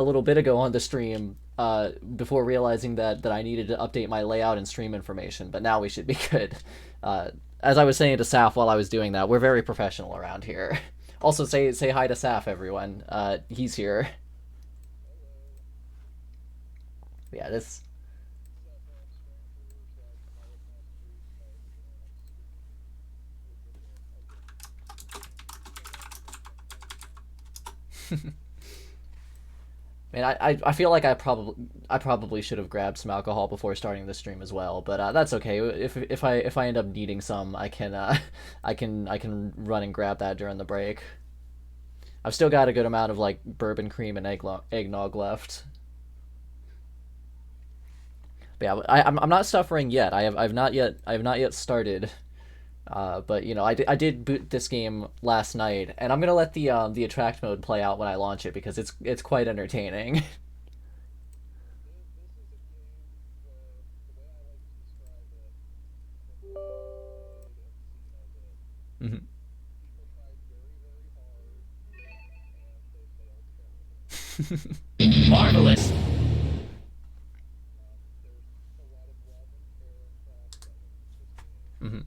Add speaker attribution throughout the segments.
Speaker 1: a little bit ago on the stream before realizing that I needed to update my layout and stream information, but now we should be good. As I was saying to Saf while I was doing that, we're very professional around here. Also, say hi to Saf, everyone. He's here. Yeah, this. Man, I feel like I probably should have grabbed some alcohol before starting the stream as well, but that's okay. If I end up needing some, I can I can run and grab that during the break. I've still got a good amount of like bourbon cream and eggnog left. But yeah, I'm not suffering yet. I have not yet started. But you know, I did boot this game last night, and I'm gonna let the attract mode play out when I launch it because it's quite entertaining. Mhm.
Speaker 2: Marvelous.
Speaker 1: Mhm.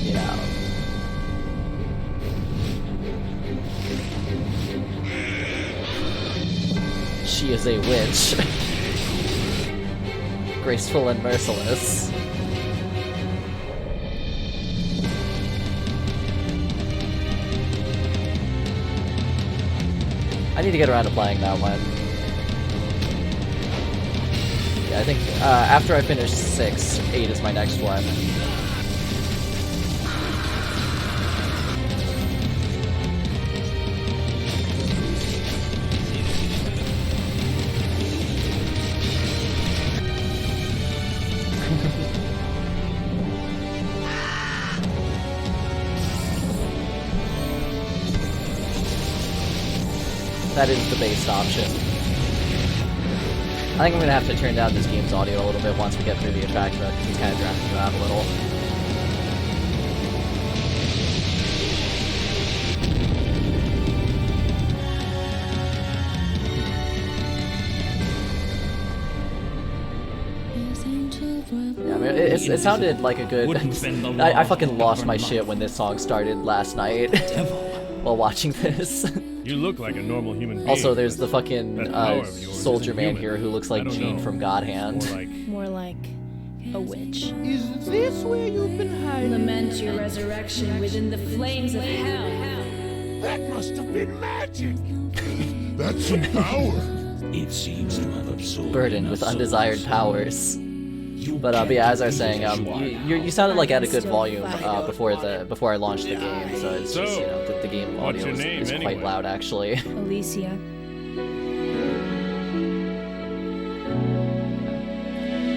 Speaker 1: Yeah. She is a witch. Graceful and merciless. I need to get around to playing that one. Yeah, I think after I finish 6, 8 is my next one. That is the based option. I think I'm gonna have to turn down this game's audio a little bit once we get through the attract mode because it's kind of drowning you out a little. Yeah, I mean, it sounded like a good. I fucking lost my shit when this song started last night while watching this.
Speaker 3: You look like a normal human being.
Speaker 1: Also, there's the fucking
Speaker 3: power of yours
Speaker 1: soldier
Speaker 3: isn't
Speaker 1: man
Speaker 3: human.
Speaker 1: here who looks like
Speaker 3: I don't
Speaker 1: Gene
Speaker 3: know.
Speaker 1: from God Hand.
Speaker 4: More like a witch.
Speaker 5: Is this where you've been hiding?
Speaker 6: Lament your resurrection within the flames of hell.
Speaker 5: That must have been magic. That's some power.
Speaker 2: It seems to have absorbed
Speaker 1: Burdened with
Speaker 2: enough
Speaker 1: undesired
Speaker 2: souls.
Speaker 1: powers.
Speaker 2: You
Speaker 1: But yeah, as I was saying, you sounded like at a good
Speaker 4: Still
Speaker 1: volume
Speaker 4: fight.
Speaker 1: before I launched the game, so it's just,
Speaker 3: So,
Speaker 1: you know, the game
Speaker 3: what's
Speaker 1: audio
Speaker 3: your
Speaker 1: is,
Speaker 3: name
Speaker 1: is quite
Speaker 3: anyway?
Speaker 1: loud actually.
Speaker 4: Alicia.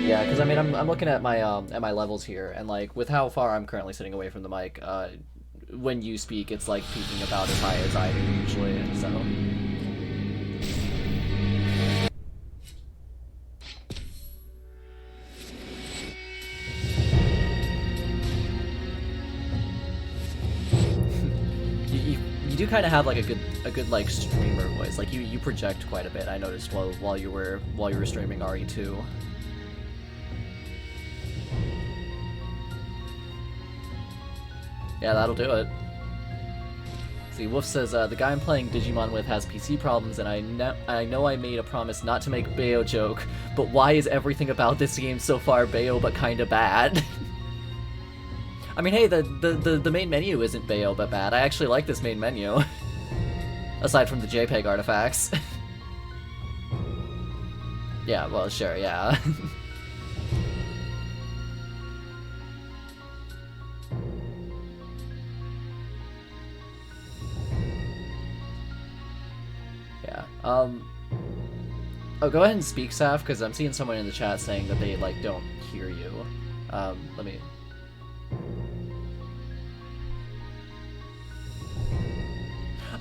Speaker 1: Yeah, because I mean, I'm looking at my levels here, and like with how far I'm currently sitting away from the mic, when you speak, it's like peaking about as high as I do usually. So you do kind of have like a good like streamer voice. Like you project quite a bit. I noticed while you were streaming RE2. Yeah, that'll do it. See, Wolf says, the guy I'm playing Digimon with has PC problems, and I know I made a promise not to make Bayo joke, but why is everything about this game so far Bayo but kinda bad? I mean, hey, the main menu isn't Bayo but bad. I actually like this main menu. Aside from the JPEG artifacts. Yeah, well, sure, yeah. Yeah. Oh, go ahead and speak, Saf, because I'm seeing someone in the chat saying that they, like, don't hear you. Let me...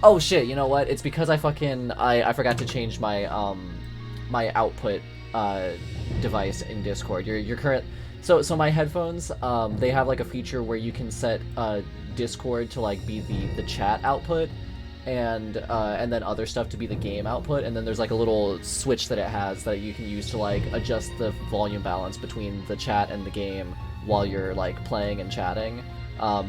Speaker 1: Oh, shit, you know what? It's because I forgot to change my, my output, device in Discord. Your current... So my headphones, they have, like, a feature where you can set, Discord to, like, be the chat output. and then other stuff to be the game output, and then there's like a little switch that it has that you can use to like adjust the volume balance between the chat and the game while you're like playing and chatting. But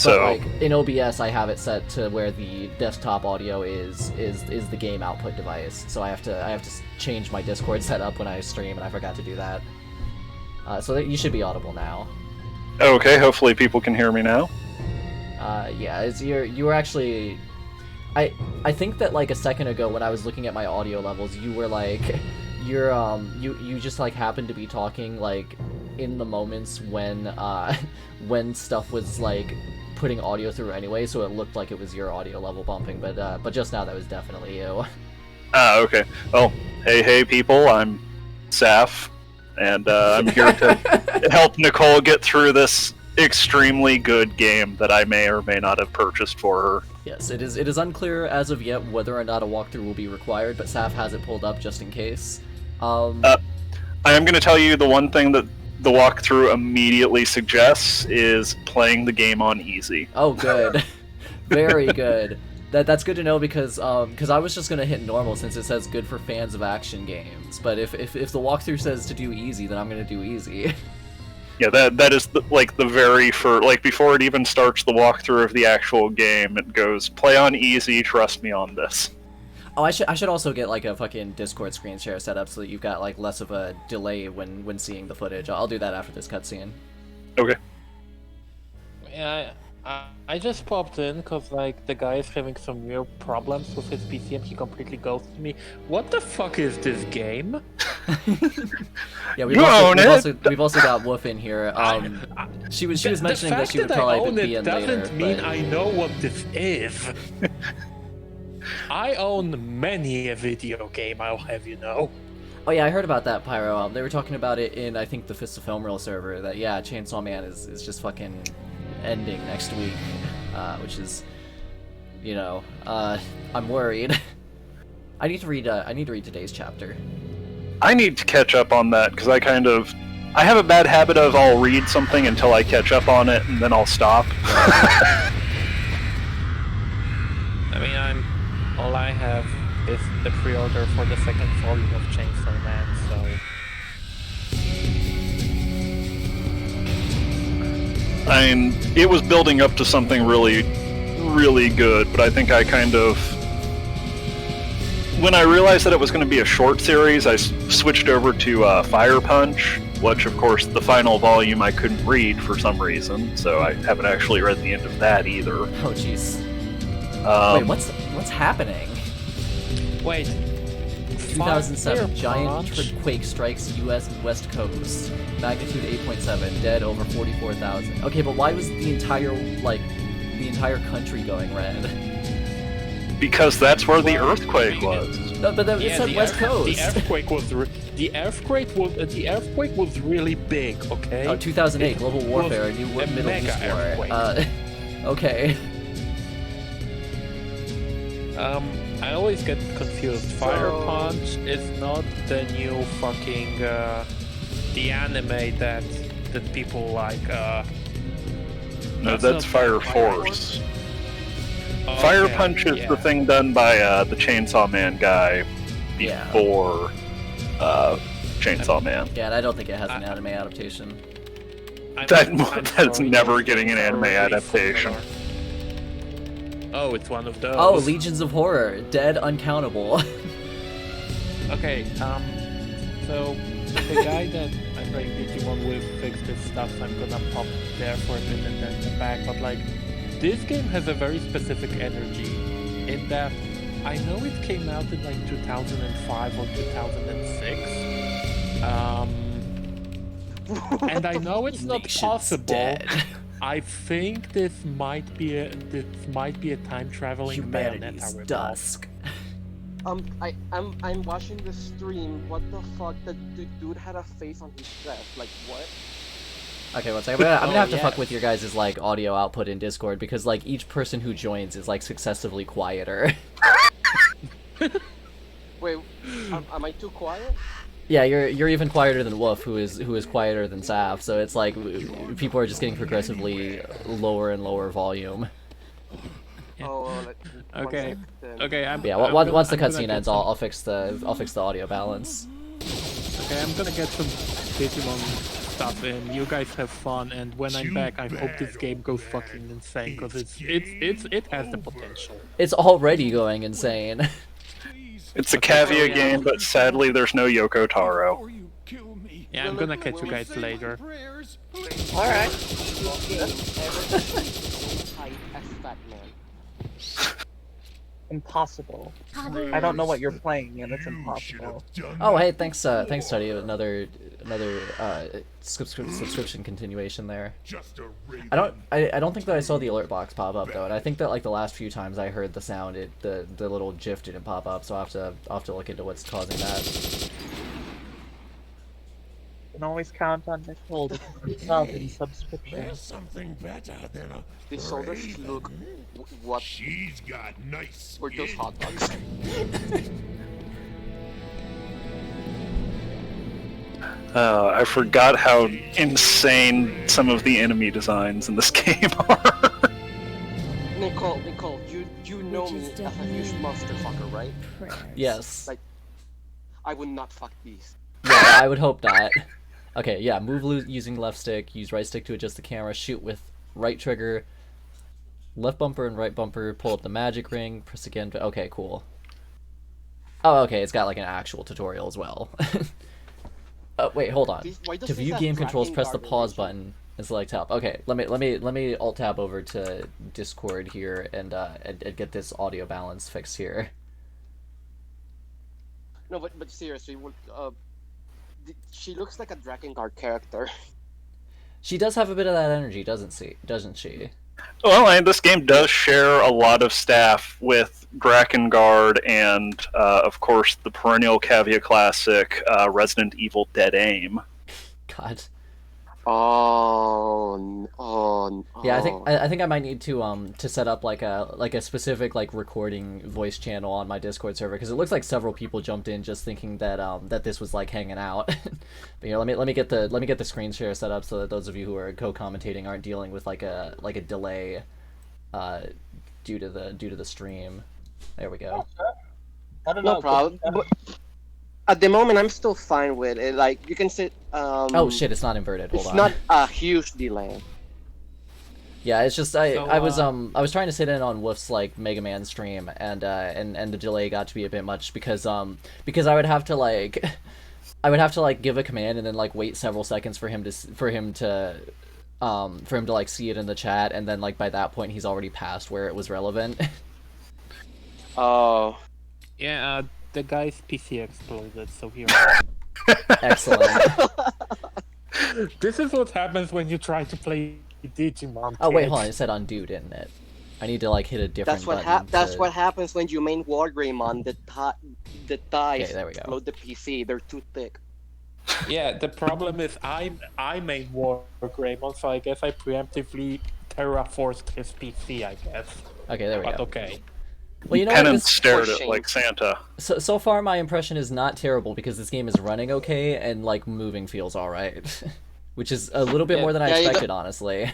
Speaker 1: like in OBS, I have it set to where the desktop audio is the game output device, so I have to change my Discord setup when I stream, and I forgot to do that. So that you should be audible now.
Speaker 7: Okay, hopefully people can hear me now.
Speaker 1: Yeah, you were actually. I think that like a second ago when I was looking at my audio levels, you were like, you just like happened to be talking like in the moments when stuff was like putting audio through anyway, so it looked like it was your audio level bumping, but just now that was definitely you.
Speaker 7: Okay. Well, hey people, I'm Saf, and I'm here to help Nicole get through this extremely good game that I may or may not have purchased for her.
Speaker 1: Yes, it is unclear as of yet whether or not a walkthrough will be required, but Saf has it pulled up just in case. I
Speaker 7: am going to tell you the one thing that the walkthrough immediately suggests is playing the game on easy.
Speaker 1: Oh, good. Very good. That's good to know because I was just gonna hit normal since it says good for fans of action games. But if the walkthrough says to do easy, then I'm gonna do easy.
Speaker 7: Yeah, that is the very first, like before it even starts the walkthrough of the actual game, it goes play on easy. Trust me on this.
Speaker 1: Oh, I should also get like a fucking Discord screen share set up so that you've got like less of a delay when seeing the footage. I'll do that after this cutscene.
Speaker 7: Okay.
Speaker 8: Yeah, I just popped in because like the guy is having some real problems with his PC and he completely ghosted me. What the fuck is this game?
Speaker 1: Yeah, we've also got Wolf in here. She was mentioning that she would probably be in later.
Speaker 8: The fact that I own it doesn't mean
Speaker 1: but...
Speaker 8: I know what this is. I own many a video game, I'll have you know.
Speaker 1: Oh yeah, I heard about that, Pyro. They were talking about it in, I think, the Fist of Film Reel server, that yeah, Chainsaw Man is just fucking ending next week, which is, you know, I'm worried. I need to read today's chapter.
Speaker 7: I need to catch up on that, because I have a bad habit of I'll read something until I catch up on it, and then I'll stop.
Speaker 8: I mean, all I have is the pre-order for the second volume of Chainsaw Man, so...
Speaker 7: I mean, it was building up to something really, really good, but I think I kind of... When I realized that it was going to be a short series, I switched over to Fire Punch, which, of course, the final volume I couldn't read for some reason, so I haven't actually read the end of that either.
Speaker 1: Oh, jeez. Wait, what's happening?
Speaker 8: Wait.
Speaker 1: 2007, giant
Speaker 8: Punch?
Speaker 1: quake strikes U.S. West Coast. Magnitude 8.7, dead over 44,000. Okay, but why was the entire country going red?
Speaker 7: Because that's where the earthquake was.
Speaker 1: No, but it said West Coast.
Speaker 8: The earthquake was really big. Okay.
Speaker 1: Oh, 2008, global warfare, a new Middle East war. Okay.
Speaker 8: I always get confused. Fire Punch is not the new fucking the anime that people like.
Speaker 7: No, that's Fire Force. Fire Punch is the thing done by the Chainsaw Man guy before Chainsaw Man.
Speaker 1: Yeah, and I don't think it has an anime adaptation.
Speaker 7: That's never getting an anime adaptation.
Speaker 8: Oh, it's one of those.
Speaker 1: Oh, Legions of Horror, dead uncountable.
Speaker 8: Okay, so the guy that I'm playing Digimon with fixed his stuff, so I'm gonna pop there for a bit and then come back, but like, this game has a very specific energy in that I know it came out in like 2005 or 2006. And I know it's not possible.
Speaker 1: Dead.
Speaker 8: I think this might be a time traveling
Speaker 1: Humanity's
Speaker 8: Bayonetta ripoff.
Speaker 1: dusk.
Speaker 9: I'm watching the stream. What the fuck? The dude had a face on his chest. Like what?
Speaker 1: Okay, one second. I'm gonna have to fuck with your guys' like audio output in Discord because like each person who joins is like successively quieter.
Speaker 9: Wait, am I too quiet?
Speaker 1: Yeah, you're even quieter than Wolf, who is quieter than Saf. So it's like people are just getting progressively lower and lower volume.
Speaker 9: Oh,
Speaker 8: Okay.
Speaker 9: One sec,
Speaker 8: Okay,
Speaker 1: Yeah,
Speaker 8: I'm
Speaker 1: once the
Speaker 8: I'm gonna
Speaker 1: cutscene
Speaker 8: get
Speaker 1: ends,
Speaker 8: some-
Speaker 1: I'll fix the audio balance.
Speaker 8: Okay, I'm gonna get some Digimon stuff in. You guys have fun, and when I'm back, I hope this game goes fucking insane because it has the potential.
Speaker 1: It's already going insane.
Speaker 7: It's a
Speaker 8: Okay,
Speaker 7: Cavia
Speaker 8: yeah.
Speaker 7: game, but sadly there's no Yoko Taro.
Speaker 5: Before you kill me.
Speaker 8: Yeah, I'm gonna catch you guys
Speaker 5: Say
Speaker 8: later.
Speaker 5: your prayers, please.
Speaker 9: Alright. Tight as Fat Man.
Speaker 10: Impossible. I don't know what you're playing, and it's impossible.
Speaker 1: Oh, hey, thanks, Teddy. Another subscription continuation there.
Speaker 5: Just a raven.
Speaker 1: I don't think that I saw the alert box pop up though, and I think that like the last few times I heard the sound, the little GIF didn't pop up, so I'll have to look into what's causing that.
Speaker 10: You can always count on Nicole to sub in subscription.
Speaker 5: There's something better than a
Speaker 9: These shoulders
Speaker 5: raven.
Speaker 9: look. What
Speaker 5: She's got nice
Speaker 9: were those
Speaker 5: skin.
Speaker 9: hot dogs?
Speaker 7: I forgot how insane some of the enemy designs in this game are.
Speaker 9: Nicole, you know
Speaker 4: Which
Speaker 9: me
Speaker 4: is
Speaker 9: as a
Speaker 4: definitely-
Speaker 9: huge monster fucker, right?
Speaker 4: Prayers.
Speaker 1: Yes.
Speaker 9: Like- I would not fuck these.
Speaker 1: Yeah, I would hope not. Okay, yeah, move using left stick, use right stick to adjust the camera, shoot with right trigger, left bumper and right bumper, pull up the magic ring, press again. Okay, cool. Oh, okay, it's got like an actual tutorial as well. Wait, hold on.
Speaker 9: Why does
Speaker 1: To
Speaker 9: this
Speaker 1: view
Speaker 9: have
Speaker 1: game controls,
Speaker 9: Dragon
Speaker 1: press the
Speaker 9: Guard
Speaker 1: pause
Speaker 9: animation?
Speaker 1: button and select help. Okay, let me alt tab over to Discord here and get this audio balance fixed here.
Speaker 9: No, but seriously, she looks like a Drakengard character.
Speaker 1: She does have a bit of that energy, doesn't she?
Speaker 7: Well, and this game does share a lot of staff with Drakengard and, of course, the perennial Cavia classic, Resident Evil Dead Aim.
Speaker 1: God.
Speaker 9: Oh.
Speaker 1: Yeah, I think I might need to set up like a specific like recording voice channel on my Discord server because it looks like several people jumped in just thinking that that this was like hanging out. But let me get the screen share set up so that those of you who are co-commentating aren't dealing with like a delay due to the stream. There we go.
Speaker 10: I don't know.
Speaker 9: No problem. But at the moment, I'm still fine with it. Like you can sit.
Speaker 1: Oh shit, it's not inverted. Hold
Speaker 9: It's
Speaker 1: on.
Speaker 9: not a huge delay.
Speaker 1: Yeah, it's just I was trying to sit in on Wolf's like Mega Man stream and the delay got to be a bit much because I would have to like give a command and then like wait several seconds for him to like see it in the chat, and then like by that point he's already past where it was relevant.
Speaker 9: Oh.
Speaker 8: Yeah, the guy's PC exploded, so here.
Speaker 1: Excellent.
Speaker 8: This is what happens when you try to play Digimon.
Speaker 1: Oh wait,
Speaker 8: kids.
Speaker 1: hold on, it said undo, didn't it? I need to like hit a different button.
Speaker 9: That's
Speaker 1: to-
Speaker 9: what happens when you main Wargreymon. The thighs
Speaker 1: Okay, there we go.
Speaker 9: explode the PC. They're too thick.
Speaker 8: Yeah, the problem is I made Wargreymon, so I guess I preemptively terraforced his PC, I guess.
Speaker 1: Okay, there we
Speaker 8: But
Speaker 1: go.
Speaker 8: okay.
Speaker 1: Well, you know what?
Speaker 7: Penance
Speaker 1: This,
Speaker 7: stared at
Speaker 9: pushing.
Speaker 7: like Santa.
Speaker 1: so far my impression is not terrible because this game is running okay and like moving feels all right, which is a little bit
Speaker 8: Yeah.
Speaker 1: more than I
Speaker 9: Yeah, you got-
Speaker 1: expected, honestly.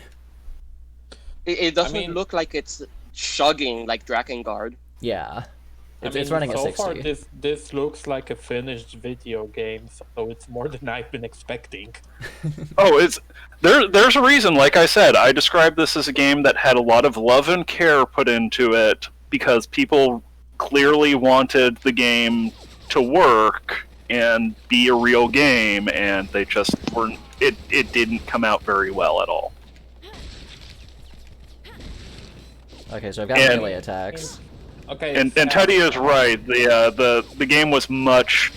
Speaker 9: It doesn't
Speaker 8: mean-
Speaker 9: look like it's chugging like Drakengard.
Speaker 1: Yeah, it's
Speaker 8: I mean,
Speaker 1: running at
Speaker 8: so
Speaker 1: 60.
Speaker 8: far this looks like a finished video game, so it's more than I've been expecting.
Speaker 7: Oh, there's a reason. Like I said, I described this as a game that had a lot of love and care put into it because people clearly wanted the game to work and be a real game, and they just weren't. It didn't come out very well at all.
Speaker 1: Okay, so I've got
Speaker 7: And-
Speaker 1: melee attacks.
Speaker 8: Okay.
Speaker 7: And
Speaker 8: Sam,
Speaker 7: Teddy is right. The game was much.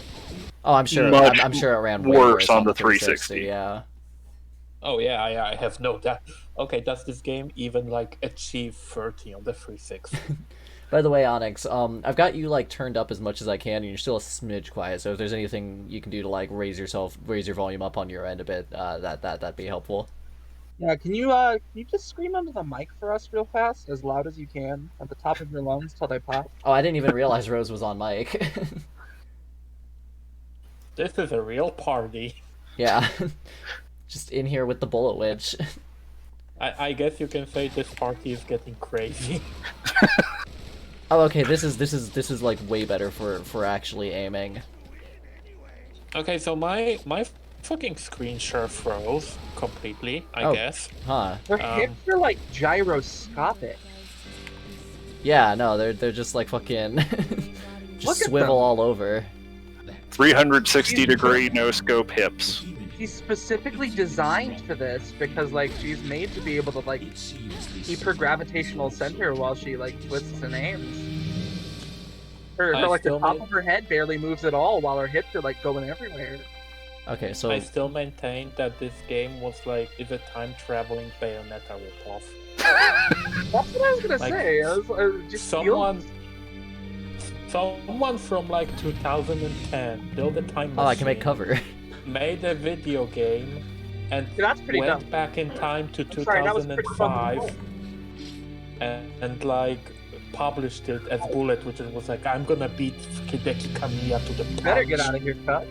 Speaker 1: Oh, I'm sure.
Speaker 7: much
Speaker 1: I'm sure it ran way
Speaker 7: worse on the
Speaker 1: 360. Yeah.
Speaker 8: Oh yeah, I have no doubt. Okay, does this game even like achieve 30 on the 360?
Speaker 1: By the way, Onyx, I've got you like turned up as much as I can, and you're still a smidge quiet. So if there's anything you can do to like raise your volume up on your end a bit, that'd be helpful.
Speaker 10: Yeah, can you just scream into the mic for us real fast, as loud as you can, at the top of your lungs till they pop?
Speaker 1: Oh, I didn't even realize Rose was on mic.
Speaker 8: This is a real party.
Speaker 1: Yeah. Just in here with the bullet witch.
Speaker 8: I guess you can say this party is getting crazy.
Speaker 1: Oh, okay. This is like way better for actually aiming.
Speaker 8: Okay, so my fucking screen share froze completely, I guess.
Speaker 1: Huh.
Speaker 10: Her hips are like gyroscopic.
Speaker 1: Yeah, no, they're just like fucking just
Speaker 10: Look at
Speaker 1: swivel
Speaker 10: them.
Speaker 1: all over.
Speaker 7: 360-degree no-scope hips.
Speaker 10: She's specifically designed for this because like she's made to be able to like keep her gravitational center while she like twists and aims. Her like the top of her head barely moves at all while her hips are like going everywhere.
Speaker 1: Okay, so
Speaker 8: I still maintain that this game is a time traveling Bayonetta ripoff.
Speaker 10: That's what I was gonna
Speaker 8: Like,
Speaker 10: say. I was just
Speaker 8: Someone from like 2010 built a time machine.
Speaker 1: oh, I can make cover.
Speaker 8: Made a video game and
Speaker 10: that's pretty
Speaker 8: went
Speaker 10: dumb.
Speaker 8: back in time to
Speaker 10: sorry, that was pretty
Speaker 8: 2005 and like published it as Bullet, which was like, I'm gonna beat Hideki Kamiya to the punch.
Speaker 10: You better get out of here, cut.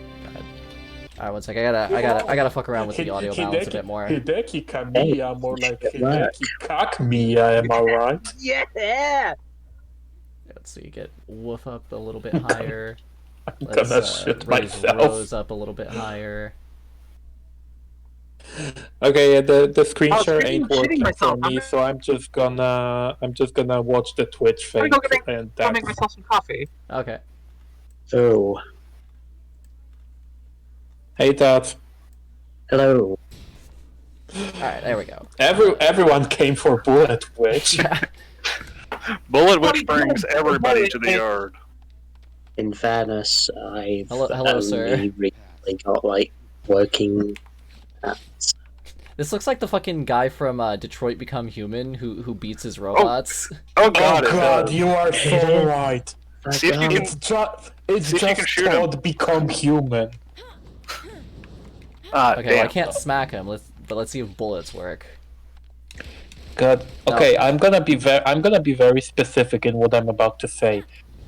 Speaker 1: Alright, one sec. I gotta fuck around with the audio balance a bit more.
Speaker 8: Hideki Kamiya, more like Hideki Kakmiya, am I right?
Speaker 10: Yeah.
Speaker 1: Let's see, get woof up a little bit higher.
Speaker 8: I'm
Speaker 1: Let's
Speaker 8: gonna shit
Speaker 1: raise
Speaker 8: myself.
Speaker 1: Rose up a little bit higher.
Speaker 8: Okay, yeah, the screen
Speaker 10: I was
Speaker 8: share
Speaker 10: shitting
Speaker 8: ain't working
Speaker 10: myself.
Speaker 8: for me, so I'm just gonna watch the Twitch
Speaker 10: I'm
Speaker 8: thing,
Speaker 10: gonna go
Speaker 8: and
Speaker 10: I'll
Speaker 8: that's
Speaker 10: make myself some coffee.
Speaker 1: Okay.
Speaker 11: Oh,
Speaker 8: hey Dad.
Speaker 11: hello.
Speaker 1: Alright, there we go.
Speaker 8: Everyone came for Bullet Witch.
Speaker 7: Bullet Witch brings everybody to the yard.
Speaker 11: In fairness, I've
Speaker 1: Hello, sir.
Speaker 11: only recently got like working.
Speaker 1: This looks like the fucking guy from Detroit Become Human who beats his robots.
Speaker 7: Oh god, it does.
Speaker 8: you are so right.
Speaker 7: See if you can,
Speaker 8: It's
Speaker 7: see if you can shoot him.
Speaker 8: called Become Human.
Speaker 7: Ah,
Speaker 1: Okay, well, I
Speaker 7: damn.
Speaker 1: can't smack him. Let's see if bullets work.
Speaker 8: God. Okay, I'm gonna be very specific in what I'm about to say.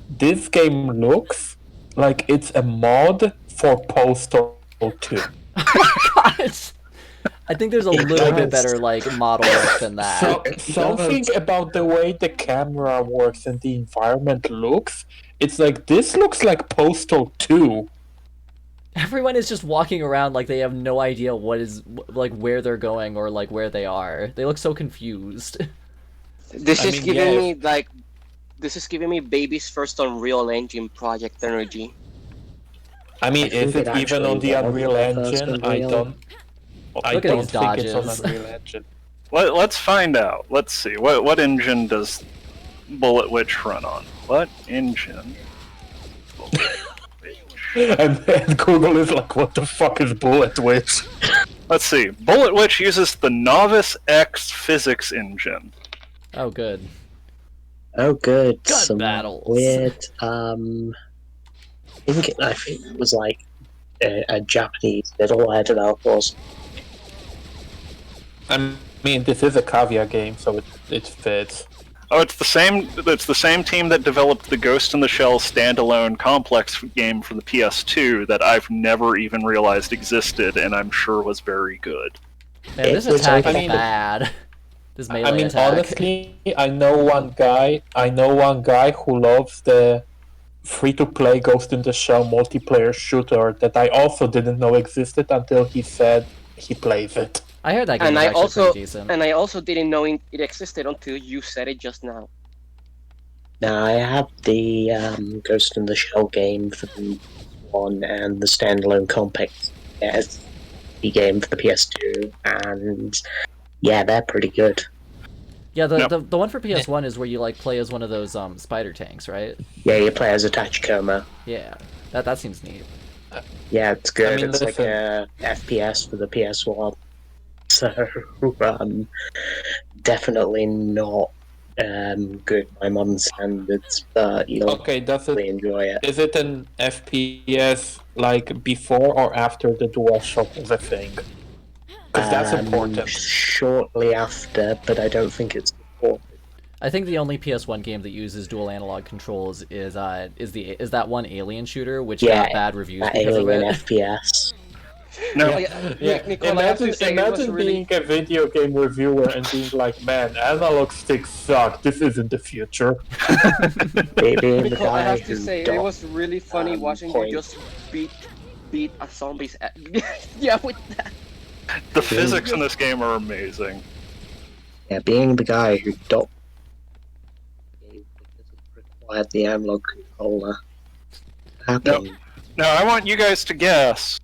Speaker 8: This game looks like it's a mod for Postal 2.
Speaker 1: Gosh! I think there's a little bit better like model work than that.
Speaker 8: Something about the way the camera works and the environment looks, it's like this looks like Postal 2.
Speaker 1: Everyone is just walking around like they have no idea what is like where they're going or like where they are. They look so confused.
Speaker 9: This
Speaker 8: I
Speaker 9: is
Speaker 8: mean,
Speaker 9: giving
Speaker 8: yeah.
Speaker 9: me like, this is giving me baby's first Unreal Engine project energy.
Speaker 8: I mean,
Speaker 11: I
Speaker 8: is
Speaker 11: think
Speaker 8: it
Speaker 11: it
Speaker 8: even on the
Speaker 11: actually
Speaker 8: Unreal
Speaker 11: was the first
Speaker 8: Engine? I
Speaker 11: Unreal.
Speaker 8: don't
Speaker 1: Look at these
Speaker 8: think it's on
Speaker 1: dodges.
Speaker 8: Unreal Engine.
Speaker 7: Let's find out. Let's see. What engine does Bullet Witch run on? What engine?
Speaker 8: And Google is like, what the fuck is Bullet Witch?
Speaker 7: Let's see. Bullet Witch uses the Novice X physics engine.
Speaker 1: Oh, good.
Speaker 11: Oh, good.
Speaker 1: Gun
Speaker 11: Some
Speaker 1: battles.
Speaker 11: weird. I think it was like a Japanese middleware developers.
Speaker 8: I mean, this is a Kavia game, so it fits.
Speaker 7: Oh, it's the same. It's the same team that developed the Ghost in the Shell standalone complex game for the PS2 that I've never even realized existed, and I'm sure was very good.
Speaker 1: Man, this
Speaker 11: It was
Speaker 1: attack
Speaker 11: okay.
Speaker 1: is bad. This melee
Speaker 8: I mean,
Speaker 1: attack.
Speaker 8: honestly, I know one guy who loves the free-to-play Ghost in the Shell multiplayer shooter that I also didn't know existed until he said he plays it.
Speaker 1: I heard that game
Speaker 9: And
Speaker 1: was
Speaker 9: I
Speaker 1: actually
Speaker 9: also
Speaker 1: pretty decent.
Speaker 9: and I also didn't know it existed until you said it just now.
Speaker 11: Now, I had the Ghost in the Shell game for the one and the standalone compact the game for the PS2, and yeah, they're pretty good.
Speaker 1: Yeah,
Speaker 7: Yep.
Speaker 1: the one for PS1 is where you like play as one of those spider tanks, right?
Speaker 11: Yeah, you play as a Tachikoma.
Speaker 1: Yeah, that seems neat.
Speaker 11: Yeah, it's good.
Speaker 8: I mean,
Speaker 11: it's like a FPS for the PS1. So, definitely not good by modern standards, but you'll
Speaker 8: Okay, does
Speaker 11: really
Speaker 8: it
Speaker 11: enjoy it.
Speaker 8: is it an FPS like before or after the DualShock was a thing? Because that's important.
Speaker 11: Shortly after, but I don't think it's supported.
Speaker 1: I think the only PS1 game that uses dual analog controls is that one Alien shooter, which
Speaker 11: Yeah,
Speaker 1: got bad reviews
Speaker 11: That
Speaker 1: because of
Speaker 11: Alien
Speaker 1: it.
Speaker 11: FPS.
Speaker 7: No.
Speaker 9: Nicole, I have to say, it was
Speaker 12: Imagine
Speaker 9: really...
Speaker 12: being a video game reviewer and being like, man, analog sticks suck. This isn't the future.
Speaker 11: Being the
Speaker 9: Nicole, I
Speaker 11: guy
Speaker 9: have to
Speaker 11: who
Speaker 9: say, it
Speaker 11: got,
Speaker 9: was really funny watching
Speaker 11: point.
Speaker 9: you just beat a zombie's ass. Yeah, with that.
Speaker 7: The physics in this game are amazing.
Speaker 11: Yeah, being the guy who got required the analog controller happened.
Speaker 7: Now, I want you guys to guess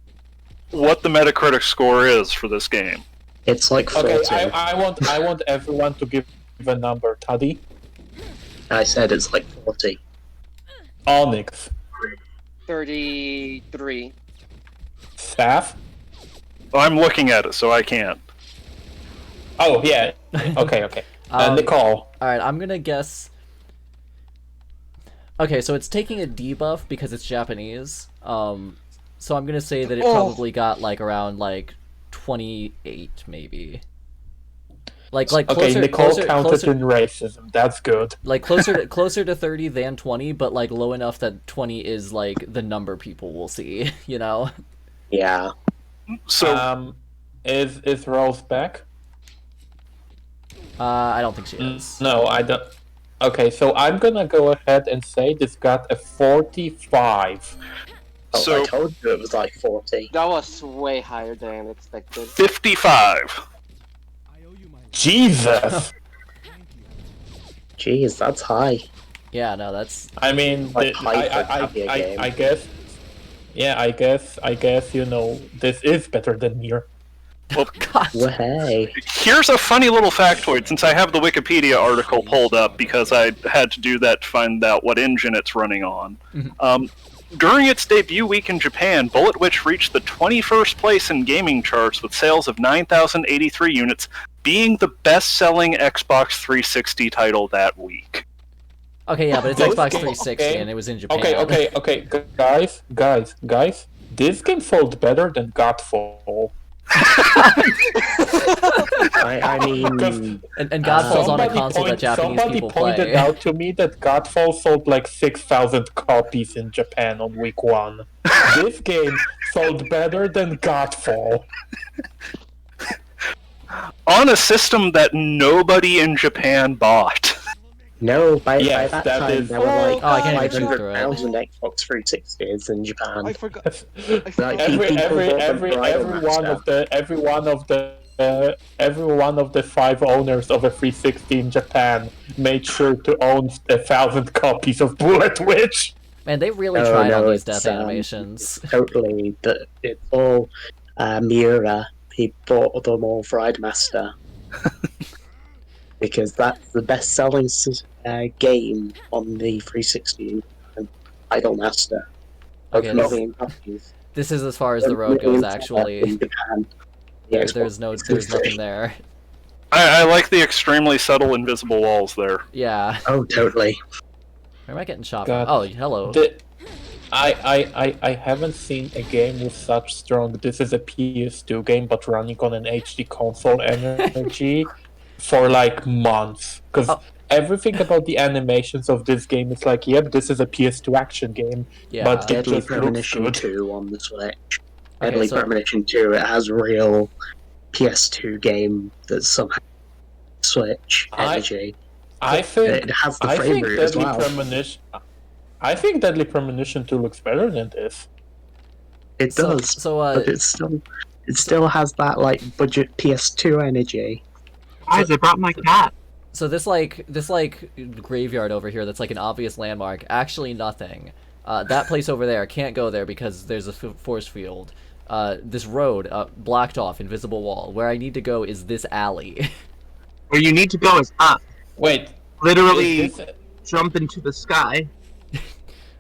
Speaker 7: what the Metacritic score is for this game.
Speaker 11: It's like 40.
Speaker 12: Okay, I want everyone to give a number. Taddy?
Speaker 11: I said it's like 40.
Speaker 12: Onyx.
Speaker 9: 33.
Speaker 12: Staff?
Speaker 7: Well, I'm looking at it, so I can't.
Speaker 12: Oh, yeah. Okay. Nicole.
Speaker 1: Alright, I'm gonna guess... Okay, so it's taking a debuff because it's Japanese. So I'm gonna say that it probably got like around like 28, maybe. Like
Speaker 12: Okay,
Speaker 1: closer,
Speaker 12: Nicole
Speaker 1: closer,
Speaker 12: counted
Speaker 1: closer,
Speaker 12: in racism. That's good.
Speaker 1: like closer to 30 than 20, but like low enough that 20 is like the number people will see, you know?
Speaker 11: Yeah.
Speaker 7: So,
Speaker 12: Is Rose back?
Speaker 1: I don't think she is.
Speaker 12: No, I don't. Okay, so I'm gonna go ahead and say this got a 45.
Speaker 11: Oh,
Speaker 7: So-
Speaker 11: I told you it was like 40.
Speaker 9: That was way higher than expected.
Speaker 7: 55.
Speaker 12: Jesus!
Speaker 11: Jeez, that's high.
Speaker 1: Yeah, no, that's...
Speaker 12: I mean,
Speaker 11: Like high for a game.
Speaker 12: I guess. Yeah, I guess, you know, this is better than Nier.
Speaker 7: Well,
Speaker 11: Well, hey.
Speaker 7: here's a funny little factoid, since I have the Wikipedia article pulled up because I had to do that to find out what engine it's running on. During its debut week in Japan, Bullet Witch reached the 21st place in gaming charts with sales of 9,083 units, being the best-selling Xbox 360 title that week.
Speaker 1: Okay, yeah, but it's
Speaker 12: Those
Speaker 1: Xbox
Speaker 12: games-
Speaker 1: 360
Speaker 12: okay.
Speaker 1: and it was in Japan.
Speaker 12: Okay, guys, this game sold better than Godfall.
Speaker 11: I mean...
Speaker 1: And Godfall's on a
Speaker 12: Somebody
Speaker 1: console that Japanese
Speaker 12: somebody
Speaker 1: people
Speaker 12: pointed
Speaker 1: play.
Speaker 12: out to me that Godfall sold like 6,000 copies in Japan on week 1. This game sold better than Godfall.
Speaker 7: On a system that nobody in Japan bought.
Speaker 11: No, by
Speaker 12: Yes,
Speaker 11: that
Speaker 12: that
Speaker 11: time
Speaker 12: is-
Speaker 11: there were like
Speaker 1: Oh, I can't even shoot through it.
Speaker 11: 500,000 Xbox 360s in Japan.
Speaker 9: I forgot.
Speaker 11: Like,
Speaker 12: every
Speaker 11: people bought
Speaker 12: one of the 5 owners of a 360 in Japan made sure to own 1,000 copies of Bullet Witch.
Speaker 1: Man, they really
Speaker 11: No,
Speaker 1: tried
Speaker 11: no,
Speaker 1: on these
Speaker 11: it's,
Speaker 1: death animations.
Speaker 11: Totally, it's all Miura. He bought them all for Idemaster. Because that's the best-selling game on the 360 and Idolmaster.
Speaker 1: Okay,
Speaker 11: Of million copies.
Speaker 1: This is as far as the road goes, actually.
Speaker 11: In Japan. The Xbox
Speaker 1: There's nothing there.
Speaker 7: I like the extremely subtle invisible walls there.
Speaker 1: Yeah.
Speaker 11: Oh, totally.
Speaker 1: Where am I getting shot
Speaker 12: God.
Speaker 1: from? Oh, hello.
Speaker 12: I haven't seen a game with such strong this is a PS2 game but running on an HD console energy for like months. Because everything about the animations of this game is like, yep, this is a PS2 action game.
Speaker 1: Yeah.
Speaker 12: But it
Speaker 11: Deadly
Speaker 12: just looks
Speaker 11: Premonition
Speaker 12: good.
Speaker 11: 2 on the Switch.
Speaker 1: Okay,
Speaker 11: Deadly
Speaker 1: so-
Speaker 11: Premonition 2, it has real PS2 game that's somehow Switch energy.
Speaker 12: I think
Speaker 11: It has the
Speaker 12: I
Speaker 11: frame
Speaker 12: think
Speaker 11: rate as
Speaker 12: Deadly
Speaker 11: well.
Speaker 12: Premonition. I think Deadly Premonition 2 looks better than this.
Speaker 11: It
Speaker 1: So-
Speaker 11: does,
Speaker 1: so,
Speaker 11: but it still has that like budget PS2 energy.
Speaker 10: Guys, I brought my cat.
Speaker 1: So this graveyard over here that's like an obvious landmark, actually nothing. That place over there, can't go there because there's a force field. This road, blocked off, invisible wall. Where I need to go is this alley.
Speaker 10: Where you need to go is up.
Speaker 12: Wait,
Speaker 10: Literally
Speaker 12: is this,
Speaker 10: jump into the sky.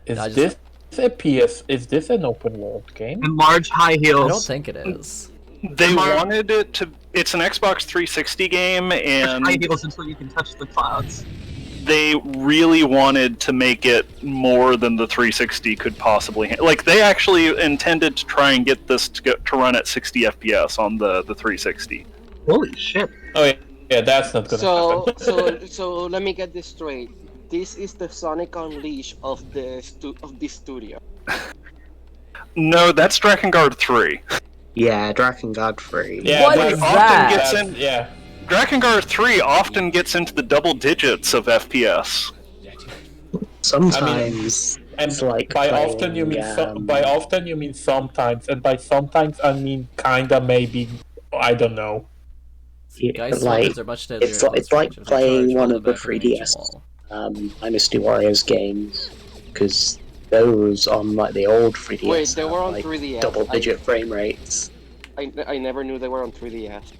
Speaker 12: is
Speaker 1: I just-
Speaker 12: this a PS? Is this an open world game?
Speaker 10: And large high
Speaker 1: I
Speaker 10: heels.
Speaker 1: don't think it is.
Speaker 7: They wanted it to... It's an Xbox 360 game, and
Speaker 10: High heels until you can touch the clouds.
Speaker 7: they really wanted to make it more than the 360 could possibly like they actually intended to try and get this to run at 60 FPS on the 360.
Speaker 10: Holy shit.
Speaker 12: Oh yeah, that's not gonna happen.
Speaker 9: So let me get this straight. This is the Sonic Unleashed of this studio.
Speaker 7: No, that's Drakengard 3.
Speaker 11: Yeah, Drakengard 3.
Speaker 12: Yeah,
Speaker 1: What
Speaker 12: that's-
Speaker 1: is
Speaker 7: often
Speaker 1: that?
Speaker 7: gets
Speaker 12: that's-
Speaker 7: in.
Speaker 12: yeah.
Speaker 7: Drakengard 3 often gets into the double digits of FPS.
Speaker 11: Sometimes
Speaker 12: And
Speaker 11: it's like
Speaker 12: by
Speaker 11: playing,
Speaker 12: often you mean by often you mean sometimes, and by sometimes I mean kinda maybe I don't know.
Speaker 11: yeah,
Speaker 1: Guys,
Speaker 11: like
Speaker 1: are much deadlier
Speaker 11: it's
Speaker 1: than
Speaker 11: like, it's like
Speaker 1: strangers.
Speaker 11: playing
Speaker 1: Charge
Speaker 11: one
Speaker 1: from
Speaker 11: of the
Speaker 1: back range of
Speaker 11: 3DS
Speaker 1: wall.
Speaker 11: Dynasty Warriors games, because those on like the old 3DS
Speaker 9: Wait, they
Speaker 11: have,
Speaker 9: were on
Speaker 11: like,
Speaker 9: 3DS.
Speaker 11: double-digit frame rates.
Speaker 9: I never knew they were on 3DS.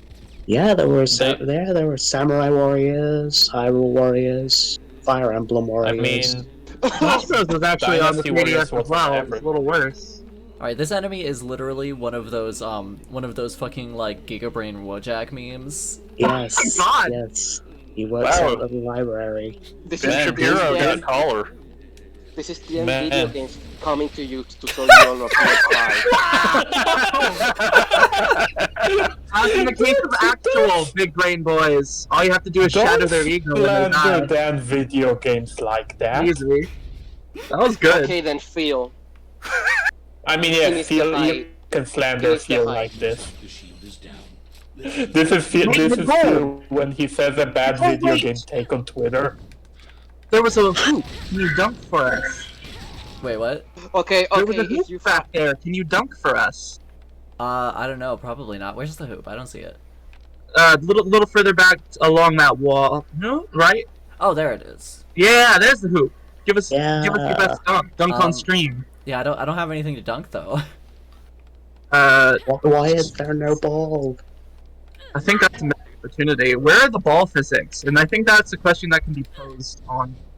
Speaker 11: Yeah, there were Samurai Warriors, Hyrule Warriors, Fire Emblem
Speaker 12: I
Speaker 11: Warriors.
Speaker 12: mean,
Speaker 10: Monsters was actually on the
Speaker 12: Dynasty Warriors
Speaker 10: 3DS
Speaker 12: was
Speaker 10: as well.
Speaker 12: on
Speaker 10: It's a little worse.
Speaker 1: Alright, this enemy is literally one of those fucking like Gigabrain Wojak memes.
Speaker 11: Yes,
Speaker 10: God.
Speaker 11: yes. He works
Speaker 7: Wow.
Speaker 11: at the library.
Speaker 9: This
Speaker 7: Ben
Speaker 9: is
Speaker 7: Shapiro
Speaker 9: this,
Speaker 7: got a collar.
Speaker 9: this is the
Speaker 12: Man.
Speaker 9: video games coming to you to show you on a PS5.
Speaker 10: As in the case of actual big brain boys, all you have to do is shatter their ego when they
Speaker 12: slander
Speaker 10: die.
Speaker 12: damn video games like that.
Speaker 10: Easy. That was good.
Speaker 9: Okay, then feel.
Speaker 12: I mean,
Speaker 9: He
Speaker 12: yeah,
Speaker 9: needs
Speaker 12: feel
Speaker 9: to
Speaker 12: you
Speaker 9: hide.
Speaker 12: can
Speaker 9: He
Speaker 12: slander
Speaker 9: needs to
Speaker 12: feel
Speaker 9: hide.
Speaker 12: like this.
Speaker 2: The shield is down.
Speaker 12: This is feel.
Speaker 10: Wait,
Speaker 12: This is
Speaker 10: Nicole!
Speaker 12: feel when he says a bad
Speaker 10: Nicole,
Speaker 12: video
Speaker 10: wait!
Speaker 12: game take on Twitter.
Speaker 10: There was a hoop. Can you dunk for us?
Speaker 1: Wait, what?
Speaker 9: Okay,
Speaker 10: There was a
Speaker 9: okay,
Speaker 10: hoop
Speaker 9: if you
Speaker 10: back there. Can you dunk for us?
Speaker 1: I don't know, probably not. Where's the hoop? I don't see it.
Speaker 10: Little further back along that wall. No, right?
Speaker 1: Oh, there it is.
Speaker 10: Yeah, there's the hoop. Give us your
Speaker 11: Yeah.
Speaker 10: best dunk. Dunk on
Speaker 1: Um,
Speaker 10: stream.
Speaker 1: Yeah, I don't have anything to dunk though.
Speaker 11: Why is there no ball?
Speaker 10: I think that's an opportunity. Where are the ball physics? And I think that's a question that can be posed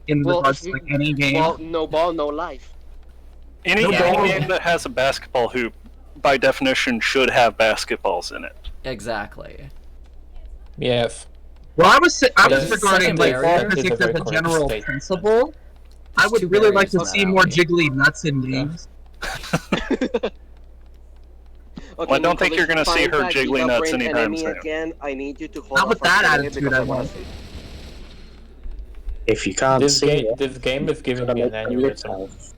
Speaker 10: in
Speaker 9: Well,
Speaker 10: regards
Speaker 9: if
Speaker 10: to
Speaker 9: you-
Speaker 10: like any game.
Speaker 9: Well, no ball, no life.
Speaker 7: Any
Speaker 10: No ball.
Speaker 7: game that has a basketball hoop, by definition, should have basketballs in it.
Speaker 1: Exactly.
Speaker 12: Yes.
Speaker 10: Well, I was
Speaker 1: The
Speaker 10: regarding like
Speaker 1: secondary
Speaker 10: ball
Speaker 1: is
Speaker 10: physics
Speaker 12: a
Speaker 10: as
Speaker 12: very
Speaker 10: a
Speaker 12: correct
Speaker 10: general
Speaker 12: statement.
Speaker 10: principle. I
Speaker 1: There's
Speaker 10: would
Speaker 1: two
Speaker 10: really like
Speaker 1: barriers
Speaker 10: to
Speaker 1: in
Speaker 10: see
Speaker 1: that
Speaker 10: more
Speaker 1: alley.
Speaker 10: jiggly nuts in games.
Speaker 9: Okay,
Speaker 7: I don't think
Speaker 9: Nicholas,
Speaker 7: you're gonna see
Speaker 9: find
Speaker 7: her
Speaker 9: that
Speaker 7: jiggly nuts
Speaker 9: Gigabrain
Speaker 7: anytime
Speaker 9: enemy
Speaker 7: soon.
Speaker 9: Again, I need you to hold
Speaker 10: Not
Speaker 9: off
Speaker 10: with
Speaker 9: on
Speaker 10: that
Speaker 9: killing it
Speaker 10: attitude,
Speaker 9: because
Speaker 10: I
Speaker 9: wanna
Speaker 10: won't.
Speaker 9: see.
Speaker 11: If you can't
Speaker 12: This
Speaker 11: see
Speaker 12: game,
Speaker 11: it,
Speaker 12: this game is giving
Speaker 11: gotta
Speaker 12: me an
Speaker 11: make it
Speaker 12: aneurysm.
Speaker 11: yourself.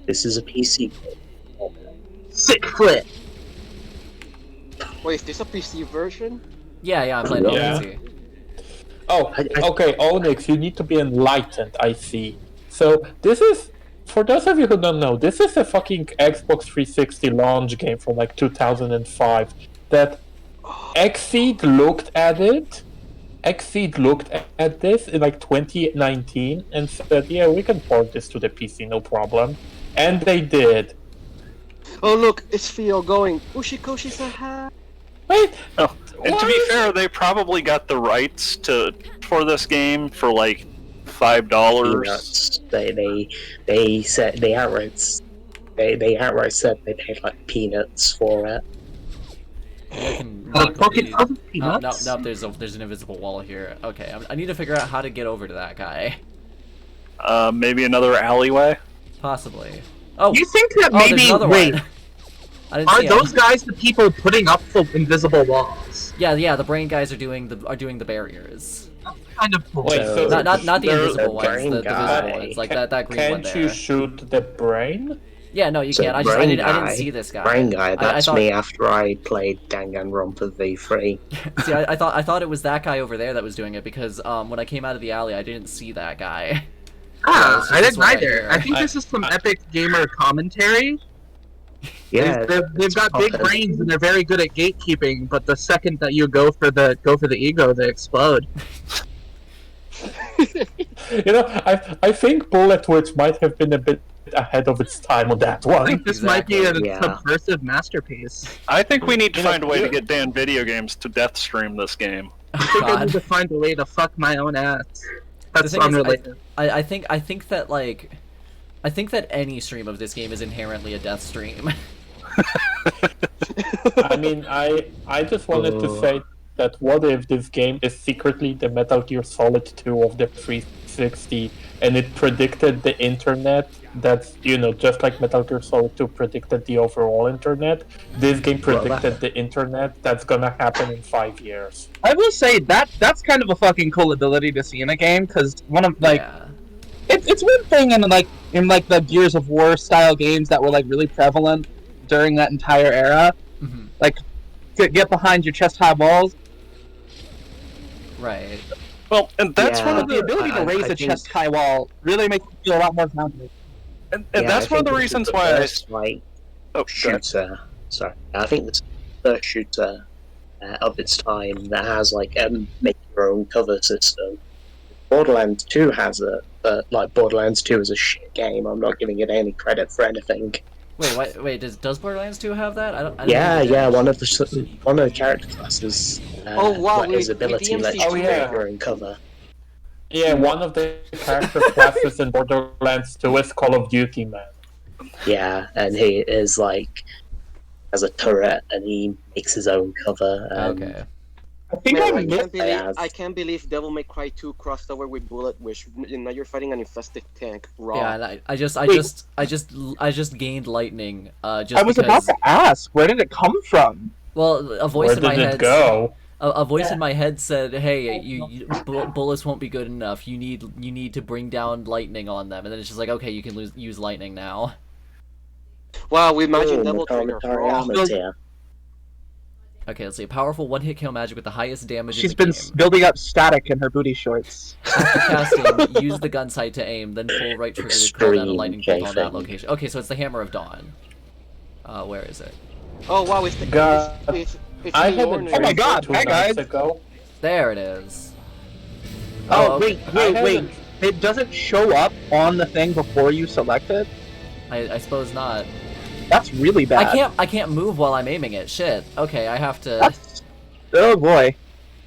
Speaker 11: This is a PC game.
Speaker 10: Sick flip.
Speaker 9: Wait, is this a PC version?
Speaker 1: Yeah, I'm playing it
Speaker 12: Yeah.
Speaker 1: on PC.
Speaker 12: Oh,
Speaker 11: I-
Speaker 12: okay, Onyx, you need to be enlightened, I see. So, this is, for those of you who don't know, this is a fucking Xbox 360 launch game from like 2005 that Xseed looked at it. Xseed looked at this in like 2019 and said, yeah, we can port this to the PC, no problem. And they did.
Speaker 9: Oh look, it's Theo going. Ushikoshi Saha.
Speaker 12: Wait,
Speaker 7: Oh, and to be
Speaker 12: What?
Speaker 7: fair, they probably got the rights for this game for like $5.
Speaker 11: Peanuts. They said they outright said they paid like peanuts for it.
Speaker 1: Maybe I can
Speaker 10: Pocket
Speaker 1: maybe-
Speaker 10: of
Speaker 1: No,
Speaker 10: peanuts.
Speaker 1: there's an invisible wall here. Okay, I need to figure out how to get over to that guy.
Speaker 7: Maybe another alleyway.
Speaker 1: Possibly. Oh,
Speaker 10: You think that
Speaker 1: there's
Speaker 10: maybe
Speaker 1: another
Speaker 10: wait?
Speaker 1: one. I didn't
Speaker 10: Are
Speaker 1: see
Speaker 10: those
Speaker 1: him.
Speaker 10: guys the people putting up the invisible walls?
Speaker 1: Yeah, the brain guys are doing the barriers.
Speaker 10: Kind of cool.
Speaker 12: Wait, so
Speaker 1: Not the
Speaker 12: there-
Speaker 1: invisible ones,
Speaker 11: brain
Speaker 1: the
Speaker 11: guy.
Speaker 1: visible ones, like that green one
Speaker 12: can't
Speaker 1: there.
Speaker 12: you shoot the brain?
Speaker 1: Yeah, no, you
Speaker 11: So
Speaker 1: can't. I
Speaker 11: brain
Speaker 1: didn't
Speaker 11: guy-
Speaker 1: see this guy.
Speaker 11: Brain guy,
Speaker 1: I
Speaker 11: that's
Speaker 1: thought-
Speaker 11: me after I played Danganronpa V3.
Speaker 1: See, I thought it was that guy over there that was doing it because when I came out of the alley, I didn't see that guy.
Speaker 10: Ah,
Speaker 1: Yeah,
Speaker 10: I
Speaker 1: this
Speaker 10: didn't
Speaker 1: one right
Speaker 10: either.
Speaker 1: here.
Speaker 10: I think this is some epic gamer commentary.
Speaker 11: Yeah,
Speaker 10: They've got big
Speaker 11: okay.
Speaker 10: brains and they're very good at gatekeeping, but the second that you go for the ego, they explode.
Speaker 12: You know, I think Bullet Witch might have been a bit ahead of its time on that
Speaker 10: I
Speaker 12: one.
Speaker 10: think this might be a
Speaker 11: Yeah.
Speaker 10: subversive masterpiece.
Speaker 7: I think we need to
Speaker 12: You know,
Speaker 7: find a way to
Speaker 12: you-
Speaker 7: get Dan Video Games to death stream this game.
Speaker 10: I think I
Speaker 1: God.
Speaker 10: need to find a way to fuck my own ass.
Speaker 1: The
Speaker 10: That's
Speaker 1: thing is,
Speaker 10: unrelated.
Speaker 1: I think that any stream of this game is inherently a death stream.
Speaker 12: I mean, I just wanted to say that what if this game is secretly the Metal Gear Solid 2 of the 360 and it predicted the internet that's, you know, just like Metal Gear Solid 2 predicted the overall internet, this game predicted the internet that's gonna happen in 5 years.
Speaker 10: I will say that's kind of a fucking cool ability to see in a game, because one of like
Speaker 1: Yeah.
Speaker 10: it's one thing in like the Gears of War style games that were like really prevalent during that entire era.
Speaker 1: Mhm.
Speaker 10: Like, get behind your chest-high walls.
Speaker 1: Right.
Speaker 7: Well, and that's one of
Speaker 10: the ability to raise a chest-high wall really makes you feel a lot more grounded.
Speaker 7: And that's one of the reasons why I.
Speaker 11: Shooter. Sorry, I think it's the first shooter of its time that has like a make your own cover system. Borderlands 2 has it, but like Borderlands 2 is a shit game. I'm not giving it any credit for anything.
Speaker 1: Wait, does Borderlands 2 have that? I don't
Speaker 11: Yeah, one of the character classes. His ability lets you make your own cover.
Speaker 12: Yeah, one of the character classes in Borderlands 2 is Call of Duty Man.
Speaker 11: Yeah, and he is like has a turret and he makes his own cover.
Speaker 1: Okay.
Speaker 9: I can't believe Devil May Cry 2 crossed over with Bullet Wish. Now you're fighting an infested tank. Raw.
Speaker 1: Yeah, and I just gained lightning. Just
Speaker 10: I was about to ask, where did it come from?
Speaker 1: Well, a voice in my head.
Speaker 12: Go?
Speaker 1: A voice in my head said, "Hey, bullets won't be good enough. You need to bring down lightning on them." And then it's just like, okay, you can use lightning now.
Speaker 9: Wow, we imagine Devil Trigger.
Speaker 1: Okay, let's see. Powerful one-hit kill magic with the highest damage.
Speaker 10: She's been building up static in her booty shorts.
Speaker 1: After casting, use the gun sight to aim, then pull right trigger to call down a lightning bolt on that location. Okay, so it's the Hammer of Dawn. Where is it?
Speaker 9: Oh wow, it's the
Speaker 12: I had a
Speaker 10: oh my god, hey guys!
Speaker 1: There it is.
Speaker 10: Oh, wait. It doesn't show up on the thing before you select it?
Speaker 1: I suppose not.
Speaker 10: That's really bad.
Speaker 1: I can't move while I'm aiming it. Shit. Okay, I have to.
Speaker 10: Oh boy.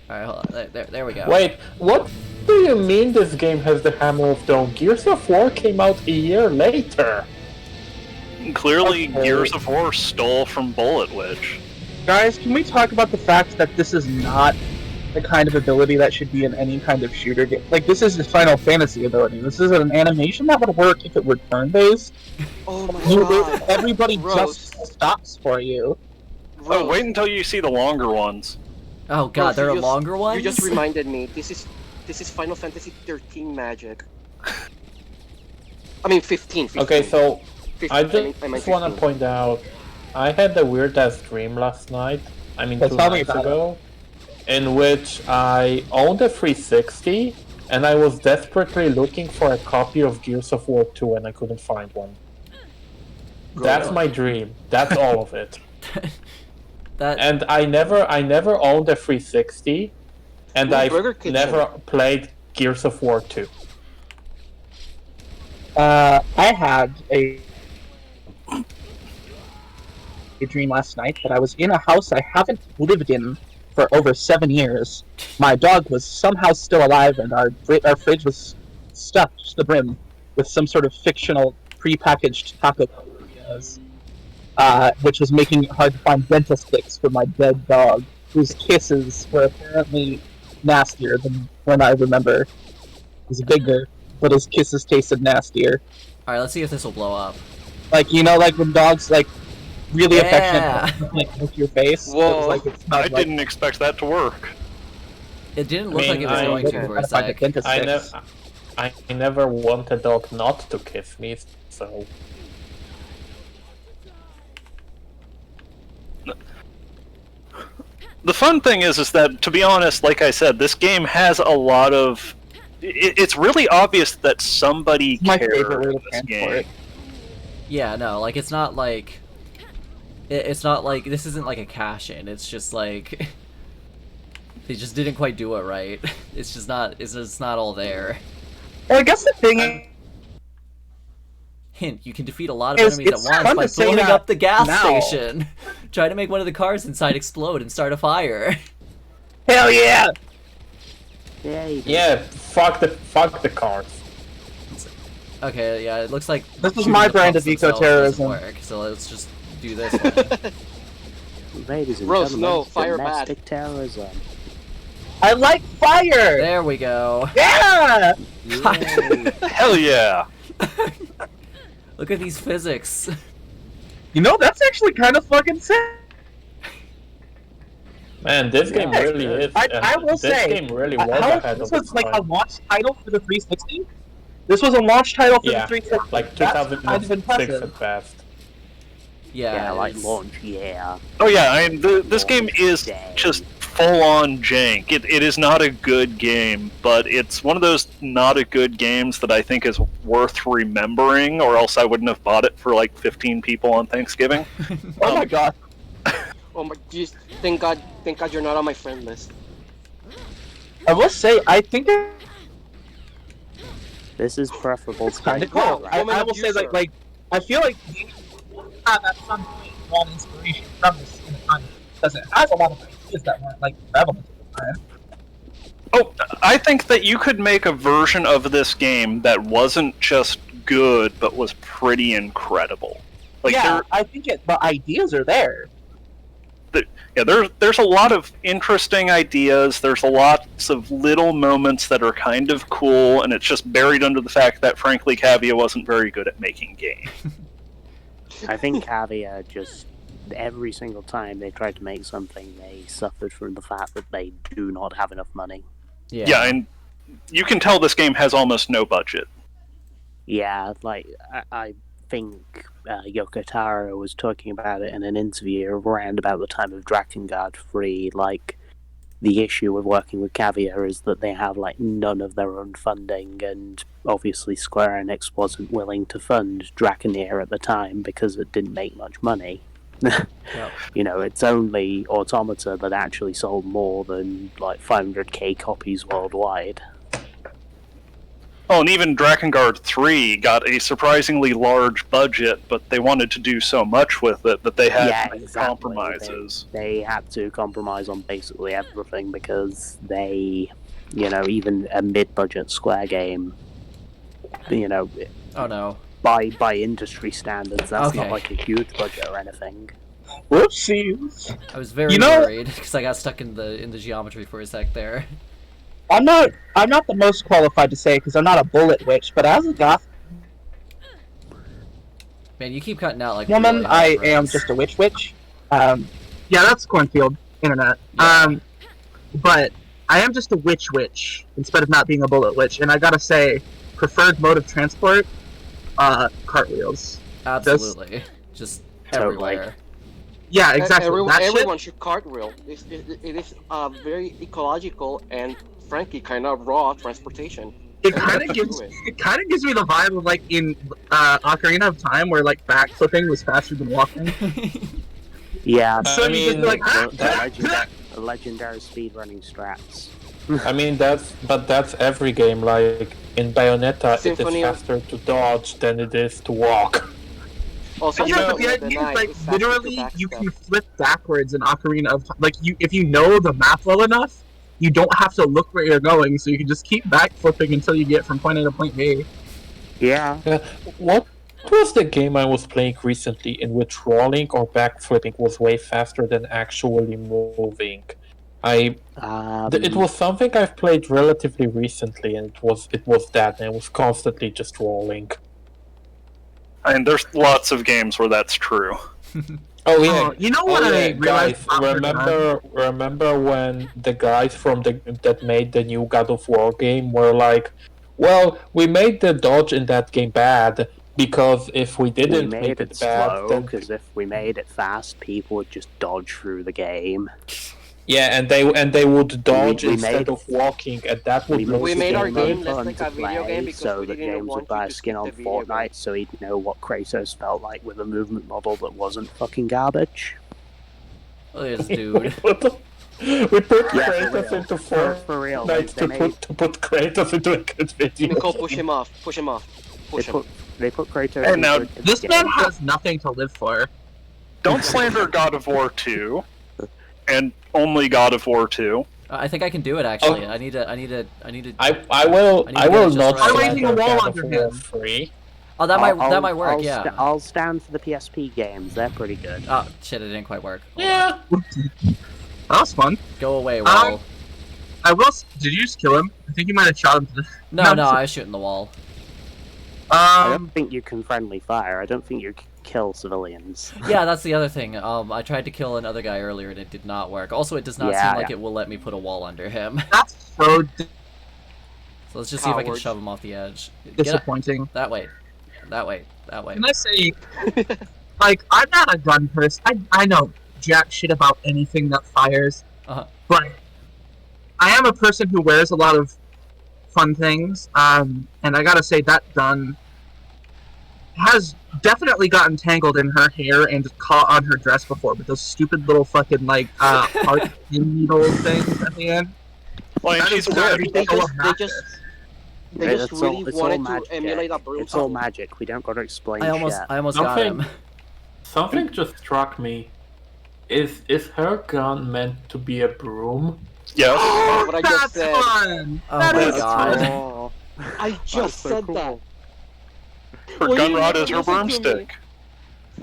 Speaker 1: Alright, hold on. There we go.
Speaker 12: Wait, what do you mean this game has the Hammer of Dawn? Gears of War came out a year later.
Speaker 7: Clearly, Gears of War stole from Bullet Witch.
Speaker 10: Guys, can we talk about the fact that this is not the kind of ability that should be in any kind of shooter game? Like, this is a Final Fantasy ability. This is an animation that would work if it were turn-based.
Speaker 9: Oh my god.
Speaker 10: Everybody just stops for you.
Speaker 7: Oh, wait until you see the longer ones.
Speaker 1: Oh god, there are longer ones?
Speaker 9: You just reminded me. This is Final Fantasy 13 magic. I mean 15.
Speaker 12: Okay, so
Speaker 9: 15,
Speaker 12: I just want to point out, I had a weird-ass dream last night, 2 nights ago, in which I owned a 360, and I was desperately looking for a copy of Gears of War 2, and I couldn't find one. That's my dream. That's all of it. And I never owned a 360, and I've never played Gears of War 2.
Speaker 10: I had a dream last night that I was in a house I haven't lived in for over 7 years. My dog was somehow still alive, and our fridge was stuffed to the brim with some sort of fictional prepackaged taco burritos, which was making it hard to find dentist sticks for my dead dog, whose kisses were apparently nastier than when I remember. He's bigger, but his kisses tasted nastier.
Speaker 1: Alright, let's see if this will blow up.
Speaker 10: Like, like when dogs, really affectionate, with your face.
Speaker 7: Whoa,
Speaker 10: I
Speaker 7: didn't expect that to work.
Speaker 1: It didn't look like it was going to for a sec.
Speaker 12: I never want a dog not to kiss me, so...
Speaker 7: The fun thing is that, to be honest, like I said, this game has a lot of... It's really obvious that somebody cared in this game.
Speaker 1: Yeah, no, it's not like... It's not like... This isn't like a cash-in, it's just like... They just didn't quite do it right. It's just not... It's just not all there.
Speaker 10: Well, I guess the thing...
Speaker 1: Hint, you can defeat a lot of enemies at once by blowing up the gas station. Try to make one of the cars inside explode and start a fire.
Speaker 10: Hell yeah!
Speaker 12: Yeah, fuck the cars.
Speaker 1: Okay, yeah, it looks like
Speaker 10: this is my brand of eco-terrorism.
Speaker 1: Work, so let's just do this one.
Speaker 13: Ladies and
Speaker 9: Gross,
Speaker 13: gentlemen,
Speaker 9: no, fire
Speaker 13: domestic terrorism.
Speaker 10: I like fire!
Speaker 1: There we go.
Speaker 10: Yeah!
Speaker 7: Hell yeah!
Speaker 1: Look at these physics.
Speaker 10: That's actually kind of fucking sick.
Speaker 12: Man, this game really is.
Speaker 10: I will say,
Speaker 12: this game really was ahead
Speaker 10: this
Speaker 12: of
Speaker 10: was
Speaker 12: its
Speaker 10: like
Speaker 12: time.
Speaker 10: a launch title for the 360. This was a launch title for the 360.
Speaker 12: Like
Speaker 10: That's
Speaker 12: 2006
Speaker 10: kind of impressive.
Speaker 12: at best.
Speaker 1: Yeah,
Speaker 13: like
Speaker 1: it's-
Speaker 13: launch, yeah.
Speaker 7: Oh yeah, I mean, this game is just full-on jank. It is not a good game, but it's one of those not a good games that I think is worth remembering, or else I wouldn't have bought it for like 15 people on Thanksgiving.
Speaker 10: Oh my god.
Speaker 9: Oh my, geez, thank God you're not on my friend list.
Speaker 10: I will say, I think
Speaker 13: This is preferable to
Speaker 10: kind of
Speaker 13: Game
Speaker 10: cool.
Speaker 13: Boy,
Speaker 10: I
Speaker 13: right?
Speaker 10: will say, like, I feel like you have at some point drawn inspiration from this in the time, because it has a lot of ideas that weren't like prevalent at the time.
Speaker 7: Oh, I think that you could make a version of this game that wasn't just good, but was pretty incredible. Like,
Speaker 10: yeah, I think the ideas are there.
Speaker 7: There's a lot of interesting ideas. There's lots of little moments that are kind of cool, and it's just buried under the fact that, frankly, Cavia wasn't very good at making games.
Speaker 13: I think Cavia just, every single time they tried to make something, they suffered from the fact that they do not have enough money.
Speaker 7: Yeah, and you can tell this game has almost no budget.
Speaker 13: Yeah, like, I think Yoko Taro was talking about it in an interview around about the time of Drakengard 3, like, the issue with working with Cavia is that they have, like, none of their own funding, and obviously Square Enix wasn't willing to fund Draconeer at the time because it didn't make much money. You know, it's only Automata that actually sold more than, like, 500k copies worldwide.
Speaker 7: Oh, and even Drakengard 3 got a surprisingly large budget, but they wanted to do so much with it that they had to make compromises.
Speaker 13: They had to compromise on basically everything because they, you know, even a mid-budget Square game, you know,
Speaker 1: oh no,
Speaker 13: by industry standards, that's
Speaker 1: Okay.
Speaker 13: not like a huge budget or anything.
Speaker 10: Whoopsies.
Speaker 1: I was very worried because I got stuck in the geometry for a sec there.
Speaker 10: I'm not the most qualified to say because I'm not a bullet witch, but as a goth
Speaker 1: Man, you keep cutting out like
Speaker 10: woman,
Speaker 1: really
Speaker 10: I
Speaker 1: hard
Speaker 10: am
Speaker 1: breaks.
Speaker 10: just a witch. Yeah, that's Cornfield Internet. But I am just a witch instead of not being a bullet witch, and I gotta say, preferred mode of transport, cartwheels.
Speaker 1: Absolutely, just everywhere.
Speaker 10: Yeah, exactly. That shit-
Speaker 9: Everyone should cartwheel. It is very ecological and frankly kind of raw transportation.
Speaker 10: It kind of gives me the vibe of like in Ocarina of Time, where like backflipping was faster than walking.
Speaker 13: Yeah,
Speaker 10: So you just like
Speaker 13: the legendary speedrunning strats.
Speaker 12: I mean, that's every game. Like in Bayonetta,
Speaker 9: Symphony
Speaker 12: it
Speaker 9: of-
Speaker 12: is faster to dodge than it is to walk.
Speaker 9: Also,
Speaker 10: yeah, but the idea is like literally you can flip backwards in Ocarina of Time. Like if you know the map well enough, you don't have to look where you're going, so you can just keep backflipping until you get from point A to point B.
Speaker 13: Yeah.
Speaker 12: What was the game I was playing recently in which rolling or backflipping was way faster than actually moving? It was something I've played relatively recently, and it was that, and it was constantly just rolling.
Speaker 7: I mean, there's lots of games where that's true.
Speaker 12: Oh yeah,
Speaker 10: you know what I realized
Speaker 12: guys, remember when the guys from that made the new God of War game were like, well, we made the dodge in that game bad because if we didn't
Speaker 13: we
Speaker 12: make
Speaker 13: made it
Speaker 12: bad,
Speaker 13: slow,
Speaker 12: then
Speaker 13: because if we made it fast, people would just dodge through the game.
Speaker 12: yeah, and they would dodge
Speaker 13: we
Speaker 12: instead
Speaker 13: made-
Speaker 12: of walking, and that would make
Speaker 9: We
Speaker 12: the
Speaker 9: made our
Speaker 12: game
Speaker 9: game
Speaker 12: more
Speaker 9: less like a
Speaker 13: to
Speaker 9: video game
Speaker 13: play,
Speaker 9: because
Speaker 13: so
Speaker 9: we
Speaker 13: that
Speaker 9: didn't
Speaker 13: James
Speaker 9: want
Speaker 13: would buy
Speaker 9: you
Speaker 13: a
Speaker 9: to
Speaker 13: skin
Speaker 9: skip
Speaker 13: on
Speaker 9: the video game.
Speaker 13: Fortnite, so he'd know what Kratos felt like with a movement model that wasn't fucking garbage.
Speaker 1: Look at this dude.
Speaker 12: We put
Speaker 13: Yeah,
Speaker 12: Kratos into
Speaker 13: For real,
Speaker 12: Fortnite
Speaker 13: they
Speaker 12: to put Kratos into a good video.
Speaker 9: Nicole, push him off. Push him off. Push him.
Speaker 13: They put Kratos
Speaker 7: And
Speaker 13: into
Speaker 7: now-
Speaker 13: a good
Speaker 10: This
Speaker 13: game.
Speaker 10: man has nothing to live for.
Speaker 7: Don't slander God of War 2, and only God of War 2.
Speaker 1: I think I can do it actually.
Speaker 12: Oh.
Speaker 1: I need to.
Speaker 12: I will
Speaker 1: I need to
Speaker 12: I
Speaker 1: get
Speaker 12: will
Speaker 1: it just
Speaker 12: not
Speaker 1: right.
Speaker 10: I'm raising a
Speaker 12: slander
Speaker 10: wall
Speaker 12: God
Speaker 10: under
Speaker 12: of War
Speaker 10: him.
Speaker 12: 3.
Speaker 1: Oh, that might work. Yeah.
Speaker 13: I'll stand for the PSP games. They're pretty good.
Speaker 1: Oh shit! It didn't quite work.
Speaker 12: Yeah.
Speaker 10: That was fun.
Speaker 1: Go away, wall.
Speaker 10: I will. Did you just kill him? I think you might have shot him to the.
Speaker 1: No, I was shooting the wall.
Speaker 13: I don't think you can friendly fire. I don't think you can kill civilians.
Speaker 1: Yeah, that's the other thing. I tried to kill another guy earlier and it did not work. Also, it does not
Speaker 13: Yeah,
Speaker 1: seem like
Speaker 13: yeah.
Speaker 1: it will let me put a wall under him.
Speaker 10: That's so
Speaker 1: So let's just see if I can
Speaker 10: Cowards.
Speaker 1: shove him off the edge. Get up.
Speaker 10: disappointing.
Speaker 1: That way. That way. That way.
Speaker 10: Can I say? like, I'm not a gun person. I know jack shit about anything that fires. But I am a person who wears a lot of fun things. And I gotta say, that gun has definitely gotten tangled in her hair and caught on her dress before with those stupid little fucking, like, heart needle things at the end.
Speaker 7: Well, and she's weird.
Speaker 9: They just really wanted to emulate a broom.
Speaker 13: It's all magic. We don't got to explain
Speaker 1: I almost got him.
Speaker 12: Something just struck me. Is her gun meant to be a broom?
Speaker 7: Yeah.
Speaker 9: That's what I just said.
Speaker 10: Fun.
Speaker 1: Oh my god.
Speaker 13: Oh,
Speaker 9: I just said that.
Speaker 7: Her gun rod is her broomstick.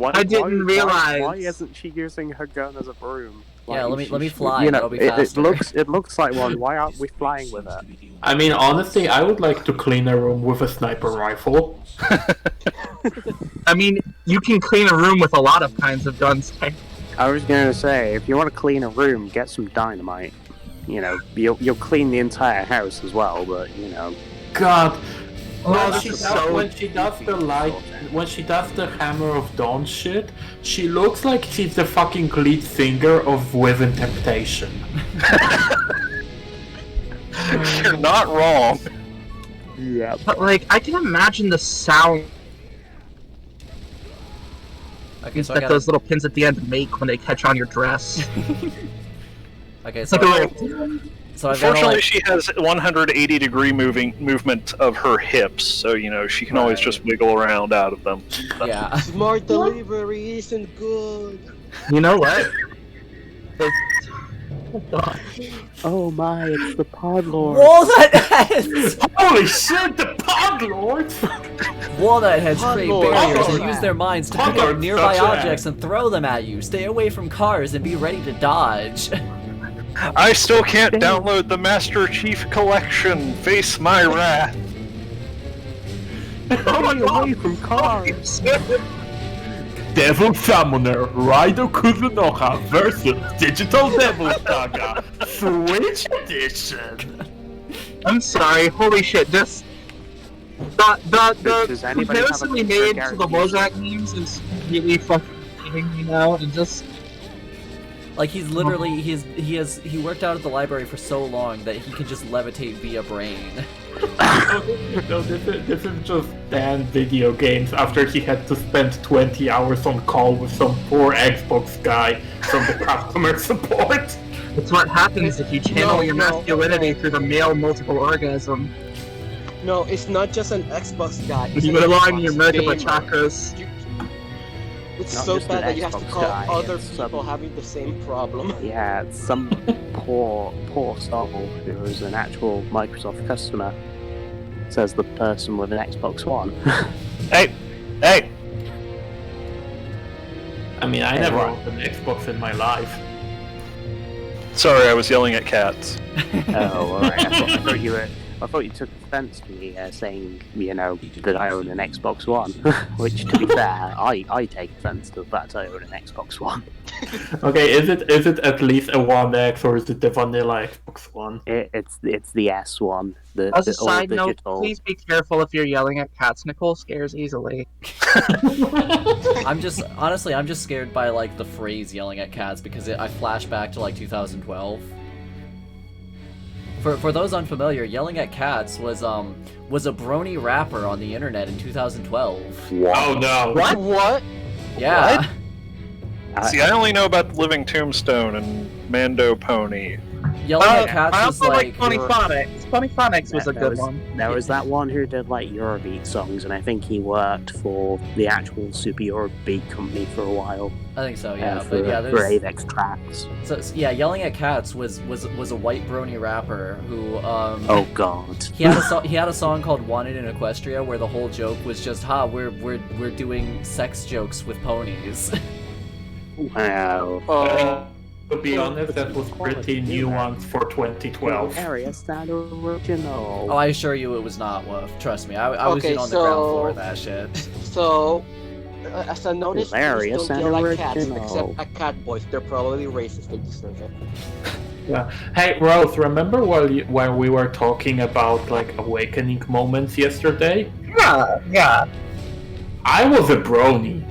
Speaker 10: I didn't realize.
Speaker 13: Why isn't she using her gun as a broom?
Speaker 1: Yeah, let me fly.
Speaker 13: You know,
Speaker 1: It'll be
Speaker 13: it
Speaker 1: faster.
Speaker 13: looks like one. Why aren't we flying with it?
Speaker 12: I mean, honestly, I would like to clean a room with a sniper rifle.
Speaker 10: I mean, you can clean a room with a lot of kinds of guns.
Speaker 13: I was gonna say, if you want to clean a room, get some dynamite. You know, you'll clean the entire house as well, but you know.
Speaker 12: God.
Speaker 10: Oh,
Speaker 12: When she does the light, when she does the Hammer of Dawn shit, she looks like she's the fucking lead singer of Within Temptation.
Speaker 7: You're not wrong.
Speaker 13: Yeah.
Speaker 10: But like, I can imagine the sound
Speaker 1: Okay, so
Speaker 10: that those little pins at the end make when they catch on your dress.
Speaker 1: Okay,
Speaker 10: It's
Speaker 1: so
Speaker 10: like a little...
Speaker 1: so I've got
Speaker 7: Fortunately, she has 180-degree movement of her hips, so you know she can always just wiggle around out of them.
Speaker 1: Yeah.
Speaker 9: Smart delivery isn't good.
Speaker 10: You know what?
Speaker 13: Oh my, it's the Podlord.
Speaker 1: Walnut heads!
Speaker 12: Holy shit, the Podlord!
Speaker 1: Walnut heads create
Speaker 9: Podlord.
Speaker 1: barriers and
Speaker 9: Podlord.
Speaker 1: use their minds to pick up
Speaker 12: Podlord
Speaker 1: nearby
Speaker 12: sucks
Speaker 1: objects and throw them at you. Stay away from cars and be ready to dodge.
Speaker 7: I still can't download the Master Chief Collection. Face my wrath.
Speaker 13: Stay away from cars.
Speaker 12: Devil Summoner, Raido Kuzunoha versus Digital Devil Saga, Switch Edition.
Speaker 10: I'm sorry, holy shit, this... The
Speaker 13: Does anybody have a
Speaker 10: comparison we
Speaker 13: picture
Speaker 10: made to the
Speaker 13: guarantee?
Speaker 10: Wozak memes is really fucking hitting me now, and just...
Speaker 1: Like he's literally he worked out at the library for so long that he can just levitate via brain.
Speaker 12: No, this is just banned video games after he had to spend 20 hours on call with some poor Xbox guy from the customer support.
Speaker 10: It's what happens if you channel your masculinity through the male multiple orgasm.
Speaker 9: No, it's not just an Xbox guy. It's
Speaker 10: You
Speaker 9: an
Speaker 10: align
Speaker 9: Xbox
Speaker 10: your multiple
Speaker 9: gamer.
Speaker 10: chakras.
Speaker 9: It's
Speaker 13: Not
Speaker 9: so
Speaker 13: just
Speaker 9: bad
Speaker 13: an
Speaker 9: that you have to
Speaker 13: Xbox
Speaker 9: call
Speaker 13: guy,
Speaker 9: other
Speaker 13: it's
Speaker 9: people having the same problem.
Speaker 13: Yeah, it's some poor soul who is an actual Microsoft customer. Says the person with an Xbox One.
Speaker 7: Hey!
Speaker 12: I mean, I never owned an Xbox in my life.
Speaker 7: Sorry, I was yelling at cats.
Speaker 13: Oh, alright. I thought you took offense to me saying, you know, that I own an Xbox One. Which, to be fair, I take offense to the fact I own an Xbox One.
Speaker 12: Okay, is it at least a One X or is it the vanilla Xbox One?
Speaker 13: It's the S one.
Speaker 10: As a side note,
Speaker 13: digital.
Speaker 10: please be careful if you're yelling at cats. Nicole scares easily.
Speaker 1: I'm just scared by like the phrase yelling at cats because I flash back to like 2012. For those unfamiliar, yelling at cats was a brony rapper on the internet in 2012.
Speaker 12: Oh no!
Speaker 9: What?
Speaker 1: Yeah.
Speaker 7: See, I only know about the Living Tombstone and Mando Pony.
Speaker 1: Yelling at cats
Speaker 10: I
Speaker 1: was
Speaker 10: also
Speaker 1: like
Speaker 10: Funny Phonics. Funny Phonics was a
Speaker 13: There
Speaker 10: good
Speaker 13: was-
Speaker 10: one.
Speaker 13: There was that one who did like Eurobeat songs, and I think he worked for the actual Super Eurobeat company for a while.
Speaker 1: I think so, yeah.
Speaker 13: For,
Speaker 1: But yeah,
Speaker 13: for
Speaker 1: there's
Speaker 13: Avex Tracks.
Speaker 1: so yeah, yelling at cats was a white brony rapper who
Speaker 13: Oh god.
Speaker 1: he had a song called Wanted in Equestria where the whole joke was just we're doing sex jokes with ponies.
Speaker 13: Wow.
Speaker 12: To be honest, that was pretty nuanced for 2012.
Speaker 13: Area sound original.
Speaker 1: Oh, I assure you it was not, Wolf. Trust me, I was
Speaker 9: Okay,
Speaker 1: in on the ground
Speaker 9: so-
Speaker 1: floor of that shit.
Speaker 9: So, as I noticed,
Speaker 13: Hilarious
Speaker 9: please don't
Speaker 13: and
Speaker 9: yell at cats
Speaker 13: original.
Speaker 9: except at cat boys. They're probably racist. They deserve it.
Speaker 12: Yeah. Hey, Rose, remember when we were talking about like awakening moments yesterday?
Speaker 10: Yeah.
Speaker 12: I was a brony.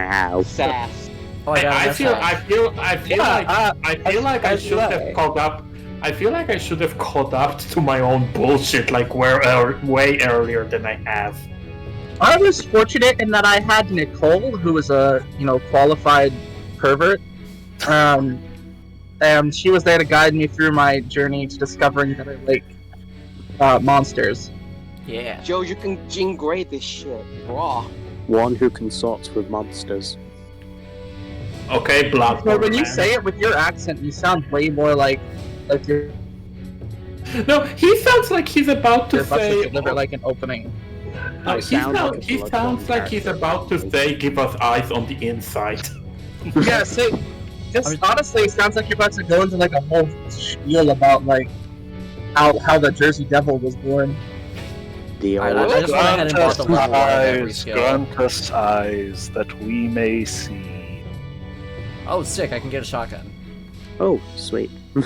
Speaker 13: Wow.
Speaker 9: Sass.
Speaker 1: Oh, I got
Speaker 12: I
Speaker 1: it.
Speaker 12: feel like I should
Speaker 10: like-
Speaker 12: have caught up. I feel like I should have caught up to my own bullshit like way earlier than I have.
Speaker 10: I was fortunate in that I had Nicole, who was a qualified pervert, and she was there to guide me through my journey to discovering that I like monsters.
Speaker 1: Yeah.
Speaker 9: Joe, you can Jean Grey this shit. Raw.
Speaker 13: One who consorts with monsters.
Speaker 12: Okay, Blood.
Speaker 10: So when you say it with your accent, you sound way more like you're
Speaker 12: No, he sounds like he's about to
Speaker 10: about
Speaker 12: say.
Speaker 10: to deliver like an opening.
Speaker 12: No, he sounds like he's about to say, "Give us eyes on the inside."
Speaker 10: Yeah, so honestly, it sounds like you're about to go into like a whole spiel about like how the Jersey Devil was born.
Speaker 13: The
Speaker 1: I just went ahead and bought the level of every skill.
Speaker 7: Grant us eyes that we may see.
Speaker 1: Oh, sick! I can get a shotgun.
Speaker 13: Oh, sweet.
Speaker 7: You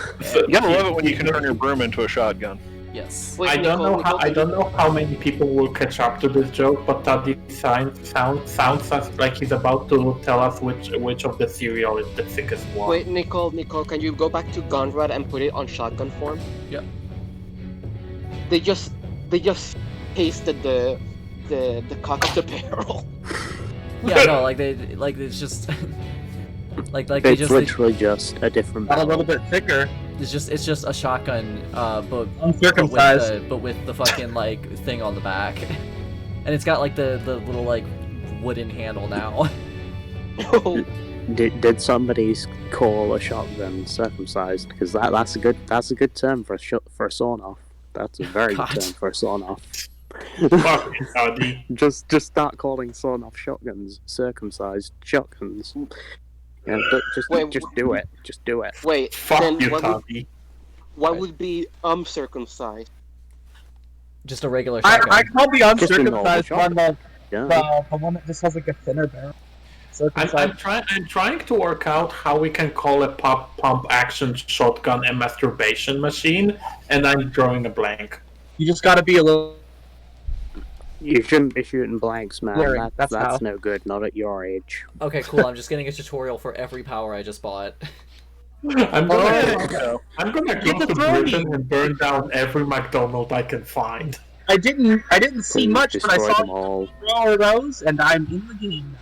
Speaker 7: gotta love it when you can turn your broom into a shotgun.
Speaker 1: Yes.
Speaker 9: Wait,
Speaker 12: I don't
Speaker 9: Nicole,
Speaker 12: know how many people will catch up to this joke, but that sounds like he's about to tell us which of the cereal is the thickest one.
Speaker 9: Wait, Nicole, can you go back to Gunrad and put it on shotgun form?
Speaker 1: Yep.
Speaker 9: They just pasted the cock of the barrel.
Speaker 1: Yeah, no, like it's just like they
Speaker 13: It's
Speaker 1: just
Speaker 13: literally just a different
Speaker 10: Got a
Speaker 13: barrel.
Speaker 10: little bit thicker.
Speaker 1: it's just a shotgun, but
Speaker 10: Uncircumcised.
Speaker 1: but with the fucking like thing on the back, and it's got like the little like wooden handle now.
Speaker 13: Did somebody call a shotgun circumcised? Because that's a good term for a sawn off. That's a very good
Speaker 1: God.
Speaker 13: term for a sawn off.
Speaker 12: Fucking Cuddy.
Speaker 13: Just start calling sawn off shotguns circumcised shotguns. Yeah, just do it. Just do it.
Speaker 9: Wait,
Speaker 12: Fuck
Speaker 9: then
Speaker 12: you,
Speaker 9: what
Speaker 12: Cuddy.
Speaker 9: would be circumcised?
Speaker 1: Just a regular
Speaker 10: I
Speaker 1: shotgun.
Speaker 10: call the
Speaker 13: Just a normal
Speaker 10: uncircumcised one
Speaker 13: Yeah.
Speaker 10: the one that just has like a thinner barrel.
Speaker 12: I'm trying to work out how we can call a pump action shotgun a masturbation machine, and I'm drawing a blank.
Speaker 10: You just gotta be a little.
Speaker 13: You shouldn't be shooting blanks, man.
Speaker 10: Clearing,
Speaker 13: That's
Speaker 10: that's how.
Speaker 13: no good. Not at your age.
Speaker 1: Okay, cool. I'm just getting a tutorial for every power I just bought.
Speaker 12: I'm gonna go
Speaker 10: Get the
Speaker 12: to
Speaker 10: throne.
Speaker 12: Britain and burn down every McDonald's I can find.
Speaker 10: I didn't see much, but I
Speaker 13: Destroy
Speaker 10: saw
Speaker 13: them all.
Speaker 10: all of those, and I'm in the game.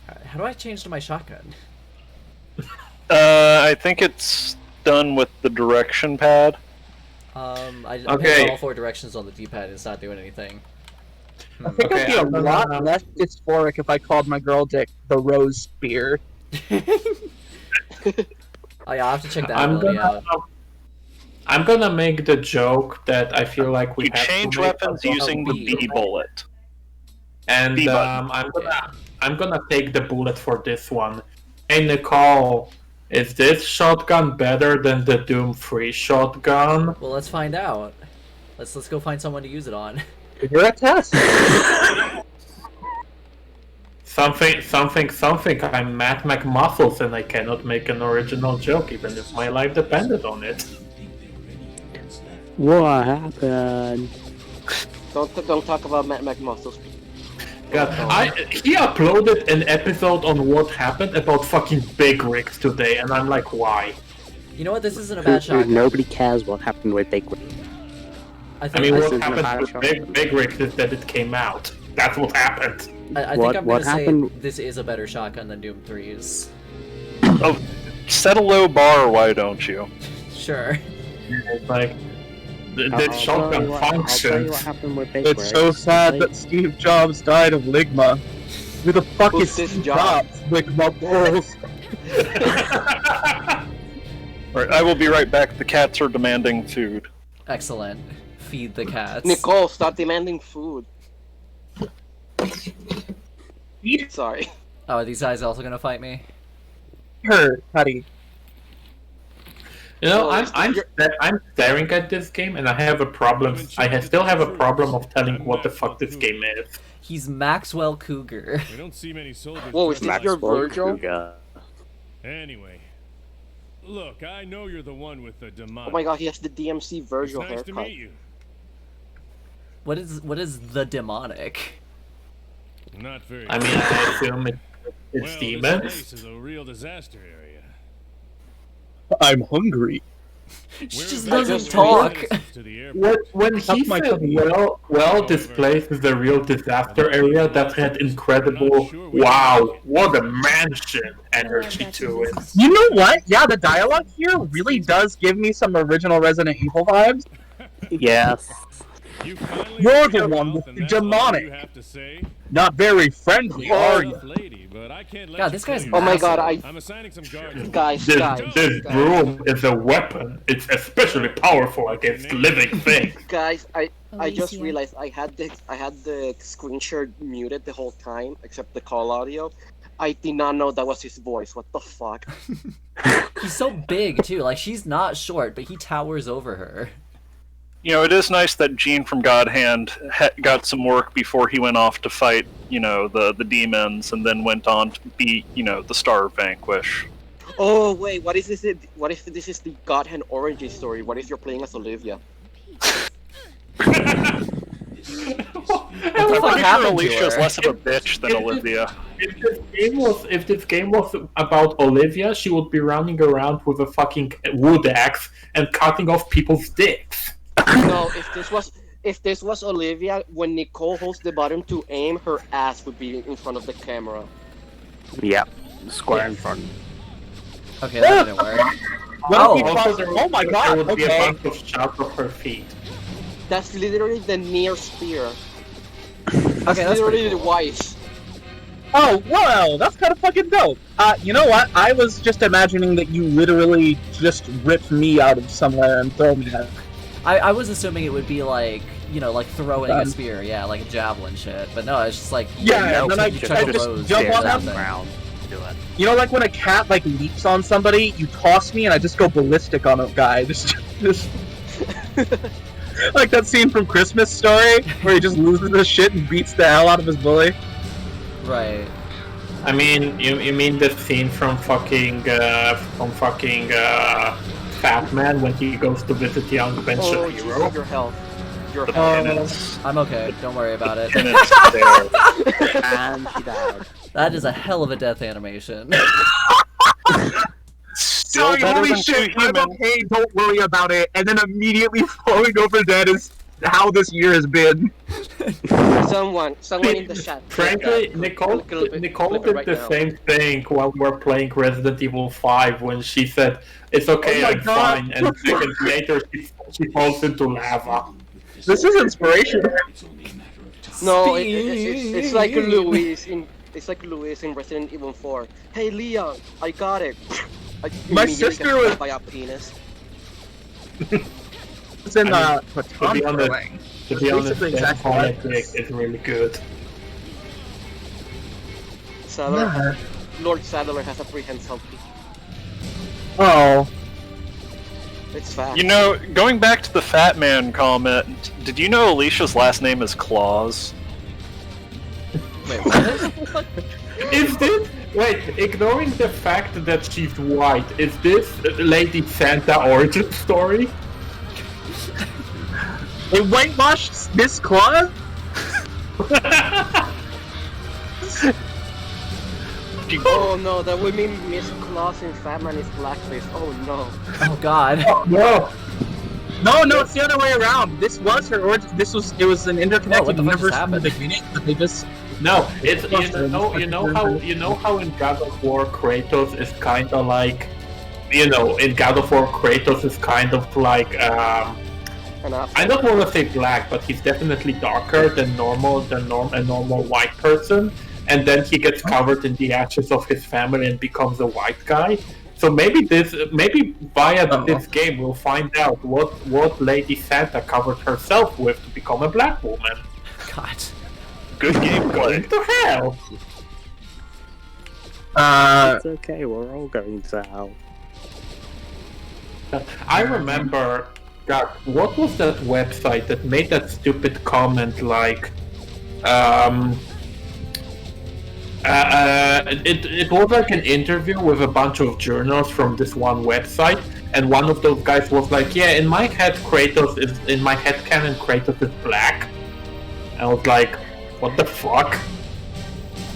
Speaker 1: Alright, how do I change to my shotgun?
Speaker 7: I think it's done with the direction pad.
Speaker 1: I
Speaker 7: Okay.
Speaker 1: hit all 4 directions on the D-pad. It's not doing anything.
Speaker 10: I think I'd be a lot less dysphoric if I called my girl dick the Rose Spear.
Speaker 1: Oh yeah, I'll have to check that ability out.
Speaker 12: I'm gonna make the joke that I feel like we
Speaker 7: You
Speaker 12: have
Speaker 7: change
Speaker 12: to make
Speaker 7: weapons
Speaker 12: a
Speaker 7: using the B bullet.
Speaker 12: And
Speaker 7: B button.
Speaker 12: I'm gonna take the bullet for this one. Hey Nicole, is this shotgun better than the Doom 3 shotgun?
Speaker 1: Well, let's find out. Let's go find someone to use it on.
Speaker 10: You're a test.
Speaker 12: Something. I'm Matt McMuffles and I cannot make an original joke even if my life depended on it.
Speaker 13: What happened?
Speaker 9: Don't talk about Matt McMuscles.
Speaker 12: God, he uploaded an episode on what happened about fucking Big Rigs today, and I'm like, why?
Speaker 1: You know what? This isn't a bad shotgun.
Speaker 13: Nobody cares what happened with Big Rig.
Speaker 12: I mean, what happened with Big Rigs is that it came out. That's what happened.
Speaker 1: I think I'm gonna say this is a better shotgun than Doom 3's.
Speaker 7: Oh, set a low bar, why don't you?
Speaker 1: Sure.
Speaker 12: It's like, this shotgun functions.
Speaker 10: It's so sad that Steve Jobs died of Ligma. Who the fuck is Steve Jobs? Ligma balls.
Speaker 7: Alright, I will be right back. The cats are demanding food.
Speaker 1: Excellent. Feed the cats.
Speaker 9: Nicole, stop demanding food. Sorry.
Speaker 1: Oh, are these guys also gonna fight me?
Speaker 10: Her, Patty.
Speaker 12: You know, I'm staring at this game, and I have a problem. Still have a problem of telling what the fuck this game is.
Speaker 1: He's Maxwell Cougar.
Speaker 3: We don't see many soldiers.
Speaker 9: Whoa, is this your Virgil?
Speaker 3: Anyway, look, I know you're the one with the demonic.
Speaker 9: Oh my god, he has the DMC Virgil
Speaker 3: It's nice to
Speaker 9: haircut.
Speaker 3: meet you.
Speaker 1: What is the demonic?
Speaker 3: Not very.
Speaker 12: I mean, I assume It's
Speaker 3: Well,
Speaker 12: demons.
Speaker 3: this place is a real disaster area.
Speaker 14: I'm hungry.
Speaker 1: She just doesn't talk.
Speaker 12: When he said, well, this place is a real disaster area, that had incredible, wow, what a mansion energy to it.
Speaker 10: You know what? Yeah, the dialogue here really does give me some original Resident Evil vibes.
Speaker 13: Yes.
Speaker 10: You're the one with the demonic. Not very friendly, are you?
Speaker 1: God, this guy's
Speaker 9: Oh my god,
Speaker 3: I'm assigning some guards.
Speaker 9: Guys,
Speaker 12: This broom is a weapon. It's especially powerful against living things.
Speaker 9: Guys, I just
Speaker 4: Alicia.
Speaker 9: realized I had the screen share muted the whole time except the call audio. I did not know that was his voice. What the fuck?
Speaker 1: He's so big too. Like she's not short, but he towers over her.
Speaker 7: You know, it is nice that Gene from God Hand got some work before he went off to fight, you know, the demons, and then went on to beat, you know, the Star of Vanquish.
Speaker 9: Oh wait, what is this? What if this is the God Hand origin story? What if you're playing as Olivia?
Speaker 7: I'm pretty sure Alicia's less of a bitch than Olivia.
Speaker 12: If this game was about Olivia, she would be running around with a fucking wood axe and cutting off people's dicks.
Speaker 9: No, if this was Olivia, when Nicole holds the button to aim, her ass would be in front of the camera.
Speaker 13: Yeah, square in front.
Speaker 1: Okay, that didn't work.
Speaker 10: Oh my god,
Speaker 12: There would be a
Speaker 10: okay.
Speaker 12: bunch of shots of her feet.
Speaker 9: That's literally the near spear.
Speaker 1: Okay, that's
Speaker 9: literally
Speaker 1: pretty
Speaker 9: the
Speaker 1: cool.
Speaker 9: Weiss.
Speaker 10: Oh, wow, that's kind of fucking dope. You know what? I was just imagining that you literally just ripped me out of somewhere and throw me at.
Speaker 1: I was assuming it would be like, you know, like throwing a spear, yeah, like a javelin shit. But no, it's just like
Speaker 10: Yeah, and then I just jump on them.
Speaker 13: Ground. Do it.
Speaker 10: You know, like when a cat like leaps on somebody, you toss me and I just go ballistic on a guy. Just like that scene from Christmas Story where he just loses his shit and beats the hell out of his bully.
Speaker 1: Right.
Speaker 12: I mean, you mean the scene from fucking Fat Man when he goes to visit the unconventional hero?
Speaker 9: Jesus, your health. Your
Speaker 7: The
Speaker 9: health.
Speaker 7: penance.
Speaker 1: I'm okay, don't worry about it.
Speaker 7: Penance there.
Speaker 13: And she died.
Speaker 1: That is a hell of a death animation.
Speaker 7: Still
Speaker 10: Sorry,
Speaker 7: better
Speaker 10: holy
Speaker 7: than
Speaker 10: shit,
Speaker 7: two
Speaker 10: I'm
Speaker 7: human.
Speaker 10: okay, don't worry about it. And then immediately falling over dead is how this year has been.
Speaker 9: Someone in the chat.
Speaker 12: Frankly, Nicole
Speaker 9: clip
Speaker 12: did
Speaker 9: right
Speaker 12: the
Speaker 9: now.
Speaker 12: same thing while we were playing Resident Evil 5 when she said, "It's okay,
Speaker 10: Oh my
Speaker 12: I'm
Speaker 10: God.
Speaker 12: fine," and seconds later she falls into lava.
Speaker 10: This is inspirational.
Speaker 9: No, it's like Luis in Resident Evil 4. Hey Leon, I got it. I
Speaker 10: My
Speaker 9: immediately
Speaker 10: sister
Speaker 9: get
Speaker 10: was-
Speaker 9: hit by a penis.
Speaker 10: It's in
Speaker 12: I mean,
Speaker 10: baton
Speaker 12: to be honest,
Speaker 10: throwing.
Speaker 12: To be honest,
Speaker 10: Basically
Speaker 12: that
Speaker 10: exactly like
Speaker 12: comic is really good.
Speaker 9: Sadler, Lord Sadler has a prehensile peak.
Speaker 10: Oh.
Speaker 9: It's fast.
Speaker 7: You know, going back to the Fat Man comment, did you know Alicia's last name is Claus?
Speaker 1: Wait, what?
Speaker 12: Is this... Wait, ignoring the fact that she's white, is this Lady Santa origin story?
Speaker 10: They whitewashed this claw?
Speaker 9: Oh no, that would mean Miss Claus in Fat Man is blackface. Oh no.
Speaker 1: Oh god.
Speaker 12: No!
Speaker 10: No, it's the other way around. This was her origin. It was an interconnected
Speaker 1: what the fuck just
Speaker 10: universe from the
Speaker 1: happened?
Speaker 10: beginning, but they just.
Speaker 12: No, it's you know how in God of War Kratos is kind of like, you know, in God of War Kratos is kind of like I don't want to say black, but he's definitely darker than a normal white person, and then he gets covered in the ashes of his family and becomes a white guy. So maybe via this game we'll find out what Lady Santa covered herself with to become a black woman.
Speaker 1: God.
Speaker 7: Good gameplay.
Speaker 12: What the hell?
Speaker 13: It's okay, we're all going to hell.
Speaker 12: I remember, God, what was that website that made that stupid comment like, it was like an interview with a bunch of journals from this one website, and one of those guys was like, yeah, in my head canon Kratos is black. I was like, what the fuck?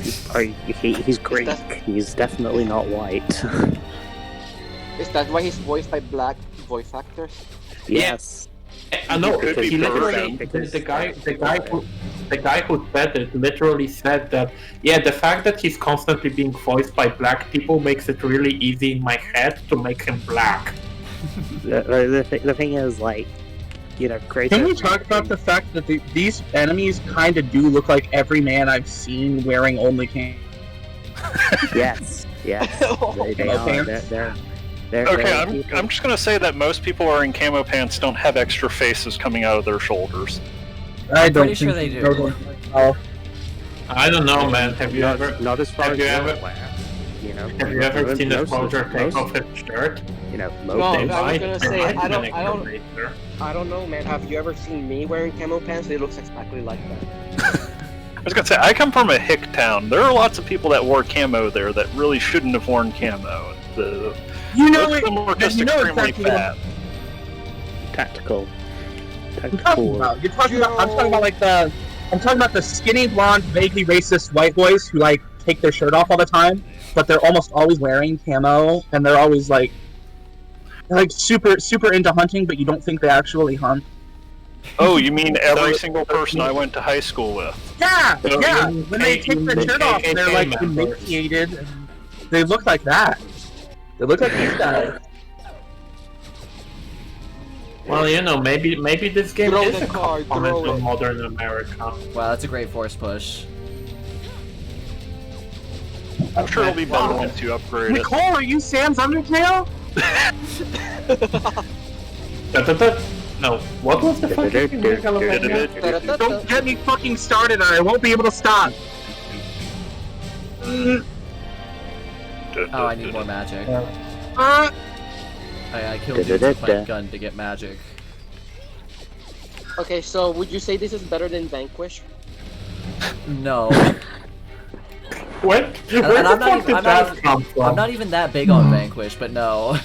Speaker 13: He's Greek. He's definitely not white.
Speaker 9: Is that why he's voiced by black voice actors?
Speaker 13: Yes.
Speaker 12: No,
Speaker 7: Could be
Speaker 12: he literally,
Speaker 7: perfect.
Speaker 12: the guy who said it literally said that, yeah, the fact that he's constantly being voiced by black people makes it really easy in my head to make him black.
Speaker 13: The thing is, like, you know, Kratos...
Speaker 10: Can we talk about the fact that these enemies kind of do look like every man I've seen wearing only camo?
Speaker 13: Yes. They are.
Speaker 7: Okay, I'm just gonna say that most people wearing camo pants don't have extra faces coming out of their shoulders.
Speaker 10: I don't
Speaker 1: Pretty sure they
Speaker 10: think
Speaker 1: do.
Speaker 10: Oh.
Speaker 12: I don't know, man. Have you ever?
Speaker 13: Not as far
Speaker 12: Have
Speaker 13: as
Speaker 12: you ever?
Speaker 13: you know.
Speaker 12: Have you ever seen a soldier take
Speaker 13: most-
Speaker 12: off his shirt?
Speaker 13: You know,
Speaker 9: No,
Speaker 13: most
Speaker 9: I was
Speaker 12: might-
Speaker 9: gonna
Speaker 12: they
Speaker 9: say,
Speaker 12: might
Speaker 9: I don't
Speaker 12: manipulate her.
Speaker 9: I don't know, man. Have you ever seen me wearing camo pants? It looks exactly like that.
Speaker 7: I was gonna say, I come from a hick town. There are lots of people that wore camo there that really shouldn't have worn camo.
Speaker 10: You know
Speaker 7: Most
Speaker 10: it.
Speaker 7: of them were just
Speaker 10: You know
Speaker 7: extremely
Speaker 10: exactly what
Speaker 7: fat.
Speaker 13: tactical.
Speaker 10: I'm talking about. You're talking about. I'm talking about like the. I'm talking about the skinny, blonde, vaguely racist white boys who like take their shirt off all the time, but they're almost always wearing camo, and they're always like super into hunting, but you don't think they actually hunt.
Speaker 7: Oh, you mean every single person I went to high school with?
Speaker 10: Yeah,
Speaker 12: So
Speaker 10: yeah.
Speaker 12: you
Speaker 10: When they take their shirt off, they're like
Speaker 12: KKK members.
Speaker 10: emaciated, and they look like that. They look like these guys.
Speaker 12: Well, you know, maybe this game
Speaker 9: Throw
Speaker 12: is
Speaker 9: the
Speaker 12: a
Speaker 9: card,
Speaker 12: compliment
Speaker 9: throw
Speaker 12: of
Speaker 9: it.
Speaker 12: modern America.
Speaker 1: Wow, that's a great force push.
Speaker 7: I'm sure it'll be better once you upgrade it.
Speaker 10: Nicole, are you Sam's Undertale?
Speaker 12: No, what was the fucking
Speaker 10: Don't get me fucking started, or I won't be able to stop.
Speaker 1: Oh, I need more magic. I killed dudes with my gun to get magic.
Speaker 9: Okay, so would you say this is better than Vanquish?
Speaker 1: No.
Speaker 12: What?
Speaker 1: And
Speaker 12: Where the
Speaker 1: I'm not
Speaker 12: fuck
Speaker 1: even-
Speaker 12: did
Speaker 1: I'm
Speaker 12: that
Speaker 1: not even-
Speaker 12: come from?
Speaker 1: I'm not even that big on Vanquish, but no.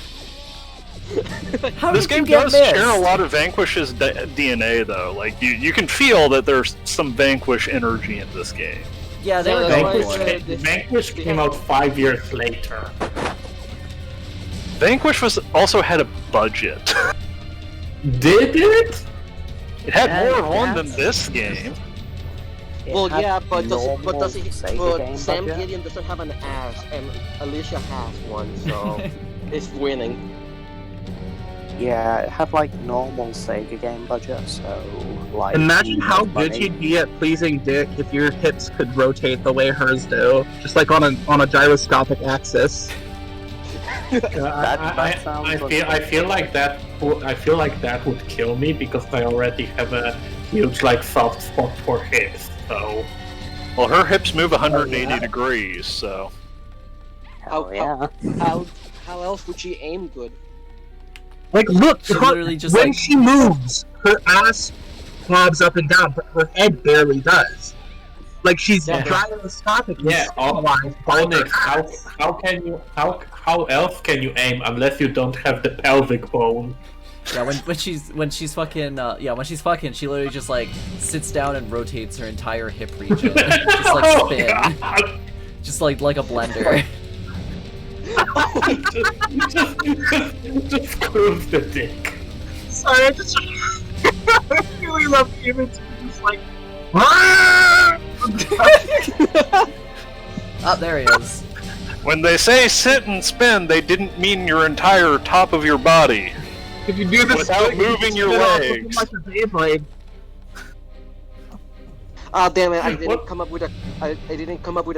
Speaker 1: How
Speaker 7: This
Speaker 1: did you
Speaker 7: game
Speaker 1: get
Speaker 7: does
Speaker 1: missed?
Speaker 7: share a lot of Vanquish's DNA, though. Like, you can feel that there's some Vanquish energy in this game.
Speaker 1: Yeah, they were
Speaker 9: that's
Speaker 1: going
Speaker 9: why
Speaker 1: for it.
Speaker 12: Vanquish came out 5 years later.
Speaker 7: Vanquish also had a budget.
Speaker 12: Did it?
Speaker 7: It had
Speaker 13: Yeah,
Speaker 7: more of one than
Speaker 13: that's-
Speaker 7: this game.
Speaker 9: Well,
Speaker 13: had
Speaker 9: yeah, but does
Speaker 13: normal
Speaker 9: he?
Speaker 13: Sega
Speaker 9: But
Speaker 13: game
Speaker 9: Sam
Speaker 13: budget.
Speaker 9: Gideon doesn't have an ass, and Alicia has one, so it's winning.
Speaker 13: Yeah, it had like normal Sega game budget, so like.
Speaker 10: Imagine how
Speaker 13: money.
Speaker 10: good you'd be at pleasing Dick if your hips could rotate the way hers do, just like on a gyroscopic axis.
Speaker 12: I feel like that would kill me because I already have a huge like soft spot for hips. So,
Speaker 7: Well, her hips move 180 degrees, so.
Speaker 9: How,
Speaker 13: yeah.
Speaker 9: how else would she aim good?
Speaker 10: Like, look,
Speaker 1: She
Speaker 10: her-
Speaker 1: literally just,
Speaker 10: when
Speaker 1: like-
Speaker 10: she moves, her ass bobs up and down, but her head barely does. Like she's
Speaker 9: Yeah.
Speaker 10: gyroscopic.
Speaker 12: yeah, Onyx, how else can you aim unless you don't have the pelvic bone?
Speaker 1: Yeah, when she's fucking when she's fucking, she literally just like sits down and rotates her entire hip region, just like
Speaker 12: Oh,
Speaker 1: spin,
Speaker 12: God.
Speaker 1: just like a blender.
Speaker 12: just close the dick.
Speaker 10: Sorry, I just I really love the image. Just like. "Ah!"
Speaker 1: Oh, there he is.
Speaker 7: When they say sit and spin, they didn't mean your entire top of your body.
Speaker 10: If you do this
Speaker 7: Without moving your legs.
Speaker 10: like a Beyblade.
Speaker 9: Ah, damn it! I didn't come up with a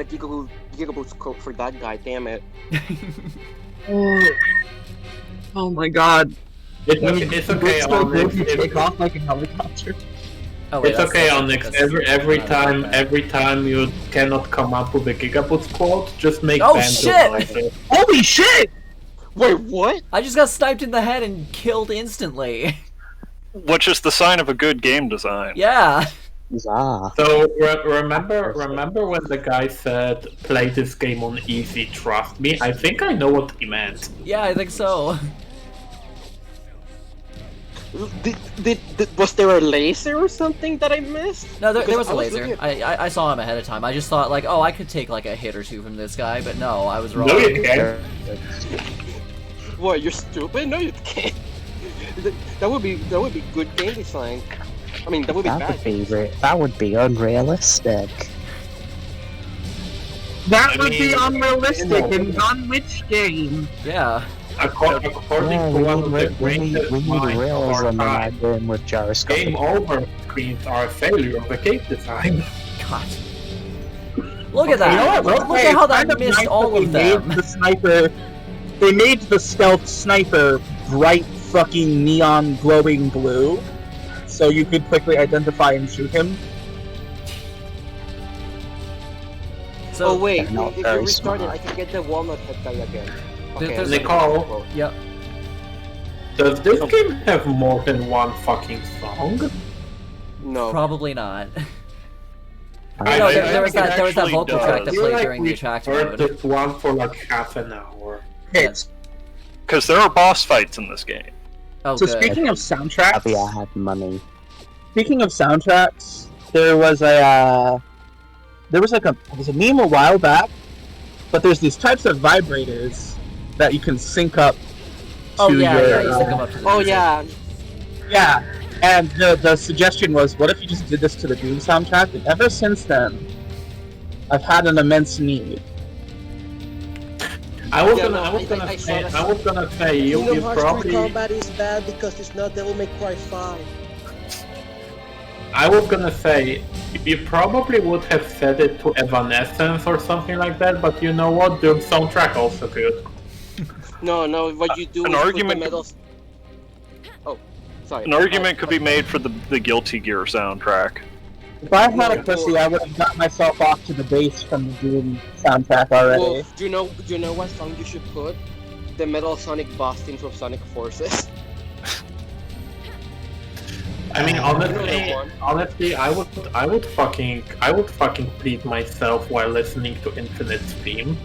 Speaker 9: gigaboost quote for that guy. Damn it!
Speaker 10: Oh my god.
Speaker 12: It's okay, Onyx.
Speaker 10: Take off like a helicopter.
Speaker 1: Oh, wait,
Speaker 12: It's
Speaker 1: that's-
Speaker 12: okay, Onyx.
Speaker 1: that's-
Speaker 12: Every time you cannot come up with a gigaboost quote, just make
Speaker 1: Oh,
Speaker 12: Bando
Speaker 1: shit!
Speaker 12: noises.
Speaker 10: Holy shit!
Speaker 9: Wait, what?
Speaker 1: I just got sniped in the head and killed instantly.
Speaker 7: Which is the sign of a good game design.
Speaker 1: Yeah.
Speaker 12: So remember when the guy said, "Play this game on easy, trust me." I think I know what he meant.
Speaker 1: Yeah, I think so.
Speaker 9: Was there a laser or something that I missed?
Speaker 1: No, there
Speaker 9: Because
Speaker 1: was a
Speaker 9: I
Speaker 1: laser.
Speaker 9: looking
Speaker 1: I saw him ahead of time. I just thought like, oh, I could take like a hit or two from this guy, but no, I was wrong.
Speaker 12: No, you can't.
Speaker 9: What? You're stupid? No, you can't. That would be good game design. I mean, that would be bad.
Speaker 13: That would be unrealistic.
Speaker 10: That would be unrealistic in on which game?
Speaker 1: Yeah.
Speaker 12: According to one of the greatest minds of our time,
Speaker 13: with gyroscope.
Speaker 12: game over screens are a failure of the game design.
Speaker 1: God. Look at that!
Speaker 10: You know what?
Speaker 1: Look at how that missed all of them.
Speaker 10: Made the sniper. They made the stealth sniper bright fucking neon glowing blue, so you could quickly identify and shoot him.
Speaker 1: So,
Speaker 9: oh wait, if you restart it, I can get the walnut head guy again. Okay.
Speaker 12: Nicole,
Speaker 1: yep.
Speaker 12: Does this game have more than one fucking song?
Speaker 9: No.
Speaker 1: Probably not.
Speaker 7: There
Speaker 1: was that vocal track that played during the attract
Speaker 12: mode.
Speaker 1: mode.
Speaker 12: Just one for like half an hour.
Speaker 9: Hits.
Speaker 7: Because there are boss fights in this game.
Speaker 1: Oh,
Speaker 10: So
Speaker 1: good.
Speaker 10: speaking of soundtracks,
Speaker 13: Happy I had money.
Speaker 10: speaking of soundtracks, there was a meme a while back, but there's these types of vibrators that you can sync up to
Speaker 1: Oh yeah,
Speaker 10: your,
Speaker 1: yeah, you sync them up to the
Speaker 9: Oh
Speaker 1: music.
Speaker 9: yeah.
Speaker 10: Yeah, and the suggestion was, what if you just did this to the Doom soundtrack? And ever since then, I've had an immense need.
Speaker 12: I was
Speaker 9: Yeah,
Speaker 12: gonna
Speaker 9: no, I saw that.
Speaker 12: say you probably.
Speaker 9: Combat is bad because it's not Devil May Cry 5.
Speaker 12: I was gonna say you probably would have said it to Evanescence or something like that, but you know what? Doom soundtrack also good.
Speaker 9: No, what you do
Speaker 7: An
Speaker 9: is
Speaker 7: argument-
Speaker 9: put the medals... Oh, sorry.
Speaker 7: An argument could be made for the Guilty Gear soundtrack.
Speaker 10: If I had a pussy, I would have got myself off to the bass from the Doom soundtrack already.
Speaker 9: Well, do you know what song you should put? The Metal Sonic boss theme from Sonic Forces.
Speaker 12: I mean, honestly, I would fucking plead myself while listening to Infinite's theme.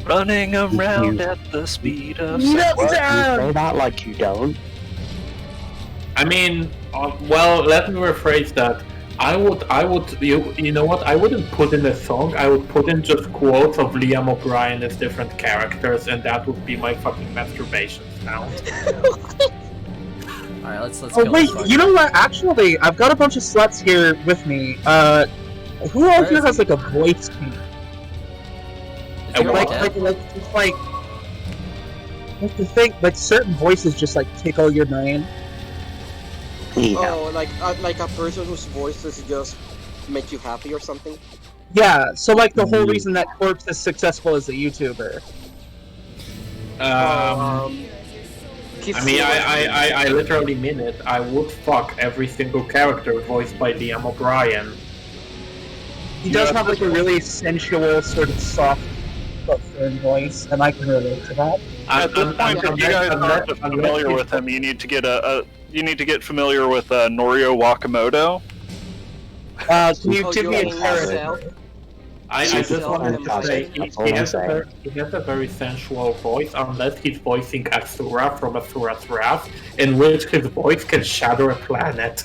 Speaker 7: Running around at the speed of
Speaker 13: You
Speaker 7: sound.
Speaker 13: say that like you don't.
Speaker 12: I mean, well, let me rephrase that. I would, you know what? I wouldn't put in a song. I would put in just quotes of Liam O'Brien as different characters, and that would be my fucking masturbation sound.
Speaker 1: Alright, let's
Speaker 10: Oh
Speaker 1: kill
Speaker 10: wait,
Speaker 1: this fucker.
Speaker 10: you know what? Actually, I've got a bunch of sluts here with me. Who else here has like a voice key?
Speaker 1: Is he
Speaker 10: Like the thing, like certain voices just like tickle your brain.
Speaker 13: Yeah.
Speaker 9: Oh, like a person whose voices just make you happy or something?
Speaker 10: Yeah, so like the whole reason that Corpse is successful as a YouTuber.
Speaker 12: I mean, I literally mean it. I would fuck every single character voiced by Liam O'Brien.
Speaker 10: He does have like a really sensual, sort of soft but firm voice, and I can relate to that.
Speaker 7: At this point, if you guys aren't familiar with him, you need to get familiar with Norio Wakamoto.
Speaker 10: Can you give me a character?
Speaker 12: I just wanted to say he has a very sensual voice, unless he's voicing Asura from Asura's Wrath, in which his voice can shatter a planet.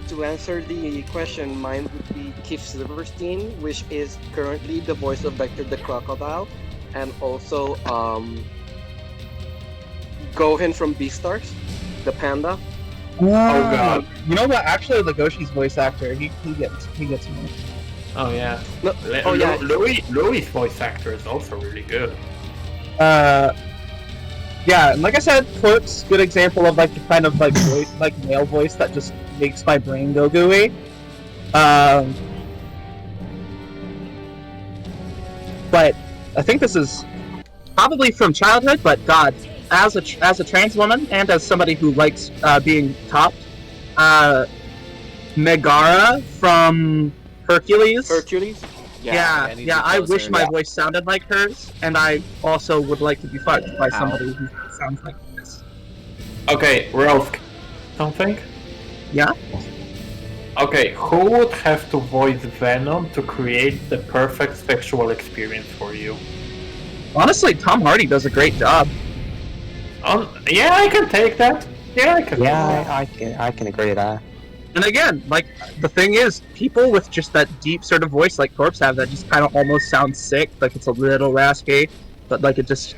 Speaker 9: To answer the question, mine would be Keith Silverstein, which is currently the voice of Vector the Crocodile, and also Gohan from Beastars, the panda.
Speaker 10: Oh god! You know what? Actually, Legoshi's voice actor, he gets me.
Speaker 12: Oh yeah.
Speaker 9: No, oh yeah.
Speaker 12: Louis' voice actor is also really good.
Speaker 10: Yeah, and like I said, Corpse, good example of like the kind of like voice, like male voice that just makes my brain go gooey. But I think this is probably from childhood. But God, as a trans woman and as somebody who likes being topped, Megara from Hercules. Yeah, I wish my voice sounded like hers, and I also would like to be fucked by somebody who sounds like this.
Speaker 12: Okay, Ralph, something?
Speaker 10: Yeah?
Speaker 12: Okay, who would have to voice Venom to create the perfect sexual experience for you?
Speaker 10: Honestly, Tom Hardy does a great job.
Speaker 12: Yeah, I can take that. Yeah, I can.
Speaker 11: I can agree there.
Speaker 10: And again, like, the thing is, people with just that deep sort of voice like Corpse have that just kind of almost sounds sick, like it's a little raspy, but like it's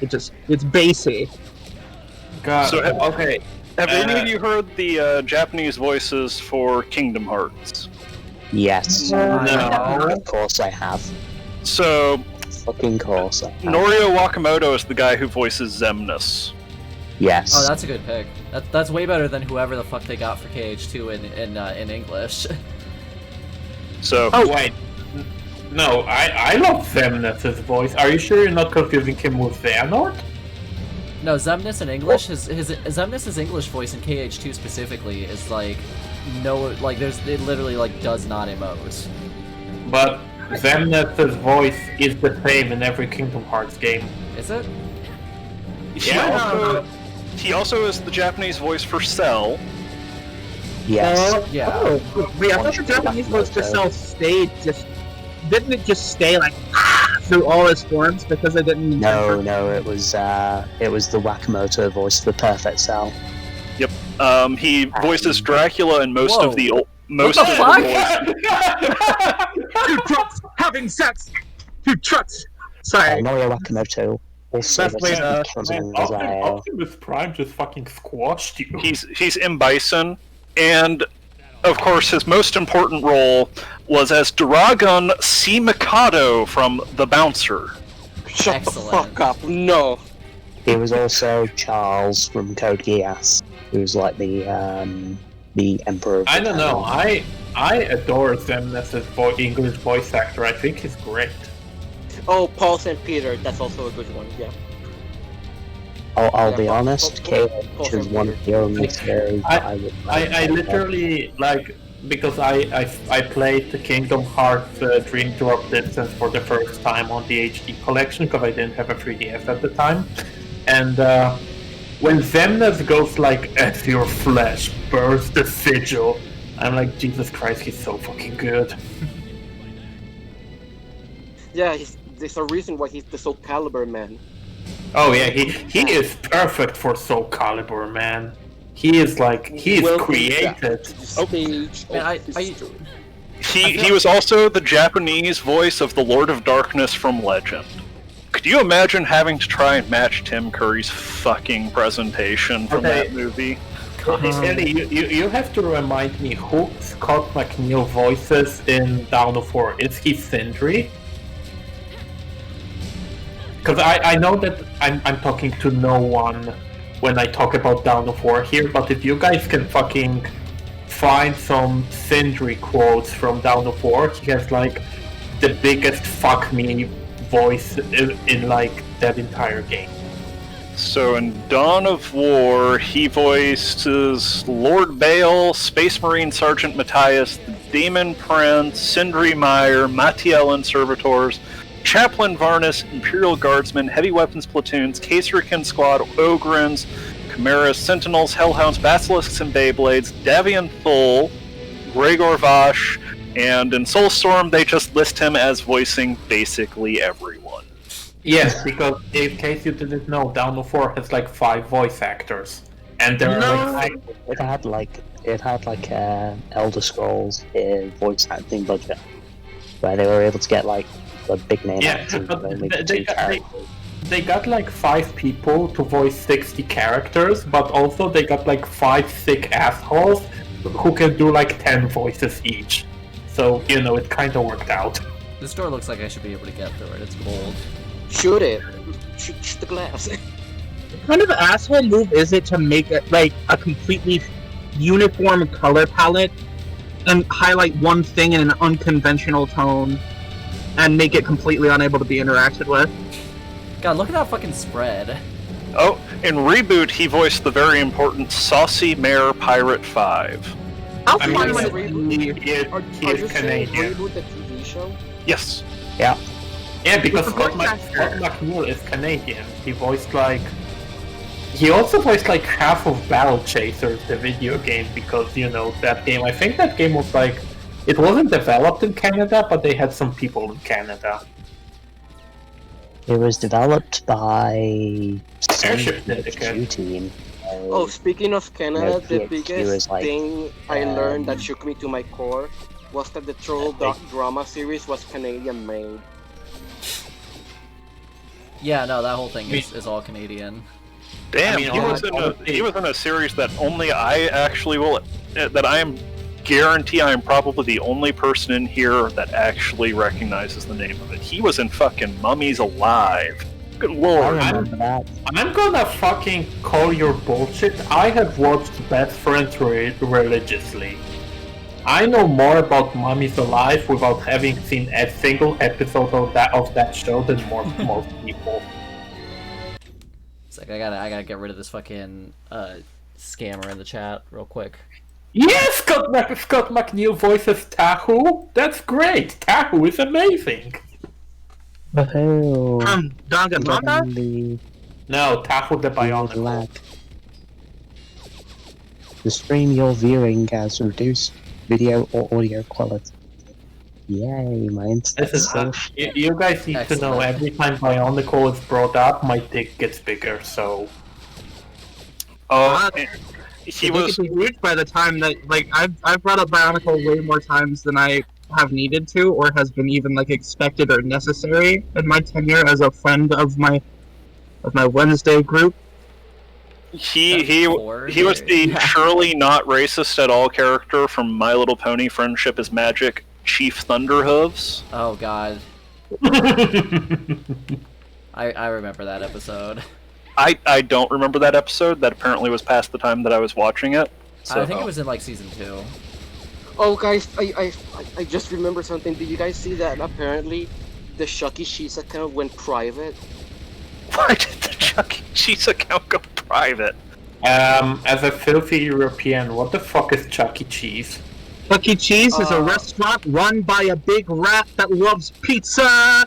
Speaker 10: bassy.
Speaker 12: God.
Speaker 7: So,
Speaker 12: Okay.
Speaker 7: have any of you heard the Japanese voices for Kingdom Hearts?
Speaker 11: Yes.
Speaker 12: No.
Speaker 11: Of course I have.
Speaker 7: So,
Speaker 11: Fucking course I have.
Speaker 7: Norio Wakamoto is the guy who voices Xemnas.
Speaker 11: Yes.
Speaker 1: Oh, that's a good pick. That's way better than whoever the fuck they got for KH2 in English.
Speaker 7: So.
Speaker 12: Oh wait. No, I love Xemnas' voice. Are you sure you're not confusing him with Xehanort?
Speaker 1: No, Xemnas in English, his Xemnas' English voice in KH2 specifically is like it literally like does not emote.
Speaker 12: But Xemnas' voice is the same in every Kingdom Hearts game.
Speaker 1: Is it?
Speaker 7: He also is the Japanese voice for Cell.
Speaker 11: Yes.
Speaker 1: Yeah.
Speaker 10: Oh, wait, I thought the Japanese voice for Cell didn't it just stay like through all its forms because it didn't.
Speaker 11: No, it was the Wakamoto voice for Perfect Cell.
Speaker 7: Yep. He voices Dracula and most of the voices.
Speaker 10: Two trucks having sex. Two trucks. Sorry.
Speaker 11: Norio Wakamoto also
Speaker 10: Best way to-
Speaker 12: Optimus Prime just fucking squashed you.
Speaker 7: He's M. Bison, and of course his most important role was as Dragon C. Mikado from The Bouncer.
Speaker 9: Shut the fuck up, no.
Speaker 11: He was also Charles from Code Geass, who's like the Emperor of
Speaker 12: I
Speaker 11: the
Speaker 12: don't know.
Speaker 11: Town.
Speaker 12: I adore Xemnas' English voice actor. I think he's great.
Speaker 9: Oh, Paul St. Peter, that's also a good one, yeah.
Speaker 11: I'll be honest, KH is one of the only series that I would
Speaker 12: I literally like because I played the Kingdom Hearts Dream Drop Distance for the first time on the HD collection because I didn't have a 3DS at the time, and when Xemnas goes like, "As your flesh bursts the sigil," I'm like, Jesus Christ, he's so fucking good.
Speaker 9: Yeah, there's a reason why he's the Soul Calibur man.
Speaker 12: Oh yeah, he is perfect for Soul Calibur, man. He is created.
Speaker 7: He was also the Japanese voice of the Lord of Darkness from Legend. Could you imagine having to try and match Tim Curry's fucking presentation from that movie?
Speaker 12: Ellie, you have to remind me who Scott McNeil voices in Dawn of War. Is he Sindri? Because I know that I'm talking to no one when I talk about Dawn of War here, but if you guys can fucking find some Sindri quotes from Dawn of War, he has like the biggest fuck me voice in like that entire game.
Speaker 7: So in Dawn of War, he voices Lord Bale, Space Marine Sergeant Matthias, the Demon Prince, Sindri Meyer, Matiel and Servitors, Chaplain Varnus, Imperial Guardsmen, Heavy Weapons Platoons, Kaserikin Squad, Ogrins, Chimeras, Sentinels, Hellhounds, Basilisks and Beyblades, Davian Thul, Gregor Vosh, and in Soulstorm they just list him as voicing basically everyone.
Speaker 12: Yes, because in case you didn't know, Dawn of War has like 5 voice actors, and there are like
Speaker 11: it had like Elder Scrolls voice acting budget, where they were able to get like a big name actors with only 2 characters.
Speaker 12: They got like 5 people to voice 60 characters, but also they got like 5 sick assholes who can do like 10 voices each. So, you know, it kind of worked out.
Speaker 1: This door looks like I should be able to get through it. It's gold.
Speaker 9: Shoot it. Shoot the glass.
Speaker 10: What kind of asshole move is it to make it like a completely uniform color palette and highlight one thing in an unconventional tone and make it completely unable to be interacted with?
Speaker 1: God, look at that fucking spread.
Speaker 7: Oh, in Reboot, he voiced the very important Saucy Mare Pirate 5.
Speaker 10: How
Speaker 12: I mean,
Speaker 10: fun was it?
Speaker 12: he is Canadian.
Speaker 9: Reboot the TV show?
Speaker 7: Yes.
Speaker 11: Yeah.
Speaker 12: Yeah, because
Speaker 10: With
Speaker 12: Scott
Speaker 10: the voice actor.
Speaker 12: McNeil is Canadian. He voiced like... He also voiced like half of Battle Chasers, the video game, because, you know, that game... I think that game was like... It wasn't developed in Canada, but they had some people in Canada.
Speaker 13: It was developed by
Speaker 12: Airship
Speaker 13: some
Speaker 12: Syndicate.
Speaker 13: PhD team.
Speaker 9: Oh, speaking of Canada, the
Speaker 13: PhD
Speaker 9: biggest
Speaker 13: was like,
Speaker 9: thing I learned that shook me to my core was that the Troll drama series was Canadian made.
Speaker 1: Yeah, no, that whole thing is all Canadian.
Speaker 7: Damn,
Speaker 12: I mean,
Speaker 7: he was in a series that only I actually will, that I am guarantee I am probably the only person in here that actually recognizes the name of it. He was in fucking Mummies Alive. Good lord.
Speaker 12: I'm gonna fucking call your bullshit. I have watched Best Friends religiously. I know more about Mummies Alive without having seen a single episode of that show than most people.
Speaker 1: It's like I gotta get rid of this fucking scammer in the chat real quick.
Speaker 12: Yes, Scott McNeil voices Tahu. That's great. Tahu is amazing.
Speaker 13: Danganronpa?
Speaker 12: No, Tahu the Bionicle.
Speaker 13: The stream you're viewing has reduced video or audio quality. Yay, my internet.
Speaker 12: Listen, you guys need to know every time Bionicle is brought up, my dick gets bigger, so...
Speaker 10: He was huge by the time that I've brought up Bionicle way more times than I have needed to, or has been even expected or necessary in my tenure as a friend of my Wednesday group.
Speaker 7: He was the surely not racist at all character from My Little Pony: Friendship is Magic, Chief Thunderhooves.
Speaker 1: Oh god. I remember that episode.
Speaker 7: I don't remember that episode. That apparently was past the time that I was watching it. So.
Speaker 1: I think it was in season 2.
Speaker 9: Oh guys, I just remember something. Did you guys see that apparently the Chuck E. Cheese account went private?
Speaker 7: Why did the Chuck E. Cheese account go private?
Speaker 12: As a filthy European, what the fuck is Chuck E. Cheese?
Speaker 10: Chuck E. Cheese is a restaurant run by a big rat that loves pizza!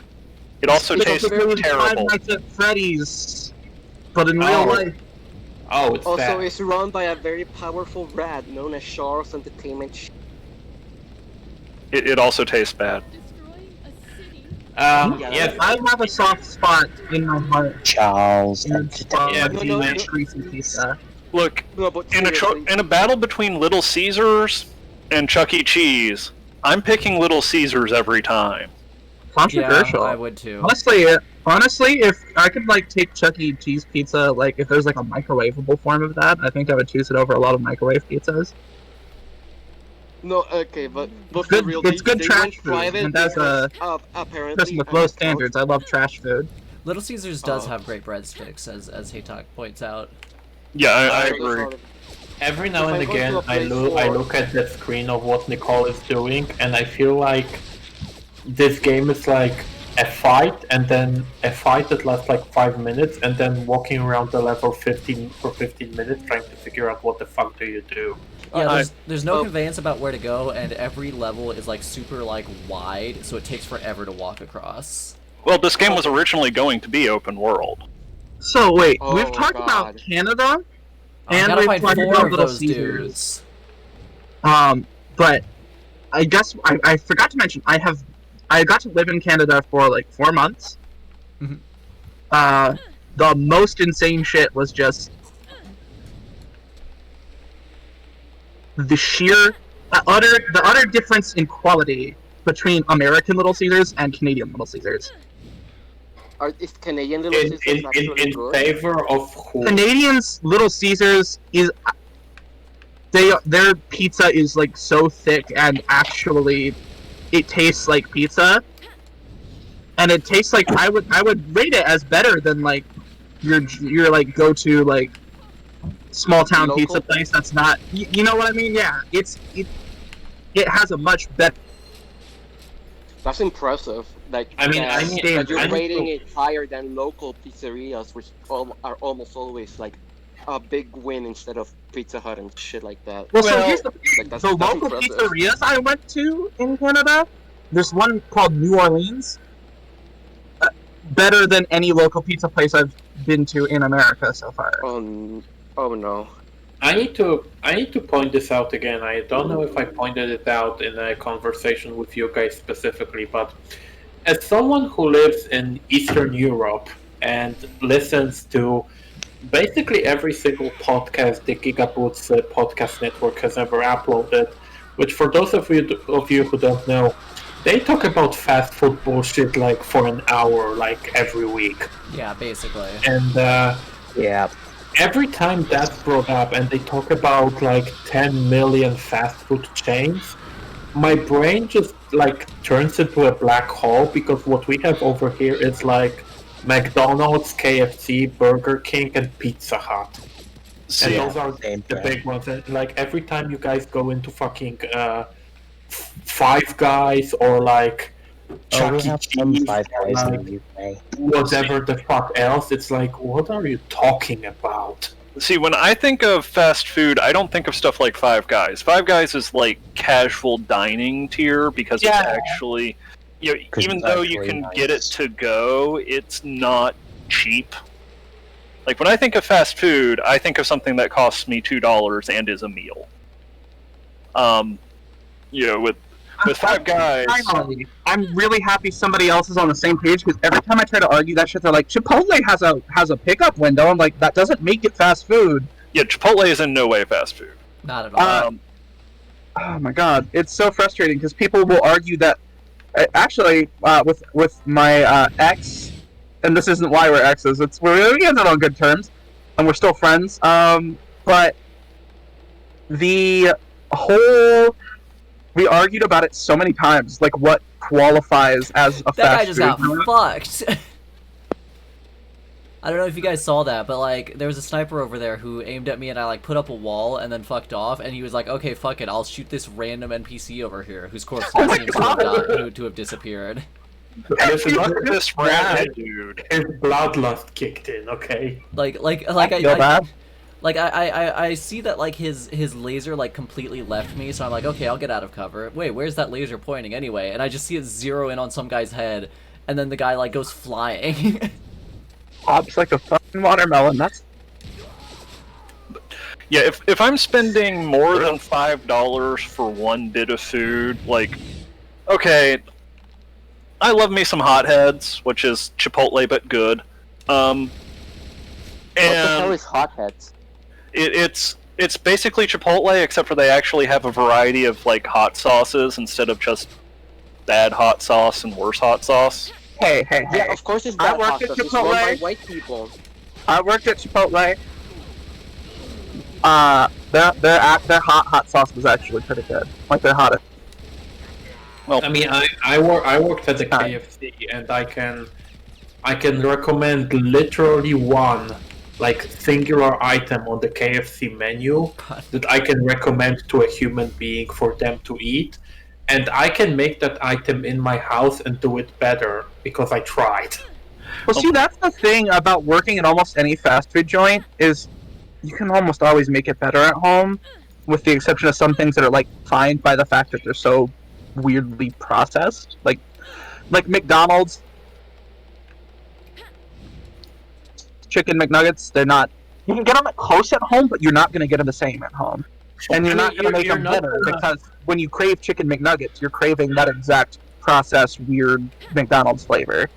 Speaker 7: It also tastes terrible.
Speaker 10: Five Nights at Freddy's, but in real life.
Speaker 12: Oh, it's
Speaker 9: also, it's run by a very powerful rat known as Charles Entertainment.
Speaker 7: It also tastes bad.
Speaker 10: Yes, I have a soft spot in my heart.
Speaker 13: Charles
Speaker 10: Entertainment.
Speaker 7: Look, in a battle between Little Caesars and Chuck E. Cheese, I'm picking Little Caesars every time.
Speaker 10: Controversial.
Speaker 1: Yeah, I would too.
Speaker 10: Honestly, if I could take Chuck E. Cheese pizza, if there's a microwavable form of that, I think I would choose it over a lot of microwave pizzas.
Speaker 9: No, okay, but
Speaker 10: it's
Speaker 9: for
Speaker 10: good,
Speaker 9: real,
Speaker 10: it's good
Speaker 9: they
Speaker 10: trash
Speaker 9: went
Speaker 10: food,
Speaker 9: private
Speaker 10: and as a
Speaker 9: apparently
Speaker 10: person with low standards, I love trash food.
Speaker 1: Little Caesars does have great breadsticks, as Haytalk points out.
Speaker 7: Yeah, I agree.
Speaker 12: Every now and again, I look at the screen of what Nicole is doing, and I feel like this game is like a fight, and then a fight that lasts 5 minutes, and then walking around the level for 15 minutes trying to figure out what the fuck do you do.
Speaker 1: Yeah, there's no conveyance about where to go, and every level is super wide, so it takes forever to walk across.
Speaker 7: Well, this game was originally going to be open world.
Speaker 10: So wait, we've talked about Canada, and we've talked about Little Caesars. But I guess I forgot to mention I got to live in Canada for 4 months.
Speaker 1: Mm-hmm.
Speaker 10: The most insane shit was just the utter difference in quality between American Little Caesars and Canadian Little Caesars.
Speaker 9: Is Canadian Little Caesars actually good?
Speaker 12: Favor of who?
Speaker 10: Canadians Little Caesars is their pizza is so thick, and actually it tastes like pizza, and it tastes like I would rate it as better than your go to small town
Speaker 9: local
Speaker 10: pizza place that's not you know what I mean? Yeah, it has a much better.
Speaker 9: That's impressive. That you're rating it higher than local pizzerias, which are almost always a big win instead of Pizza Hut and shit like that.
Speaker 10: Well, so here's the thing. The local pizzerias I went to in Canada, there's one called New Orleans. Better than any local pizza place I've been to in America so far.
Speaker 9: Oh no.
Speaker 12: I need to point this out again. I don't know if I pointed it out in a conversation with you guys specifically, but as someone who lives in Eastern Europe and listens to basically every single podcast the Gigaboots podcast network has ever uploaded, which for those of you who don't know, they talk about fast food bullshit like for an hour, like every week.
Speaker 1: Yeah, basically.
Speaker 12: And
Speaker 11: yeah,
Speaker 12: every time that's brought up and they talk about like 10 million fast food chains, my brain just like turns into a black hole, because what we have over here is like McDonald's, KFC, Burger King, and Pizza Hut. And those are the big ones. And like every time you guys go into fucking Five Guys or like Chuck E. Cheese, like, whatever the fuck else, it's like, what are you talking about?
Speaker 7: See, when I think of fast food, I don't think of stuff like Five Guys. Five Guys is like casual dining tier because it's actually, you know, even though you can get it to go, it's not cheap. Like when I think of fast food, I think of something that costs me $2 and is a meal. You know, with Five Guys.
Speaker 10: Finally, I'm really happy somebody else is on the same page, because every time I try to argue that shit, they're like, Chipotle has a pickup window. I'm like, that doesn't make it fast food.
Speaker 7: Yeah, Chipotle is in no way fast food.
Speaker 1: Not at all.
Speaker 10: Oh my god, it's so frustrating because people will argue that. Actually, with my ex, and this isn't why we're exes. We ended on good terms, and we're still friends. But the whole. We argued about it so many times, like what qualifies as a fast food.
Speaker 1: That guy just got fucked. I don't know if you guys saw that, but like there was a sniper over there who aimed at me and I like put up a wall and then fucked off, and he was like, okay, fuck it, I'll shoot this random NPC over here whose corpse seems to have disappeared.
Speaker 7: This random dude.
Speaker 12: His bloodlust kicked in, okay?
Speaker 1: I see that like his laser like completely left me, so I'm like, okay, I'll get out of cover. Wait, where's that laser pointing anyway? And I just see it zero in on some guy's head, and then the guy like goes flying.
Speaker 10: Pops like a fucking watermelon. That's.
Speaker 7: Yeah, if I'm spending more than $5 for one bit of food, like, okay, I love me some Hotheads, which is Chipotle but good.
Speaker 9: What the hell is Hotheads?
Speaker 7: It's basically Chipotle, except for they actually have a variety of like hot sauces instead of just bad hot sauce and worse hot sauch.
Speaker 10: Hey.
Speaker 9: Yeah, of course it's bad hot sauce. It's run by white people.
Speaker 10: I worked at Chipotle. Their hot sauce was actually pretty good. Like their hottest.
Speaker 12: Well, I mean, I worked at the KFC, and I can recommend literally one like singular item on the KFC menu that I can recommend to a human being for them to eat, and I can make that item in my house and do it better because I tried.
Speaker 10: Well, see, that's the thing about working at almost any fast food joint is you can almost always make it better at home, with the exception of some things that are like fined by the fact that they're so weirdly processed, like McDonald's chicken McNuggets. They're not. You can get them close at home, but you're not going to get them the same at home, and you're not going to make them better because when you crave chicken McNuggets, you're craving that exact processed weird McDonald's flavor.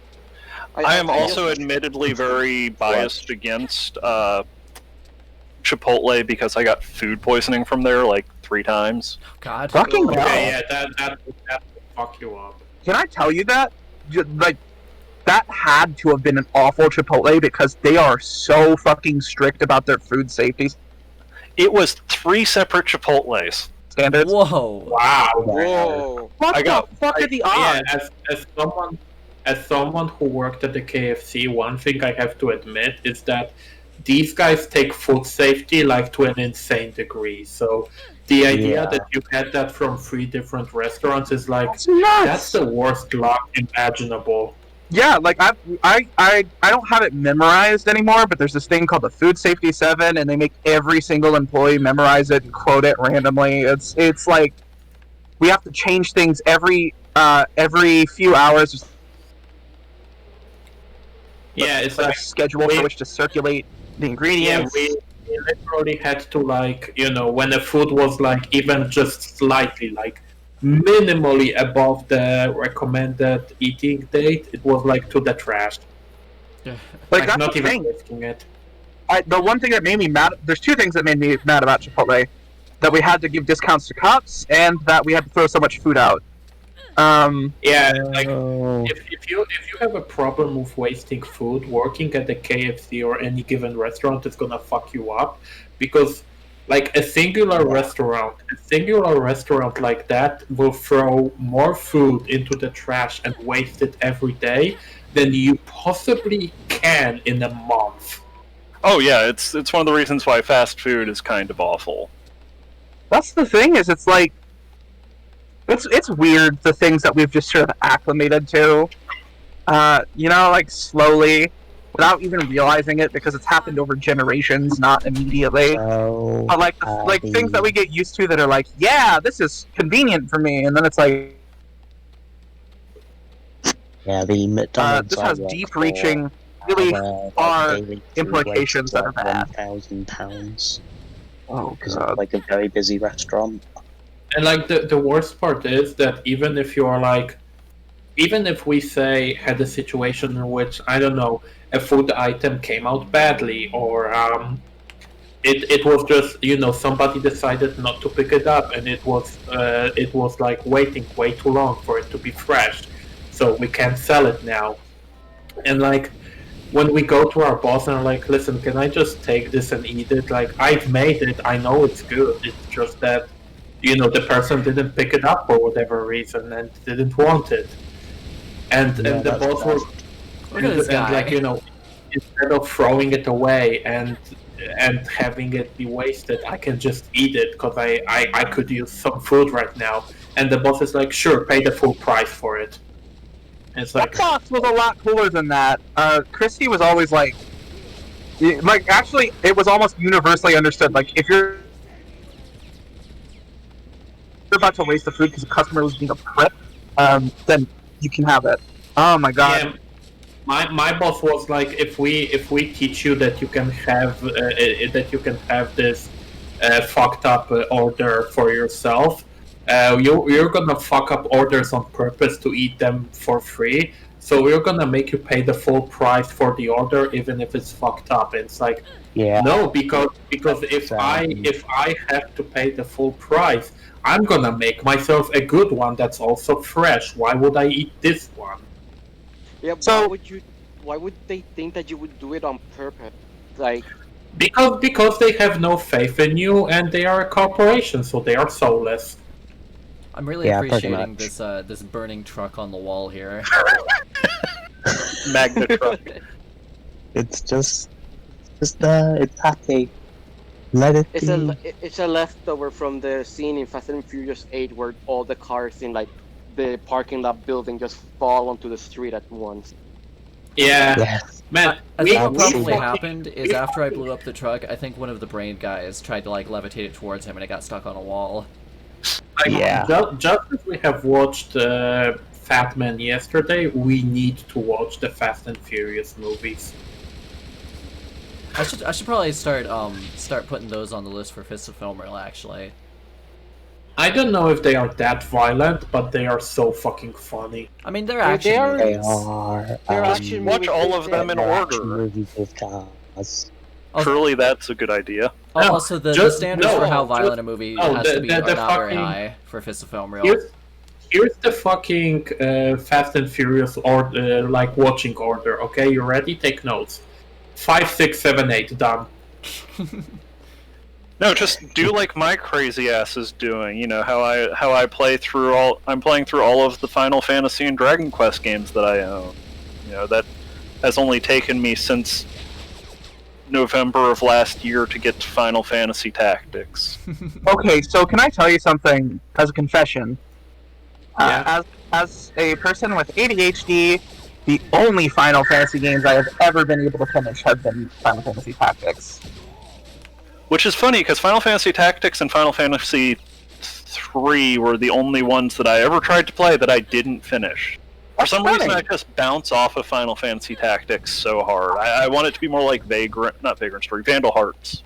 Speaker 7: I am also admittedly very biased against Chipotle because I got food poisoning from there like 3 times.
Speaker 1: God.
Speaker 10: Fucking hell.
Speaker 12: Okay, yeah, that would fuck you up.
Speaker 10: Can I tell you that? Like, that had to have been an awful Chipotle because they are so fucking strict about their food safety.
Speaker 7: It was 3 separate Chipotles.
Speaker 10: Standards.
Speaker 1: Whoa.
Speaker 12: Wow.
Speaker 9: Whoa.
Speaker 10: What the fuck are the odds?
Speaker 12: Yeah, as someone who worked at the KFC, one thing I have to admit is that these guys take food safety like to an insane degree. So the idea that you had that from 3 different restaurants is like that's the worst luck imaginable.
Speaker 10: Yeah, like I don't have it memorized anymore, but there's this thing called the Food Safety 7, and they make every single employee memorize it and quote it randomly. It's like we have to change things every few hours.
Speaker 12: Yeah, it's
Speaker 10: like a schedule for which to circulate the ingredients.
Speaker 12: Yeah, we literally had to, like, you know, when the food was like even just slightly like minimally above the recommended eating date, it was like to the trash.
Speaker 10: Like, that's
Speaker 12: not
Speaker 10: the
Speaker 12: even
Speaker 10: thing.
Speaker 12: risking it.
Speaker 10: The one thing that made me mad, there's two things that made me mad about Chipotle. That we had to give discounts to cops, and that we had to throw so much food out.
Speaker 12: Yeah, like if you have a problem with wasting food, working at a KFC or any given restaurant is gonna fuck you up, because like a singular restaurant like that will throw more food into the trash and waste it every day than you possibly can in a month.
Speaker 7: Oh yeah, it's one of the reasons why fast food is kind of awful.
Speaker 10: That's the thing, is it's like, it's weird, the things that we've just sort of acclimated to, like slowly, without even realizing it, because it's happened over generations, not immediately. But like things that we get used to that are like, yeah, this is convenient for me, and then it's like,
Speaker 11: yeah, the McDonald's.
Speaker 10: This has deep-reaching, really far implications that are bad.
Speaker 11: £1,000.
Speaker 10: Oh,
Speaker 11: because it's like a very busy restaurant.
Speaker 12: And like the worst part is that even if we say had a situation in which, I don't know, a food item came out badly, or it was just somebody decided not to pick it up, and it was like waiting way too long for it to be fresh, so we can't sell it now. And like when we go to our boss and are like, listen, can I just take this and eat it? Like, I've made it, I know it's good, it's just that the person didn't pick it up for whatever reason and didn't want it. And the boss was like, instead of throwing it away and having it be wasted, I can just eat it because I could use some food right now. And the boss is like, sure, pay the full price for it. And it's like,
Speaker 10: that boss was a lot cooler than that. Christy was always like, actually, it was almost universally understood. Like, if you're about to waste the food because the customer was being a prick, then you can have it. Oh my god.
Speaker 12: Yeah, my boss was like, if we teach you that you can have this fucked up order for yourself, you're gonna fuck up orders on purpose to eat them for free. So we're gonna make you pay the full price for the order, even if it's fucked up. And it's like, no, because if I have to pay the full price, I'm gonna make myself a good one that's also fresh. Why would I eat this one?
Speaker 9: Yeah, so why would they think that you would do it on purpose? Like,
Speaker 12: because they have no faith in you, and they are a corporation, so they are soulless.
Speaker 1: I'm really appreciating this burning truck on the wall here.
Speaker 7: Magna truck.
Speaker 11: It's happy. Let it be.
Speaker 9: It's a leftover from the scene in Fast and Furious 8 where all the cars in like the parking lot building just fall onto the street at once.
Speaker 12: Yeah. Man,
Speaker 1: I think what probably happened is after I blew up the truck, I think one of the brain guys tried to like levitate it towards him and it got stuck on a wall.
Speaker 12: Just as we have watched Fat Man yesterday, we need to watch the Fast and Furious movies.
Speaker 1: I should probably start putting those on the list for Fist of Film Reel, actually.
Speaker 12: I don't know if they are that violent, but they are so fucking funny.
Speaker 1: I mean, they're action movies.
Speaker 11: They are.
Speaker 9: They're action
Speaker 7: watch all of them in order.
Speaker 11: Movies with cars.
Speaker 7: Truly, that's a good idea.
Speaker 1: Also, the standards for how violent a movie has to be are not very high for Fist of Film Reel.
Speaker 12: Here's the fucking Fast and Furious watching order. Okay, you ready? Take notes. 5, 6, 7, 8. Done.
Speaker 7: No, just do like my crazy ass is doing. You know how I play through all. I'm playing through all of the Final Fantasy and Dragon Quest games that I own. You know that has only taken me since November of last year to get to Final Fantasy Tactics.
Speaker 10: Okay, so can I tell you something as a confession? As a person with ADHD, the only Final Fantasy games I have ever been able to finish have been Final Fantasy Tactics.
Speaker 7: Which is funny, because Final Fantasy Tactics and Final Fantasy 3 were the only ones that I ever tried to play that I didn't finish. For some reason, I just bounce off of Final Fantasy Tactics so hard. I want it to be more like Vandal Hearts.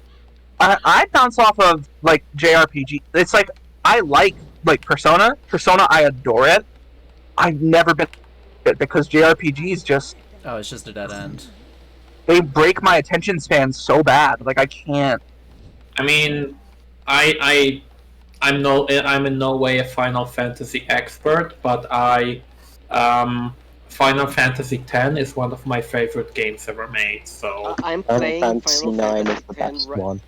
Speaker 10: I bounce off of, like, JRPG. It's like, I like like Persona, I adore it. I've never been it because JRPGs just
Speaker 1: Oh, it's just a dead end.
Speaker 10: They break my attention span so bad. Like I can't.
Speaker 12: I mean, I'm in no way a Final Fantasy expert, but Final Fantasy X is one of my favorite games ever made. So
Speaker 9: I'm playing Final Fantasy
Speaker 11: IX is
Speaker 9: X
Speaker 11: the best one.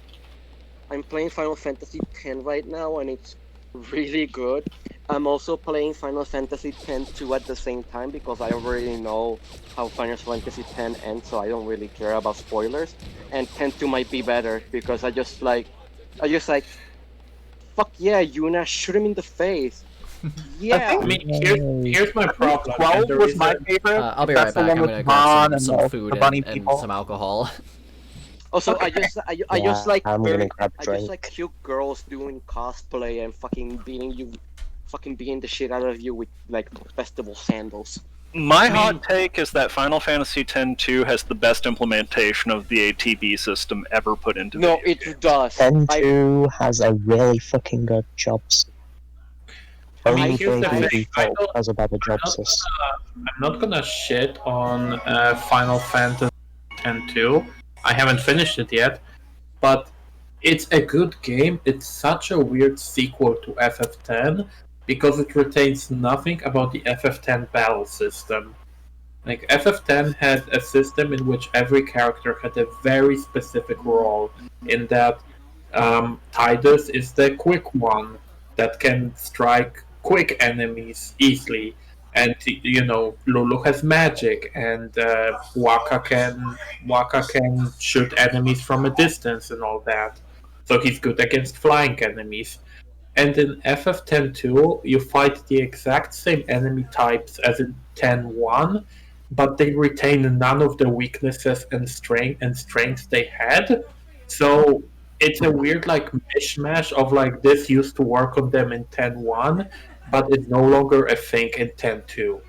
Speaker 9: I'm playing Final Fantasy X right now, and it's really good. I'm also playing Final Fantasy X-2 at the same time because I already know how Final Fantasy X ends, so I don't really care about spoilers. And X-2 might be better because I just like, fuck yeah, Yuna, shoot him in the face. Yeah.
Speaker 12: I mean, here's my problem.
Speaker 10: 12 was my favorite.
Speaker 1: I'll be right back. I'm gonna grab some food and some alcohol.
Speaker 9: Also, I just like
Speaker 11: drink.
Speaker 9: cute girls doing cosplay and fucking beating the shit out of you with like festival sandals.
Speaker 7: My hot take is that Final Fantasy X-2 has the best implementation of the ATB system ever put into
Speaker 9: No,
Speaker 7: video
Speaker 9: it
Speaker 7: games.
Speaker 9: does.
Speaker 11: X-2 has a really fucking good job system. Only
Speaker 12: here's the
Speaker 11: Bravely
Speaker 12: thing,
Speaker 11: Default has a better job system.
Speaker 12: I'm not gonna shit on Final Fantasy X-2. I haven't finished it yet, but it's a good game. It's such a weird sequel to FF10 because it retains nothing about the FF10 battle system. Like, FF10 had a system in which every character had a very specific role, in that Tidus is the quick one that can strike quick enemies easily. And Lulu has magic, and Waka can shoot enemies from a distance and all that. So he's good against flying enemies. And in FF10-2, you fight the exact same enemy types as in 10-1, but they retain none of the weaknesses and strengths they had. So it's a weird mishmash of this used to work on them in 10-1. But it's no longer a thing in 10-2.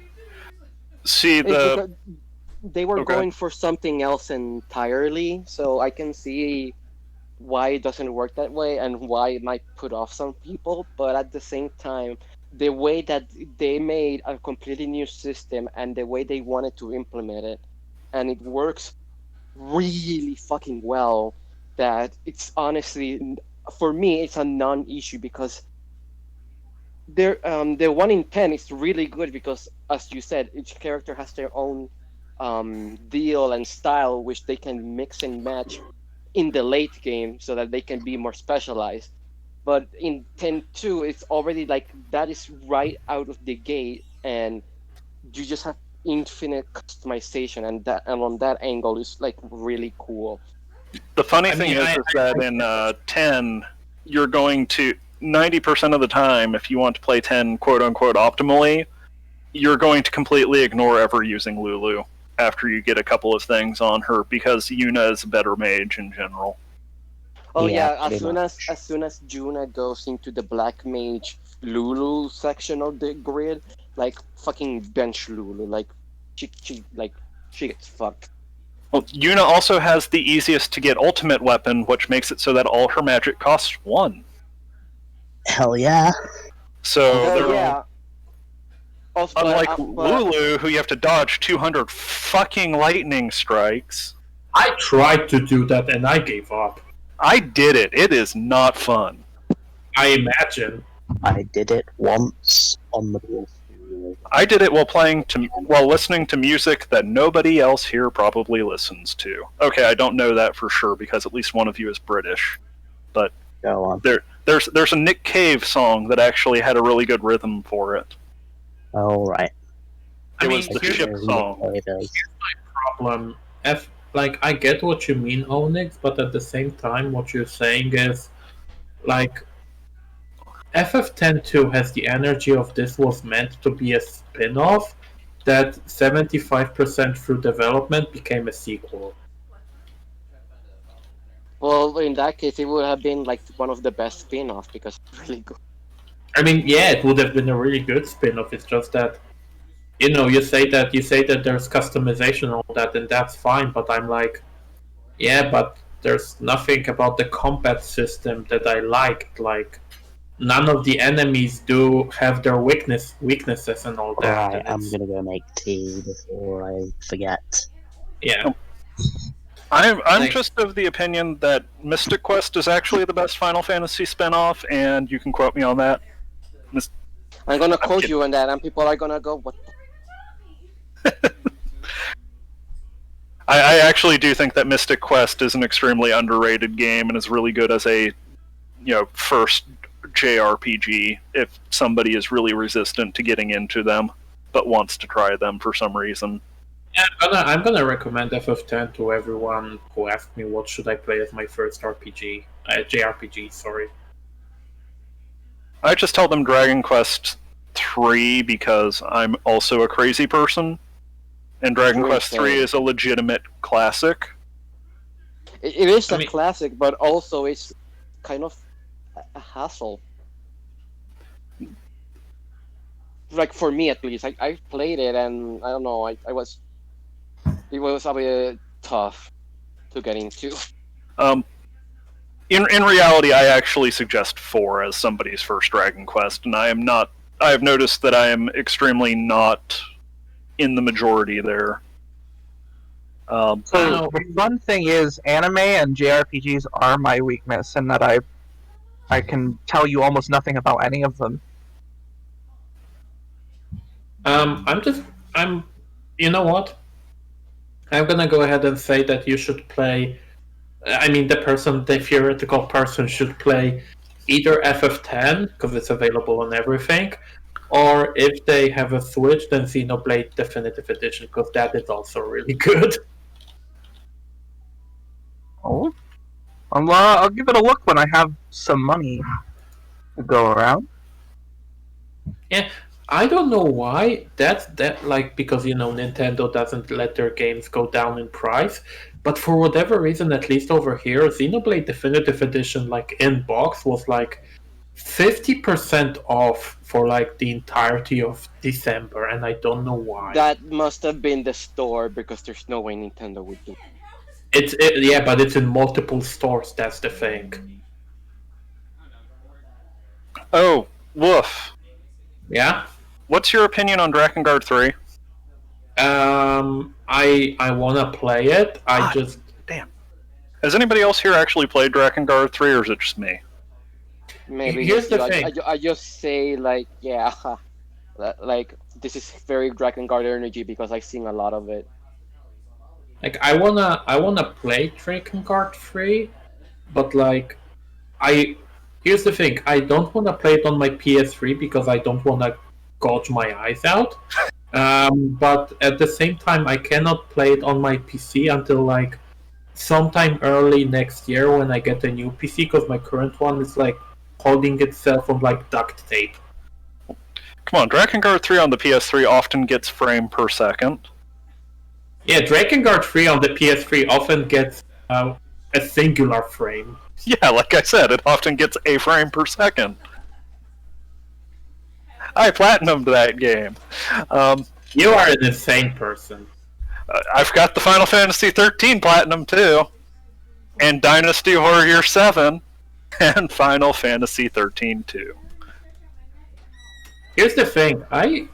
Speaker 7: See,
Speaker 9: they were going for something else entirely, so I can see why it doesn't work that way and why it might put off some people. But at the same time, the way that they made a completely new system and the way they wanted to implement it, and it works really fucking well, that it's honestly, for me, it's a non-issue because the 1 in 10 is really good because, as you said, each character has their own deal and style, which they can mix and match in the late game so that they can be more specialized. But in 10-2, it's already that is right out of the gate, and you just have infinite customization, and on that angle is really cool.
Speaker 7: The funny thing is that in 10, you're going to 90% of the time, if you want to play 10 quote-unquote optimally, you're going to completely ignore ever using Lulu after you get a couple of things on her, because Yuna is a better mage in general.
Speaker 9: Oh yeah, as soon as Yuna goes into the black mage Lulu section of the grid, fucking bench Lulu, she gets fucked.
Speaker 7: Well, Yuna also has the easiest to get ultimate weapon, which makes it so that all her magic costs 1.
Speaker 11: Hell yeah.
Speaker 7: So unlike Lulu, who you have to dodge 200 fucking lightning strikes.
Speaker 12: I tried to do that and I gave up.
Speaker 7: I did it. It is not fun.
Speaker 12: I imagine.
Speaker 11: I did it once on the PS2.
Speaker 7: I did it while listening to music that nobody else here probably listens to. Okay, I don't know that for sure because at least one of you is British. But
Speaker 11: go on.
Speaker 7: There's a Nick Cave song that actually had a really good rhythm for it.
Speaker 11: Oh, right.
Speaker 7: It was the ship song.
Speaker 12: Here's my problem. I get what you mean, Onyx, but at the same time, what you're saying is, FF10-2 has the energy of this was meant to be a spin-off that 75% through development became a sequel.
Speaker 9: Well, in that case, it would have been one of the best spin-offs because it's really good.
Speaker 12: I mean, yeah, it would have been a really good spin-off. It's just that, you say that there's customization and all that, and that's fine. But I'm yeah, but there's nothing about the combat system that I liked. none of the enemies do have their weaknesses and all that.
Speaker 13: Alright, I'm gonna go make tea before I forget.
Speaker 12: Yeah.
Speaker 7: I'm just of the opinion that Mystic Quest is actually the best Final Fantasy spin-off, and you can quote me on that.
Speaker 9: I'm gonna quote you on that, and people are gonna go, "What?"
Speaker 7: I actually do think that Mystic Quest is an extremely underrated game and is really good as a, first JRPG if somebody is really resistant to getting into them, but wants to try them for some reason.
Speaker 12: Yeah, I'm gonna recommend FF10 to everyone who asks me what should I play as my first JRPG. Sorry.
Speaker 7: I just tell them Dragon Quest 3 because I'm also a crazy person, and Dragon Quest 3 is a legitimate classic.
Speaker 9: It is a classic, but also it's kind of a hassle. Like for me at least, I played it and I don't know, it was a bit tough to get into.
Speaker 7: In reality, I actually suggest 4 as somebody's first Dragon Quest, and I have noticed that I am extremely not in the majority there.
Speaker 10: So the fun thing is, anime and JRPGs are my weakness, and that I can tell you almost nothing about any of them.
Speaker 12: You know what? I'm gonna go ahead and say that you should play. The theoretical person should play either FF10 because it's available on everything, or if they have a Switch, then Xenoblade Definitive Edition because that is also really good.
Speaker 10: Oh, I'll give it a look when I have some money to go around.
Speaker 12: Yeah, I don't know why because Nintendo doesn't let their games go down in price, but for whatever reason, at least over here, Xenoblade Definitive Edition in box was 50% off for the entirety of December, and I don't know why.
Speaker 9: That must have been the store because there's no way Nintendo would do.
Speaker 12: But it's in multiple stores. That's the thing.
Speaker 7: Oh, woof.
Speaker 12: Yeah.
Speaker 7: What's your opinion on Drakengard 3?
Speaker 12: I wanna play it.
Speaker 7: Damn. Has anybody else here actually played Drakengard 3, or is it just me?
Speaker 9: Maybe.
Speaker 12: Here's the thing.
Speaker 9: I just say this is very Drakengard energy because I've seen a lot of it.
Speaker 12: I wanna play Drakengard 3, but here's the thing. I don't wanna play it on my PS3 because I don't wanna gouge my eyes out. But at the same time, I cannot play it on my PC until sometime early next year when I get a new PC because my current one is holding itself on duct tape.
Speaker 7: Come on, Drakengard 3 on the PS3 often gets frame per second.
Speaker 12: Yeah, Drakengard 3 on the PS3 often gets a singular frame.
Speaker 7: Yeah, like I said, it often gets a frame per second. I platinumed that game.
Speaker 12: You are an insane person.
Speaker 7: I've got the Final Fantasy 13 Platinum too, and Dynasty Warrior 7, and Final Fantasy 13 too.
Speaker 12: Here's the thing, I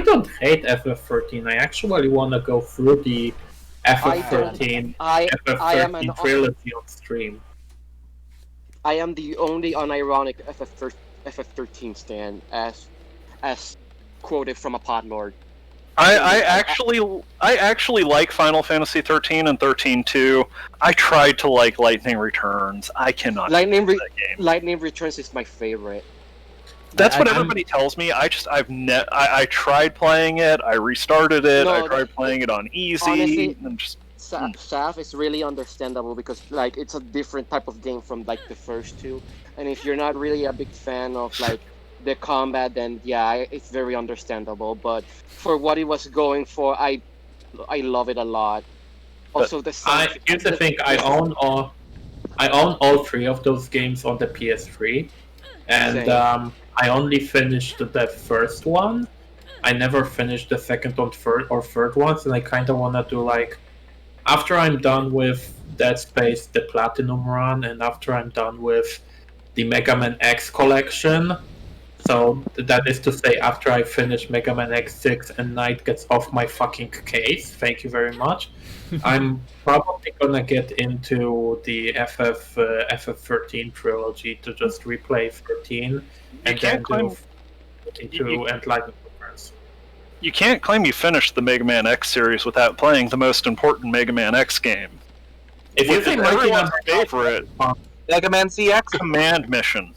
Speaker 12: don't hate FF13. I actually want to go through the FF13 trilogy on stream.
Speaker 9: I am the only unironic FF13 stan, as quoted from a podlord.
Speaker 7: I actually like Final Fantasy 13 and 13-2. I tried to like Lightning Returns. I cannot.
Speaker 9: Lightning Returns is my favorite.
Speaker 7: That's what everybody tells me. I tried playing it. I restarted it. I tried playing it on easy.
Speaker 9: Honestly,
Speaker 7: and just
Speaker 9: SAF is really understandable because it's a different type of game from the first two. And if you're not really a big fan of the combat, then yeah, it's very understandable. But for what it was going for, I love it a lot. Also,
Speaker 12: here's the thing: I own all three of those games on the PS3, and I only finished the first one. I never finished the second or third ones, and I kind of want to do after I'm done with Dead Space, the Platinum run, and after I'm done with the Mega Man X collection. So that is to say, after I finish Mega Man X6 and Knight gets off my fucking case, thank you very much, I'm probably gonna get into the FF13 trilogy to just replay 13 and then do 42 and Lightning Returns.
Speaker 7: You can't claim you finished the Mega Man X series without playing the most important Mega Man X game.
Speaker 10: If you think
Speaker 7: everyone's favorite,
Speaker 10: Mega Man CX
Speaker 7: Command Mission.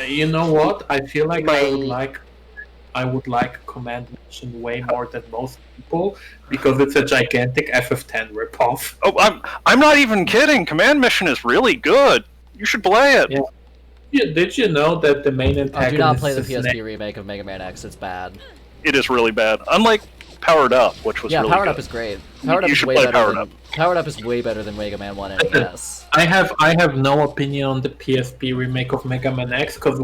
Speaker 12: You know what? I feel like I would like Command Mission way more than most people because it's a gigantic FF10 ripoff.
Speaker 7: Oh, I'm not even kidding. Command Mission is really good. You should play it.
Speaker 12: Yeah, did you know that the main antagonist?
Speaker 1: Do not play the PSP remake of Mega Man X. It's bad.
Speaker 7: It is really bad. Unlike Powered Up, which was really
Speaker 1: Powered
Speaker 7: good.
Speaker 1: Up is great. Powered Up
Speaker 7: You
Speaker 1: is
Speaker 7: should
Speaker 1: way
Speaker 7: play
Speaker 1: better
Speaker 7: Powered
Speaker 1: than
Speaker 7: Up.
Speaker 1: Powered Up is way better than Mega Man 1 NES.
Speaker 12: I have no opinion on the PSP remake of Mega Man X because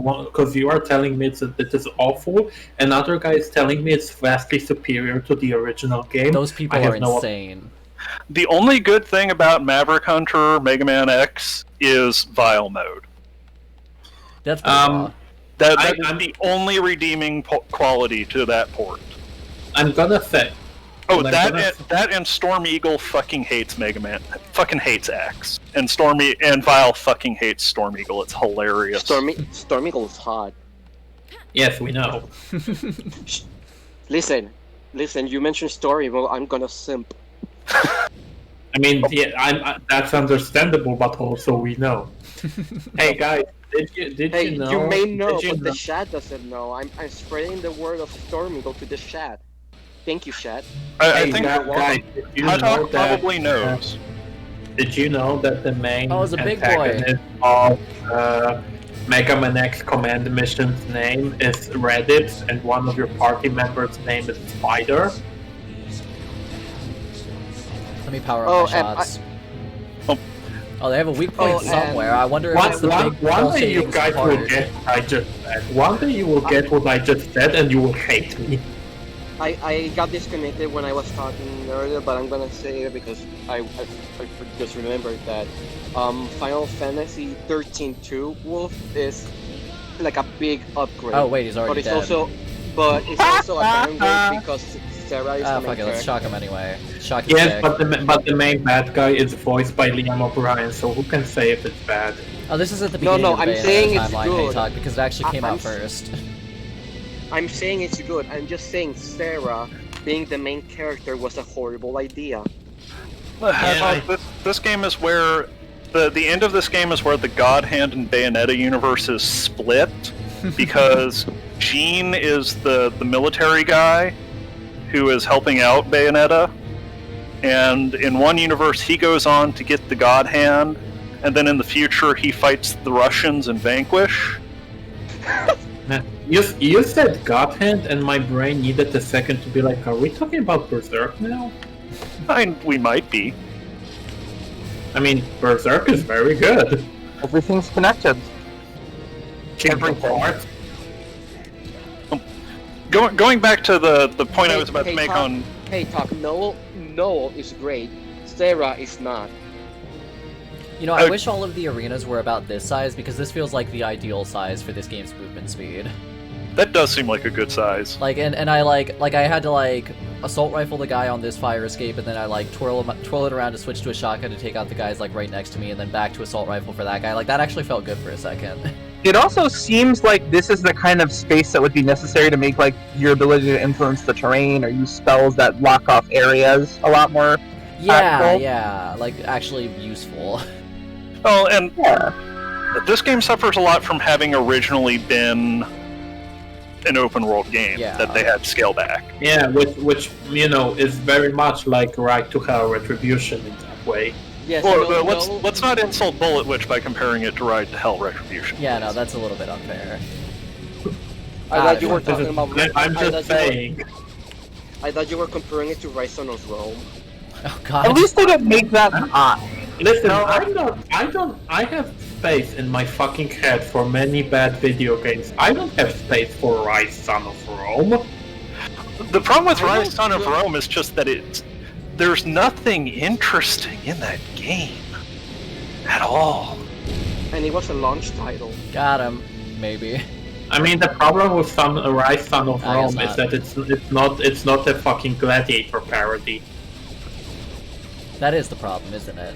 Speaker 12: you are telling me that it is awful, and other guys telling me it's vastly superior to the original game.
Speaker 1: Those people are insane.
Speaker 7: The only good thing about Maverick Hunter Mega Man X is Vile Mode.
Speaker 1: That's pretty
Speaker 7: That is the only redeeming quality to that port.
Speaker 12: I'm gonna say.
Speaker 7: Oh, that and Storm Eagle fucking hates Mega Man. Fucking hates X. And Vile fucking hates Storm Eagle. It's hilarious.
Speaker 9: Storm Eagle is hot.
Speaker 12: Yes, we know.
Speaker 9: Listen, you mentioned Storm Eagle, I'm gonna simp.
Speaker 12: I mean, yeah, that's understandable, but also we know. Hey guys, did you know?
Speaker 9: You may know, but the chat doesn't know. I'm spreading the word of Storm Eagle to the chat. Thank you, chat.
Speaker 7: I think
Speaker 12: guys,
Speaker 7: Hot probably knows.
Speaker 12: Did you know that the main
Speaker 1: it's a big
Speaker 12: antagonist of Mega Man X Command Mission's name is Reddit, and one of your party members' name is Spider?
Speaker 1: Let me power up my shots. Oh, they have a weak point somewhere. I wonder if it's the big
Speaker 12: one day you guys
Speaker 1: part.
Speaker 12: will get what I just said. One day you will get what I just said, and you will hate me.
Speaker 9: I got disconnected when I was talking earlier, but I'm gonna say it because I just remembered that Final Fantasy 13-2 Wolf is like a big upgrade.
Speaker 1: Oh wait, he's already dead.
Speaker 9: But it's also a downgrade because Sarah is the main
Speaker 1: fuck it, let's
Speaker 9: character.
Speaker 1: shock him anyway. Shock his
Speaker 12: Yes,
Speaker 1: dick.
Speaker 12: but the main bad guy is voiced by Liam O'Brien, so who can say if it's bad?
Speaker 1: Oh, this is at the beginning of the
Speaker 9: I'm saying it's
Speaker 1: timeline,
Speaker 9: good.
Speaker 1: Haytog, because it actually came out first.
Speaker 9: I'm saying it's good. I'm just saying Sarah being the main character was a horrible idea.
Speaker 7: This game is where the end of this game is where the God Hand and Bayonetta universes split because Gene is the military guy who is helping out Bayonetta, and in one universe he goes on to get the God Hand, and then in the future he fights the Russians in Vanquish.
Speaker 12: You said God Hand, and my brain needed a second to be like, are we talking about Berserk now?
Speaker 7: We might be.
Speaker 12: I mean, Berserk is very good.
Speaker 10: Everything's connected.
Speaker 12: Every part.
Speaker 7: Going back to the point I was about to make on...
Speaker 9: Hey, Noel is great. Sarah is not.
Speaker 1: You know, I wish all of the arenas were about this size, because this feels like the ideal size for this game's movement speed.
Speaker 7: That does seem like a good size.
Speaker 1: Like, and I I had to assault rifle the guy on this fire escape, and then I twirl it around to switch to a shotgun to take out the guys right next to me, and then back to assault rifle for that guy. Like, that actually felt good for a second.
Speaker 10: It also seems like this is the kind of space that would be necessary to make your ability to influence the terrain or use spells that lock off areas a lot more.
Speaker 1: Yeah, like actually useful.
Speaker 7: Oh, and this game suffers a lot from having originally been an open world game that they had to scale back.
Speaker 12: Yeah, which is very much like Right to Hell Retribution in that way.
Speaker 9: Yes,
Speaker 7: let's not insult Bullet Witch by comparing it to Ride to Hell Retribution.
Speaker 1: Yeah, no, that's a little bit unfair.
Speaker 9: I thought you were talking about.
Speaker 12: I'm just saying.
Speaker 9: I thought you were comparing it to Rise of Rome.
Speaker 1: Oh God!
Speaker 10: At least they didn't make that hot.
Speaker 12: Listen, I have space in my fucking head for many bad video games. I don't have space for Rise Son of Rome.
Speaker 7: The problem with Rise Son of Rome is just that there's nothing interesting in that game. at all.
Speaker 9: And it was a launch title.
Speaker 1: Got him. Maybe.
Speaker 12: I mean, the problem with Rise Son of
Speaker 1: I guess
Speaker 12: Rome is
Speaker 1: not.
Speaker 12: that it's not a fucking Gladiator parody.
Speaker 1: That is the problem, isn't it?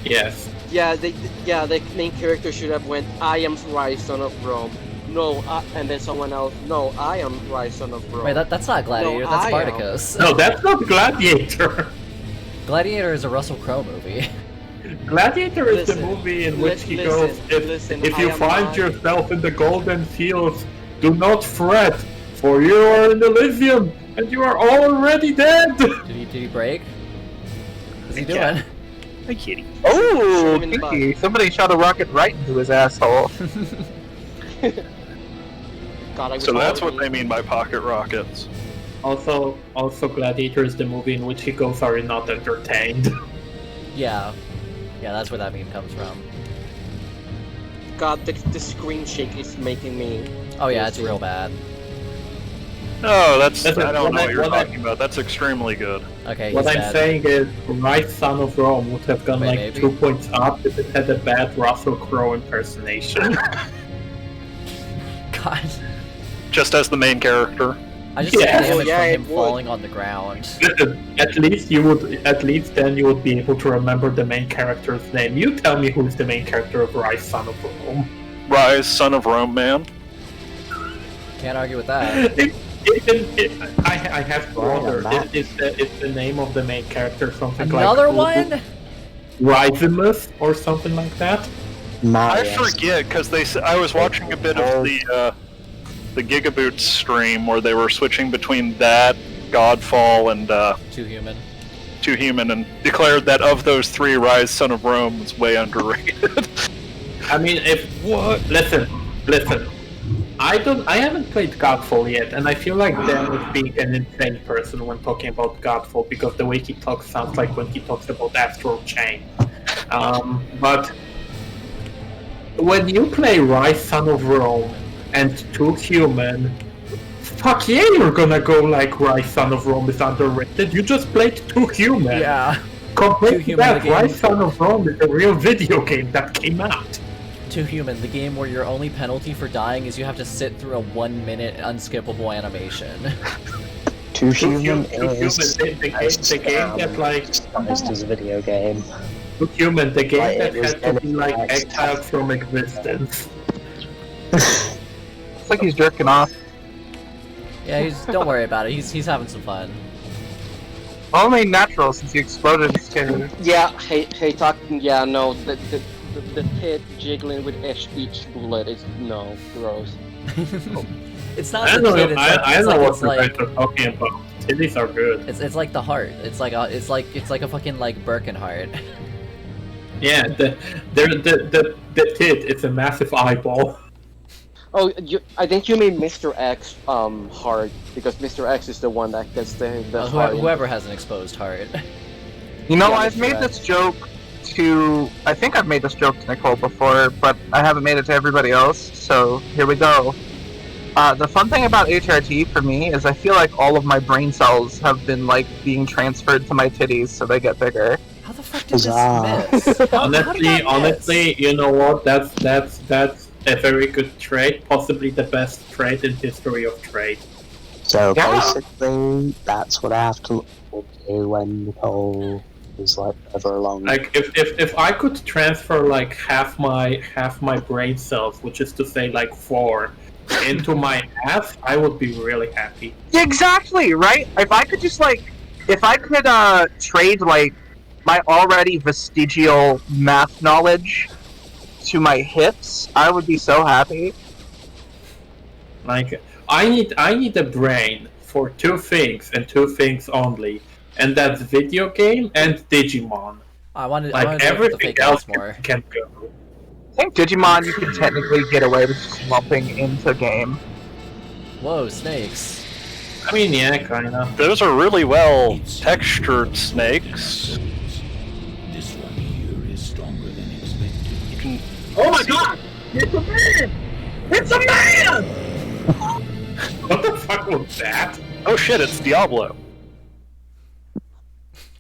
Speaker 12: Yes.
Speaker 9: Yeah, the main character should have went, I am Rise, son of Rome. No, and then someone else, no, I am Rise, son of Rome.
Speaker 1: Wait, that's not Gladiator,
Speaker 9: No,
Speaker 1: that's
Speaker 9: I am.
Speaker 1: Spartacus.
Speaker 12: No, that's not Gladiator.
Speaker 1: Gladiator is a Russell Crowe movie.
Speaker 12: Gladiator is
Speaker 9: Listen,
Speaker 12: the movie in which he
Speaker 9: listen,
Speaker 12: goes,
Speaker 9: listen,
Speaker 12: if
Speaker 9: I
Speaker 12: you
Speaker 9: am
Speaker 12: find
Speaker 9: not-
Speaker 12: yourself in the golden fields, do not fret, for you are in Elysium, and you are already dead!
Speaker 1: Did he break? What's he doing?
Speaker 7: Yeah. Hi, kitty.
Speaker 10: Oh,
Speaker 9: Shoot him in the
Speaker 10: kinky. Somebody shot a rocket right into his asshole.
Speaker 9: God, I
Speaker 7: So
Speaker 9: was
Speaker 7: that's what
Speaker 9: already-
Speaker 7: they mean by pocket rockets.
Speaker 12: Also, Gladiator is the movie in which he goes, are you not entertained?
Speaker 1: Yeah. Yeah, that's where that meme comes from.
Speaker 9: God, the screen shake is making me...
Speaker 1: Oh yeah, it's real bad.
Speaker 7: No, I don't
Speaker 12: What
Speaker 7: know what you're
Speaker 12: I-
Speaker 7: talking about. That's extremely good.
Speaker 1: Okay,
Speaker 12: What
Speaker 1: he's
Speaker 12: I'm
Speaker 1: dead.
Speaker 12: saying is, Rise Son of Rome would have gone
Speaker 1: Wait,
Speaker 12: like
Speaker 1: maybe?
Speaker 12: 2 points up if it had a bad Russell Crowe impersonation.
Speaker 1: God.
Speaker 7: Just as the main character.
Speaker 1: I just get
Speaker 12: Yeah.
Speaker 1: damage
Speaker 9: Yeah,
Speaker 1: from
Speaker 9: it
Speaker 1: him
Speaker 9: would.
Speaker 1: falling on the ground.
Speaker 12: Listen, at least then you would be able to remember the main character's name. You tell me who's the main character of Rise Son of Rome.
Speaker 7: Rise, son of Rome, man.
Speaker 1: Can't argue with that.
Speaker 12: I have to wonder, is the name of the main character something
Speaker 1: Another
Speaker 12: like...
Speaker 1: one?
Speaker 12: Risimus or something like that?
Speaker 7: I forget, because I was watching a bit of the Gigaboots stream where they were switching between that, Godfall, and
Speaker 1: Too Human.
Speaker 7: Too Human, and declared that of those three, Rise, Son of Rome was way underrated.
Speaker 12: I mean, listen. I haven't played Godfall yet, and I feel like Dan is being an insane person when talking about Godfall because the way he talks sounds like when he talks about Astral Chain. But when you play Rise, Son of Rome, and Too Human, fuck yeah, you're gonna go like Rise, Son of Rome is underrated. You just played Too Human.
Speaker 1: Yeah.
Speaker 12: Compared
Speaker 1: Too
Speaker 12: to
Speaker 1: Human,
Speaker 12: that,
Speaker 1: the game.
Speaker 12: Rise, Son of Rome is a real video game that came out.
Speaker 1: Too Human, the game where your only penalty for dying is you have to sit through a 1 minute unskippable animation.
Speaker 11: Too Human
Speaker 12: Too Human,
Speaker 11: is
Speaker 12: the game that like
Speaker 11: disguised as a video game.
Speaker 12: Too Human, the game
Speaker 11: Like,
Speaker 12: that
Speaker 11: it was
Speaker 12: had to be like
Speaker 11: NX.
Speaker 12: exiled from existence.
Speaker 10: It's like he's jerking off.
Speaker 1: Yeah, don't worry about it. He's having some fun.
Speaker 10: Only natural since he exploded his skin.
Speaker 9: Yeah, hey, talking, yeah, no, the tit jiggling with each bullet is, no, gross.
Speaker 1: It's not
Speaker 12: I
Speaker 1: the
Speaker 12: don't
Speaker 1: kid,
Speaker 12: know.
Speaker 1: it's
Speaker 12: I don't know
Speaker 1: like,
Speaker 12: what
Speaker 1: it's
Speaker 12: you
Speaker 1: like
Speaker 12: guys are talking about. Titties are good.
Speaker 1: it's like the heart. It's like a fucking like Birkin heart.
Speaker 12: Yeah, the tit. It's a massive eyeball.
Speaker 9: Oh, I think you mean Mr. X heart, because Mr. X is the one that gets the heart.
Speaker 1: Whoever has an exposed heart.
Speaker 10: You know,
Speaker 9: Yeah,
Speaker 10: I've
Speaker 9: Mr.
Speaker 10: made
Speaker 9: X.
Speaker 10: this joke to... I think I've made this joke to Nicole before, but I haven't made it to everybody else, so here we go. The fun thing about HRT for me is I feel like all of my brain cells have been, like, being transferred to my titties so they get bigger.
Speaker 1: How the fuck did this miss?
Speaker 12: Honestly, you know what? That's a very good trait, possibly the best trait in history of trade.
Speaker 11: So
Speaker 10: Yeah.
Speaker 11: basically, that's what I have to look forward to when Nicole is like further along.
Speaker 12: Like if I could transfer like half my brain cells, which is to say like 4, into my ass, I would be really happy.
Speaker 10: Yeah, exactly, right? If I could just, like... If I could, trade, like, my already vestigial math knowledge to my hips, I would be so happy.
Speaker 12: Like I need a brain for 2 things and 2 things only, and that's video game and Digimon.
Speaker 1: I wanted
Speaker 12: Like
Speaker 1: to look at the
Speaker 12: everything
Speaker 1: fake
Speaker 12: else
Speaker 1: ass more.
Speaker 12: can go.
Speaker 10: I think Digimon you can technically get away with just lumping into game.
Speaker 1: Whoa, snakes.
Speaker 12: I mean, yeah, kinda.
Speaker 7: Those are really well textured snakes.
Speaker 2: This one here is stronger than expected.
Speaker 7: You can.
Speaker 10: Oh my god! It's a man! It's a man!
Speaker 12: What the fuck was that?
Speaker 7: Oh shit! It's Diablo.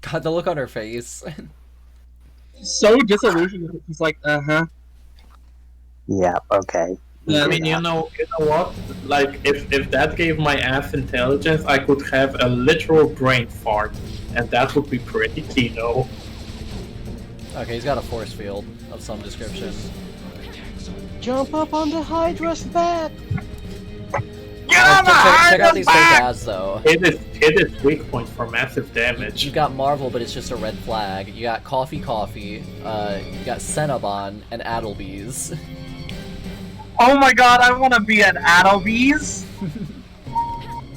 Speaker 1: God, the look on her face.
Speaker 10: so disillusioned. He's like,
Speaker 13: Yeah, okay.
Speaker 12: I mean, you know what? Like, if that gave my ass intelligence, I could have a literal brain fart, and that would be pretty kino.
Speaker 1: Okay, he's got a force field of some description.
Speaker 9: Jump up on the Hydra's back!
Speaker 1: Check out these fake ads, though.
Speaker 12: It is weak point for massive damage.
Speaker 1: You got Marvel, but it's just a red flag. You got Coffee, you got Cinnabon, and Adelbees.
Speaker 10: oh my god, I want to be at Adelbees!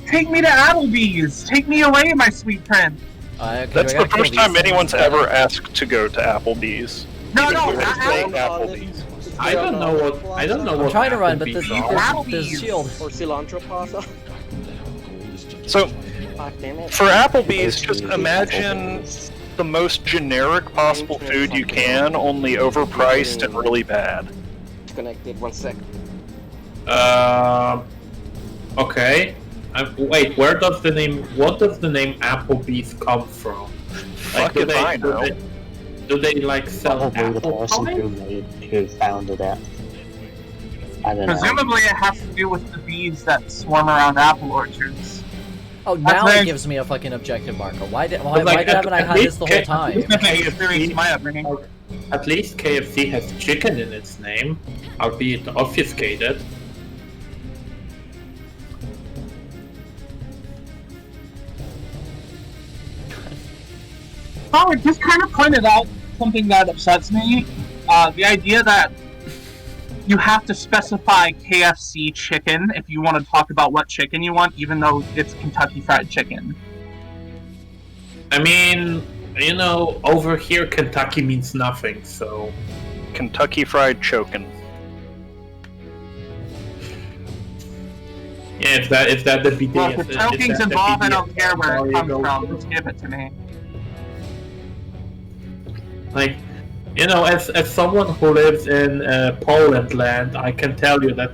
Speaker 10: Take me to Adelbees! Take me away, my sweet prince!
Speaker 7: That's the first time anyone's ever asked to go to Applebee's.
Speaker 10: No,
Speaker 7: Applebee's.
Speaker 12: I don't know what.
Speaker 1: I'm trying to run, but there's shield.
Speaker 9: Or cilantro pasta.
Speaker 7: So, for Applebee's, just imagine the most generic possible food you can, only overpriced and really bad.
Speaker 9: Connected, 1 sec.
Speaker 12: Okay. Wait, what does the name Applebee's come from? Like,
Speaker 7: Fuck if I know.
Speaker 12: Do they like sell
Speaker 13: Probably the
Speaker 12: apple
Speaker 13: person
Speaker 12: pie?
Speaker 13: who founded it. I don't know.
Speaker 10: Presumably it has to do with the bees that swarm around apple orchards.
Speaker 1: Oh, now it gives me a fucking objective marker. Why haven't I had this the whole time?
Speaker 12: At least KFC has chicken in its name, albeit obfuscated.
Speaker 10: Oh, it just kind of pointed out something that upsets me. The idea that you have to specify KFC chicken if you want to talk about what chicken you want, even though it's Kentucky Fried Chicken.
Speaker 12: I mean, you know, over here Kentucky means nothing, so...
Speaker 7: Kentucky Fried Chokin'.
Speaker 12: Yeah, if that the BD...
Speaker 10: Well, if the choking's involved, I don't care where it comes from. Just give it to me.
Speaker 12: Like, you know, as someone who lives in Poland land, I can tell you that,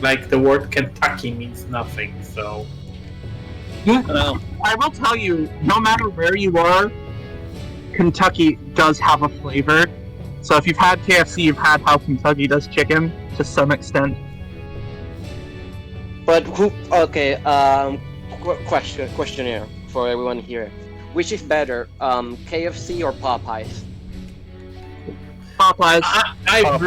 Speaker 12: like, the word Kentucky means nothing, so...
Speaker 10: I will tell you, no matter where you are, Kentucky does have a flavor. So if you've had KFC, you've had how Kentucky does chicken, to some extent.
Speaker 9: But who... Okay, questionnaire for everyone here. Which is better, KFC or Popeyes?
Speaker 10: Popeyes.
Speaker 12: I've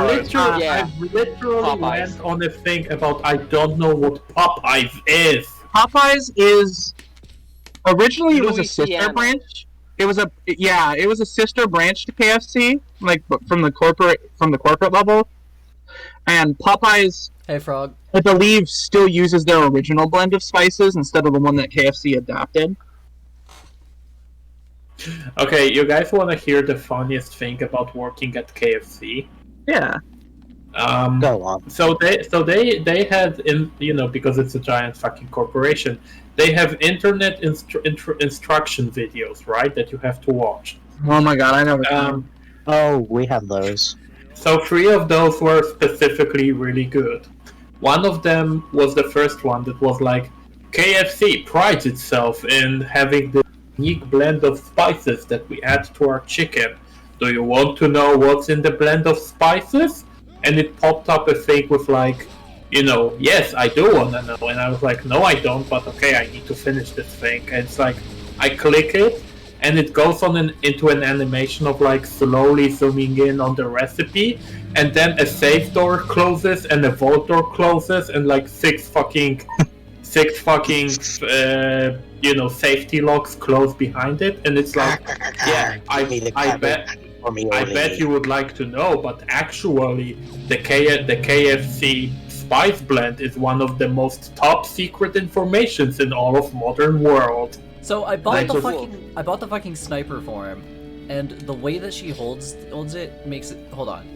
Speaker 12: literally went on a thing about I don't know what Popeyes is.
Speaker 10: Popeyes is originally it was a sister branch. It was a sister branch to KFC, like from the corporate level. And Popeyes,
Speaker 1: hey Frog,
Speaker 10: I believe, still uses their original blend of spices instead of the one that KFC adapted.
Speaker 12: Okay, you guys want to hear the funniest thing about working at KFC?
Speaker 10: Yeah.
Speaker 13: Go on.
Speaker 12: So they had because it's a giant fucking corporation, they have internet instruction videos, right, that you have to watch.
Speaker 10: Oh my god, I know.
Speaker 13: Oh, we have those.
Speaker 12: So 3 of those were specifically really good. One of them was the first one that was like, KFC prides itself in having the unique blend of spices that we add to our chicken. Do you want to know what's in the blend of spices? And it popped up a thing with like, yes, I do want to know. And I was like, no, I don't, but okay, I need to finish this thing. And it's like, I click it, and it goes on into an animation of like slowly zooming in on the recipe, and then a safe door closes and a vault door closes, and like six fucking safety locks close behind it, and it's like, yeah, I bet you would like to know, but actually the KFC spice blend is one of the most top secret informations in all of modern world.
Speaker 1: So I bought the fucking sniper form, and the way that she holds it makes it. Hold on.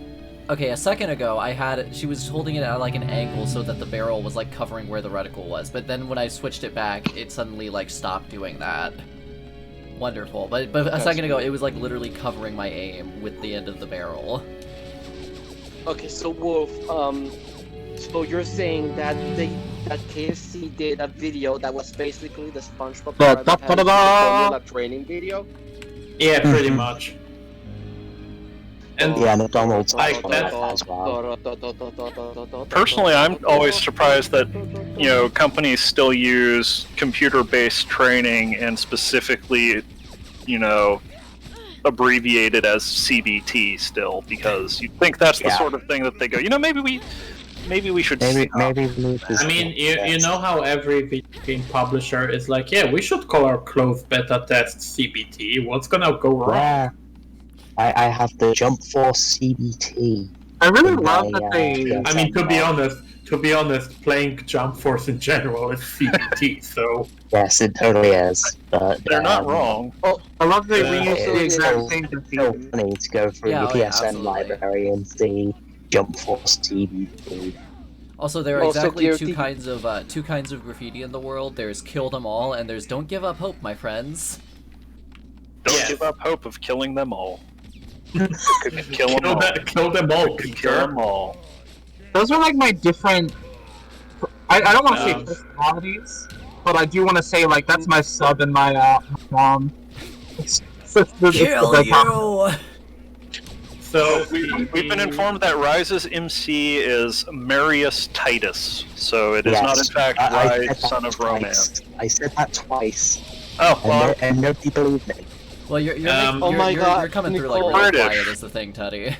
Speaker 1: Okay, a second ago she was holding it at like an angle so that the barrel was like covering where the reticle was, but then when I switched it back, it suddenly like stopped doing that. Wonderful, but a second ago it was like literally covering my aim with the end of the barrel.
Speaker 9: Okay, so Wolf, so you're saying that KFC did a video that was basically the SpongeBob formula training video?
Speaker 12: Yeah, pretty much.
Speaker 11: McDonald's
Speaker 12: like that
Speaker 11: as well.
Speaker 7: Personally, I'm always surprised that, you know, companies still use computer-based training and specifically, you know, abbreviated as CBT still, because you think that's the sort of thing that they go, you know, maybe we should
Speaker 11: maybe
Speaker 12: I mean, you know how every video game publisher is like, yeah, we should call our closed beta test CBT. What's gonna go wrong?
Speaker 11: Yeah. I have the Jump Force CBT.
Speaker 10: I really love that they.
Speaker 12: I mean, to be honest, playing Jump Force in general is CBT. So
Speaker 11: yes, it totally is. But
Speaker 7: they're not wrong.
Speaker 10: Oh, I love they reuse the exact same
Speaker 11: It's so funny to go through the PSN library and see Jump Force CBT.
Speaker 1: Also, there are exactly two kinds of graffiti in the world. There's kill them all, and there's don't give up hope, my friends.
Speaker 7: Don't give up hope of killing them all. Kill them all. Kill them all.
Speaker 10: Those are like my different. I don't want to say personalities, but I do want to say like that's my sub and my mom.
Speaker 1: Kill you.
Speaker 7: So we've been informed that Rise's MC is Marius Titus, so it is not in fact Rise, son of Romance.
Speaker 11: I said that twice.
Speaker 7: Oh, well,
Speaker 11: and nobody believed me.
Speaker 1: Well, you're coming through like really quiet is the thing, Teddy.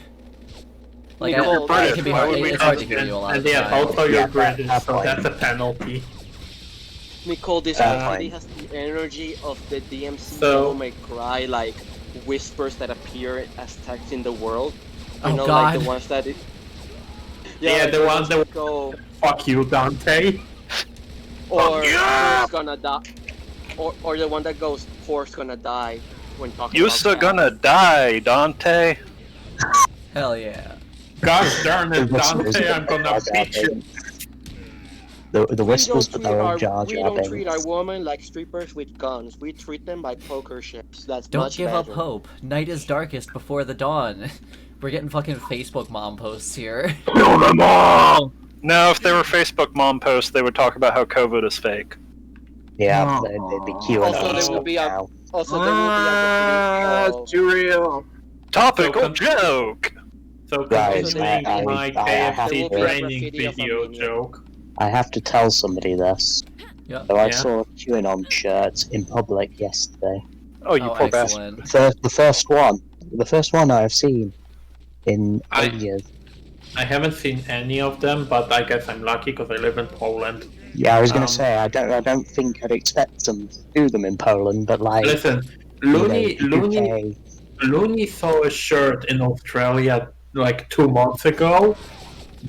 Speaker 1: Like, it can be hard, it's hard to hear you a lot of the time.
Speaker 12: Also you're British, so that's a penalty.
Speaker 9: Nicole, this already has the energy of the DMC Devil May Cry, like, whispers that appear as text in the world. You know,
Speaker 1: God.
Speaker 9: like the ones that...
Speaker 12: Yeah, the ones that
Speaker 9: go...
Speaker 12: Fuck you, Dante.
Speaker 9: Or Force gonna die. Or the one that goes, Force gonna die. When talking
Speaker 7: You're still gonna die, Dante.
Speaker 1: Hell yeah.
Speaker 12: Gosh darn it, Dante, I'm gonna beat you.
Speaker 11: The whispers with their own Jar Jar
Speaker 9: We don't
Speaker 11: Binks.
Speaker 9: treat our women like strippers with guns. We treat them like poker chips. That's
Speaker 1: Don't
Speaker 9: much
Speaker 1: give up
Speaker 9: better.
Speaker 1: hope. Night is darkest before the dawn. We're getting fucking Facebook mom posts here.
Speaker 7: Kill them all! No, if they were Facebook mom posts, they would talk about how COVID is fake.
Speaker 11: Yeah, they'd be queuing
Speaker 9: Also, there will be a... Also, there will be a...
Speaker 10: too real.
Speaker 7: Topical joke!
Speaker 12: So
Speaker 11: Guys,
Speaker 12: continuing my KFC
Speaker 11: to-
Speaker 12: training video joke.
Speaker 11: I have to tell somebody this.
Speaker 1: Yeah.
Speaker 11: So I saw QAnon shirts in public yesterday.
Speaker 7: Oh, you poor bastard.
Speaker 11: The first one I've seen in years.
Speaker 12: I haven't seen any of them, but I guess I'm lucky because I live in Poland.
Speaker 11: Yeah, I was gonna say I don't think I'd expect them to do them in Poland, but like.
Speaker 12: Listen, Looney saw a shirt in Australia like 2 months ago.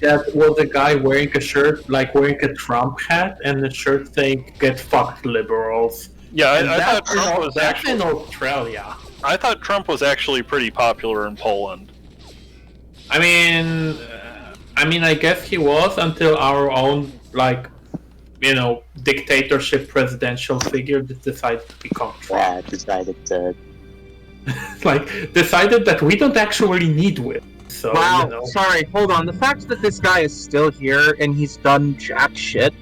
Speaker 12: That was a guy wearing a shirt, like wearing a Trump hat, and the shirt saying "Get fucked, liberals."
Speaker 7: Yeah, I thought Trump was
Speaker 12: that's
Speaker 7: actually
Speaker 12: in Australia.
Speaker 7: I thought Trump was actually pretty popular in Poland.
Speaker 12: I mean, I guess he was until our own, like, you know, dictatorship presidential figure decided to become Trump.
Speaker 11: Yeah, decided to.
Speaker 12: decided that we don't actually need it. So,
Speaker 10: Wow,
Speaker 12: you know.
Speaker 10: sorry, hold on. The fact that this guy is still here and he's done jack shit.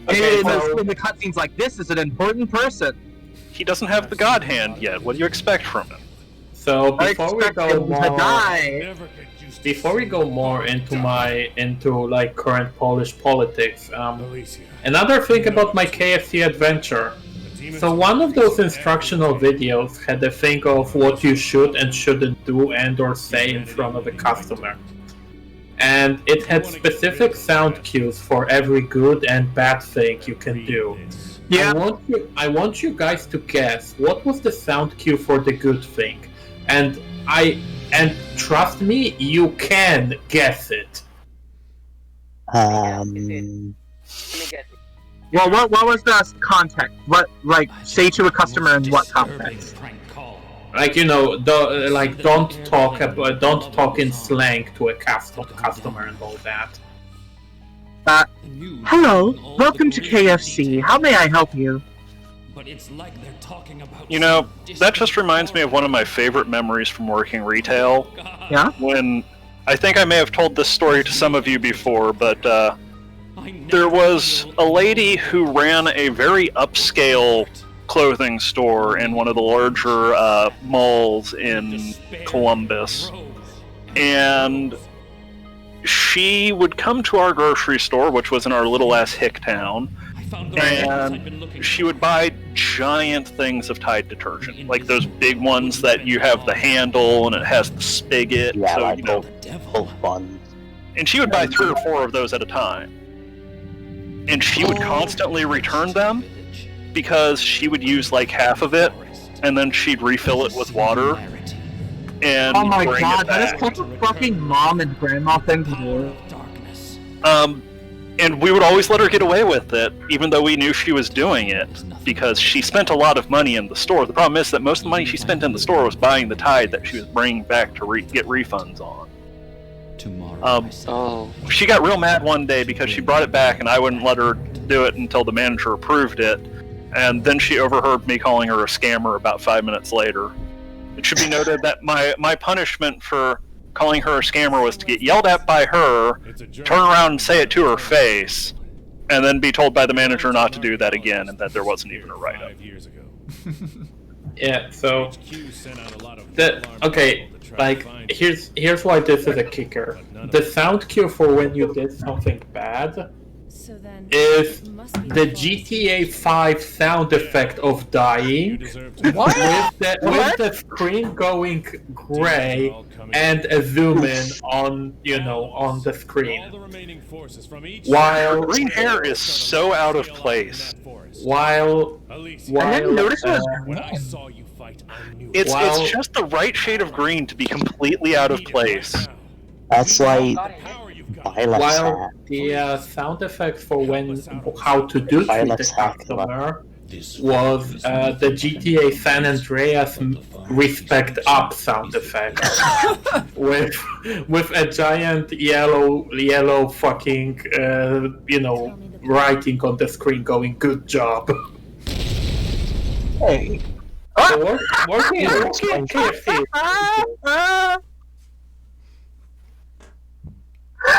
Speaker 7: Okay,
Speaker 10: in the cutscenes like this is an important person.
Speaker 7: He doesn't have the God Hand yet. What do you expect from him?
Speaker 12: So
Speaker 10: I
Speaker 12: before we
Speaker 10: expect
Speaker 12: go
Speaker 10: him to
Speaker 12: more,
Speaker 10: die.
Speaker 12: before we go more into like current Polish politics, another thing about my KFC adventure. So one of those instructional videos had a thing of what you should and shouldn't do and or say in front of a customer. And it had specific sound cues for every good and bad thing you can do. Yeah. I want you guys to guess what was the sound cue for the good thing. And trust me, you can guess it.
Speaker 10: Well, what was the context? What, like, say to a customer in what context?
Speaker 12: Like, you know, don't talk in slang to a customer and all that.
Speaker 10: Hello, welcome to KFC. How may I help you?
Speaker 7: You know, that just reminds me of one of my favorite memories from working retail.
Speaker 10: Yeah?
Speaker 7: When, I think I may have told this story to some of you before, but there was a lady who ran a very upscale clothing store in one of the larger malls in Columbus. And she would come to our grocery store, which was in our little ass hick town, and she would buy giant things of Tide detergent, like those big ones that you have the handle and it has the spigot.
Speaker 11: Yeah,
Speaker 7: so,
Speaker 11: like
Speaker 7: you know,
Speaker 11: both ones.
Speaker 7: and she would buy 3 or 4 of those at a time. And she would constantly return them because she would use like half of it, and then she'd refill it with water. And
Speaker 10: oh my
Speaker 7: bring
Speaker 10: god,
Speaker 7: it
Speaker 10: that
Speaker 7: back.
Speaker 10: is such a fucking mom and grandma thing to do.
Speaker 7: And we would always let her get away with it, even though we knew she was doing it, because she spent a lot of money in the store. The problem is that most of the money she spent in the store was buying the Tide that she was bringing back to get refunds on. She got real mad one day because she brought it back and I wouldn't let her do it until the manager approved it, and then she overheard me calling her a scammer about 5 minutes later. It should be noted that my punishment for calling her a scammer was to get yelled at by her, turn around and say it to her face, and then be told by the manager not to do that again and that there wasn't even a write-up.
Speaker 12: Yeah, so here's why this is a kicker. The sound cue for when you did something bad is the GTA 5 sound effect of dying with the screen going gray and a zoom in on the screen. While
Speaker 7: green hair is so out of place.
Speaker 12: While
Speaker 7: it's just the right shade of green to be completely out of place.
Speaker 11: That's like
Speaker 12: while the sound effect for how to do treat the customer was the GTA San Andreas respect up sound effect with a giant yellow fucking writing on the screen going good job.
Speaker 11: Hey.
Speaker 12: Working at KFC.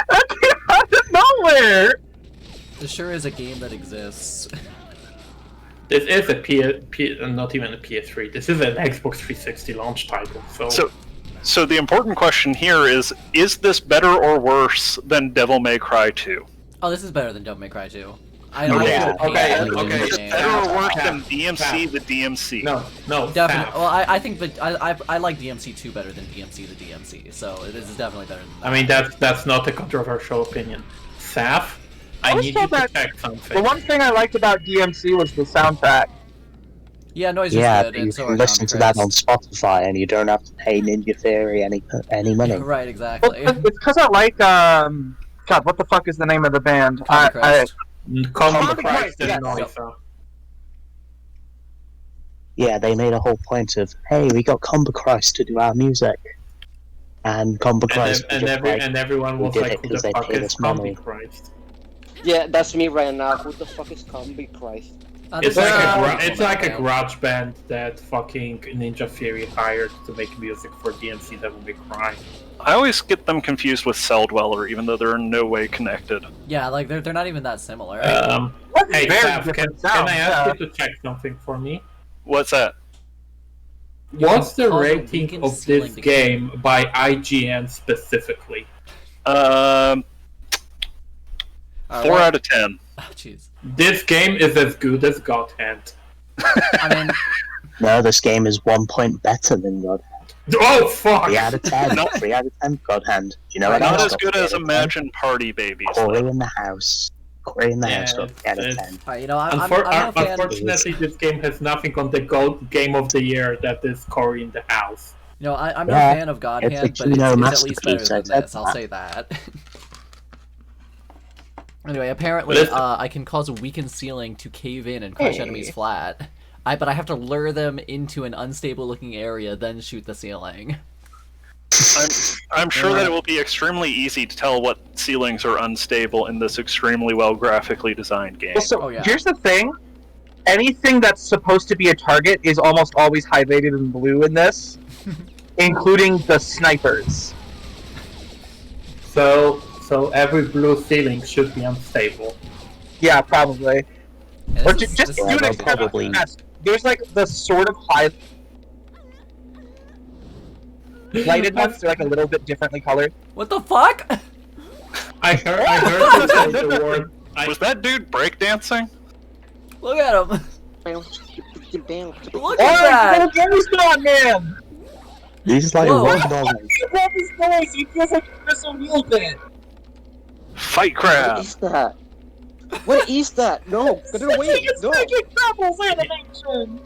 Speaker 10: That came out of nowhere!
Speaker 1: This sure is a game that exists.
Speaker 12: This is not even a PS3. This is an Xbox 360 launch title.
Speaker 7: So the important question here is this better or worse than Devil May Cry 2?
Speaker 1: Oh, this is better than Devil May Cry 2.
Speaker 7: Okay. Is it better or worse than DMC the DMC?
Speaker 12: No.
Speaker 1: Definitely. Well, I think that I like DMC 2 better than DMC the DMC. So this is definitely better than that.
Speaker 12: I mean that's not a controversial opinion. Saf, I need you to check something.
Speaker 10: The one thing I liked about DMC was the soundtrack.
Speaker 1: Yeah, noise
Speaker 11: yeah,
Speaker 1: is good.
Speaker 11: but you
Speaker 1: and so
Speaker 11: can listen to that on Spotify and you don't have to pay Ninja Theory any money.
Speaker 1: Right, exactly.
Speaker 10: Well, it's because I like God, what the fuck is the name of the band?
Speaker 12: Combi Christ.
Speaker 11: Yeah, they made a whole point of, hey, we got Combi Christ to do our music, and Combi Christ
Speaker 12: and everyone was like, who the fuck is Combi Christ?
Speaker 9: Yeah, that's me right now. Who the fuck is Combi Christ?
Speaker 12: It's like a garage band that fucking Ninja Theory hired to make music for DMC Devil May Cry.
Speaker 7: I always get them confused with Cell Dweller, even though they're in no way connected.
Speaker 1: Yeah, like they're not even that similar.
Speaker 12: Hey, Saf, can I ask you to check something for me?
Speaker 7: What's that?
Speaker 12: What's the rating of this game by IGN specifically?
Speaker 7: 4 out of 10.
Speaker 1: Oh, jeez.
Speaker 12: This game is as good as God Hand.
Speaker 1: I mean,
Speaker 11: no, this game is 1 point better than God Hand.
Speaker 12: Oh fuck!
Speaker 11: 3 out of 10. 3 out of 10. God Hand. Do you know what
Speaker 7: Not
Speaker 11: else
Speaker 7: as good as Imagine Party Babies.
Speaker 11: Corey in the House. Corey in the House got 3 out of 10.
Speaker 1: Right, you know, I'm a fan.
Speaker 12: Unfortunately, this game has nothing on the game of the year that is Corey in the House.
Speaker 1: You know, I'm no fan of God Hand, but it's at least better than this. I'll say that. Anyway, apparently, I can cause a weakened ceiling to cave in and crush enemies flat. But I have to lure them into an unstable-looking area, then shoot the ceiling.
Speaker 7: I'm sure that it will be extremely easy to tell what ceilings are unstable in this extremely well graphically designed game.
Speaker 10: Well, so here's the thing: anything that's supposed to be a target is almost always highlighted in blue in this, including the snipers.
Speaker 12: So every blue ceiling should be unstable.
Speaker 10: Yeah, probably.
Speaker 1: Yeah,
Speaker 10: or just do an experiment. there's like the sort of highlighted ones. They're like a little bit differently colored.
Speaker 1: What the fuck?
Speaker 12: I heard the word.
Speaker 7: Was that dude breakdancing?
Speaker 1: Look at him. Look
Speaker 10: Oh,
Speaker 1: at that.
Speaker 10: GameStop man!
Speaker 11: He's like
Speaker 1: Whoa.
Speaker 11: a ragdoll.
Speaker 10: I love his voice. He feels like a Chris O'Neill fan.
Speaker 7: Fight crab.
Speaker 9: What is that? What is that? No, get it away!
Speaker 10: It's
Speaker 9: No.
Speaker 10: making Pebbles animation.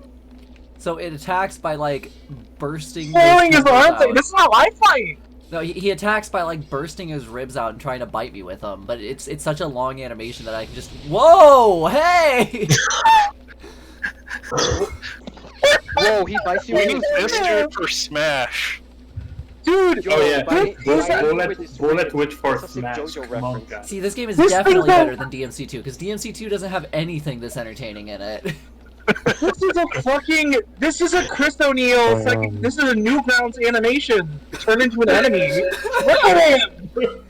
Speaker 1: So it attacks by like bursting.
Speaker 10: Flailing his
Speaker 1: ribs
Speaker 10: arms.
Speaker 1: out.
Speaker 10: This is how I fight.
Speaker 1: No, he attacks by like bursting his ribs out and trying to bite me with them. But it's such a long animation that I can just. Whoa! Hey!
Speaker 9: Whoa, he bites you with
Speaker 7: Who's
Speaker 9: his
Speaker 7: this dude for Smash?
Speaker 10: Dude,
Speaker 12: Oh yeah,
Speaker 9: Bullet
Speaker 12: bullet Witch for
Speaker 9: That's a
Speaker 12: Smash.
Speaker 9: JoJo
Speaker 12: Come on,
Speaker 9: reference.
Speaker 12: guys.
Speaker 1: See, this game is
Speaker 10: This
Speaker 1: definitely
Speaker 10: thing-
Speaker 1: better than DMC2 because DMC2 doesn't have anything this entertaining in it.
Speaker 10: This is a fucking. This is a Chris O'Neill. Fucking, this is a Newgrounds animation turned into an enemy. Look at him.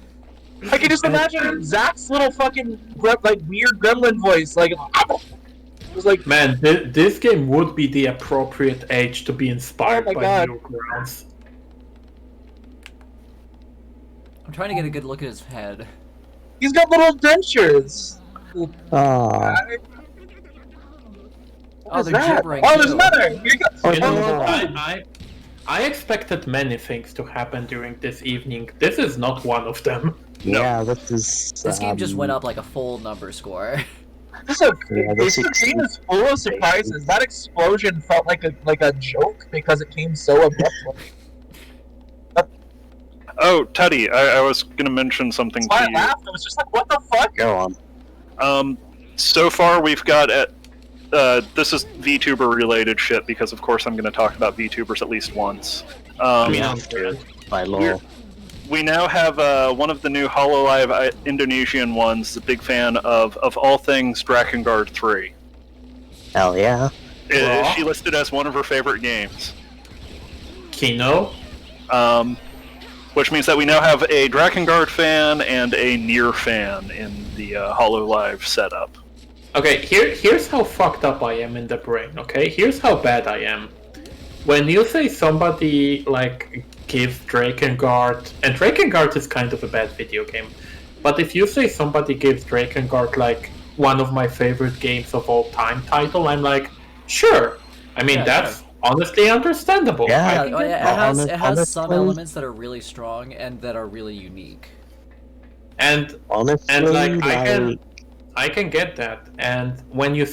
Speaker 10: I can just imagine Zach's little fucking like weird gremlin voice, like. It was like,
Speaker 12: Man, this game would be the appropriate age to be inspired
Speaker 10: Oh my
Speaker 12: by
Speaker 10: God.
Speaker 12: Newgrounds.
Speaker 1: I'm trying to get a good look at his head.
Speaker 10: he's got little dentures.
Speaker 11: Ah.
Speaker 1: Oh,
Speaker 10: What is
Speaker 1: they're
Speaker 10: that?
Speaker 1: gibbering.
Speaker 10: Oh, there's
Speaker 1: too.
Speaker 10: another. Here you go.
Speaker 12: You know what?
Speaker 11: Oh.
Speaker 12: I expected many things to happen during this evening. This is not one of them.
Speaker 11: Yeah, this is.
Speaker 1: This game just went up like a full number score.
Speaker 10: This is
Speaker 11: Yeah, this
Speaker 10: this
Speaker 11: is-
Speaker 10: game is full of surprises. That explosion felt like a joke because it came so abruptly.
Speaker 7: Oh, Teddy, I was gonna mention something
Speaker 10: That's why
Speaker 7: to
Speaker 10: I
Speaker 7: you.
Speaker 10: laughed. I was just like, what the fuck?
Speaker 11: Go on.
Speaker 7: So far we've got this is VTuber related shit because of course I'm going to talk about VTubers at least once.
Speaker 11: We have to, by law.
Speaker 7: We now have one of the new HoloLive Indonesian ones, a big fan of all things Drakengard 3.
Speaker 11: Hell yeah.
Speaker 7: She listed as one of her favorite games.
Speaker 12: Kino?
Speaker 7: Which means that we now have a Drakengard fan and a Nier fan in the HoloLive setup.
Speaker 12: Okay, here's how fucked up I am in the brain, okay? Here's how bad I am. When you say somebody, like, gives Drakengard... And Drakengard is kind of a bad video game. But if you say somebody gives Drakengard, like, one of my favorite games of all time title, I'm like, sure. I mean,
Speaker 1: Yeah,
Speaker 12: that's
Speaker 1: sure.
Speaker 12: honestly understandable.
Speaker 11: Yeah.
Speaker 12: I
Speaker 1: Yeah,
Speaker 12: can
Speaker 1: oh,
Speaker 12: get
Speaker 1: yeah,
Speaker 12: that.
Speaker 1: it has some
Speaker 11: honestly-
Speaker 1: elements that are really strong and that are really unique.
Speaker 12: And
Speaker 11: Honestly,
Speaker 12: like
Speaker 11: like,
Speaker 12: I can get that. And when you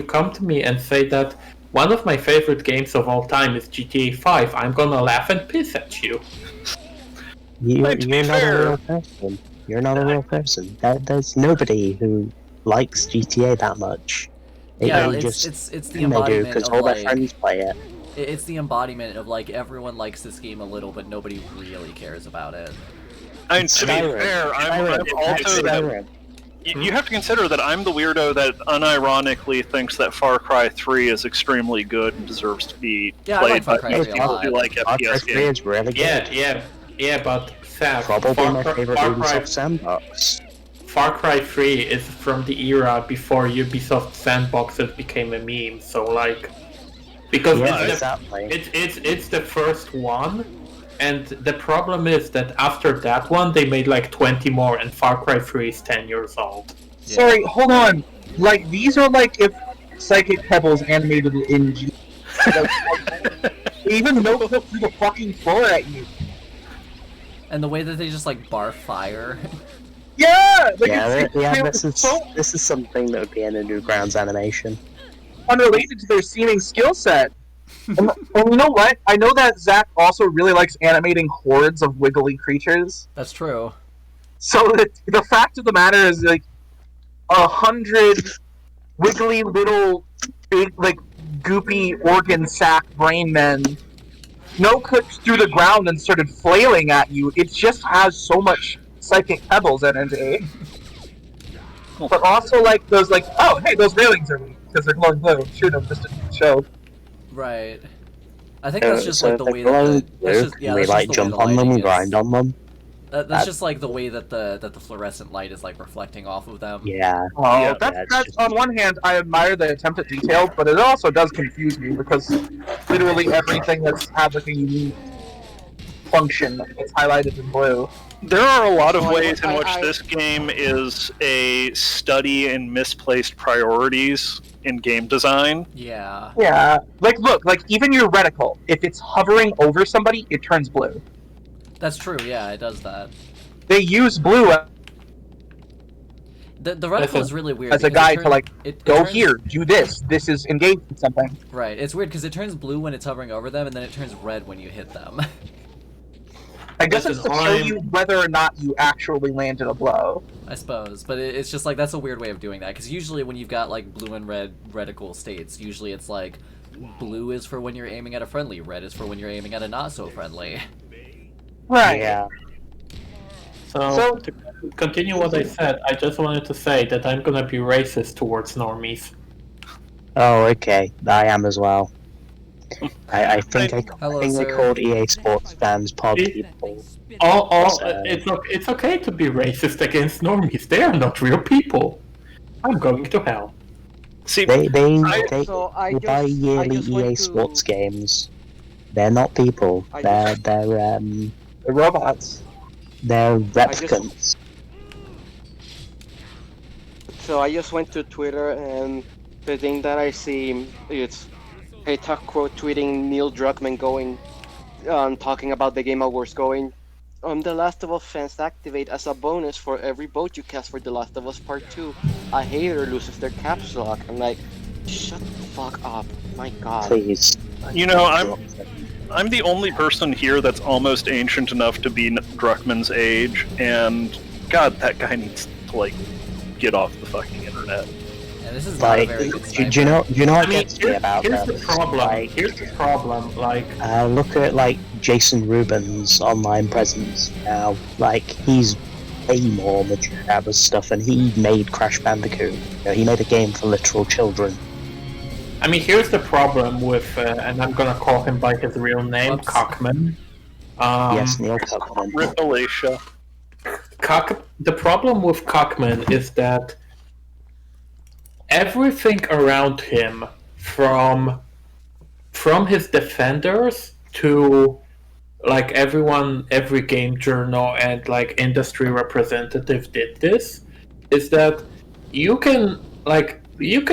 Speaker 12: come to me and say that one of my favorite games of all time is GTA 5, I'm gonna laugh and piss at you.
Speaker 11: you're
Speaker 7: to be
Speaker 11: not
Speaker 7: fair-
Speaker 11: a real person. You're not a real person. There's nobody who likes GTA that much. They
Speaker 1: Yeah,
Speaker 11: they
Speaker 1: it's
Speaker 11: just
Speaker 1: the
Speaker 11: they do
Speaker 1: embodiment
Speaker 11: because
Speaker 1: of
Speaker 11: all
Speaker 1: like
Speaker 11: their friends play it.
Speaker 1: it's the embodiment of like everyone likes this game a little, but nobody really cares about it.
Speaker 7: I mean, to be
Speaker 11: Skyrim.
Speaker 7: fair, I'm
Speaker 11: Skyrim.
Speaker 7: also that...
Speaker 11: Skyrim.
Speaker 7: You have to consider that I'm the weirdo that unironically thinks that Far Cry 3 is extremely good and deserves to be
Speaker 1: Yeah, I
Speaker 7: played
Speaker 1: like Far
Speaker 7: by
Speaker 1: Cry
Speaker 7: most
Speaker 1: 3 a
Speaker 7: people
Speaker 1: lot.
Speaker 7: who like
Speaker 11: Far Cry
Speaker 7: FPS
Speaker 11: 3
Speaker 7: games.
Speaker 11: is really good.
Speaker 12: Yeah, but Saf,
Speaker 11: Probably my
Speaker 12: Far
Speaker 11: favorite
Speaker 12: Cry-
Speaker 11: Ubisoft sandbox.
Speaker 12: Far Cry 3 is from the era before Ubisoft sandboxes became a meme, so like... Because
Speaker 11: Yeah,
Speaker 12: it's,
Speaker 11: exactly.
Speaker 12: it's the first one, and the problem is that after that one, they made like 20 more, and Far Cry 3 is 10 years old.
Speaker 1: Yeah.
Speaker 10: Sorry, hold on. Like, these are like if Psychic Pebbles animated in G. Even no clip through the fucking floor at you.
Speaker 1: And the way that they just like barf fire.
Speaker 10: Yeah! Like,
Speaker 11: This is something that would be in a Newgrounds animation.
Speaker 10: unrelated to their seeming skill set. And you know what? I know that Zach also really likes animating hordes of wiggly creatures.
Speaker 1: That's true.
Speaker 10: So the fact of the matter is, like, 100 wiggly little, big, like, goopy organ sac brain men no clipped through the ground and started flailing at you. It just has so much Psychic Pebbles energy. But also, like, those, like, oh, hey, those railings are weak because they're glowing blue. Shoot them just to show.
Speaker 1: Right. I think that's just
Speaker 11: So
Speaker 1: like the
Speaker 11: if
Speaker 1: way
Speaker 11: they glow
Speaker 1: that that's
Speaker 11: blue,
Speaker 1: just, yeah,
Speaker 11: can we
Speaker 1: that's
Speaker 11: like
Speaker 1: just the way
Speaker 11: jump
Speaker 1: the
Speaker 11: on them
Speaker 1: lighting
Speaker 11: and
Speaker 1: is.
Speaker 11: grind on them?
Speaker 1: That's just like the way that the fluorescent light is like reflecting off of them.
Speaker 13: Yeah.
Speaker 10: Oh, that's on one hand, I admire the attempt at detail, but it also does confuse me because literally everything that's had like a unique function is highlighted in blue.
Speaker 7: There are a lot of ways in which this game is a study in misplaced priorities in game design.
Speaker 1: Yeah.
Speaker 10: Yeah, like look, like even your reticle, if it's hovering over somebody, it turns blue.
Speaker 1: That's true. Yeah, it does that.
Speaker 10: They use blue
Speaker 1: The reticle is really weird
Speaker 10: as a
Speaker 1: because
Speaker 10: guide to like go here, do this. This is engaged in something.
Speaker 1: Right. It's weird because it turns blue when it's hovering over them, and then it turns red when you hit them.
Speaker 10: I guess it's to show you whether or not you actually landed a blow.
Speaker 1: I suppose, but it's just like that's a weird way of doing that because usually when you've got like blue and red reticle states, usually it's like blue is for when you're aiming at a friendly, red is for when you're aiming at a not so friendly.
Speaker 10: Right.
Speaker 13: Yeah.
Speaker 12: So to continue what I said, I just wanted to say that I'm gonna be racist towards normies.
Speaker 13: Oh, okay. I am as well. I think I called EA Sports fans pod people.
Speaker 12: It's okay to be racist against normies. They are not real people. I'm going to hell.
Speaker 7: See,
Speaker 13: they buy yearly EA Sports games. They're not people. They're
Speaker 10: robots.
Speaker 13: They're replicants.
Speaker 9: So I just went to Twitter, and the thing that I see, it's a quote tweeting Neil Druckmann going, talking about the Game Awards going, The Last of Us fans activate as a bonus for every vote you cast for The Last of Us Part 2. A hater loses their caps lock. I'm like, shut the fuck up. My god.
Speaker 13: Please.
Speaker 7: You know, I'm the only person here that's almost ancient enough to be Druckmann's age, and god, that guy needs to, like, get off the fucking internet.
Speaker 1: Yeah, this is
Speaker 13: like,
Speaker 1: not a very good
Speaker 13: do you know what gets me about
Speaker 12: here's
Speaker 13: this?
Speaker 12: The problem. Like, here's the problem. Like,
Speaker 13: look at like Jason Rubin's online presence now. Like, he's way more mature about this stuff, and he made Crash Bandicoot. You know, he made a game for literal children.
Speaker 12: I mean, here's the problem with, and I'm gonna call him by his real name, Cockman.
Speaker 13: Yes, Neil Cockman.
Speaker 7: Rip Alicia.
Speaker 12: The problem with Cockman is that everything around him, from his defenders to like everyone, every game journal and like industry representative did this, is that you can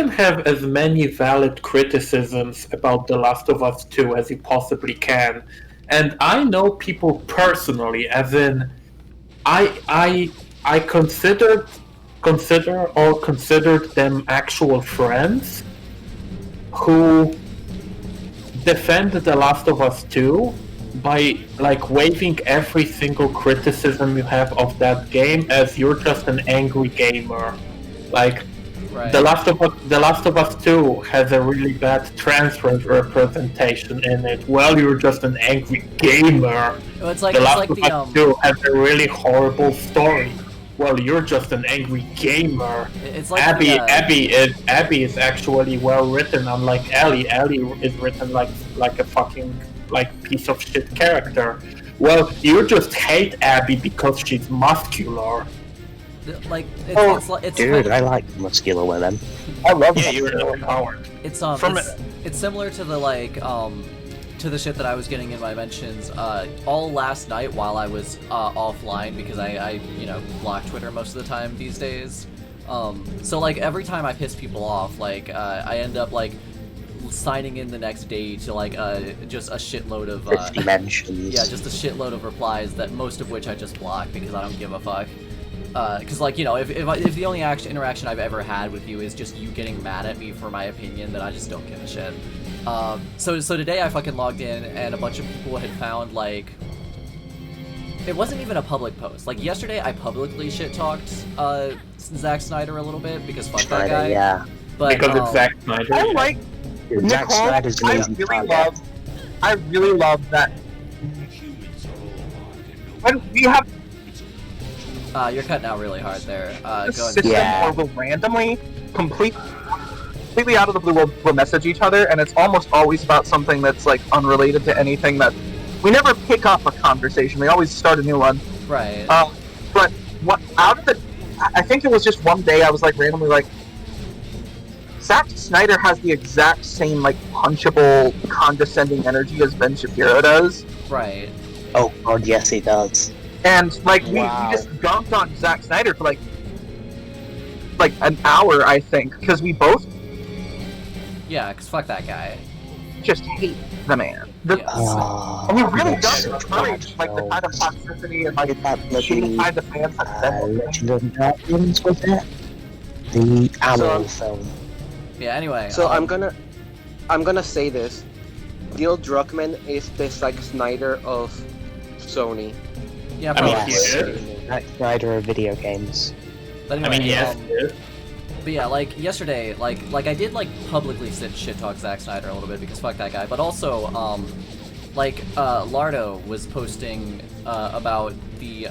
Speaker 12: have as many valid criticisms about The Last of Us 2 as you possibly can. And I know people personally, as in I considered them actual friends who defended The Last of Us 2 by like waiving every single criticism you have of that game as you're just an angry gamer. Like, right. The Last of Us 2 has a really bad trans representation in it. Well, you're just an angry gamer.
Speaker 1: Well, it's like,
Speaker 12: The Last of Us 2 has a really horrible story. Well, you're just an angry gamer.
Speaker 1: It's like
Speaker 12: Abby is actually well written, unlike Ellie. Ellie is written like a fucking piece of shit character. Well, you just hate Abby because she's muscular.
Speaker 1: Like, it's
Speaker 13: dude, I like muscular women.
Speaker 10: I love
Speaker 12: you're empowered.
Speaker 1: It's similar to the to the shit that I was getting in my mentions all last night while I was offline, because I block Twitter most of the time these days. So like every time I piss people off, like I end up like signing in the next day to like just a shitload of
Speaker 13: mentions.
Speaker 1: Yeah, just a shitload of replies, that most of which I just block because I don't give a fuck. Because like, you know, if the only interaction I've ever had with you is just you getting mad at me for my opinion, then I just don't give a shit. So today I fucking logged in and a bunch of people had found like, it wasn't even a public post. Like yesterday I publicly shit talked Zack Snyder a little bit because fuck that guy.
Speaker 13: Yeah.
Speaker 1: But
Speaker 12: because it's Zack Snyder.
Speaker 10: I like Nicole. I really love that. When we have
Speaker 1: you're cutting out really hard there.
Speaker 10: System where we'll randomly, completely out of the blue, we'll message each other, and it's almost always about something that's like unrelated to anything that we never pick up a conversation. We always start a new one.
Speaker 1: Right.
Speaker 10: But what out of the, I think it was just one day I was like randomly like, Zack Snyder has the exact same like punchable, condescending energy as Ben Shapiro does.
Speaker 1: Right.
Speaker 11: Oh god, yes he does.
Speaker 10: And like we just dumped on Zack Snyder for like an hour, I think, because we both
Speaker 1: Yeah, because fuck that guy.
Speaker 10: just hate the man. And he really does encourage like the kind of toxicity and like shitty kind of fans that
Speaker 11: Legend of Guardians, was it? The Arrow film.
Speaker 1: Yeah, anyway.
Speaker 9: So I'm gonna say this. Neil Druckmann is the Zack Snyder of Sony.
Speaker 1: Yeah,
Speaker 11: probably. Zack Snyder of video games.
Speaker 1: But anyway, but yeah, like yesterday, like I did like publicly shit talk Zack Snyder a little bit because fuck that guy. But also, Lardo was posting about the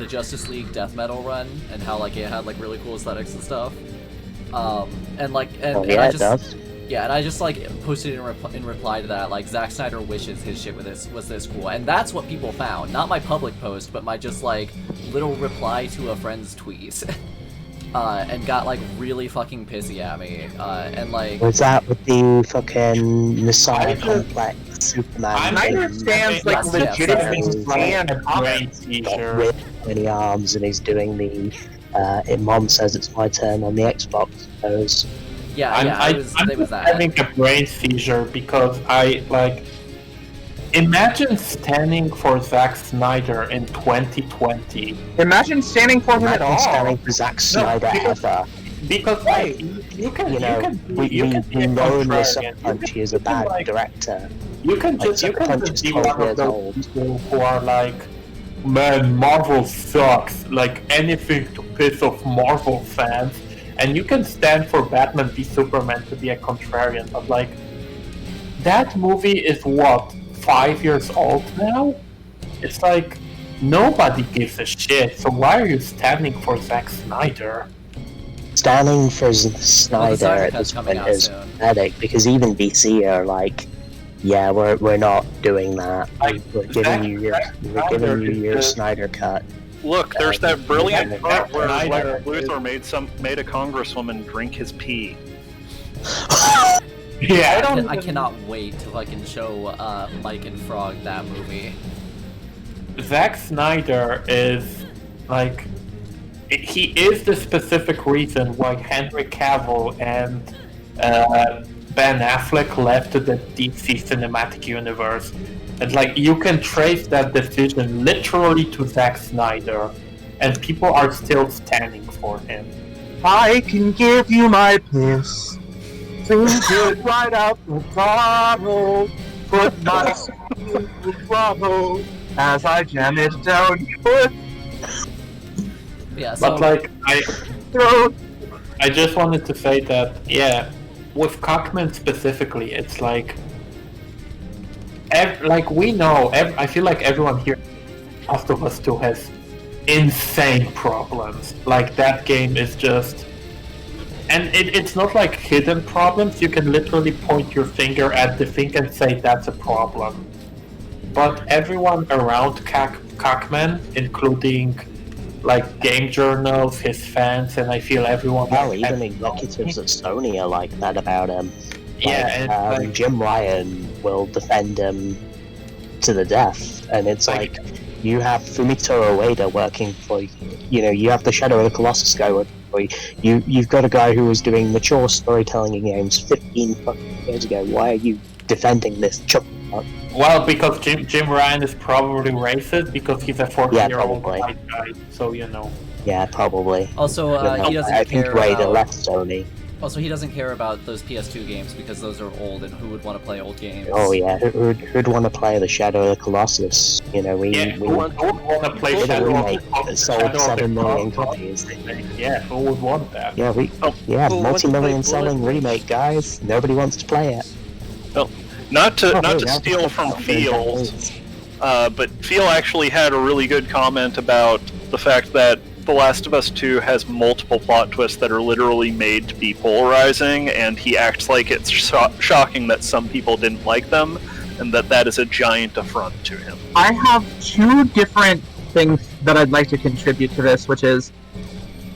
Speaker 1: Justice League death metal run and how like it had like really cool aesthetics and stuff. And I just like posted in reply to that, like Zack Snyder wishes his shit was this cool, and that's what people found. Not my public post, but my just like little reply to a friend's tweet. And got like really fucking pissy at me. And like
Speaker 11: was that with the fucking Messiah complex Superman?
Speaker 10: I understand like legitimately stand
Speaker 11: got really many arms and he's doing the Mom says it's my turn on the Xbox pose.
Speaker 1: I'm
Speaker 12: having a brain seizure because I like imagine standing for Zack Snyder in 2020.
Speaker 10: Imagine standing for him at all.
Speaker 11: Standing for Zack Snyder ever.
Speaker 12: Because like you can
Speaker 11: we know in this punch he is a bad director.
Speaker 12: You can just be one of those people who are like, man, Marvel sucks. Like anything to piss off Marvel fans. And you can stand for Batman v Superman to be a contrarian, but like that movie is what, 5 years old now? It's like nobody gives a shit. So why are you standing for Zack Snyder?
Speaker 11: Standing for Snyder at this point is pathetic because even DC are like, yeah, we're not doing that. We're giving you your Snyder cut.
Speaker 7: Look, there's that brilliant part where Lex Luthor made a congresswoman drink his pee.
Speaker 12: Yeah,
Speaker 1: I cannot wait to fucking show Mike and Frog that movie.
Speaker 12: Zack Snyder is like, he is the specific reason why Henry Cavill and Ben Affleck left the DC cinematic universe. And like, you can trace that decision literally to Zack Snyder, and people are still standing for him.
Speaker 10: I can give you my piss. Drink it right out the bottle. Put my in the throttle as I jam it down your.
Speaker 1: Yeah, so
Speaker 12: but like I just wanted to say that with Cockman specifically, it's like we know. I feel like everyone here, Last of Us 2 has insane problems. Like that game is just. And it's not like hidden problems, you can literally point your finger at the thing and say that's a problem. But everyone around Cockman, including like game journals, his fans, and I feel everyone...
Speaker 11: Well, even executives at Sony are like that about him.
Speaker 12: Yeah,
Speaker 11: and Jim Ryan will defend him to the death, and it's like you have Fumito Ueda working for you have the Shadow of the Colossus guy working for you. You've got a guy who was doing mature storytelling in games 15 fucking years ago. Why are you defending this chuck?
Speaker 12: Well, because Jim Ryan is probably racist because he's a 40-year-old white guy, so
Speaker 11: Yeah, probably.
Speaker 1: Also, he doesn't
Speaker 11: I think
Speaker 1: care
Speaker 11: Raider
Speaker 1: about...
Speaker 11: left Sony.
Speaker 1: Also, he doesn't care about those PS2 games because those are old, and who would want to play old games?
Speaker 11: Oh yeah, who'd want to play the Shadow of the Colossus? We
Speaker 12: want to play
Speaker 11: Shadow remake that sold 7 million copies.
Speaker 12: Yeah, who would want that?
Speaker 11: Yeah, multi-million selling remake, guys. Nobody wants to play it.
Speaker 7: Well, not to steal from Fields, but Phil actually had a really good comment about the fact that The Last of Us 2 has multiple plot twists that are literally made to be polarizing, and he acts like it's shocking that some people didn't like them. and that is a giant affront to him.
Speaker 10: I have two different things that I'd like to contribute to this, which is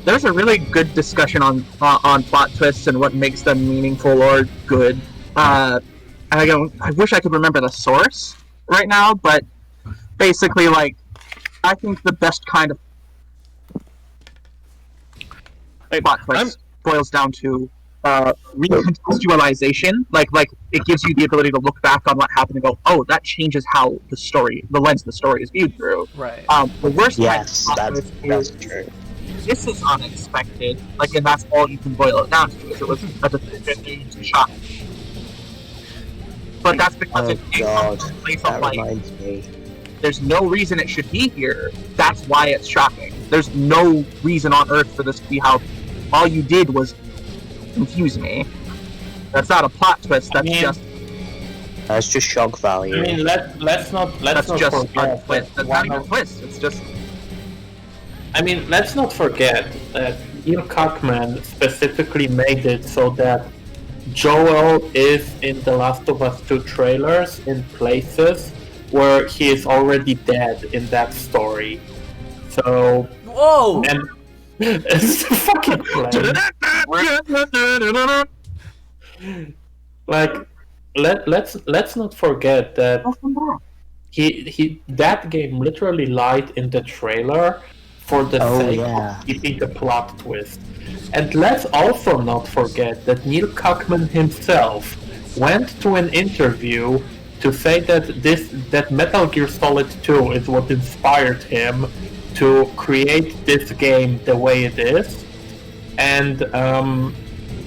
Speaker 10: there's a really good discussion on plot twists and what makes them meaningful or good. I wish I could remember the source right now, but basically, like, I think the best kind of plot twist boils down to recontextualization. Like it gives you the ability to look back on what happened and go, oh, that changes how the lens of the story is viewed through.
Speaker 1: Right.
Speaker 10: The worst
Speaker 11: Yes, that's true.
Speaker 10: This is unexpected, like, and that's all you can boil it down to, is it was a decision to shock. But that's because it comes from a place of, like, there's no reason it should be here, that's why it's shocking. There's no reason on earth for this to be how all you did was confuse me. That's not a plot twist,
Speaker 11: that's just shock value.
Speaker 12: I mean, let's not
Speaker 10: just
Speaker 12: forget
Speaker 10: a twist. That's not even a twist, it's just...
Speaker 12: I mean, let's not forget that Neil Druckmann specifically made it so that Joel is in The Last of Us 2 trailers in places where he is already dead in that story. So...
Speaker 1: Whoa!
Speaker 12: And it's fucking like, let's not forget that that game literally lied in the trailer for the sake of keeping the plot twist. And let's also not forget that Neil Druckmann himself went to an interview to say that Metal Gear Solid 2 is what inspired him to create this game the way it is. And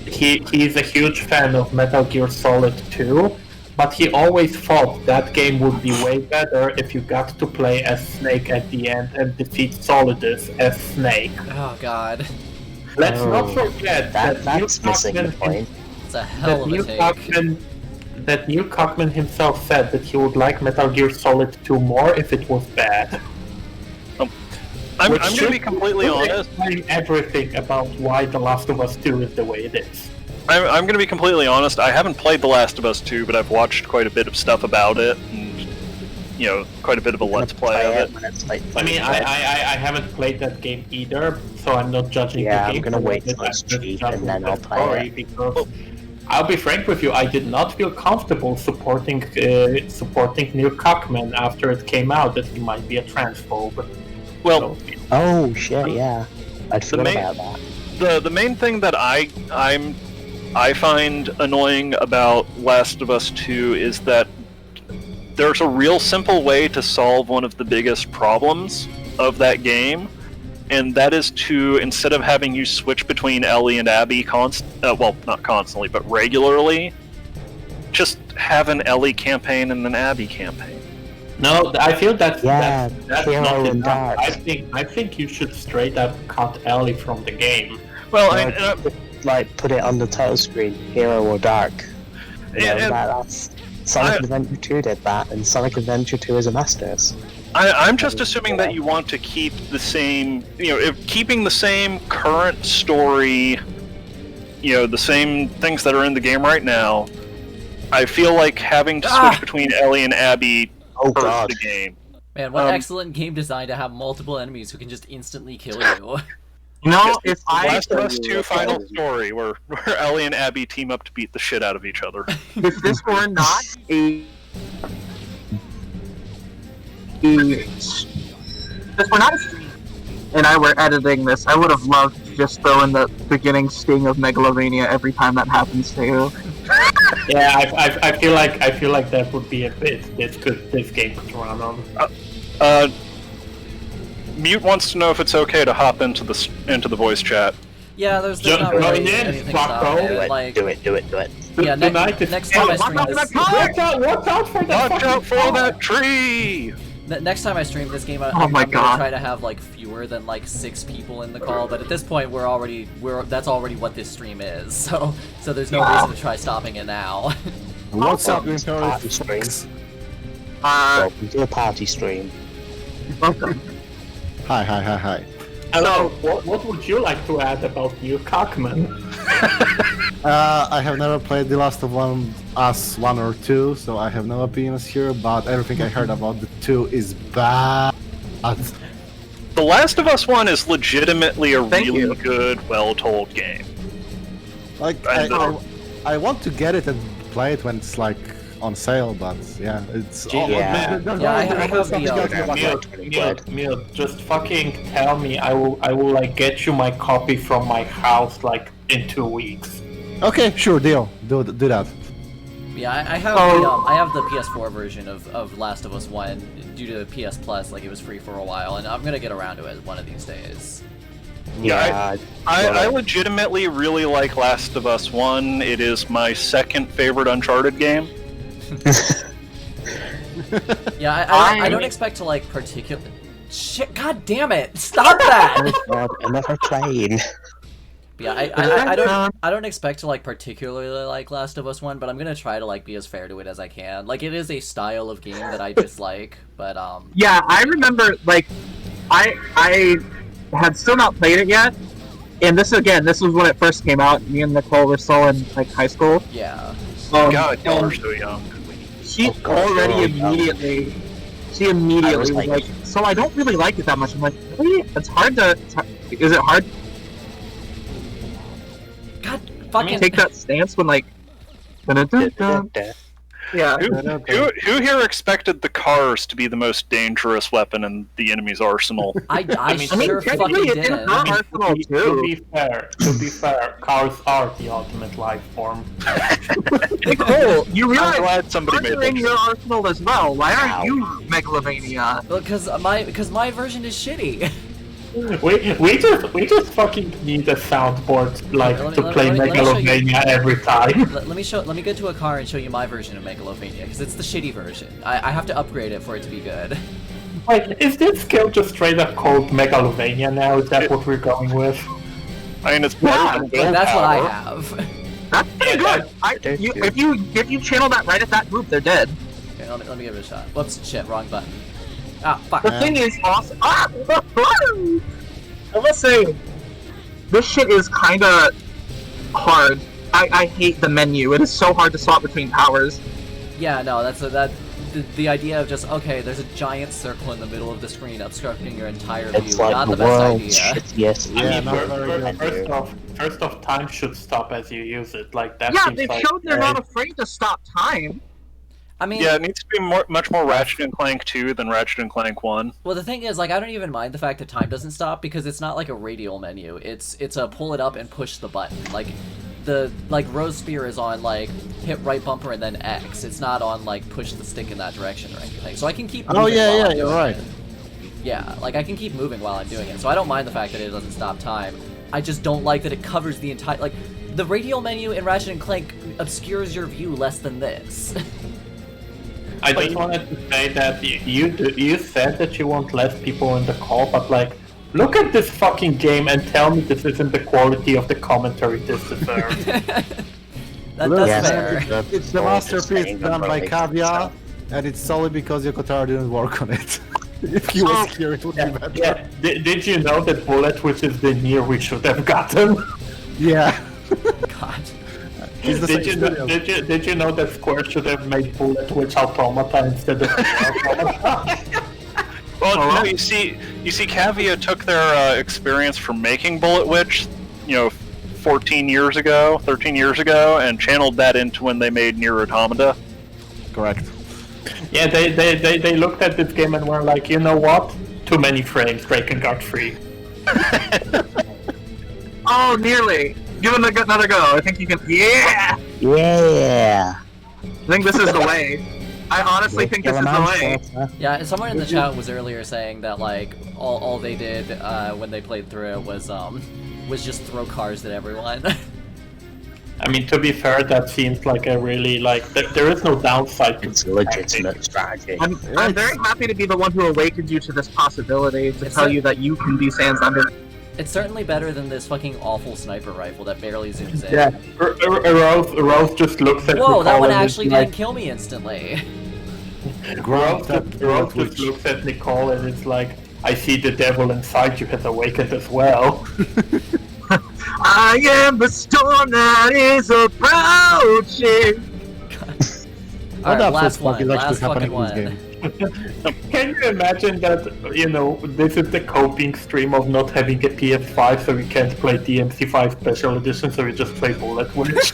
Speaker 12: he's a huge fan of Metal Gear Solid 2, but he always thought that game would be way better if you got to play as Snake at the end and defeat Solidus as Snake.
Speaker 1: Oh god.
Speaker 12: Let's not forget
Speaker 11: that's missing the point.
Speaker 1: It's a hell of a take.
Speaker 12: That Neil Druckmann himself said that he would like Metal Gear Solid 2 more if it was bad.
Speaker 7: I'm going to be completely honest.
Speaker 12: Explain everything about why The Last of Us 2 is the way it is.
Speaker 7: I'm going to be completely honest. I haven't played The Last of Us 2, but I've watched quite a bit of stuff about it, and quite a bit of a let's play of it.
Speaker 12: I mean, I haven't played that game either, so I'm not judging the game.
Speaker 11: I'm gonna wait till it's cheap and then I'll play it.
Speaker 12: Because I'll be frank with you, I did not feel comfortable supporting Neil Druckmann after it came out that he might be a transphobe.
Speaker 7: Well,
Speaker 11: oh shit, yeah, I'd forgot about that.
Speaker 7: The main thing that I find annoying about Last of Us 2 is that there's a real simple way to solve one of the biggest problems of that game, and that is to, instead of having you switch between Ellie and Abby not constantly, but regularly, just have an Ellie campaign and an Abby campaign.
Speaker 12: No, I feel that's not
Speaker 11: Hero and
Speaker 12: enough.
Speaker 11: Dark.
Speaker 12: I think you should straight up cut Ellie from the game.
Speaker 7: Well,
Speaker 11: put it on the title screen, Hero or Dark. That's Sonic Adventure 2 did that, and Sonic Adventure 2 is a masterpiece.
Speaker 7: I'm just assuming that you want to keep the same, keeping the same current story, the same things that are in the game right now. I feel like having to switch between Ellie and Abby hurts the game.
Speaker 1: Man, what excellent game design to have multiple enemies who can just instantly kill you.
Speaker 10: If
Speaker 7: Last of Us 2 final story where Ellie and Abby team up to beat the shit out of each other.
Speaker 10: If this were not a stream and I were editing this, I would have loved to just throw in the beginning sting of Megalovania every time that happens to you.
Speaker 12: Yeah, I feel like that would be a bit this game could run on.
Speaker 7: Mute wants to know if it's okay to hop into the voice chat.
Speaker 1: Yeah, there's not really anything stopping it. Like,
Speaker 11: Do it.
Speaker 1: yeah, next time I stream this...
Speaker 12: Watch out for
Speaker 7: that tree!
Speaker 1: Next time I stream this game, I'm gonna try to have like fewer than like 6 people in the call. But at this point, that's already what this stream is. So there's no reason to try stopping it now.
Speaker 11: What's up, party stream? Welcome to a party stream.
Speaker 10: Welcome.
Speaker 5: Hi.
Speaker 12: Hello. What would you like to add about Neil Druckmann?
Speaker 15: I have never played The Last of Us 1 or 2, so I have no opinions here, but everything I heard about the 2 is bad.
Speaker 7: The Last of Us 1 is legitimately a really good, well-told game.
Speaker 15: Like, I want to get it and play it when it's like on sale, but yeah, it's
Speaker 12: Mute, just fucking tell me. I will like get you my copy from my house like in 2 weeks.
Speaker 15: Okay, sure, deal. Do that.
Speaker 1: Yeah, I have the PS4 version of Last of Us 1 due to PS Plus. Like, it was free for a while, and I'm gonna get around to it one of these days.
Speaker 7: Yeah, I legitimately really like Last of Us 1. It is my second favorite Uncharted game.
Speaker 1: Yeah, I don't expect to like particular. Shit! God damn it! Stop that!
Speaker 11: Oh God, another plane.
Speaker 1: Yeah, I don't expect to like particularly like Last of Us 1, but I'm gonna try to like be as fair to it as I can. Like, it is a style of game that I dislike, but
Speaker 10: Yeah, I remember like I had still not played it yet, and this was when it first came out. Me and Nicole were still in like high school.
Speaker 1: Yeah.
Speaker 7: God, y'all are so young.
Speaker 10: She immediately was like, so I don't really like it that much. I'm like, really? Is it hard?
Speaker 1: God, fucking
Speaker 10: take that stance when like. Yeah.
Speaker 7: Who here expected the cars to be the most dangerous weapon in the enemy's arsenal?
Speaker 1: I sure fucking did.
Speaker 12: To be fair, cars are the ultimate life form.
Speaker 10: Nicole, you realize
Speaker 7: I'm glad somebody made
Speaker 10: are in your arsenal as well. Why aren't you Megalovania?
Speaker 1: Well, because my version is shitty.
Speaker 12: We just fucking need a soundboard like to play Megalovania every time.
Speaker 1: Let me get to a car and show you my version of Megalovania, because it's the shitty version. I have to upgrade it for it to be good.
Speaker 12: Like, is this skill just straight up called Megalovania now? Is that what we're going with?
Speaker 7: I mean, it's better than Willpower.
Speaker 1: That's what I have.
Speaker 10: That's pretty good. If you channel that right at that group, they're dead.
Speaker 1: Okay, let me give it a shot. Whoops, shit, wrong button. Ah, fuck.
Speaker 10: The thing is awesome. I must say, this shit is kinda hard. I hate the menu. It is so hard to swap between powers.
Speaker 1: Yeah, no, the idea of just, okay, there's a giant circle in the middle of the screen obstructing your entire view.
Speaker 11: It's like
Speaker 1: Not the
Speaker 11: world
Speaker 1: best idea.
Speaker 11: shit, yes.
Speaker 12: I mean, first off, time should stop as you use it. Like that.
Speaker 10: Yeah, they've shown they're not afraid to stop time.
Speaker 1: I mean,
Speaker 7: yeah, it needs to be much more Ratchet and Clank 2 than Ratchet and Clank 1.
Speaker 1: Well, the thing is, like, I don't even mind the fact that time doesn't stop, because it's not like a radial menu. It's a pull it up and push the button. Like, Rose Spear is on, like, hit right bumper and then X. It's not on, like, push the stick in that direction or anything. So I can keep moving while I'm
Speaker 15: you're
Speaker 1: doing
Speaker 15: right.
Speaker 1: it. Yeah, like, I can keep moving while I'm doing it. So I don't mind the fact that it doesn't stop time. I just don't like that it covers the entire... Like, the radial menu in Ratchet and Clank obscures your view less than this.
Speaker 12: I just wanted to say that you said that you want less people in the call, but like, look at this fucking game and tell me this isn't the quality of the commentary this deserves.
Speaker 1: That's fair.
Speaker 15: It's the masterpiece done by Kavya, and it's solely because Yokotaro didn't work on it. If he was here, it would be better.
Speaker 12: Yeah. Did you know that Bullet, which is the near we should have gotten?
Speaker 15: Yeah.
Speaker 1: God.
Speaker 12: Did you know that Square should have made Bullet Witch Automata instead of Automata?
Speaker 7: Well, no, you see, Kavya took their experience from making Bullet Witch, 13 years ago, and channeled that into when they made Nier Automata.
Speaker 15: Correct.
Speaker 12: Yeah, they looked at this game and were like, you know what? Too many frames, Drakengard 3.
Speaker 10: Oh, nearly. Give it another go. I think you can. Yeah!
Speaker 11: Yeah!
Speaker 10: I think this is the way. I honestly think this is the way.
Speaker 1: Yeah, someone in the chat was earlier saying that, like, all they did when they played through it was just throw cars at everyone.
Speaker 12: I mean, to be fair, that seems like a really, like, there is no downside to
Speaker 11: it's a legitimate strategy.
Speaker 10: I'm very happy to be the one who awakened you to this possibility, to tell you that you can be Sans Under.
Speaker 1: It's certainly better than this fucking awful sniper rifle that barely zooms in.
Speaker 12: Yeah, Rose just looks at
Speaker 1: Whoa, that one actually didn't kill me instantly.
Speaker 12: Rose just looks at Nicole and it's like, I see the devil inside you has awakened as well.
Speaker 10: I am the storm that is approaching.
Speaker 1: Alright, last one. Last fucking one.
Speaker 12: Can you imagine that, this is the coping stream of not having a PS5, so we can't play DMC5 Special Edition, so we just play Bullet Witch?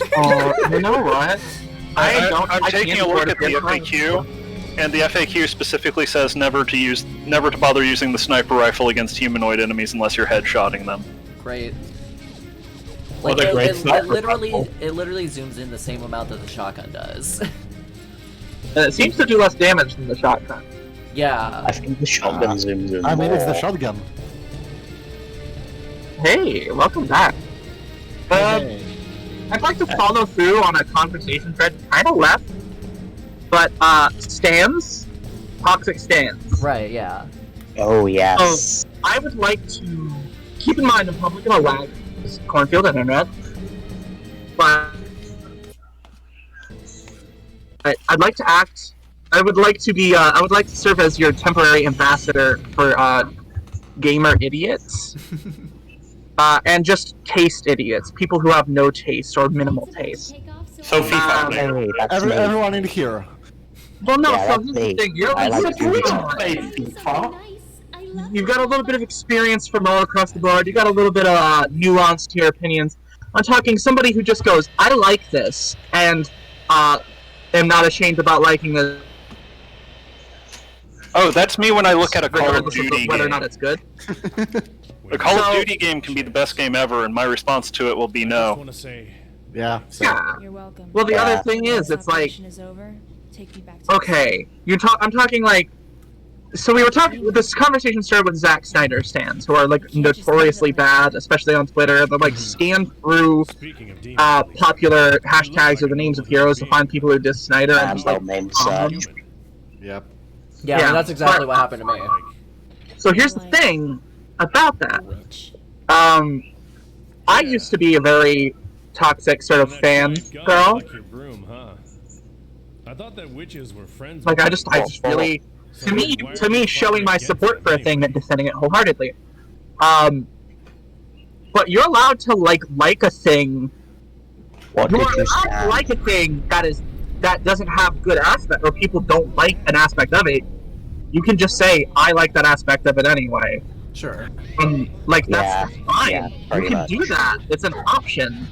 Speaker 10: You know what?
Speaker 7: I'm taking a look at the FAQ, and the FAQ specifically says never to bother using the sniper rifle against humanoid enemies unless you're headshotting them.
Speaker 1: Great.
Speaker 12: What
Speaker 1: Like,
Speaker 12: a great
Speaker 1: it
Speaker 12: sniper
Speaker 1: literally
Speaker 12: rifle.
Speaker 1: zooms in the same amount that the shotgun does.
Speaker 10: And it seems to do less damage than the shotgun.
Speaker 1: Yeah.
Speaker 11: I think the shotgun zooms in.
Speaker 15: I mean, it's the
Speaker 11: more.
Speaker 15: shotgun.
Speaker 10: Hey, welcome back.
Speaker 15: Hey.
Speaker 10: I'd like to follow through on a conversation thread kind of left, but stands, toxic stands.
Speaker 1: Right, yeah.
Speaker 11: Oh, yes.
Speaker 10: So I would like to keep in mind I'm probably gonna lag this cornfield internet, but I'd like to act. I would like to be. I would like to serve as your temporary ambassador for gamer idiots, and just taste idiots, people who have no taste or minimal taste.
Speaker 12: So FIFA.
Speaker 15: Everyone in here.
Speaker 10: Well, no.
Speaker 11: Yeah,
Speaker 10: So
Speaker 11: that's
Speaker 10: here's the
Speaker 11: me.
Speaker 10: thing. You're
Speaker 11: I like
Speaker 10: You've got a little bit of experience from all across the board. You got a little bit of nuance to your opinions. I'm talking somebody who just goes, "I like this," and am not ashamed about liking it.
Speaker 7: Oh, that's me when I look at a Call of
Speaker 10: regardless
Speaker 7: Duty
Speaker 10: whether or
Speaker 7: game.
Speaker 10: not it's good.
Speaker 7: A Call of Duty game can be the best game ever, and my response to it will be no.
Speaker 15: Yeah.
Speaker 10: Yeah.
Speaker 4: You're welcome.
Speaker 10: Well, the other thing is, it's like,
Speaker 4: Operation is over. Take me back to
Speaker 10: okay, I'm talking like, so we were talking. This conversation started with Zack Snyder stands, who are like notoriously bad, especially on Twitter. They like scan through popular hashtags or the names of heroes to find people who diss Snyder and just like
Speaker 11: name search.
Speaker 15: Yep.
Speaker 1: Yeah, I mean, that's exactly what happened to me.
Speaker 10: So here's the thing about that. I used to be a very toxic sort of fan girl.
Speaker 3: Like your broom, huh? I thought that witches were friends.
Speaker 10: Like I just really, to me, showing my support for a thing meant defending it wholeheartedly. But you're allowed to like a thing.
Speaker 11: What
Speaker 10: You're
Speaker 11: did you
Speaker 10: allowed to
Speaker 11: stand?
Speaker 10: like a thing that doesn't have good aspect, or people don't like an aspect of it. You can just say, I like that aspect of it anyway.
Speaker 1: Sure.
Speaker 10: Like that's fine.
Speaker 11: yeah,
Speaker 10: you
Speaker 11: pretty
Speaker 10: can
Speaker 11: much.
Speaker 10: do that. It's an option.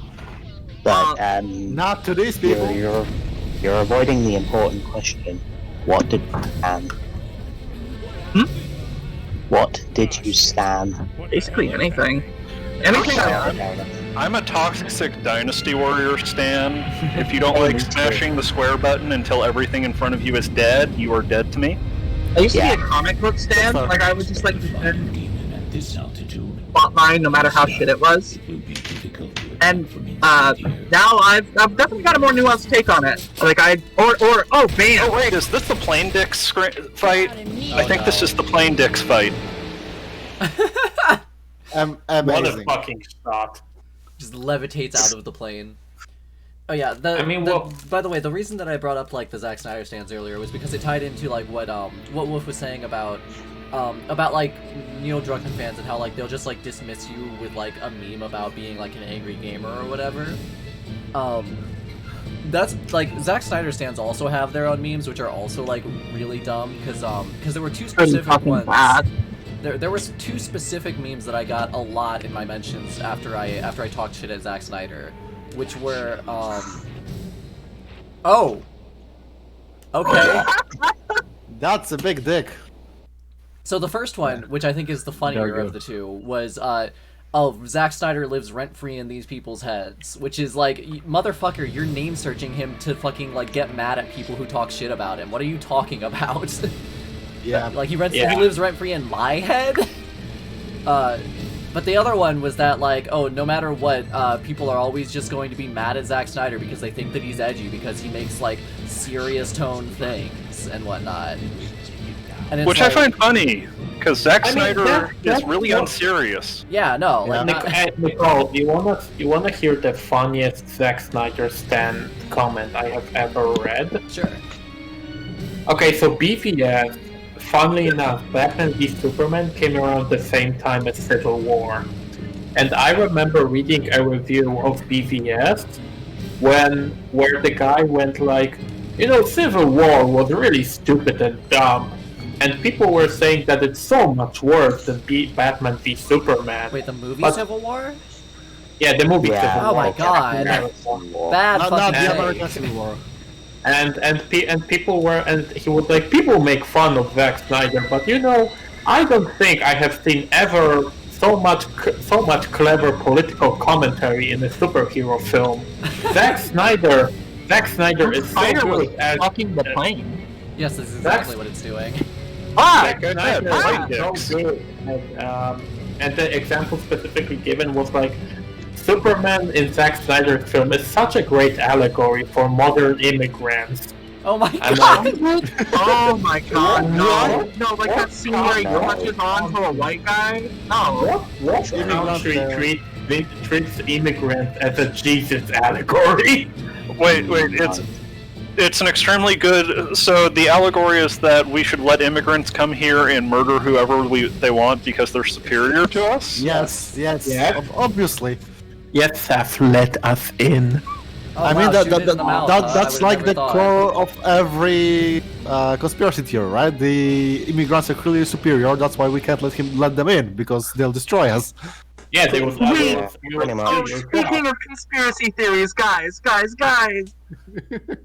Speaker 11: But
Speaker 15: not to these people.
Speaker 11: You're avoiding the important question. What did you stand? What did you stand?
Speaker 10: Basically anything. Anything.
Speaker 7: I'm a toxic Dynasty Warrior stan. If you don't like smashing the square button until everything in front of you is dead, you are dead to me.
Speaker 10: I used to be a comic book stand. Like I would just like defend plotline no matter how shit it was. And now I've definitely got a more nuanced take on it. Like oh man.
Speaker 7: Oh wait, is this the Plane Dicks fight? I think this is the Plane Dicks fight.
Speaker 12: What a
Speaker 15: Amazing.
Speaker 12: fucking shot.
Speaker 1: Just levitates out of the plane. Oh yeah, by the way, the reason that I brought up like the Zack Snyder stands earlier was because it tied into like what Wolf was saying about like Neil Druckmann fans and how like they'll just like dismiss you with like a meme about being like an angry gamer or whatever. That's like Zack Snyder stands also have their own memes, which are also like really dumb because there were two specific ones. There was two specific memes that I got a lot in my mentions after I talked shit at Zack Snyder, which were oh, okay.
Speaker 15: That's a big dick.
Speaker 1: So the first one, which I think is the funnier of the two, was Zack Snyder lives rent-free in these people's heads, which is like, motherfucker, you're name searching him to fucking like get mad at people who talk shit about him. What are you talking about?
Speaker 15: Yeah.
Speaker 1: Like he lives rent-free in my head? But the other one was that like, oh, no matter what, people are always just going to be mad at Zack Snyder because they think that he's edgy because he makes like serious tone things and whatnot. And it's
Speaker 7: Which
Speaker 1: like,
Speaker 7: I find funny, because Zack Snyder is really unserious.
Speaker 1: Yeah, no. Like,
Speaker 12: Nicole, you wanna hear the funniest Zack Snyder stan comment I have ever read?
Speaker 1: Sure.
Speaker 12: Okay, so BVS, funnily enough, Batman v Superman came around the same time as Civil War. And I remember reading a review of BVS where the guy went like, Civil War was really stupid and dumb. And people were saying that it's so much worse than Batman v Superman.
Speaker 1: Wait, the movie Civil War?
Speaker 12: Yeah, the movie Civil War.
Speaker 1: Oh my god. Bad
Speaker 15: Not
Speaker 1: fucking
Speaker 15: the
Speaker 1: take.
Speaker 15: American Civil War.
Speaker 12: And people were, and he was like, people make fun of Zack Snyder, but I don't think I have seen ever so much clever political commentary in a superhero film. Zack Snyder is so good at
Speaker 10: fucking the plane.
Speaker 1: Yes, this is exactly what it's doing.
Speaker 12: Zack Snyder is so good and the example specifically given was like, Superman in Zack Snyder's film is such a great allegory for modern immigrants.
Speaker 1: Oh my
Speaker 12: I'm
Speaker 1: god!
Speaker 12: like,
Speaker 10: Oh my god, no, like that scene where he clutches on to a white guy? No.
Speaker 12: What country treats immigrants as a Jesus allegory?
Speaker 7: Wait, it's an extremely good. So the allegory is that we should let immigrants come here and murder whoever they want because they're superior to us.
Speaker 15: Yes,
Speaker 12: Yeah.
Speaker 15: obviously.
Speaker 12: Yes, Seth, let us in.
Speaker 1: Oh,
Speaker 15: I
Speaker 1: wow,
Speaker 15: mean,
Speaker 1: shoot it in the mouth. I
Speaker 15: that's
Speaker 1: would've
Speaker 15: like
Speaker 1: never
Speaker 15: the
Speaker 1: thought.
Speaker 15: core of every conspiracy theory, right? The immigrants are clearly superior, that's why we can't let them in, because they'll destroy us.
Speaker 12: Yeah, they was.
Speaker 10: Speaking of conspiracy theories, guys.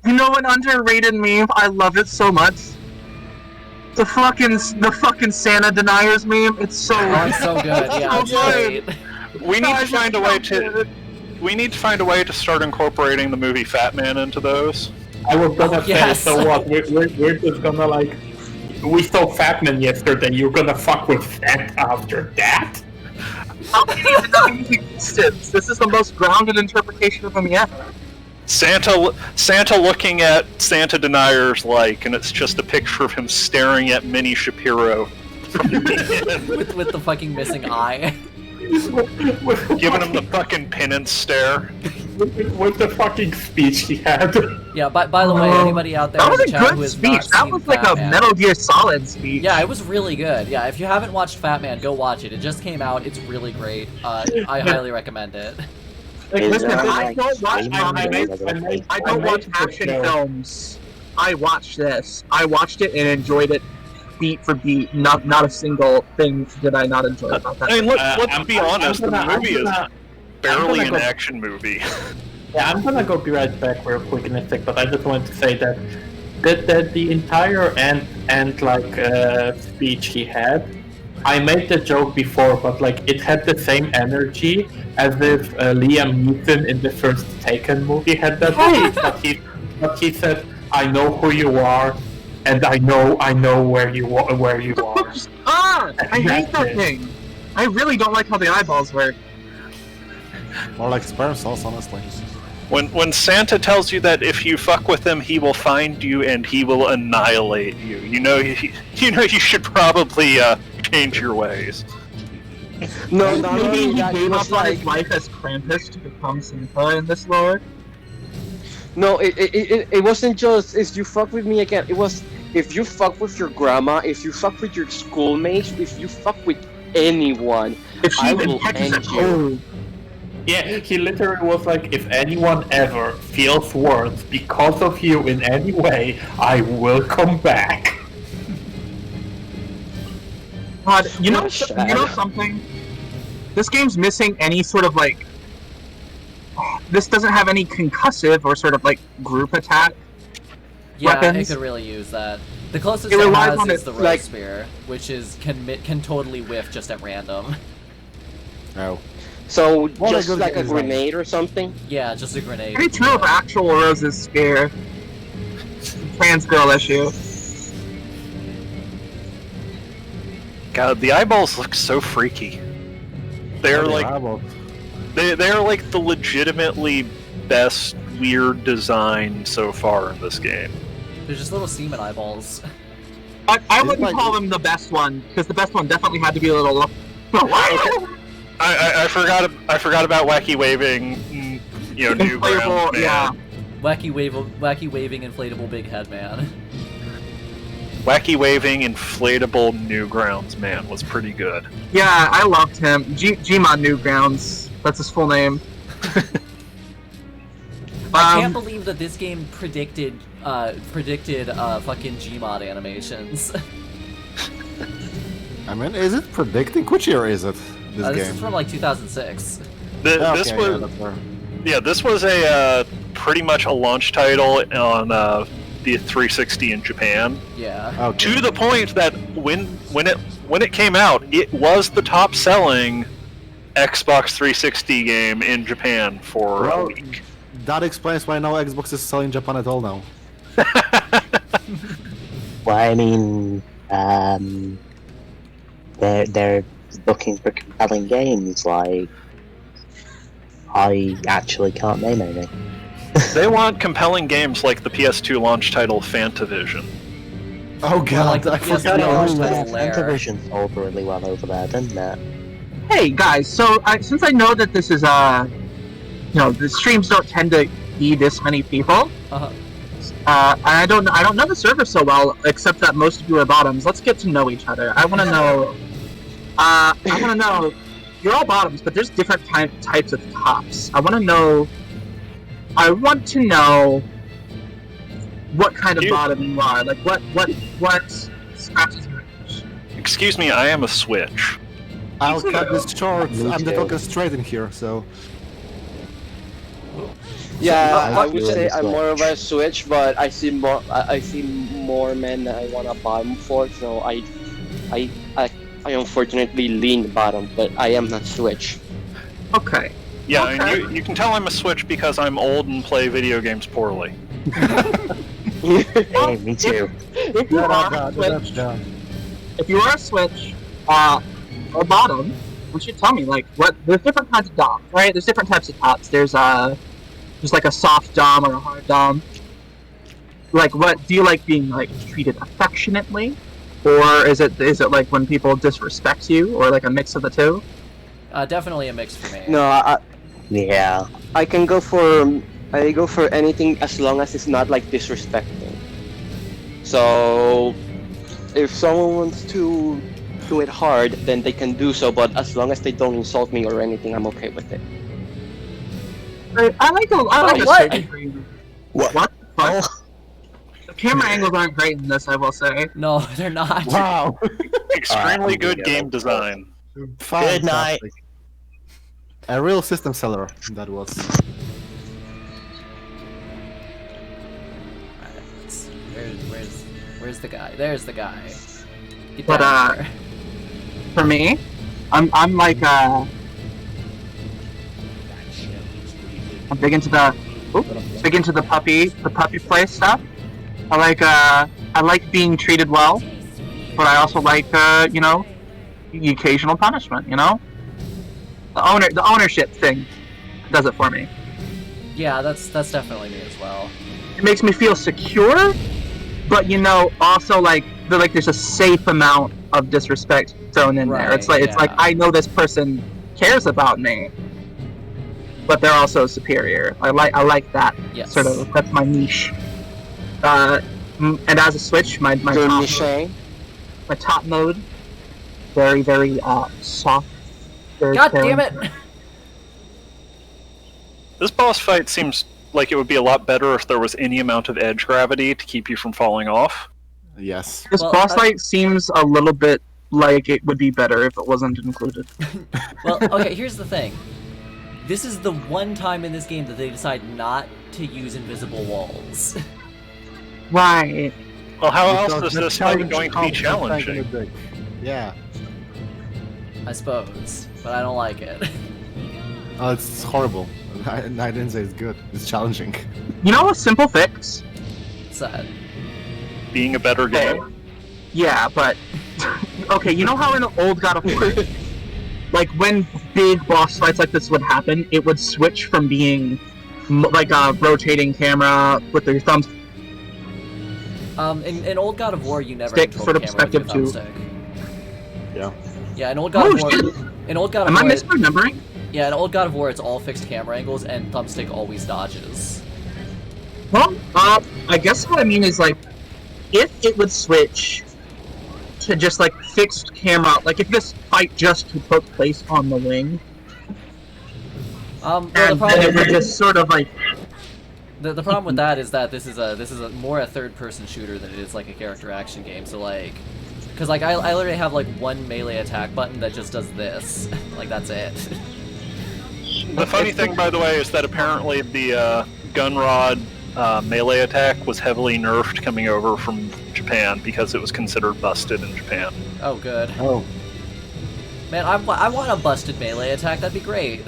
Speaker 10: You know an underrated meme? I love it so much. The fucking Santa deniers meme. It's so.
Speaker 1: Oh, it's so good. Yeah, it's great.
Speaker 7: We need to find a way to. We need to find a way to start incorporating the movie Fat Man into those.
Speaker 12: I was gonna say,
Speaker 1: yes.
Speaker 12: so what? We're just gonna like. We saw Fat Man yesterday. You're gonna fuck with Santa after that?
Speaker 10: How can you even know his existence? This is the most grounded interpretation of him yet.
Speaker 7: Santa looking at Santa deniers and it's just a picture of him staring at Minnie Shapiro.
Speaker 1: with the fucking missing eye.
Speaker 7: Giving him the fucking penance stare.
Speaker 12: With the fucking speech he had.
Speaker 1: Yeah, by the way, anybody out there
Speaker 10: That was
Speaker 1: in the
Speaker 10: a
Speaker 1: chat
Speaker 10: good
Speaker 1: who has
Speaker 10: speech.
Speaker 1: not
Speaker 10: That
Speaker 1: seen
Speaker 10: was like
Speaker 1: Fat
Speaker 10: a
Speaker 1: Man,
Speaker 10: Metal Gear Solid speech.
Speaker 1: Yeah, it was really good. Yeah, if you haven't watched Fat Man, go watch it. It just came out. It's really great. I highly recommend it.
Speaker 10: Listen, I don't watch action films. I watched this. I watched it and enjoyed it beat for beat. Not a single thing did I not enjoy about that.
Speaker 7: I mean, let's be honest. The movie is barely an action movie.
Speaker 12: Yeah, I'm gonna go be right back real quick in a sec, but I just wanted to say that the entire end speech he had, I made the joke before, but it had the same energy as if Liam Neeson in the first Taken movie had that speech, but he said, "I know who you are, and I know where you are."
Speaker 10: I hate that thing. I really don't like how the eyeballs work.
Speaker 15: More like sperm cells, honestly.
Speaker 7: When Santa tells you that if you fuck with him, he will find you and he will annihilate you, you should probably change your ways.
Speaker 10: No, maybe he gave up on his life as Krampus to become Santa in this lore.
Speaker 9: No, it wasn't just if you fuck with me again. It was if you fuck with your grandma, if you fuck with your schoolmates, if you fuck with anyone, I will end you.
Speaker 12: Yeah, he literally was like, if anyone ever feels worse because of you in any way, I will come back.
Speaker 10: God, you know something? This game's missing any sort of this doesn't have any concussive or sort of group attack weapons.
Speaker 1: It could really use that. The closest
Speaker 10: It
Speaker 1: it
Speaker 10: relies
Speaker 1: has
Speaker 10: on
Speaker 1: is
Speaker 10: it,
Speaker 1: the Rose Spear, which is can totally whiff just at random.
Speaker 15: Oh.
Speaker 9: So just like a grenade or something?
Speaker 1: Yeah, just a grenade.
Speaker 10: Pretty true of actual Rose's Spear. Trans girl issue.
Speaker 7: God, the eyeballs look so freaky. They're they're like the legitimately best weird design so far in this game.
Speaker 1: They're just little semen eyeballs.
Speaker 10: I wouldn't call them the best one, because the best one definitely had to be a little.
Speaker 7: I forgot about wacky waving, Newgrounds, man.
Speaker 1: Yeah. Wacky waving inflatable big head man.
Speaker 7: Wacky waving inflatable Newgrounds man was pretty good.
Speaker 10: Yeah, I loved him. Gmod Newgrounds. That's his full name.
Speaker 1: I can't believe that this game predicted fucking Gmod animations.
Speaker 15: I mean, is it predicting? Which year is it? This
Speaker 1: This
Speaker 15: game?
Speaker 1: is from like 2006.
Speaker 7: This was a pretty much a launch title on the 360 in Japan.
Speaker 1: Yeah.
Speaker 7: To the point that when it came out, it was the top selling Xbox 360 game in Japan for a week.
Speaker 15: That explains why no Xbox is selling in Japan at all now.
Speaker 13: Well, I mean, they're looking for compelling games. Like, I actually can't name any.
Speaker 7: They want compelling games like the PS2 launch title Fantavision.
Speaker 15: Oh god, I forgot about that.
Speaker 13: Fantavision sold really well over there, didn't it?
Speaker 10: Hey guys, so since I know that this is the streams don't tend to be this many people. I don't know the server so well, except that most of you are bottoms. Let's get to know each other. I want to know. I want to know. You're all bottoms, but there's different types of tops. I want to know what kind of bottom you are. Like what scratches your itch.
Speaker 7: Excuse me, I am a Switch.
Speaker 15: I'll cut this short. I'm the talking straight in here, so.
Speaker 9: Yeah, I would say I'm more of a Switch, but I see more men that I want a bottom for, so I unfortunately lean bottom, but I am not Switch.
Speaker 10: Okay.
Speaker 7: Yeah, and you can tell I'm a Switch because I'm old and play video games poorly.
Speaker 13: Hey, me too.
Speaker 10: If you are a Switch, or bottom, you should tell me there's different kinds of DOM, right? There's different types of tops. There's like a soft DOM or a hard DOM. Like, what do you like being treated affectionately, or is it like when people disrespect you, or like a mix of the two?
Speaker 1: Definitely a mix for me.
Speaker 9: No,
Speaker 13: yeah.
Speaker 9: I go for anything as long as it's not disrespecting. So if someone wants to do it hard, then they can do so, but as long as they don't insult me or anything, I'm okay with it.
Speaker 10: I like a certain degree. What?
Speaker 13: Oh.
Speaker 10: The camera angles aren't great in this, I will say.
Speaker 1: No, they're not.
Speaker 15: Wow.
Speaker 7: Extremely good game design.
Speaker 13: Good night.
Speaker 15: A real system seller, that was.
Speaker 1: Where's the guy? There's the guy. Get
Speaker 10: But
Speaker 1: down there.
Speaker 10: for me, I'm big into the puppy play stuff. I like being treated well, but I also like the occasional punishment. The ownership thing does it for me.
Speaker 1: Yeah, that's definitely me as well.
Speaker 10: It makes me feel secure, but also there's a safe amount of disrespect thrown in there. It's like I know this person cares about me, but they're also superior. I like that sort of. That's my niche. And as a Switch, my top mode, very very soft.
Speaker 1: God damn it!
Speaker 7: This boss fight seems like it would be a lot better if there was any amount of edge gravity to keep you from falling off.
Speaker 15: Yes.
Speaker 10: This boss fight seems a little bit like it would be better if it wasn't included.
Speaker 1: Well, okay, here's the thing. This is the one time in this game that they decide not to use invisible walls.
Speaker 10: Right.
Speaker 7: Well, how else is this fight going to be challenging?
Speaker 15: Yeah.
Speaker 1: I suppose, but I don't like it.
Speaker 15: Oh, it's horrible. I didn't say it's good. It's challenging.
Speaker 10: You know a simple fix?
Speaker 1: What's that?
Speaker 7: Being a better game?
Speaker 10: Yeah, but... okay, you know how in the old God of War, when big boss fights like this would happen, it would switch from being like a rotating camera with your thumbs...
Speaker 1: In old God of War, you never
Speaker 10: stick
Speaker 1: controlled
Speaker 10: sort
Speaker 1: the
Speaker 10: of
Speaker 1: camera with your
Speaker 10: perspective
Speaker 1: thumbstick.
Speaker 15: Yeah.
Speaker 1: Yeah, in old God of War... In old God of
Speaker 10: Am
Speaker 1: War...
Speaker 10: I misremembering?
Speaker 1: Yeah, in old God of War, it's all fixed camera angles, and thumbstick always dodges.
Speaker 10: Well, I guess what I mean is, if it would switch to just like fixed camera, like if this fight just took place on the wing,
Speaker 1: well,
Speaker 10: and then it would just sort of like.
Speaker 1: The problem with that is that this is a more a third-person shooter than it is like a character action game. So like, because like I literally have like one melee attack button that just does this, like that's it.
Speaker 7: The funny thing, by the way, is that apparently the gun rod melee attack was heavily nerfed coming over from Japan because it was considered busted in Japan.
Speaker 1: Oh, good.
Speaker 15: Oh.
Speaker 1: Man, I want a busted melee attack. That'd be great.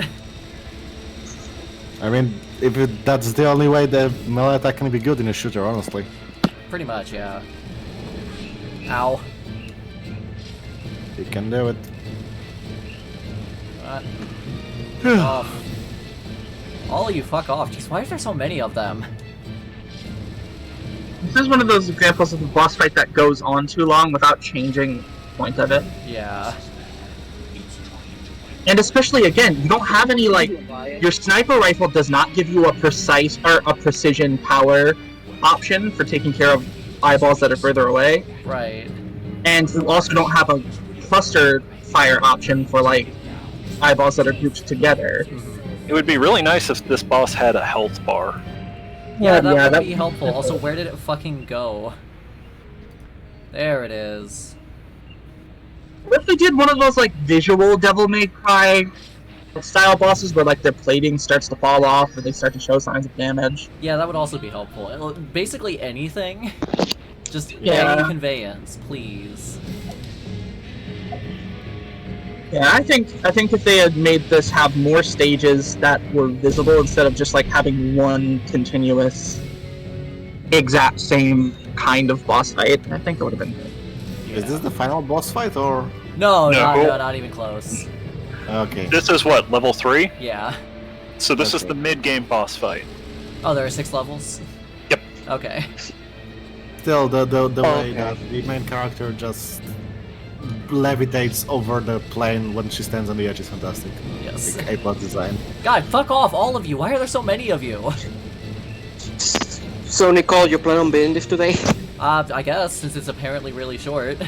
Speaker 15: I mean, that's the only way the melee attack can be good in a shooter, honestly.
Speaker 1: Pretty much, yeah. Ow.
Speaker 15: You can do it.
Speaker 1: Fuck off. All of you fuck off. Jeez, why is there so many of them?
Speaker 10: This is one of those examples of a boss fight that goes on too long without changing the point of it.
Speaker 1: Yeah.
Speaker 10: And especially, again, you don't have any, like, your sniper rifle does not give you a precise or a precision power option for taking care of eyeballs that are further away.
Speaker 1: Right.
Speaker 10: And you also don't have a cluster fire option for, like, eyeballs that are grouped together.
Speaker 7: It would be really nice if this boss had a health bar.
Speaker 1: Yeah, that would be helpful. Also, where did it fucking go? There it is.
Speaker 10: What if they did one of those, like, visual Devil May Cry style bosses where, like, their plating starts to fall off or they start to show signs of damage?
Speaker 1: Yeah, that would also be helpful. Basically anything. Just
Speaker 10: Yeah.
Speaker 1: any conveyance, please.
Speaker 10: Yeah, I think if they had made this have more stages that were visible instead of just like having one continuous, exact same kind of boss fight, I think it would have been good.
Speaker 15: Is this the final boss fight or?
Speaker 1: No,
Speaker 7: No.
Speaker 1: not even close.
Speaker 15: Okay.
Speaker 7: This is what, level 3?
Speaker 1: Yeah.
Speaker 7: So this is the mid-game boss fight.
Speaker 1: Oh, there are 6 levels?
Speaker 7: Yep.
Speaker 1: Okay.
Speaker 15: Still, the way that the main character just levitates over the plane when she stands on the edge is fantastic.
Speaker 1: Yes.
Speaker 15: Like A+ design.
Speaker 1: God, fuck off, all of you. Why are there so many of you?
Speaker 9: So, Nicole, you plan on beating this today?
Speaker 1: I guess, since it's apparently really short.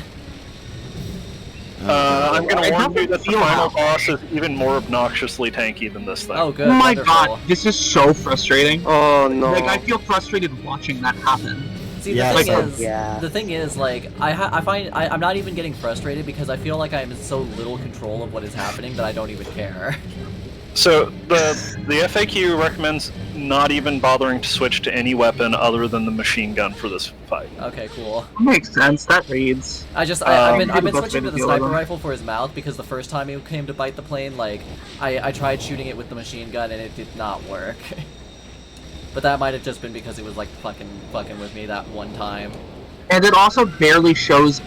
Speaker 7: I'm gonna warn you that the final boss is even more obnoxiously tanky than this thing.
Speaker 1: Oh, good.
Speaker 10: Oh my
Speaker 1: wonderful.
Speaker 10: god, this is so frustrating.
Speaker 9: Oh no.
Speaker 10: Like, I feel frustrated watching that happen.
Speaker 1: See,
Speaker 15: Yeah,
Speaker 1: the thing is, like, I find I'm not even getting frustrated because I feel like I'm in so little control of what is happening that I don't even care.
Speaker 7: So the FAQ recommends not even bothering to switch to any weapon other than the machine gun for this fight.
Speaker 1: Okay, cool.
Speaker 10: That makes sense, that reads.
Speaker 1: I've been switching to the sniper rifle for his mouth because the first time he came to bite the plane, like, I tried shooting it with the machine gun and it did not work. But that might have just been because it was like fucking with me that one time.
Speaker 10: And it also barely shows.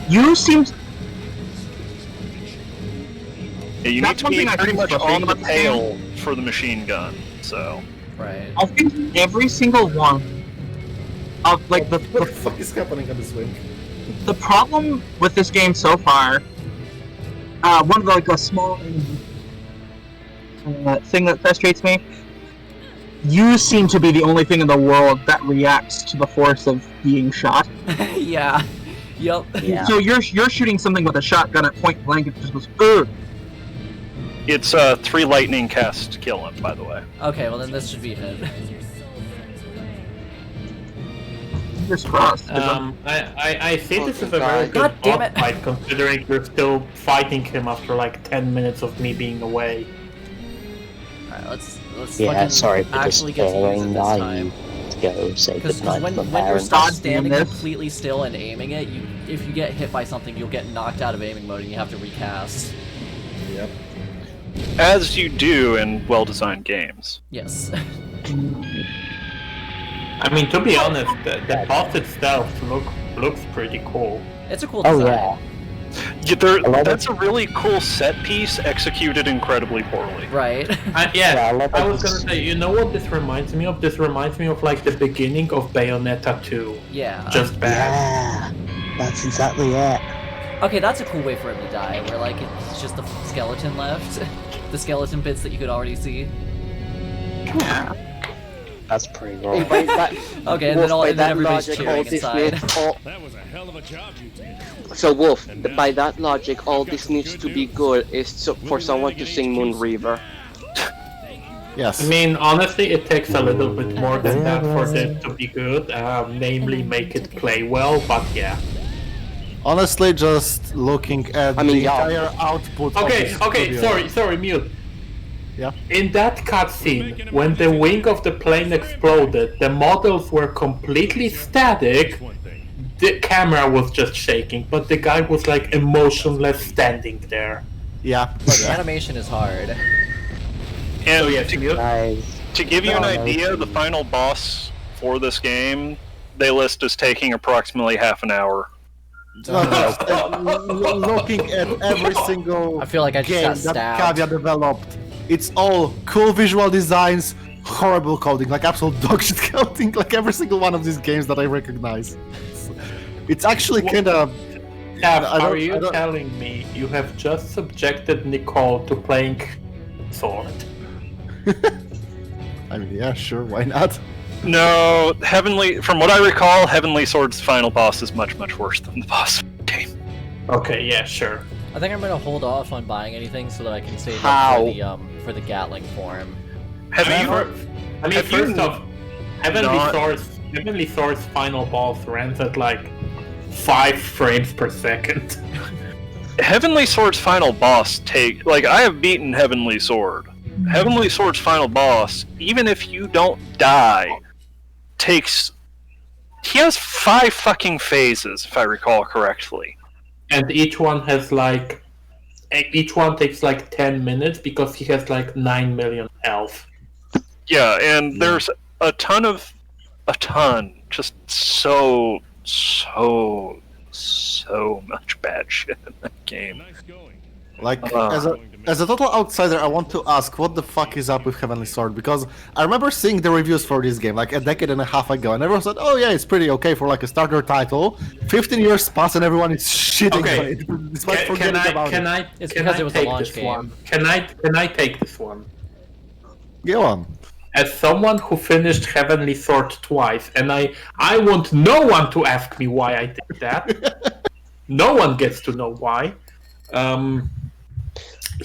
Speaker 10: You seem.
Speaker 7: Yeah, you
Speaker 10: That's
Speaker 7: need to be
Speaker 10: one thing I
Speaker 7: pretty
Speaker 10: think
Speaker 7: much
Speaker 10: is frustrating
Speaker 7: on the
Speaker 10: about this game.
Speaker 7: tail for the machine gun. So.
Speaker 1: Right.
Speaker 10: I think every single one of like
Speaker 15: What the fuck is happening on this wing?
Speaker 10: the problem with this game so far. One of the, like a small thing that frustrates me. You seem to be the only thing in the world that reacts to the force of being shot.
Speaker 1: Yeah. Yep.
Speaker 13: Yeah.
Speaker 10: So you're shooting something with a shotgun at point blank, it just goes, ugh.
Speaker 7: It's 3 lightning casts to kill him, by the way.
Speaker 1: Okay, well then this should be it.
Speaker 10: Fingers crossed.
Speaker 12: I see this is a
Speaker 9: God.
Speaker 12: very
Speaker 1: God
Speaker 12: good
Speaker 1: damn
Speaker 12: boss
Speaker 1: it.
Speaker 12: fight considering you're still fighting him after like 10 minutes of me being away.
Speaker 1: Alright, let's
Speaker 11: Yeah,
Speaker 1: fucking
Speaker 11: sorry for
Speaker 1: actually get to use it
Speaker 11: destroying.
Speaker 1: this
Speaker 11: I
Speaker 1: time.
Speaker 11: need to go say
Speaker 1: Because
Speaker 11: goodnight
Speaker 1: when
Speaker 11: to my
Speaker 1: you're
Speaker 11: parents.
Speaker 1: stuck
Speaker 10: God
Speaker 1: standing
Speaker 10: damn this.
Speaker 1: completely still and aiming it, if you get hit by something, you'll get knocked out of aiming mode and you have to recast.
Speaker 15: Yep.
Speaker 7: As you do in well-designed games.
Speaker 1: Yes.
Speaker 12: I mean, to be honest, the boss itself looks pretty cool.
Speaker 1: It's a cool
Speaker 11: Oh
Speaker 1: design.
Speaker 11: yeah.
Speaker 7: Yeah, that's a really cool set piece executed incredibly poorly.
Speaker 1: Right.
Speaker 11: Yeah, I love
Speaker 12: I was
Speaker 11: this.
Speaker 12: gonna say, you know what this reminds me of? This reminds me of like the beginning of Bayonetta 2.
Speaker 1: Yeah.
Speaker 12: Just bad.
Speaker 11: Yeah, that's exactly it.
Speaker 1: Okay, that's a cool way for him to die, where like it's just the skeleton left. The skeleton bits that you could already see.
Speaker 11: That's pretty
Speaker 9: And
Speaker 11: wrong.
Speaker 9: by that,
Speaker 1: Okay, and then
Speaker 9: Wolf, by
Speaker 1: and then
Speaker 9: that
Speaker 1: everybody's
Speaker 9: logic,
Speaker 1: cheering
Speaker 9: all this
Speaker 1: inside.
Speaker 9: needs all.
Speaker 3: That was a hell of a job you did.
Speaker 9: So Wolf, by that logic, all this needs to be good is for someone to sing Moon River.
Speaker 15: Yes.
Speaker 12: I mean, honestly, it takes a little bit more than that for it to be good. Namely, make it play well. But yeah.
Speaker 15: Honestly, just looking at the entire output.
Speaker 12: Okay,
Speaker 15: of
Speaker 12: okay,
Speaker 15: the studio.
Speaker 12: sorry, mute.
Speaker 15: Yeah.
Speaker 12: In that cutscene, when the wing of the plane exploded, the models were completely static. The camera was just shaking, but the guy was like emotionless standing there.
Speaker 15: Yeah.
Speaker 1: But the animation is hard.
Speaker 7: And
Speaker 12: yes,
Speaker 7: to give you an idea, the final boss for this game, they list as taking approximately half an hour.
Speaker 15: Looking at every single
Speaker 1: I feel like I just
Speaker 15: game
Speaker 1: got
Speaker 15: that
Speaker 1: stabbed.
Speaker 15: Kavya developed, it's all cool visual designs, horrible coding, like absolute dogshit coding, like every single one of these games that I recognize. It's actually kind of.
Speaker 12: Are you telling me you have just subjected Nicole to playing Sword?
Speaker 15: I mean, yeah, sure, why not?
Speaker 7: No, from what I recall, Heavenly Sword's final boss is much, much worse than the boss of the game.
Speaker 12: Okay, yeah, sure.
Speaker 1: I think I'm gonna hold off on buying anything so that I can save
Speaker 12: How?
Speaker 1: up for the Gatling form.
Speaker 12: First off, Heavenly Sword's final boss runs at like 5 frames per second.
Speaker 7: Heavenly Sword's final boss I have beaten Heavenly Sword. Heavenly Sword's final boss, even if you don't die, he has 5 fucking phases, if I recall correctly.
Speaker 12: And each one takes like 10 minutes because he has like 9 million health.
Speaker 7: Yeah, and there's a ton, just so much bad shit in that game.
Speaker 15: Like, as a total outsider, I want to ask, what the fuck is up with Heavenly Sword? Because I remember seeing the reviews for this game, like a decade and a half ago, and everyone said, oh yeah, it's pretty okay for like a starter title. 15 years pass and everyone is shitting on it. Despite forgetting about it.
Speaker 1: It's because it was a launch game.
Speaker 12: One? Can I take this one?
Speaker 15: Go on.
Speaker 12: As someone who finished Heavenly Sword twice, and I want no one to ask me why I did that. No one gets to know why.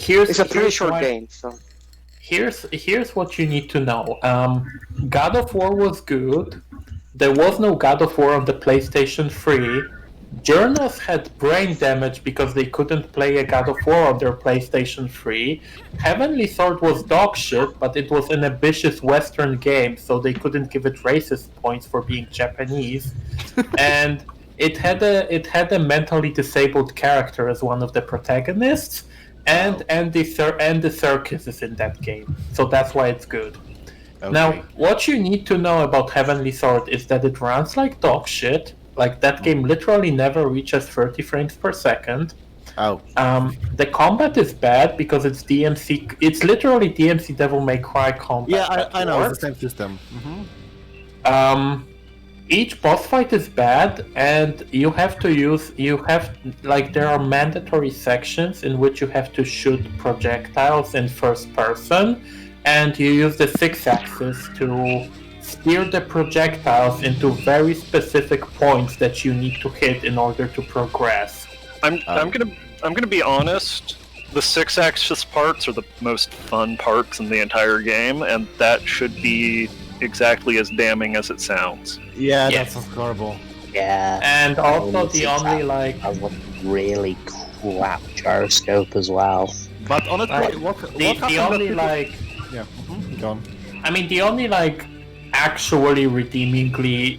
Speaker 9: It's a pretty short game, so.
Speaker 12: Here's what you need to know. God of War was good. There was no God of War on the PlayStation 3. Journals had brain damage because they couldn't play a God of War on their PlayStation 3. Heavenly Sword was dog shit, but it was an ambitious Western game, so they couldn't give it racist points for being Japanese. And it had a mentally disabled character as one of the protagonists, and the circus is in that game, so that's why it's good. Okay. Now, what you need to know about Heavenly Sword is that it runs like dog shit. Like, that game literally never reaches 30 frames per second.
Speaker 15: Oh.
Speaker 12: The combat is bad because it's DMC. It's literally DMC Devil May Cry combat.
Speaker 15: Yeah, I know, it's the same system. Mm-hmm.
Speaker 12: Each boss fight is bad, and there are mandatory sections in which you have to shoot projectiles in first person, and you use the 6-axis to steer the projectiles into very specific points that you need to hit in order to progress.
Speaker 7: I'm gonna be honest. The 6-axis parts are the most fun parts in the entire game, and that should be exactly as damning as it sounds.
Speaker 15: Yeah, that sounds horrible.
Speaker 11: Yeah.
Speaker 12: And also the only
Speaker 11: has a really crap gyroscope as well.
Speaker 15: But honestly, what
Speaker 12: the only like
Speaker 15: yeah, go on.
Speaker 12: I mean, the only like actually redeemingly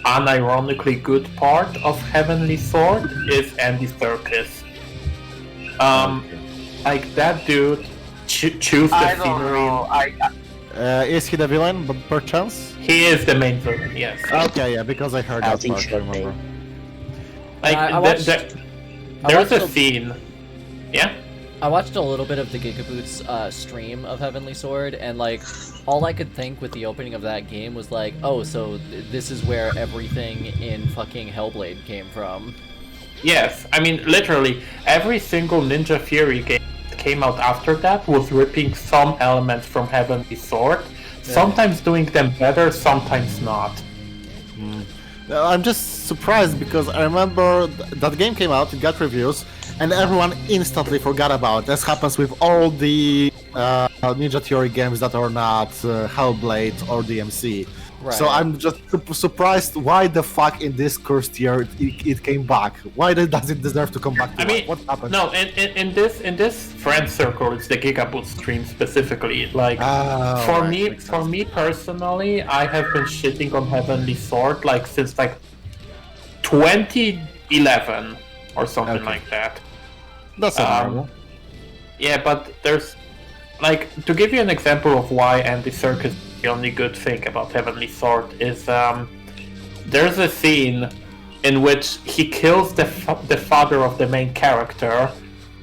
Speaker 12: unironically good part of Heavenly Sword is Andy Serkis. Like that dude choose the scenery.
Speaker 15: Is he the villain, but perchance?
Speaker 12: He is the main villain, yes.
Speaker 15: Okay, yeah, because I heard that part, I remember.
Speaker 12: Like, there's a scene. Yeah?
Speaker 1: I watched a little bit of the Gigaboot's stream of Heavenly Sword, and like, all I could think with the opening of that game was like, oh, so this is where everything in fucking Hellblade came from.
Speaker 12: Yes, I mean, literally, every single Ninja Fury game that came out after that was ripping some elements from Heavenly Sword. sometimes doing them better, sometimes not.
Speaker 15: I'm just surprised because I remember that game came out, it got reviews, and everyone instantly forgot about it. This happens with all the Ninja Theory games that are not Hellblade or DMC.
Speaker 1: Right.
Speaker 15: So I'm just surprised why the fuck in this cursed year it came back. Why does it deserve to come back to life? What happened?
Speaker 12: No, in this friend circle, it's the Gigaboost stream specifically. Like for me personally, I have been shitting on Heavenly Sword like since like 2011 or something like that.
Speaker 15: That's normal.
Speaker 12: Yeah, but there's like to give you an example of why Andy Serkis. The only good thing about Heavenly Sword is there's a scene in which he kills the father of the main character,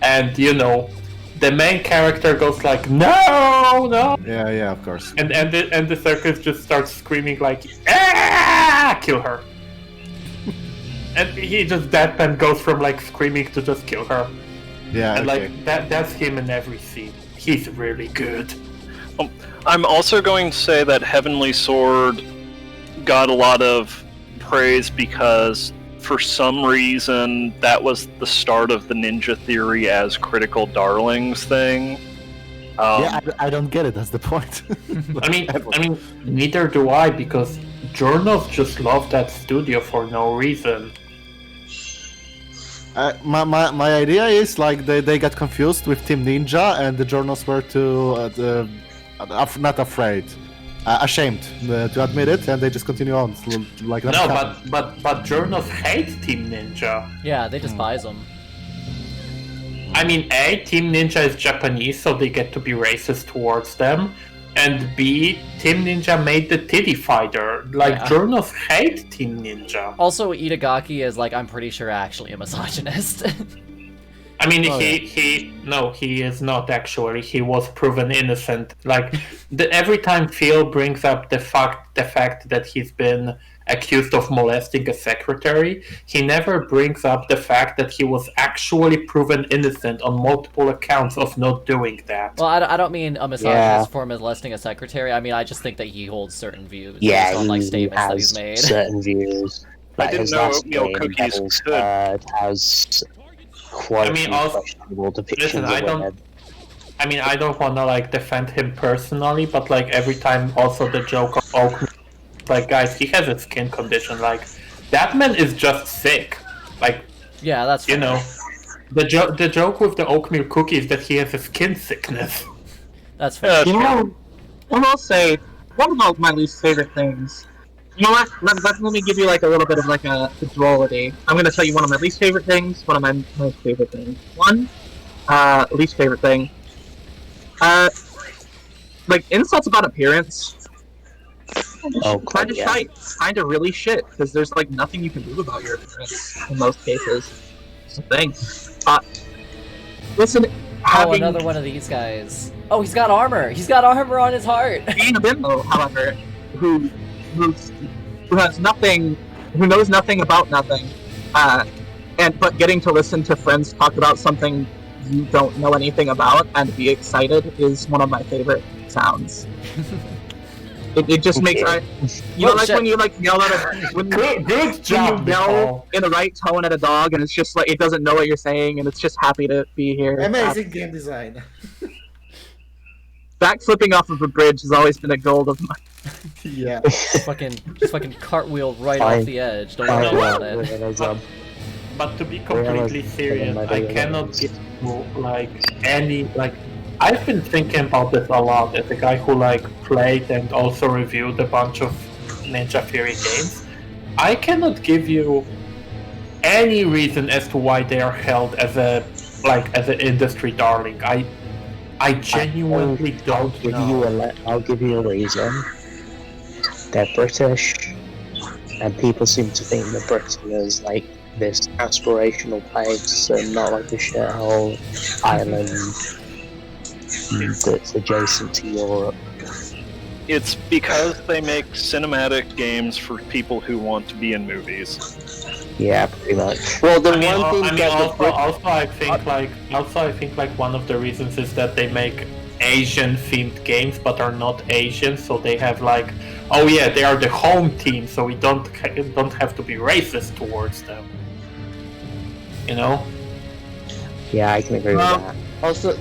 Speaker 12: and you know, the main character goes like, no.
Speaker 15: Yeah, of course.
Speaker 12: And the circus just starts screaming like, ah, kill her. And he just deadpan goes from like screaming to just kill her.
Speaker 15: Yeah,
Speaker 12: and like that's him in every scene. He's really good.
Speaker 7: I'm also going to say that Heavenly Sword got a lot of praise because for some reason that was the start of the Ninja Theory as Critical Darlings thing.
Speaker 15: I don't get it, that's the point.
Speaker 12: I mean, neither do I, because journals just love that studio for no reason.
Speaker 15: My idea is like they got confused with Team Ninja and the journals were not afraid, ashamed to admit it, and they just continue on like that.
Speaker 12: No, but journals hate Team Ninja.
Speaker 1: Yeah, they despise them.
Speaker 12: I mean, A, Team Ninja is Japanese, so they get to be racist towards them, and B, Team Ninja made the titty fighter. Like, journals hate Team Ninja.
Speaker 1: Also, Itagaki is like, I'm pretty sure actually a misogynist.
Speaker 12: I mean, he is not actually. He was proven innocent. Like, every time Phil brings up the fact that he's been accused of molesting a secretary, he never brings up the fact that he was actually proven innocent on multiple accounts of not doing that.
Speaker 1: Well, I don't mean a misogynist for molesting a secretary. I mean, I just think that he holds certain views based on like statements that he's made.
Speaker 11: Certain views.
Speaker 7: I didn't know oatmeal cookies could.
Speaker 11: Has quite questionable depictions of it.
Speaker 12: I mean, I don't want to like defend him personally, but like every time, also the joke of Oakman, like guys, he has a skin condition. Like that man is just sick. Like
Speaker 1: yeah, that's
Speaker 12: you know, the joke with the oatmeal cookie is that he has a skin sickness.
Speaker 1: That's fair.
Speaker 10: You know, I will say one of my least favorite things. You know what? Let me give you like a little bit of like a duality. I'm gonna tell you one of my least favorite things, one of my most favorite things. One, least favorite thing. Like insults about appearance. Kind of shite, kind of really shit, because there's like nothing you can do about your appearance in most cases. It's a thing. Listen,
Speaker 1: another one of these guys. Oh, he's got armor. He's got armor on his heart.
Speaker 10: Being a bimbo, however, who has nothing, who knows nothing about nothing, but getting to listen to friends talk about something you don't know anything about and be excited is one of my favorite sounds. It just makes you know, like when you like yell at a when you yell in the right tone at a dog and it's just like it doesn't know what you're saying and it's just happy to be here.
Speaker 16: Amazing game design.
Speaker 10: Backflipping off of a bridge has always been a goal of mine.
Speaker 15: Yeah.
Speaker 1: Just fucking cartwheel right off the edge. Don't worry about it.
Speaker 12: But to be completely serious, I cannot give you like any like. I've been thinking about this a lot as a guy who like played and also reviewed a bunch of Ninja Theory games. I cannot give you any reason as to why they are held as an industry darling. I genuinely don't know.
Speaker 11: I'll give you a reason. They're British, and people seem to think that Britain is like this aspirational place and not like a shithole island that's adjacent to Europe.
Speaker 7: It's because they make cinematic games for people who want to be in movies.
Speaker 11: Yeah, pretty much. Well,
Speaker 12: I think one of the reasons is that they make Asian-themed games, but are not Asian, so they have like, oh yeah, they are the home team, so we don't have to be racist towards them. You know?
Speaker 13: Yeah, I can agree with that.
Speaker 9: Also,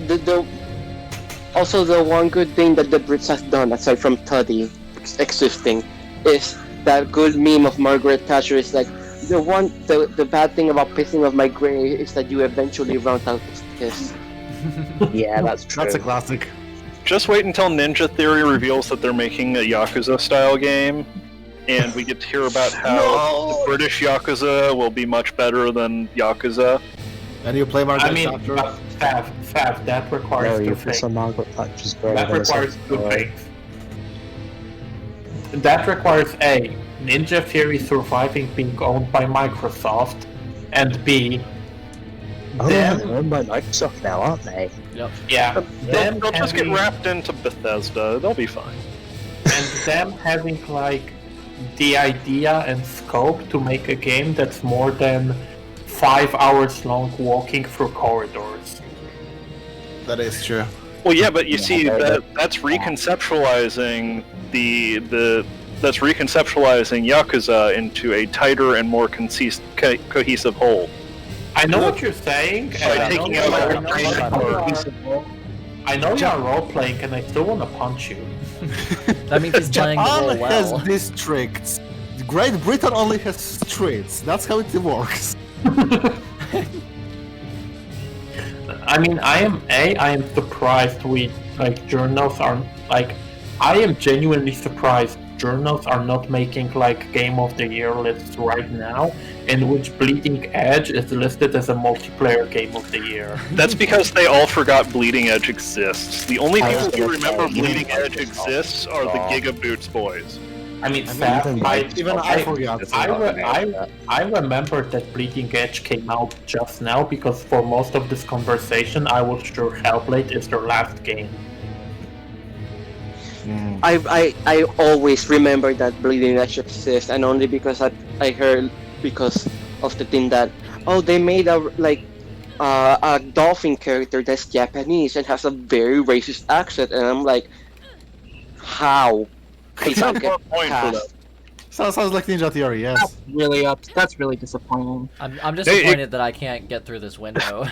Speaker 9: the one good thing that the Brits has done, aside from Tuddy existing, is that good meme of Margaret Thatcher is like, the bad thing about pissing off my grey is that you eventually run out of piss.
Speaker 13: Yeah, that's true.
Speaker 15: That's a classic.
Speaker 7: Just wait until Ninja Theory reveals that they're making a Yakuza-style game, and we get to hear about how the British Yakuza will be much better than Yakuza.
Speaker 15: And you play Margaret
Speaker 12: Thatcher? Fav, that requires two things. That requires two things. That requires A, Ninja Theory surviving being owned by Microsoft, and B,
Speaker 13: they're owned by Microsoft now, aren't they?
Speaker 1: Yep.
Speaker 12: Yeah.
Speaker 7: They'll just get wrapped into Bethesda. They'll be fine.
Speaker 12: And them having like the idea and scope to make a game that's more than 5 hours long walking through corridors.
Speaker 15: That is true.
Speaker 7: Well, yeah, but you see that's reconceptualizing that's reconceptualizing Yakuza into a tighter and more cohesive whole.
Speaker 12: I know what you're saying.
Speaker 7: By taking out
Speaker 12: I know you're role playing, and I still want to punch you.
Speaker 1: That means he's playing the role
Speaker 15: Japan
Speaker 1: well.
Speaker 15: has districts. Great Britain only has streets. That's how it works.
Speaker 12: I mean, I am surprised journals are I am genuinely surprised journals are not making like Game of the Year lists right now, in which Bleeding Edge is listed as a multiplayer Game of the Year.
Speaker 7: That's because they all forgot Bleeding Edge exists. The only people who remember Bleeding Edge exists are the Gigaboots boys.
Speaker 12: I mean, I remember that Bleeding Edge came out just now because for most of this conversation I was sure Hellblade is their last game.
Speaker 9: I always remember that Bleeding Edge exists, and only because I heard because of the thing that they made a dolphin character that's Japanese and has a very racist accent, and I'm like, how?
Speaker 15: Sounds like Ninja Theory, yes.
Speaker 10: That's really disappointing.
Speaker 1: I'm disappointed that I can't get through this window.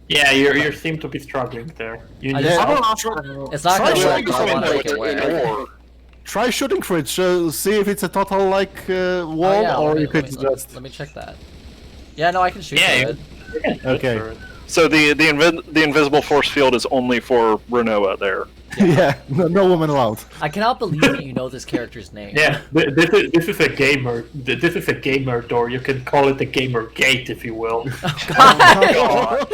Speaker 12: Yeah, you seem to be struggling there.
Speaker 1: It's not gonna work, but I want to make it work.
Speaker 15: Try shooting for it, see if it's a total wall, or you could just...
Speaker 1: Let me check that. Yeah, no, I can shoot for it.
Speaker 15: Okay.
Speaker 7: So the invisible force field is only for Renoa there.
Speaker 15: Yeah, no woman allowed.
Speaker 1: I cannot believe that you know this character's name.
Speaker 12: Yeah, this is a gamer. This is a gamer door. You can call it the gamer gate, if you will.
Speaker 9: Wow!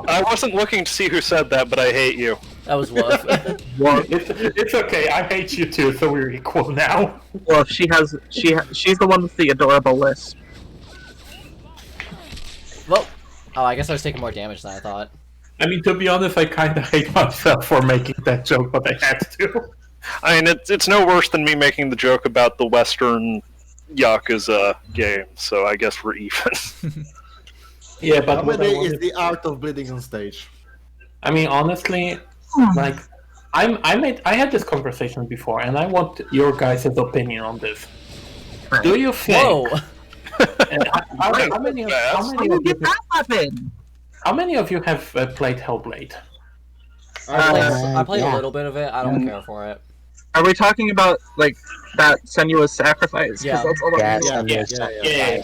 Speaker 7: I wasn't looking to see who said that, but I hate you.
Speaker 1: That was Woof.
Speaker 12: It's okay. I hate you too, so we're equal now.
Speaker 10: Well, she's the one with the adorable lisp.
Speaker 1: Well, I guess I was taking more damage than I thought.
Speaker 12: I mean, to be honest, I kind of hate myself for making that joke, but I had to.
Speaker 7: I mean, it's no worse than me making the joke about the Western Yakuza game, so I guess we're even.
Speaker 12: Yeah, but
Speaker 15: Comedy is the art of bleeding on stage.
Speaker 12: I mean, honestly, like, I had this conversation before, and I want your guys' opinion on this. Do you think?
Speaker 1: Whoa!
Speaker 12: How many of you have played Hellblade?
Speaker 1: I played a little bit of it. I don't care for it.
Speaker 10: Are we talking about like that Senua's Sacrifice?
Speaker 1: Yeah.
Speaker 10: Yeah.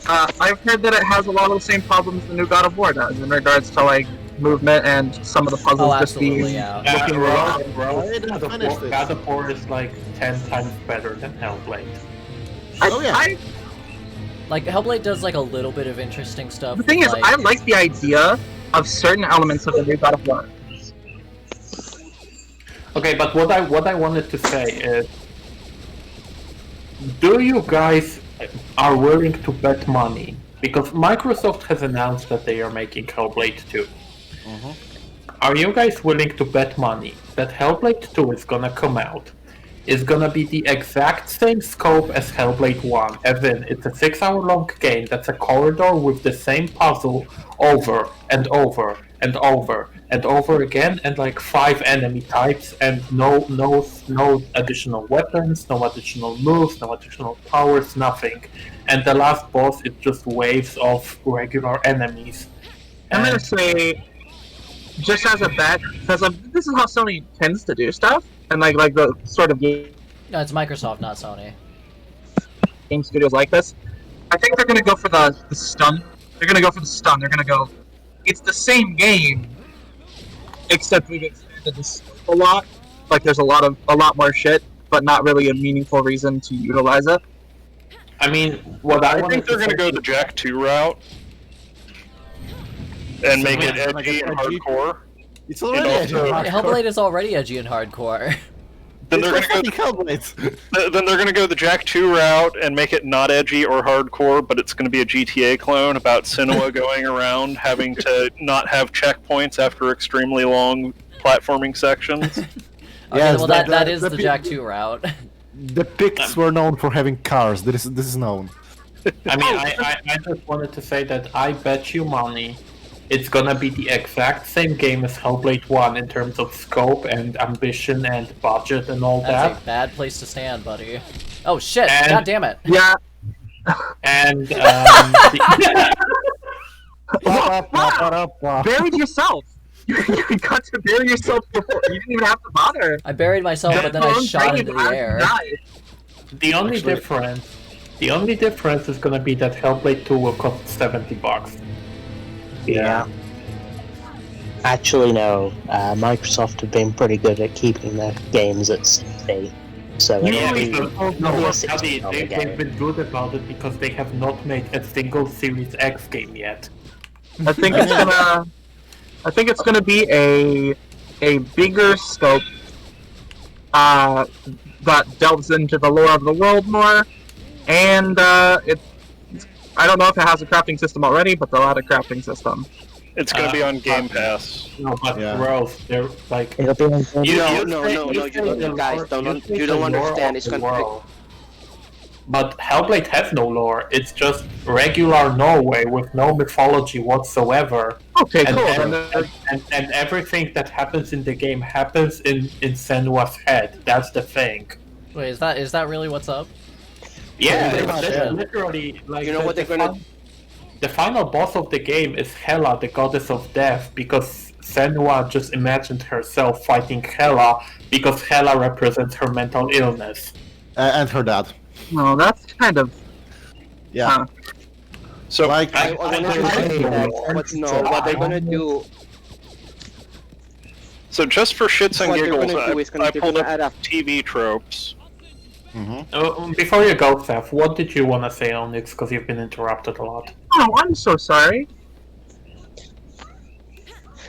Speaker 10: I've heard that it has a lot of the same problems the new God of War does in regards to like movement and some of the puzzles just being looking wrong.
Speaker 12: God of War is like 10 times better than Hellblade.
Speaker 1: Like, Hellblade does, like, a little bit of interesting stuff.
Speaker 10: The thing is, I like the idea of certain elements of the new God of War.
Speaker 12: Okay, but what I wanted to say is, do you guys are willing to bet money? Because Microsoft has announced that they are making Hellblade 2. Are you guys willing to bet money that Hellblade 2 is gonna come out? Is gonna be the exact same scope as Hellblade 1, as in it's a 6-hour long game that's a corridor with the same puzzle over and over and over again, and like 5 enemy types, and no additional weapons, no additional moves, no additional powers, nothing. And the last boss is just waves of regular enemies.
Speaker 10: I'm gonna say, just as a bet, because this is how Sony tends to do stuff, and like the sort of game.
Speaker 1: No, it's Microsoft, not Sony.
Speaker 10: Game studios like this. I think they're gonna go for the stun. They're gonna go for the stun. They're gonna go. It's the same game, except we've expanded the scope a lot. Like there's a lot more shit, but not really a meaningful reason to utilize it.
Speaker 12: I mean, what
Speaker 7: I think they're gonna go the Jak 2 route and make it edgy and hardcore.
Speaker 15: It's already edgy.
Speaker 1: Hellblade is already edgy and hardcore.
Speaker 7: Then they're gonna go the Jak 2 route and make it not edgy or hardcore, but it's gonna be a GTA clone about Senua going around having to not have checkpoints after extremely long platforming sections.
Speaker 1: Okay, well that is the Jak 2 route.
Speaker 15: The Picts were known for having cars. This is known.
Speaker 12: I mean, I just wanted to say that I bet you money it's gonna be the exact same game as Hellblade 1 in terms of scope and ambition and budget and all that.
Speaker 1: That's a bad place to stand, buddy. Oh shit! God damn it!
Speaker 10: Yeah.
Speaker 12: And
Speaker 10: Buried yourself. You got to bury yourself before. You didn't even have to bother.
Speaker 1: I buried myself, but then I shot into the air.
Speaker 12: The only difference is gonna be that Hellblade 2 will cost $70.
Speaker 11: Yeah. Actually, no. Microsoft have been pretty good at keeping their games at 60. So
Speaker 12: they've been good about it because they have not made a single Series X game yet.
Speaker 10: I think it's gonna be a bigger scope that delves into the lore of the world more, and I don't know if it has a crafting system already, but they'll add a crafting system.
Speaker 7: It's gonna be on Game Pass.
Speaker 12: No, but Ralph, they're like.
Speaker 11: It'll be on
Speaker 9: No, you guys don't understand. It's gonna.
Speaker 12: But Hellblade has no lore. It's just regular Norway with no mythology whatsoever.
Speaker 10: Okay, cool.
Speaker 12: And everything that happens in the game happens in Senua's head. That's the thing.
Speaker 1: Wait, is that really what's up?
Speaker 12: Yeah, it's literally like
Speaker 9: you know what they're gonna.
Speaker 12: The final boss of the game is Hela, the goddess of death, because Senua just imagined herself fighting Hela because Hela represents her mental illness.
Speaker 15: And her dad.
Speaker 10: No, that's kind of.
Speaker 15: Yeah.
Speaker 7: So
Speaker 15: like,
Speaker 9: what they're gonna do.
Speaker 7: So just for shits and giggles, I pulled up
Speaker 9: add
Speaker 7: TV tropes.
Speaker 12: Before you go, Seth, what did you want to say on this? Because you've been interrupted a lot.
Speaker 10: Oh, I'm so sorry.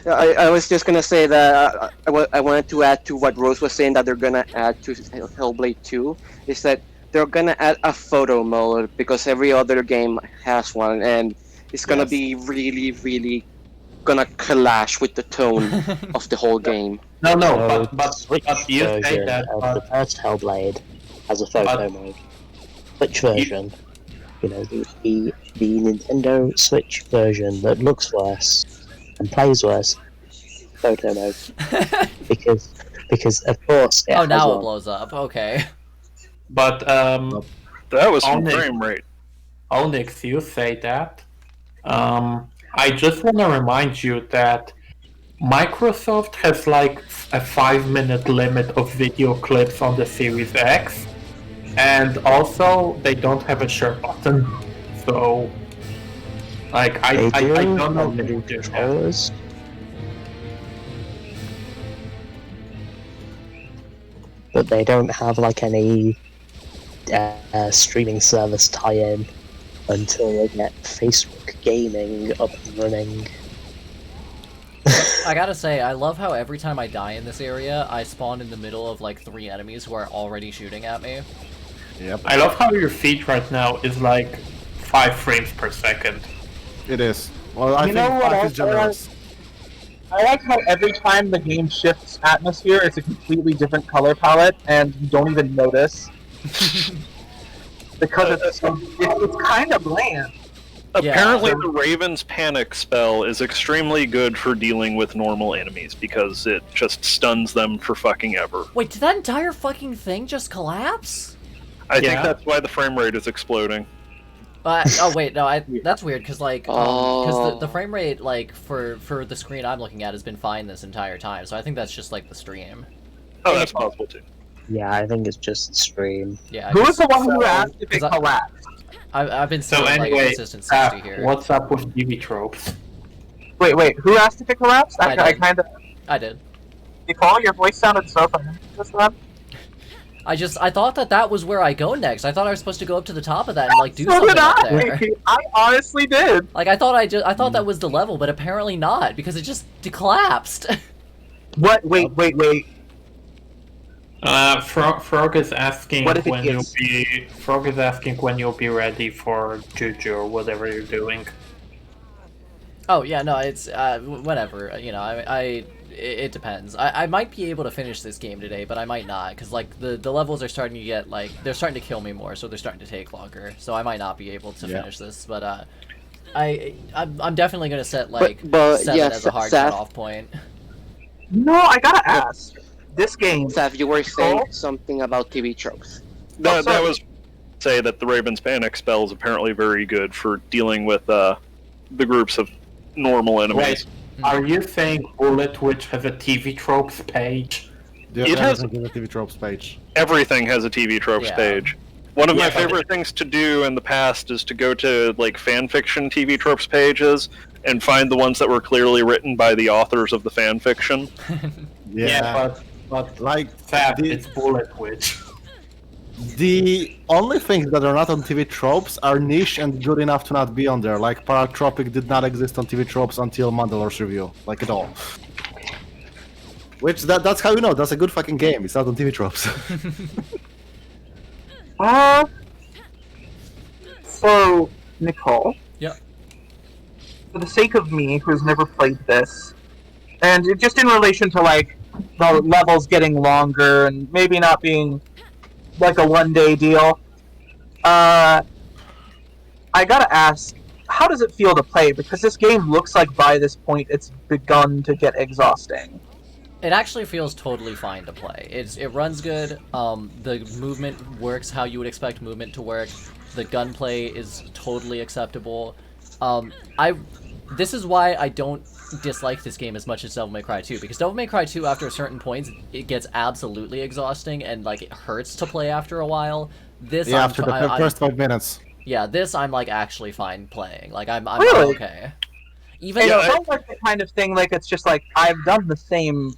Speaker 9: I was just gonna say that I wanted to add to what Rose was saying that they're gonna add to Hellblade 2 is that they're gonna add a photo mode because every other game has one, and it's gonna be really, really gonna clash with the tone of the whole game.
Speaker 12: No, but you say that.
Speaker 11: The first Hellblade has a photo mode. Switch version. You know, the Nintendo Switch version that looks worse and plays worse. Photo mode. because of course.
Speaker 1: Oh, now it blows up. Okay.
Speaker 12: But
Speaker 7: that was some frame rate.
Speaker 12: Onyx, you say that. I just want to remind you that Microsoft has like a 5-minute limit of video clips on the Series X, and also they don't have a share button. So, like, I don't know if they do that.
Speaker 11: But they don't have like any streaming service tie-in until they get Facebook Gaming up and running.
Speaker 1: I gotta say, I love how every time I die in this area, I spawn in the middle of like 3 enemies who are already shooting at me.
Speaker 12: Yep. I love how your feed right now is like 5 frames per second.
Speaker 15: It is. Well, I think 5 is generous.
Speaker 10: I like how every time the game shifts atmosphere, it's a completely different color palette, and you don't even notice. Because it's kind of bland.
Speaker 7: Apparently, the Raven's Panic spell is extremely good for dealing with normal enemies because it just stuns them for fucking ever.
Speaker 1: Wait, did that entire fucking thing just collapse?
Speaker 7: I think that's why the frame rate is exploding.
Speaker 1: Oh wait, no, that's weird because like, because the frame rate like for the screen I'm looking at has been fine this entire time, so I think that's just like the stream.
Speaker 7: Oh, that's possible too.
Speaker 11: Yeah, I think it's just the stream.
Speaker 1: Yeah.
Speaker 10: Who was the one who asked if it collapsed?
Speaker 1: I've been seeing like a consistent 60 here.
Speaker 12: What's up with TV tropes?
Speaker 10: Wait, who asked if it collapsed? I kind of.
Speaker 1: I did.
Speaker 10: Nicole, your voice sounded so familiar just then.
Speaker 1: I thought that was where I go next. I thought I was supposed to go up to the top of that and like do
Speaker 10: So
Speaker 1: something
Speaker 10: did
Speaker 1: up
Speaker 10: I.
Speaker 1: there.
Speaker 10: I honestly did.
Speaker 1: Like I thought that was the level, but apparently not because it just collapsed.
Speaker 10: What? Wait.
Speaker 12: Frog is asking
Speaker 10: What if it
Speaker 12: when
Speaker 10: is?
Speaker 12: Frog is asking when you'll be ready for Juju or whatever you're doing.
Speaker 1: Oh yeah, no, it's whatever. You know, it depends. I might be able to finish this game today, but I might not because like the levels are starting to get like they're starting to kill me more, so they're starting to take longer. So I might not be able to finish this, but I'm definitely gonna set like 7 as a hard cutoff point.
Speaker 10: No, I gotta ask. This game.
Speaker 9: Seth, you were saying something about TV tropes.
Speaker 7: That was say that the Raven's Panic spell is apparently very good for dealing with the groups of normal enemies.
Speaker 12: Wait, are you saying Bullet Witch has a TV tropes page?
Speaker 15: Yeah,
Speaker 7: it has
Speaker 15: a TV tropes page.
Speaker 7: Everything has a TV tropes page. One of my favorite things to do in the past is to go to like fanfiction TV tropes pages and find the ones that were clearly written by the authors of the fanfiction.
Speaker 12: But
Speaker 15: like
Speaker 12: it's Bullet Witch.
Speaker 15: The only things that are not on TV tropes are niche and good enough to not be on there. Like Paratropic did not exist on TV tropes until Mandalorian's review, like at all. Which that's how you know that's a good fucking game. It's not on TV tropes.
Speaker 10: So Nicole.
Speaker 1: Yeah.
Speaker 10: For the sake of me, who's never played this, and just in relation to like the levels getting longer and maybe not being like a one-day deal, I gotta ask, how does it feel to play? Because this game looks like by this point it's begun to get exhausting.
Speaker 1: It actually feels totally fine to play. It runs good. The movement works how you would expect movement to work. The gunplay is totally acceptable. This is why I don't dislike this game as much as Devil May Cry 2, because Devil May Cry 2 after a certain point it gets absolutely exhausting and like it hurts to play after a while. This
Speaker 15: after the first 5 minutes.
Speaker 1: Yeah, this I'm like actually fine playing. Like I'm
Speaker 10: Really?
Speaker 1: okay. Even
Speaker 10: It
Speaker 1: though
Speaker 10: sounds like the kind of thing like it's just like I've done the same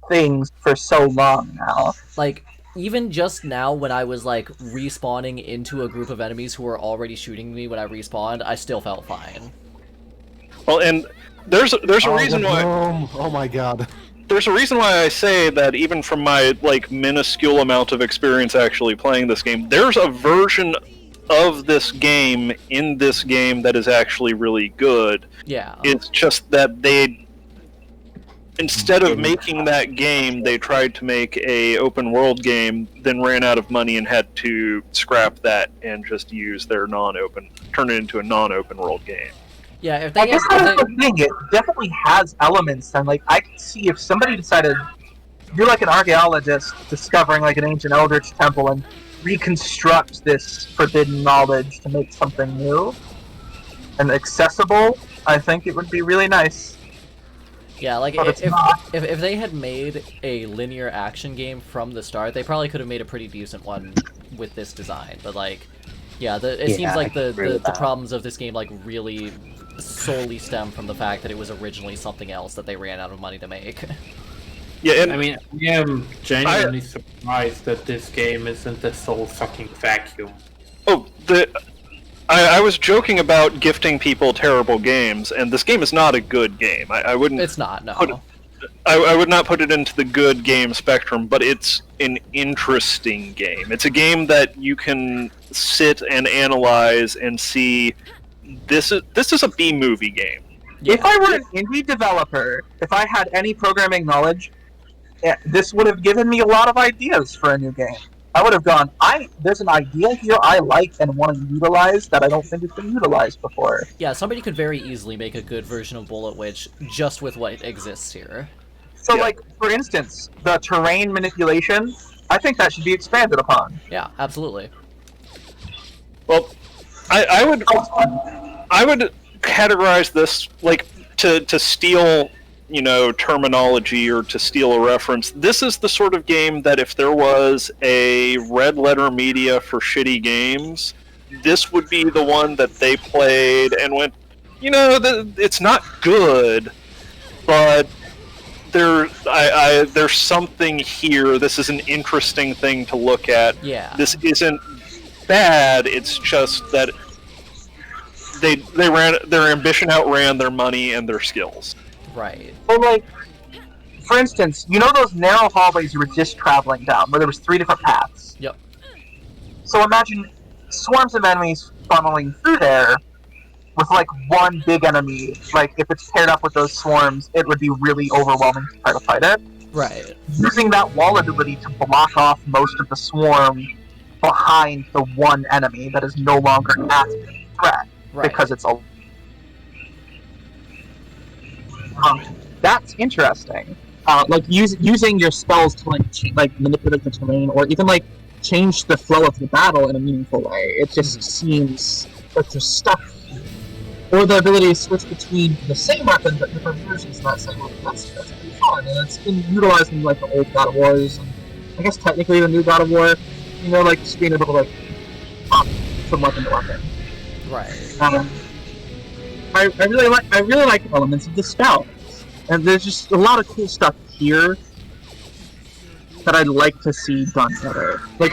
Speaker 10: things for so long now.
Speaker 1: Like even just now when I was like respawning into a group of enemies who were already shooting me when I respawned, I still felt fine.
Speaker 7: Well, and there's a reason why.
Speaker 15: Oh my god.
Speaker 7: There's a reason why I say that even from my like minuscule amount of experience actually playing this game, there's a version of this game in this game that is actually really good.
Speaker 1: Yeah.
Speaker 7: It's just that they, instead of making that game, they tried to make a open world game, then ran out of money and had to scrap that and just use their turn it into a non-open world game.
Speaker 1: Yeah, if
Speaker 10: I
Speaker 1: they
Speaker 10: guess that's the thing. It definitely has elements, and like I could see if somebody decided you're like an archaeologist discovering like an ancient eldritch temple and reconstruct this forbidden knowledge to make something new and accessible. I think it would be really nice.
Speaker 1: Yeah, like
Speaker 10: But
Speaker 1: if they had made a linear action game from the start, they probably could have made a pretty decent one with this design. But like, yeah, it seems like the problems of this game like really solely stem from the fact that it was originally something else that they ran out of money to make.
Speaker 7: Yeah, and
Speaker 12: I mean, I am genuinely surprised that this game isn't a soul-sucking vacuum.
Speaker 7: Oh, I was joking about gifting people terrible games, and this game is not a good game. I wouldn't.
Speaker 1: It's not. No.
Speaker 7: I would not put it into the good game spectrum, but it's an interesting game. It's a game that you can sit and analyze and see. This is a B-movie game.
Speaker 10: Yeah. If I were an indie developer, if I had any programming knowledge, this would have given me a lot of ideas for a new game. I would have gone, there's an idea here I like and want to utilize that I don't think has been utilized before.
Speaker 1: Yeah, somebody could very easily make a good version of Bullet Witch just with what exists here.
Speaker 10: So, like, for instance, the terrain manipulation, I think that should be expanded upon.
Speaker 1: Yeah, absolutely.
Speaker 7: Well, I would categorize this, like, to steal, you know, terminology or to steal a reference. This is the sort of game that if there was a red letter media for shitty games, this would be the one that they played and went, you know, it's not good, but there's something here. This is an interesting thing to look at.
Speaker 1: Yeah.
Speaker 7: This isn't bad. It's just that they ran, their ambition outran their money and their skills.
Speaker 1: Right.
Speaker 10: Well, like, for instance, you know those narrow hallways you were just traveling down, where there was 3 different paths?
Speaker 1: Yep.
Speaker 10: So imagine swarms of enemies funneling through there with, like, one big enemy. Like, if it's paired up with those swarms, it would be really overwhelming to try to fight it.
Speaker 1: Right.
Speaker 10: Using that wall ability to block off most of the swarm behind the one enemy that is no longer as big a threat.
Speaker 1: Right.
Speaker 10: Because it's a... that's interesting. Like using your spells to like manipulate the terrain, or even like change the flow of the battle in a meaningful way. It just seems like there's stuff, or the ability to switch between the same weapon but different versions of that same weapon. That's pretty fun, and it's been utilized in like the old God of Wars, and I guess technically the new God of War. You know, like just being able to like hop from weapon to weapon.
Speaker 1: Right.
Speaker 10: I really like elements of the spell. And there's just a lot of cool stuff here that I'd like to see done better. Like,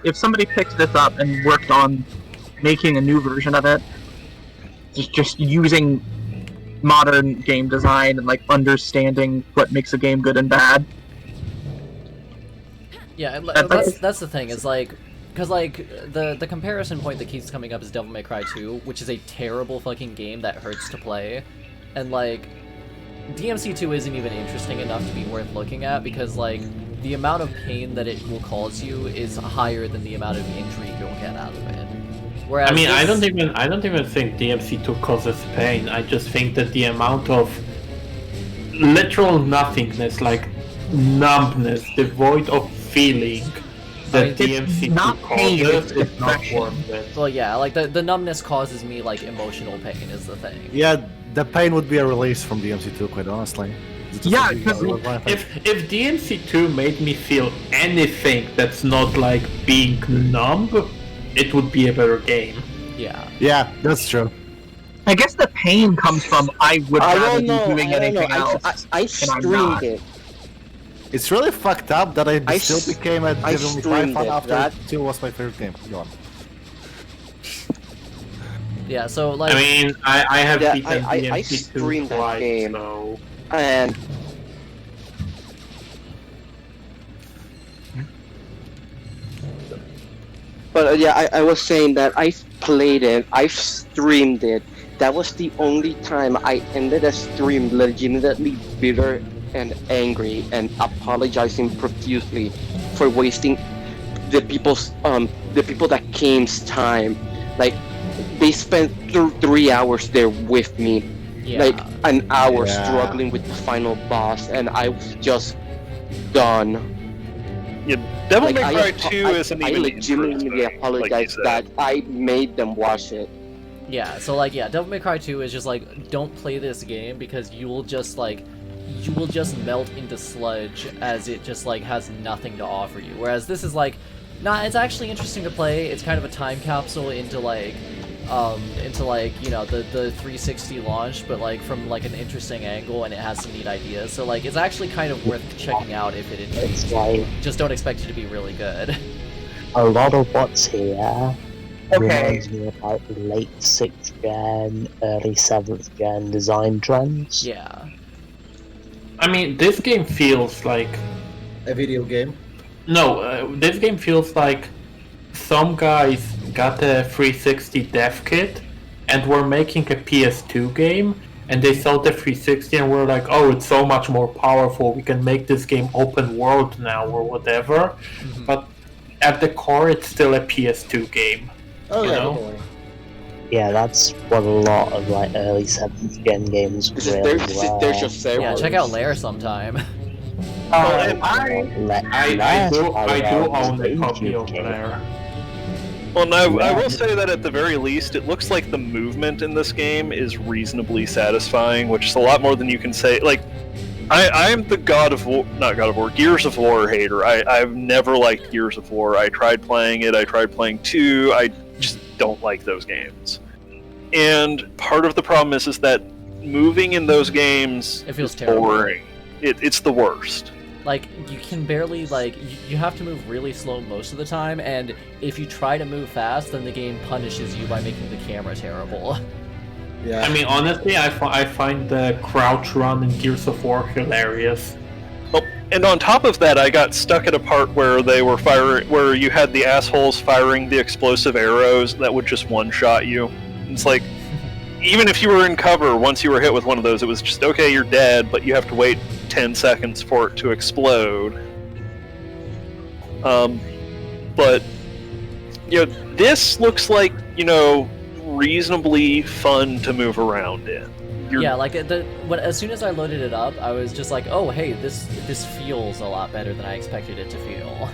Speaker 10: if somebody picked this up and worked on making a new version of it, just using modern game design and, like, understanding what makes a game good and bad.
Speaker 1: Yeah, that's the thing, is, like, because, like, the comparison point that keeps coming up is Devil May Cry 2, which is a terrible fucking game that hurts to play. And, like, DMC2 isn't even interesting enough to be worth looking at because, like, the amount of pain that it will cause you is higher than the amount of intrigue you'll get out of it. Whereas
Speaker 12: I mean, I don't even think DMC2 causes pain. I just think that the amount of literal nothingness, like numbness, devoid of feeling, that DMC2 causes is not worth it.
Speaker 1: Well, yeah, like the numbness causes me like emotional pain is the thing.
Speaker 15: Yeah, the pain would be a release from DMC2, quite honestly.
Speaker 12: Yeah, because if DMC2 made me feel anything that's not like being numb, it would be a better game.
Speaker 1: Yeah.
Speaker 15: Yeah, that's true.
Speaker 10: I guess the pain comes from I would rather be doing anything else.
Speaker 9: I streamed it.
Speaker 15: It's really fucked up that I still became a
Speaker 9: I
Speaker 15: Devil May Cry
Speaker 9: streamed
Speaker 15: fan
Speaker 9: it,
Speaker 15: after
Speaker 9: that-
Speaker 15: 2 was my favorite game. Go on.
Speaker 1: Yeah, so like
Speaker 12: I mean, I have
Speaker 9: Yeah,
Speaker 12: beaten
Speaker 9: I
Speaker 12: DMC2
Speaker 9: streamed that
Speaker 12: twice,
Speaker 9: game.
Speaker 12: so...
Speaker 9: And but yeah, I was saying that I've played it, I've streamed it. That was the only time I ended a stream legitimately bitter and angry and apologizing profusely for wasting the people that came's time. Like, they spent 3 hours there with me.
Speaker 1: Yeah.
Speaker 9: Like an hour
Speaker 15: Yeah.
Speaker 9: struggling with the final boss, and I was just done.
Speaker 7: Yeah, Devil May
Speaker 9: Like,
Speaker 7: Cry 2 isn't
Speaker 9: I
Speaker 7: even
Speaker 9: legitimately
Speaker 7: interesting,
Speaker 9: apologize
Speaker 7: like you said.
Speaker 9: that I made them watch it.
Speaker 1: Yeah, so like yeah, Devil May Cry 2 is just like don't play this game because you will just melt into sludge as it just like has nothing to offer you. Whereas this is like it's actually interesting to play. It's kind of a time capsule into like you know the 360 launch, but like from like an interesting angle, and it has some neat ideas. So like it's actually kind of worth checking out if it intrigues you.
Speaker 11: like
Speaker 1: Just don't expect it to be really good.
Speaker 11: a lot of what's here
Speaker 10: Okay.
Speaker 11: reminds me of like late 6th gen, early 7th gen design trends.
Speaker 1: Yeah.
Speaker 12: I mean, this game feels like...
Speaker 15: A video game?
Speaker 12: No, this game feels like some guys got a 360 dev kit and were making a PS2 game, and they saw the 360 and were like, oh, it's so much more powerful, we can make this game open world now or whatever. But at the core, it's still a PS2 game.
Speaker 15: Oh
Speaker 12: you
Speaker 15: yeah,
Speaker 12: know?
Speaker 15: totally.
Speaker 11: Yeah, that's what a lot of like early 7th gen games really were.
Speaker 9: There's just
Speaker 1: Yeah, check out Lair sometime.
Speaker 12: I do own a copy of
Speaker 11: game.
Speaker 12: Lair.
Speaker 7: Well, no, I will say that at the very least, it looks like the movement in this game is reasonably satisfying, which is a lot more than you can say. Like, I'm the Gears of War hater. I've never liked Gears of War. I tried playing it, I tried playing 2, I just don't like those games. And part of the problem is that moving in those games
Speaker 1: It feels
Speaker 7: is
Speaker 1: terrible.
Speaker 7: boring. It's the worst.
Speaker 1: Like, you can barely, like, you have to move really slow most of the time, and if you try to move fast, then the game punishes you by making the camera terrible.
Speaker 15: Yeah.
Speaker 12: I mean, honestly, I find the crouch run in Gears of War hilarious.
Speaker 7: Oh, and on top of that, I got stuck at a part where they were where you had the assholes firing the explosive arrows that would just one-shot you. It's like, even if you were in cover, once you were hit with one of those, it was just, okay, you're dead, but you have to wait 10 seconds for it to explode. But, you know, this looks like, you know, reasonably fun to move around in.
Speaker 1: Yeah, like, as soon as I loaded it up, I was just like, oh, hey, this feels a lot better than I expected it to feel.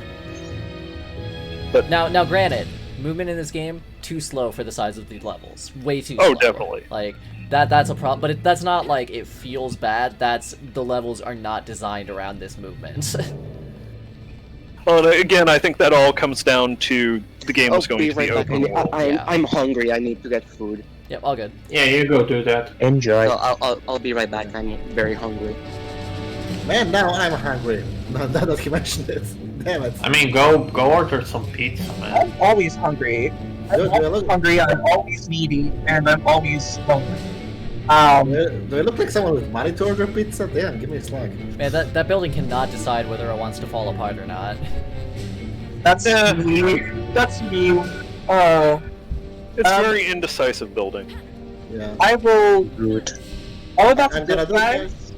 Speaker 7: But
Speaker 1: now, granted, movement in this game, too slow for the size of the levels. Way too slow.
Speaker 7: Oh, definitely.
Speaker 1: Like, that's a problem, but that's not like it feels bad, that's the levels are not designed around this movement.
Speaker 7: Well, again, I think that all comes down to the game was going
Speaker 9: be
Speaker 7: to be
Speaker 9: right back.
Speaker 7: open world.
Speaker 9: I'm hungry. I need to get food.
Speaker 1: Yep, all good.
Speaker 12: Yeah, you go do that.
Speaker 11: Enjoy.
Speaker 9: So I'll be right back. I'm very hungry.
Speaker 15: Man, now I'm hungry. Now that he mentioned it. Damn it.
Speaker 12: I mean, go order some pizza, man.
Speaker 10: I'm always hungry. I'm always hungry, I'm always needy, and I'm always lonely.
Speaker 15: Do I look like someone with money to order pizza? Damn, give me a slack.
Speaker 1: Man, that building cannot decide whether it wants to fall apart or not.
Speaker 10: That's me. That's me.
Speaker 7: It's a very indecisive building.
Speaker 15: Yeah.
Speaker 10: I will. All that's
Speaker 15: I'm gonna
Speaker 10: this,
Speaker 15: do
Speaker 10: guys.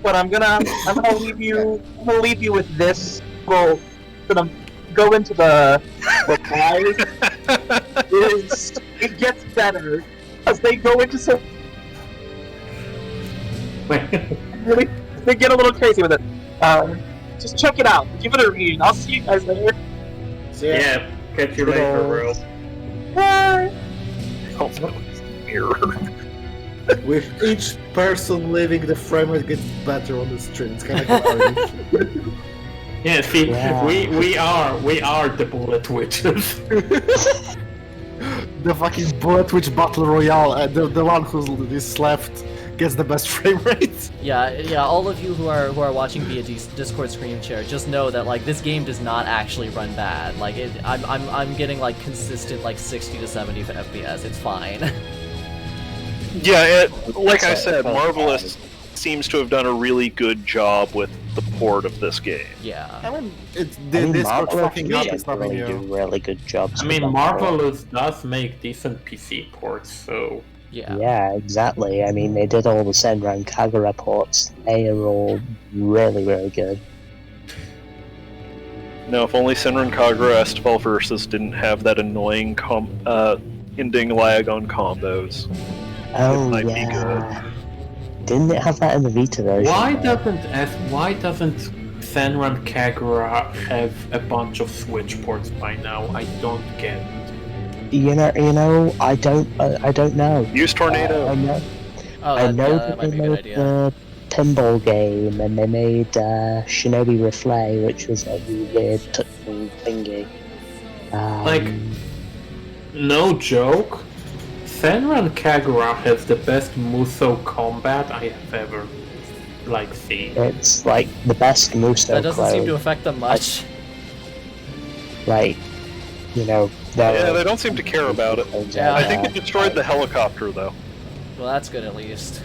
Speaker 10: But I'm gonna leave you. I'm gonna leave you with this. We'll gonna go into the guys. It gets better as they go into some. Really, they get a little crazy with it. Just check it out. Give it a read. I'll see you guys later.
Speaker 12: Yeah, catch you later, bro.
Speaker 10: Bye.
Speaker 15: With each person leaving, the frame rate gets better on the stream. It's kind of hilarious.
Speaker 12: Yeah, see, we are the bullet witches.
Speaker 15: The fucking bullet witch battle royale, the one who's left gets the best frame rate.
Speaker 1: Yeah. All of you who are watching via Discord screen share, just know that like this game does not actually run bad. Like I'm getting like consistent like 60 to 70 FPS. It's fine.
Speaker 7: Yeah, like I said, Marvelous seems to have done a really good job with the port of this game.
Speaker 1: Yeah.
Speaker 15: I mean, this fucking up is nothing
Speaker 11: really do
Speaker 15: new.
Speaker 11: really good jobs.
Speaker 12: I mean, Marvelous does make decent PC ports, so...
Speaker 11: Yeah, exactly. I mean, they did all the Senran and Kagura ports. They are all really, really good.
Speaker 7: No, if only Senran Kagura Estival Versus didn't have that annoying ending lag on combos.
Speaker 11: Oh,
Speaker 7: it might
Speaker 11: yeah.
Speaker 7: be good.
Speaker 11: Didn't it have that in the Vita version?
Speaker 12: Why doesn't Senran Kagura have a bunch of Switch ports by now? I don't get it.
Speaker 11: You know, I don't know.
Speaker 7: Use Tornado.
Speaker 11: I know.
Speaker 1: Oh,
Speaker 11: that they made the pinball game, and they made Shinobi Reflay, which was a really weird touching thingy.
Speaker 12: Like, no joke. Senran Kagura has the best Musou combat I have ever seen.
Speaker 11: It's like the best Musou.
Speaker 1: That doesn't seem to affect them much.
Speaker 11: Like, you know.
Speaker 7: Yeah, they don't seem to care about it.
Speaker 1: Yeah.
Speaker 7: I think it destroyed the helicopter, though.
Speaker 1: Well, that's good at least.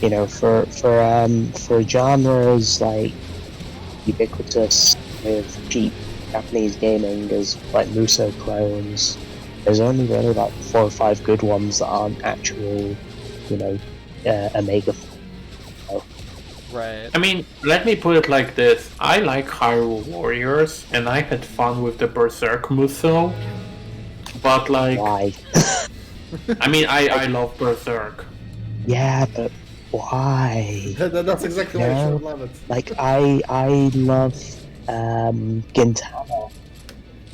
Speaker 11: You know, for genres like ubiquitous with cheap Japanese gaming as like Musou clones, there's only really like 4 or 5 good ones that aren't actual, you know, Omega. So,
Speaker 1: Right.
Speaker 12: I mean, let me put it like this. I like Hyrule Warriors, and I had fun with the Berserk Musou. But like...
Speaker 11: Why?
Speaker 12: I mean, I love Berserk.
Speaker 11: Yeah, but why?
Speaker 15: That's exactly why I should love it.
Speaker 11: Like, I love Gintama.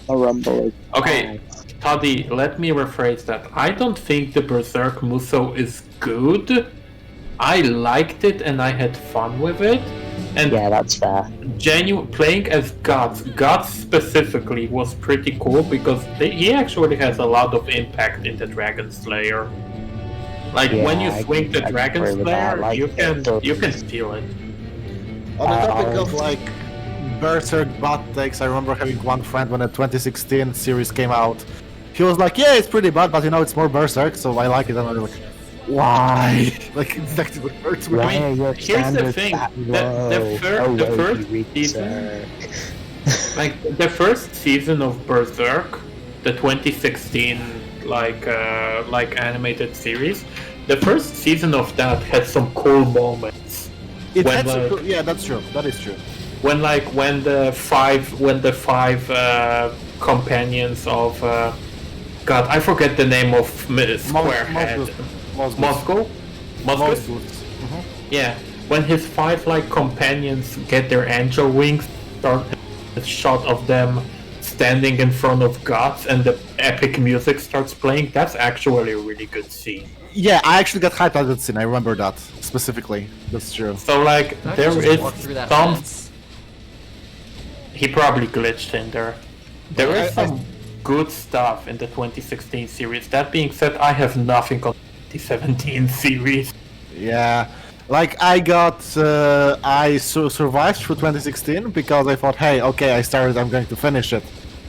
Speaker 11: A Rumble.
Speaker 12: Okay, Toddy, let me rephrase that. I don't think the Berserk Musou is good. I liked it and I had fun with it. And
Speaker 11: yeah, that's fair.
Speaker 12: Playing as Guts specifically was pretty cool because he actually has a lot of impact in the Dragon Slayer. Like when you swing the Dragon Slayer, like, you can feel it.
Speaker 15: On the topic of like Berserk butt takes, I remember having one friend when the 2016 series came out. He was like, "Yeah, it's pretty bad, but you know it's more Berserk, so I like it." And I was like, "Why?" Like exactly what hurts me.
Speaker 11: Why are your
Speaker 12: Here's the thing: the first
Speaker 11: you
Speaker 12: season, like the first season of Berserk, the 2016 like animated series, the first season of that had some cool moments.
Speaker 15: It had some cool, yeah, that's true. That is true.
Speaker 12: When the five companions of God, I forget the name of Squarehead. Moscow? Yeah, when his 5 like companions get their angel wings, start a shot of them standing in front of gods and the epic music starts playing, that's actually a really good scene.
Speaker 15: Yeah, I actually got hyped at that scene, I remember that specifically. That's true.
Speaker 12: So like, there is some... He probably glitched in there. There is some good stuff in the 2016 series. That being said, I have nothing on the 2017 series.
Speaker 15: Yeah, like I survived through 2016 because I thought, hey, okay, I started, I'm going to finish it.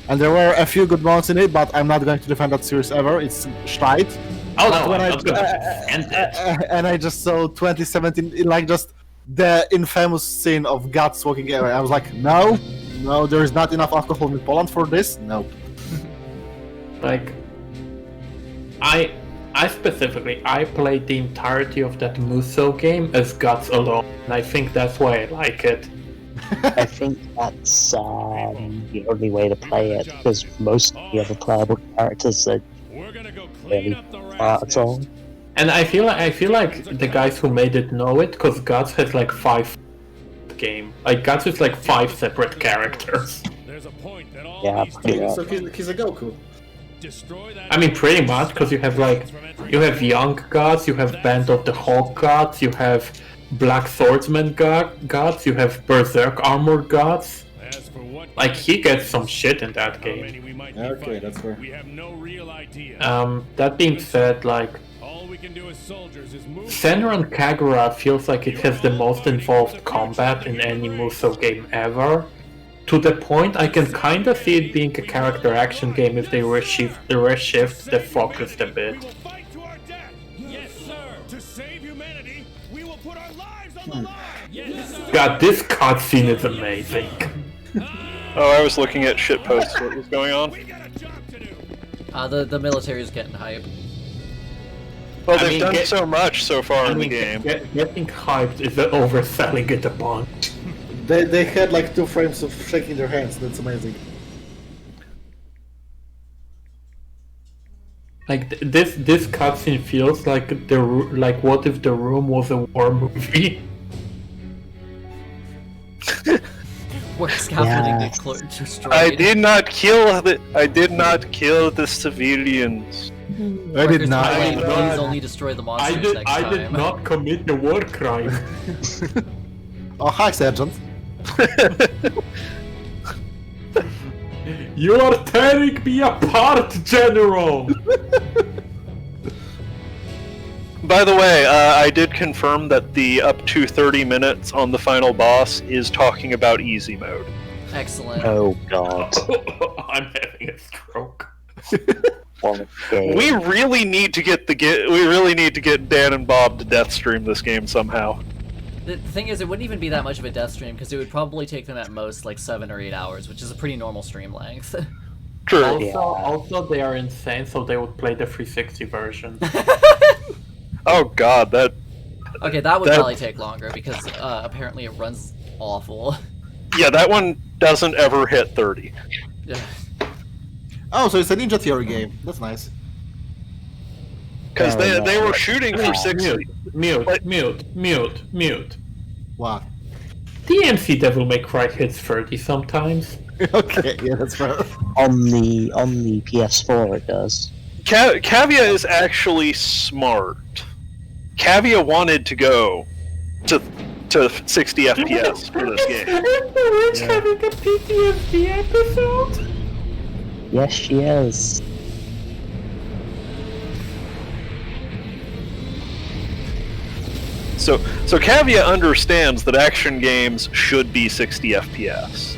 Speaker 15: And there were a few good moments in it, but I'm not going to defend that series ever. It's shite.
Speaker 12: Oh no, I'm not going to defend it.
Speaker 15: And I just saw 2017, like just the infamous scene of Guts walking away. I was like, no, there is not enough alcohol in Poland for this. No.
Speaker 12: Like, I specifically, I played the entirety of that Musou game as Guts alone, and I think that's why I like it.
Speaker 11: I think that's the only way to play it, because most of the other playable characters are really at all.
Speaker 12: And I feel like the guys who made it know it, because Guts has like 5 game. Like Guts is like 5 separate characters.
Speaker 11: Yeah,
Speaker 15: so he's a Goku.
Speaker 12: I mean, pretty much, because you have young gods, you have Band of the Hawk gods, you have Black Swordsman gods, you have Berserk armored gods. Like, he gets some shit in that game.
Speaker 15: Okay, that's fair.
Speaker 12: That being said, like, Senran Kagura feels like it has the most involved combat in any Musou game ever. To the point, I can kinda see it being a character action game if they reshift the focus a bit. God, this cutscene is amazing.
Speaker 7: Oh, I was looking at shitposts. What was going on?
Speaker 1: The military is getting hype.
Speaker 7: Well, they've done so much so far in the game.
Speaker 12: Getting hyped is overselling it a bunch.
Speaker 15: They had like 2 frames of shaking their hands. That's amazing.
Speaker 12: Like this cutscene feels like what if the Room was a war movie?
Speaker 1: Where scaffolding destroyed.
Speaker 7: I did not kill the civilians.
Speaker 15: I did not.
Speaker 1: Please only destroy the monsters next time.
Speaker 12: I did not commit a war crime.
Speaker 15: Oh, hi, Sergeant.
Speaker 12: You are tearing me apart, General!
Speaker 7: By the way, I did confirm that the up to 30 minutes on the final boss is talking about easy mode.
Speaker 1: Excellent.
Speaker 11: Oh god.
Speaker 12: I'm having a stroke.
Speaker 7: We really need to get Dan and Bob to death stream this game somehow.
Speaker 1: The thing is, it wouldn't even be that much of a death stream, because it would probably take them at most like 7 or 8 hours, which is a pretty normal stream length.
Speaker 7: True.
Speaker 12: Also, they are insane, so they would play the 360 version.
Speaker 7: Oh god,
Speaker 1: Okay, that would probably take longer because apparently it runs awful.
Speaker 7: Yeah, that one doesn't ever hit 30.
Speaker 1: Yeah.
Speaker 15: Oh, so it's a Ninja Theory game. That's nice.
Speaker 7: Because they were shooting for 60.
Speaker 12: Mute.
Speaker 15: What?
Speaker 12: DMC Devil May Cry hits 30 sometimes.
Speaker 15: Okay, yeah, that's fair.
Speaker 11: On the PS4 it does.
Speaker 7: Cavia is actually smart. Cavia wanted to go to 60 FPS for this game.
Speaker 12: Is having a PTSD episode?
Speaker 11: Yes, she is.
Speaker 7: So Cavia understands that action games should be 60 FPS.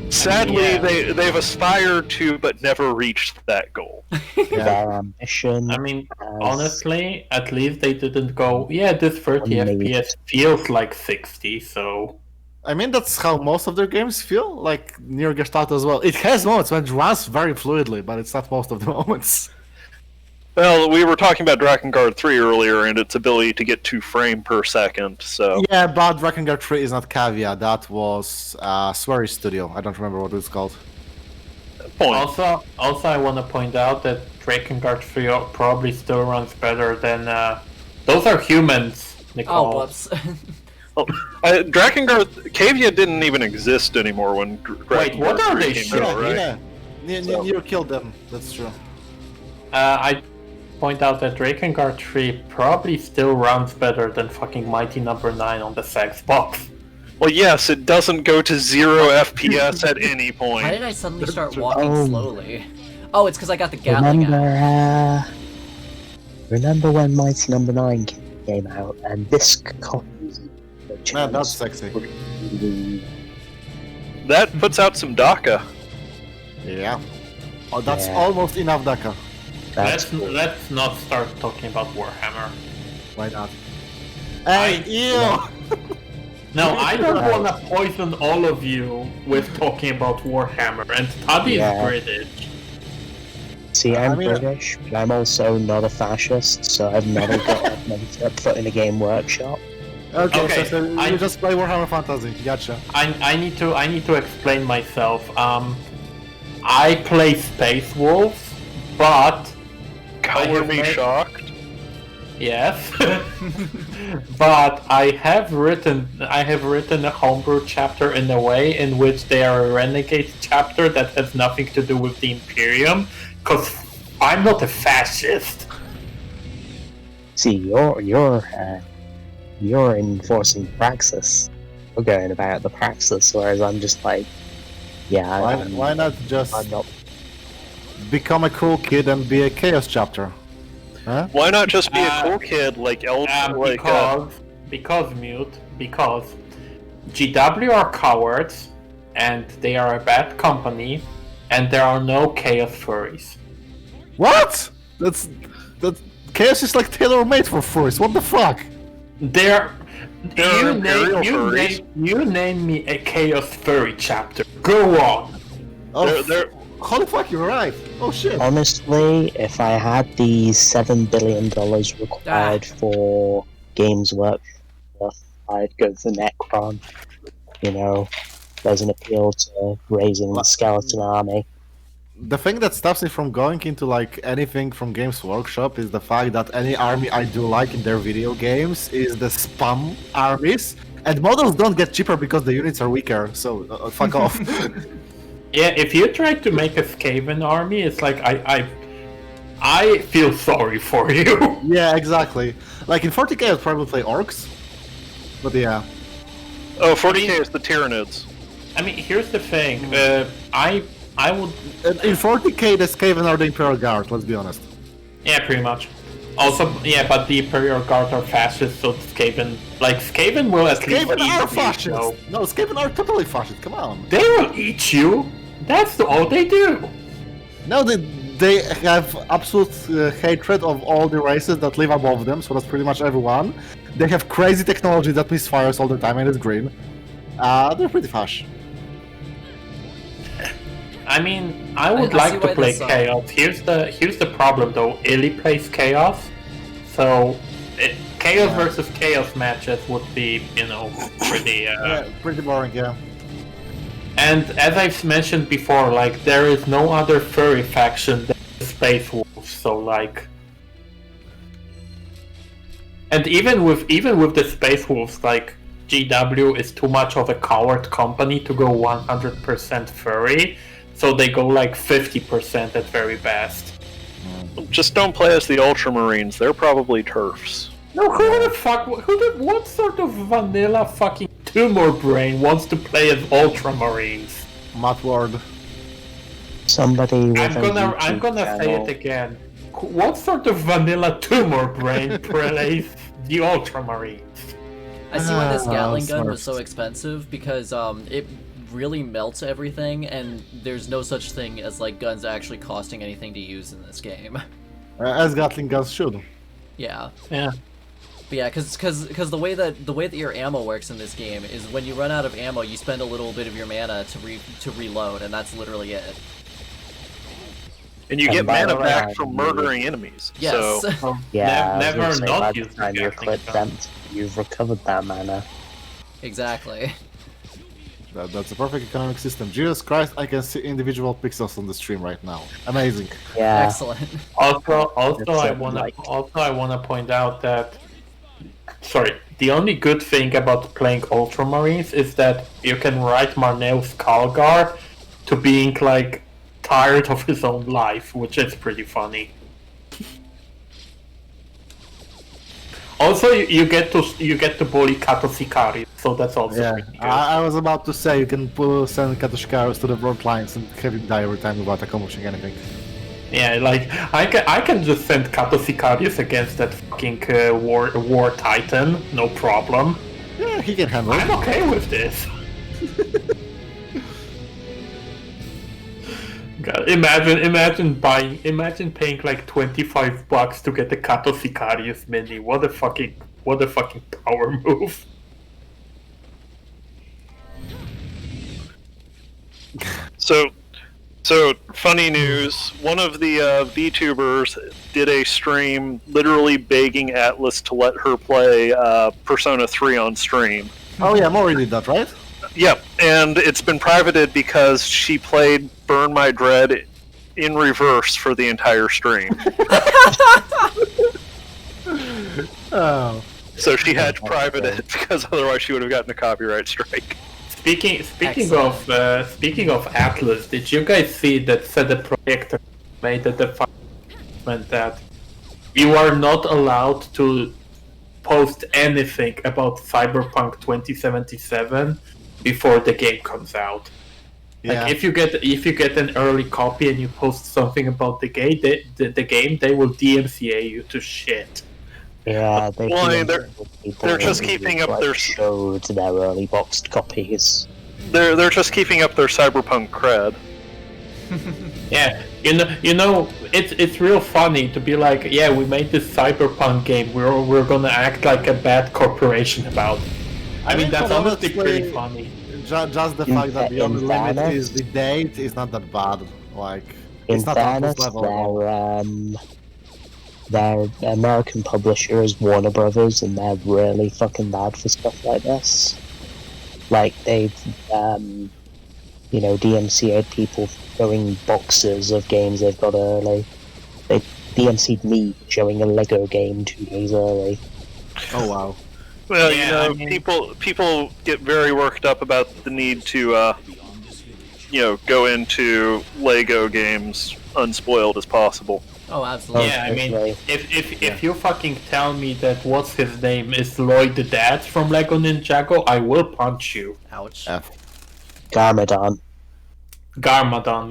Speaker 7: Sadly, they've aspired to but never reached that goal.
Speaker 11: Their ambition.
Speaker 12: I mean, honestly, at least they didn't go, yeah, this 30 FPS feels like 60, so...
Speaker 15: I mean, that's how most of their games feel, like Nier Gestalt as well. It has moments when it runs very fluidly, but it's not most of the moments.
Speaker 7: Well, we were talking about Drakengard 3 earlier and its ability to get 2 frames per second, so...
Speaker 15: Yeah, but Drakengard 3 is not Cavia, that was Swery Studio. I don't remember what it's called.
Speaker 12: Also, I want to point out that Drakengard 3 probably still runs better than... those are humans, Nicole.
Speaker 1: Oh, whoops.
Speaker 7: Drakengard... Cavia didn't even exist anymore when
Speaker 12: Wait, what are they
Speaker 7: came out, right?
Speaker 15: Yeah, Nier killed them, that's true.
Speaker 12: I point out that Drakengard 3 probably still runs better than fucking Mighty Number 9 on the Xbox.
Speaker 7: Well, yes, it doesn't go to 0 FPS at any point.
Speaker 1: Why did I suddenly start walking slowly? Oh, it's because I got the Gatling out.
Speaker 11: Remember when Mighty Number 9 came out and disc copies?
Speaker 15: Man, that's sexy.
Speaker 7: That puts out some DACA.
Speaker 15: Yeah. Oh, that's almost enough DACA.
Speaker 12: Let's not start talking about Warhammer.
Speaker 15: Why not? Hey, ew!
Speaker 12: No, I don't want to poison all of you with talking about Warhammer, and Toddy is British.
Speaker 11: See, I'm British, but I'm also not a fascist, so I've never got my foot in a game workshop.
Speaker 15: Okay, so you just play Warhammer Fantasy. Gotcha.
Speaker 12: I need to explain myself. I play Space Wolves, but
Speaker 7: color me shocked.
Speaker 12: Yes, but I have written a homebrew chapter in a way in which they are a renegade chapter that has nothing to do with the Imperium, because I'm not a fascist.
Speaker 11: See, you're enforcing Praxis. We're going about the Praxis, whereas I'm just like, yeah.
Speaker 15: Why not just become a cool kid and be a Chaos chapter? Huh?
Speaker 7: Why not just be a cool kid like
Speaker 12: because GW are cowards, and they are a bad company, and there are no Chaos furries.
Speaker 15: What? That Chaos is like tailor-made for furries. What the fuck?
Speaker 12: You name me a Chaos furry chapter. Go on.
Speaker 15: Oh, holy fuck, you're right. Oh shit.
Speaker 11: Honestly, if I had the $7 billion required for Games Workshop, I'd go for Necron. You know, there's an appeal to raising the skeleton army.
Speaker 15: The thing that stops me from going into like anything from Games Workshop is the fact that any army I do like in their video games is the spam armies, and models don't get cheaper because the units are weaker, so fuck off.
Speaker 12: Yeah, if you try to make a Skaven army, it's like I feel sorry for you.
Speaker 15: Yeah, exactly. Like in 40k I'd probably play orcs, but yeah.
Speaker 7: Oh, 40k is the Tyranids.
Speaker 12: I mean, here's the thing. I would...
Speaker 15: In 40k the Skaven are the Imperial Guard, let's be honest.
Speaker 12: Yeah, pretty much. Also, yeah, but the Imperial Guard are fascist, so Skaven... Like, Skaven will at least
Speaker 15: Skaven
Speaker 12: eat
Speaker 15: are fascist!
Speaker 12: you,
Speaker 15: No, Skaven are totally fascist, come on.
Speaker 12: They will eat you! That's all they do!
Speaker 15: No, they have absolute hatred of all the races that live above them, so that's pretty much everyone. They have crazy technology that misfires all the time and is green. They're pretty fash.
Speaker 12: I mean, I would like to play Chaos. Here's the problem though. Illy plays Chaos, so Chaos versus Chaos matches would be, pretty.
Speaker 15: Pretty boring, yeah.
Speaker 12: And as I've mentioned before, like there is no other furry faction than the Space Wolves. So like, and even with the Space Wolves, like GW is too much of a coward company to go 100% furry. So they go like 50% at very best.
Speaker 7: Just don't play as the Ultramarines. They're probably TERFs.
Speaker 12: No, what sort of vanilla fucking tumor brain wants to play as Ultramarines?
Speaker 15: Matt Ward.
Speaker 13: Somebody with
Speaker 12: I'm gonna say it again. What sort of vanilla tumor brain plays the Ultramarines?
Speaker 1: I see why this Gatling gun was so expensive, because it really melts everything, and there's no such thing as like guns actually costing anything to use in this game.
Speaker 15: As Gatling guns should.
Speaker 1: Yeah.
Speaker 12: Yeah.
Speaker 1: But yeah, because the way that your ammo works in this game is when you run out of ammo, you spend a little bit of your mana to reload, and that's literally it.
Speaker 7: And you get mana back from murdering enemies.
Speaker 1: Yes.
Speaker 7: So
Speaker 13: Yeah,
Speaker 12: never
Speaker 13: by
Speaker 12: not
Speaker 13: the
Speaker 12: use
Speaker 13: time you clip them, you've recovered that mana.
Speaker 1: Exactly.
Speaker 15: That's a perfect economic system. Jesus Christ, I can see individual pixels on the stream right now. Amazing.
Speaker 13: Yeah.
Speaker 1: Excellent.
Speaker 12: Also, I wanna point out that. Sorry, the only good thing about playing Ultramarines is that you can write Marnell Skalgar to being like tired of his own life, which is pretty funny. Also, you get to bully Kato Shikari, so that's also pretty good.
Speaker 15: I was about to say you can send Kato Shikari to the front lines and have him die every time without accomplishing anything.
Speaker 12: Yeah, like I can just send Kato Sicarius against that fucking war titan, no problem.
Speaker 15: Yeah, he can handle it.
Speaker 12: I'm okay with this. God, imagine paying like $25 to get the Kato Sicarius mini. What a fucking power move.
Speaker 7: So, funny news, one of the VTubers did a stream literally begging Atlas to let her play Persona 3 on stream.
Speaker 15: Oh yeah, Mori did that, right?
Speaker 7: Yep, and it's been privated because she played Burn My Dread in reverse for the entire stream.
Speaker 15: Oh.
Speaker 7: So she had to private it because otherwise she would have gotten a copyright strike.
Speaker 12: Speaking of Atlas, did you guys see that CD Projekt made the announcement that you are not allowed to post anything about Cyberpunk 2077 before the game comes out?
Speaker 15: Yeah.
Speaker 12: Like if you get an early copy and you post something about the game, they will DMCA you to shit.
Speaker 13: Yeah,
Speaker 7: they're just keeping up their
Speaker 13: showed their early boxed copies.
Speaker 7: They're just keeping up their Cyberpunk cred.
Speaker 12: Yeah, you know, it's real funny to be like, yeah, we made this Cyberpunk game. We're gonna act like a bad corporation about it. I mean, that's honestly pretty funny.
Speaker 15: Just the fact that the only limit is the date is not that bad. Like, it's not
Speaker 13: fairness,
Speaker 15: on this level.
Speaker 13: Their American publisher is Warner Brothers, and they're really fucking bad for stuff like this. Like, they've, DMCA'd people showing boxes of games they've got early. They DMC'd me showing a Lego game 2 days early.
Speaker 15: Oh, wow.
Speaker 7: Well, yeah, people get very worked up about the need to, go into Lego games unspoiled as possible.
Speaker 1: Oh, absolutely.
Speaker 12: Yeah, I mean, if you fucking tell me that what's his name is Lloyd the Dad from Lego Ninjago, I will punch you.
Speaker 1: Ouch.
Speaker 13: Garmadon,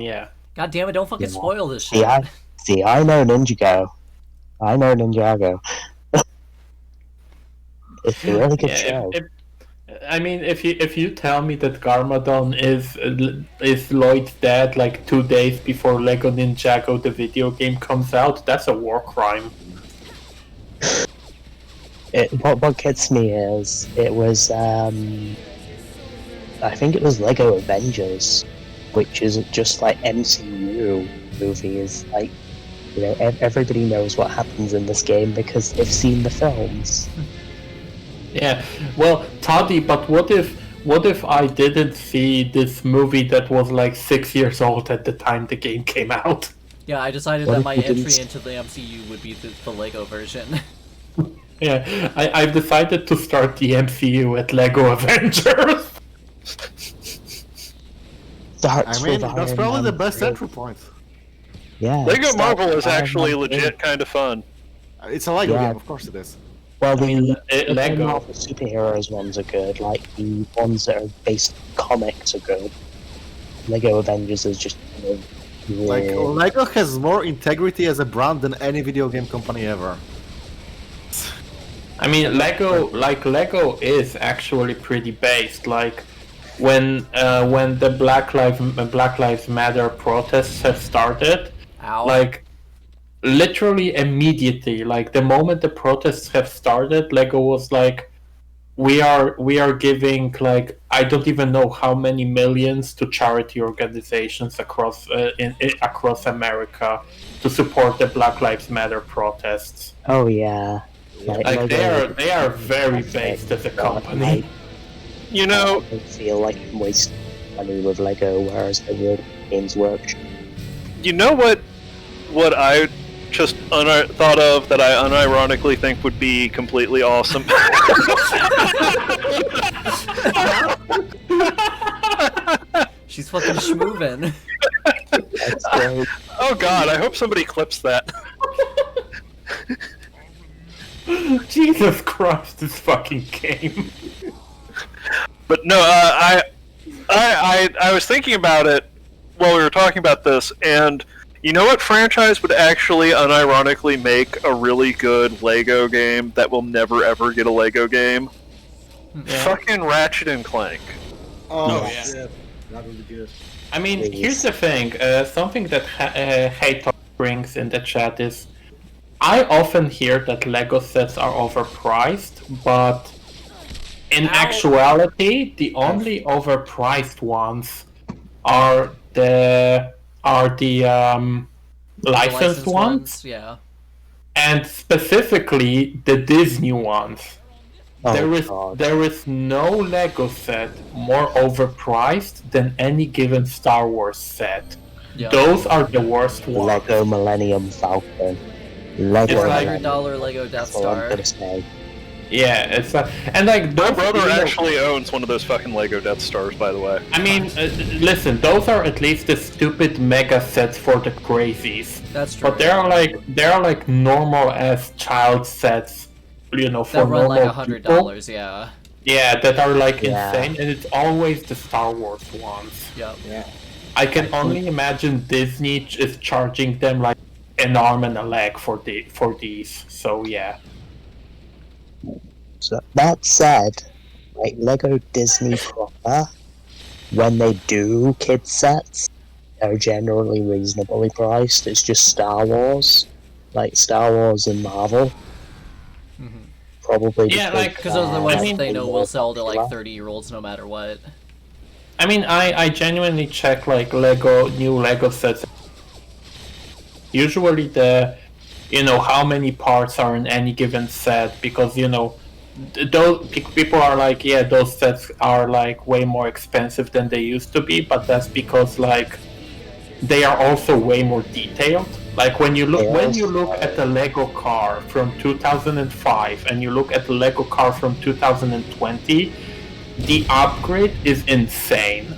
Speaker 12: yeah.
Speaker 1: God damn it! Don't fucking spoil this shit.
Speaker 13: See, I know Ninjago. It's a really good show.
Speaker 12: If you tell me that Garmadon is Lloyd's dad like 2 days before Lego Ninjago the video game comes out, that's a war crime.
Speaker 13: What gets me is it was I think it was Lego Avengers, which is just like MCU movie, is like
Speaker 11: You know, everybody knows what happens in this game because they've seen the films.
Speaker 12: Yeah, well, Toddy, but what if I didn't see this movie that was like 6 years old at the time the game came out?
Speaker 1: Yeah, I decided
Speaker 11: What
Speaker 1: that
Speaker 11: if
Speaker 1: my
Speaker 11: you didn't
Speaker 1: entry into the MCU would be the Lego version.
Speaker 12: Yeah, I've decided to start the MCU at Lego Avengers.
Speaker 15: I mean, that's probably the best entry point.
Speaker 11: Yeah.
Speaker 7: Lego Marvel is actually legit kind of fun.
Speaker 15: It's a Lego
Speaker 11: Yeah.
Speaker 15: game, of course it is.
Speaker 11: Well, the
Speaker 12: Lego.
Speaker 11: Marvel superheroes ones are good. Like the ones that are based on comics are good. Lego Avengers is just
Speaker 15: Like Lego has more integrity as a brand than any video game company ever.
Speaker 12: I mean, Lego is actually pretty based. Like when the Black Lives Matter protests have started, like literally immediately, like the moment the protests have started, Lego was like, we are giving like I don't even know how many millions to charity organizations across across America to support the Black Lives Matter protests.
Speaker 11: Oh yeah.
Speaker 12: Like they are very based as a company.
Speaker 7: You know,
Speaker 11: I feel like I'm wasting money with Lego, whereas the real Games Workshop.
Speaker 7: you know what I just thought of that I unironically think would be completely awesome.
Speaker 1: She's fucking schmoovin'.
Speaker 7: Oh god, I hope somebody clips that.
Speaker 12: Jesus Christ, this fucking game.
Speaker 7: But no, I was thinking about it while we were talking about this, and you know what franchise would actually unironically make a really good Lego game that will never ever get a Lego game?
Speaker 12: Yeah.
Speaker 7: Fucking Ratchet and Clank.
Speaker 15: Oh,
Speaker 12: yeah.
Speaker 15: shit. That would be good.
Speaker 12: I mean, here's the thing. Something that Haytalk brings in the chat is, I often hear that Lego sets are overpriced, but in actuality, the only overpriced ones are the licensed ones,
Speaker 1: yeah.
Speaker 12: and specifically the Disney ones. There is no Lego set more overpriced than any given Star Wars set.
Speaker 1: Yeah.
Speaker 12: Those are the worst ones.
Speaker 11: Lego Millennium Falcon. Lego
Speaker 12: It's like
Speaker 1: $100 Lego Death Star.
Speaker 12: Yeah, it's like, and like
Speaker 7: My
Speaker 12: those,
Speaker 7: brother
Speaker 12: you know,
Speaker 7: actually owns one of those fucking Lego Death Stars, by the way.
Speaker 12: I mean, listen, those are at least the stupid mega sets for the crazies.
Speaker 1: That's true.
Speaker 12: But they are like normal as child sets, you know, for
Speaker 1: That run
Speaker 12: normal
Speaker 1: like $100,
Speaker 12: people.
Speaker 1: yeah.
Speaker 12: Yeah, that are like
Speaker 11: Yeah.
Speaker 12: insane, and it's always the Star Wars ones.
Speaker 1: Yep.
Speaker 11: Yeah.
Speaker 12: I can only imagine Disney is charging them like an arm and a leg for these. So yeah.
Speaker 11: So that said, like Lego Disney proper, when they do kid sets, they're generally reasonably priced. It's just Star Wars, like Star Wars and Marvel. Probably
Speaker 12: Yeah, like,
Speaker 1: Because those are the ones
Speaker 12: I mean,
Speaker 1: they know will sell to like 30-year-olds no matter what.
Speaker 12: I mean, I genuinely check like new Lego sets. Usually how many parts are in any given set, because those people are like, yeah, those sets are like way more expensive than they used to be, but that's because like they are also way more detailed. Like when you look at the Lego car from 2005 and you look at the Lego car from 2020, the upgrade is insane.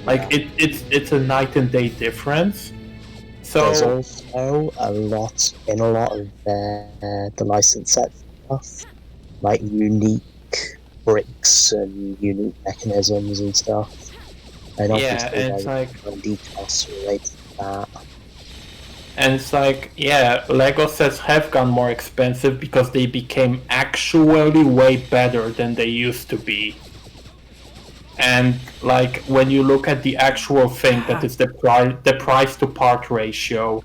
Speaker 12: Like it's a night and day difference. So
Speaker 11: there's also a lot of the licensed set stuff, like unique bricks and unique mechanisms and stuff. And
Speaker 12: yeah,
Speaker 11: obviously
Speaker 12: it's like
Speaker 11: costs related to that.
Speaker 12: And it's like, yeah, Lego sets have gone more expensive because they became actually way better than they used to be. And like when you look at the actual thing that is the price to part ratio,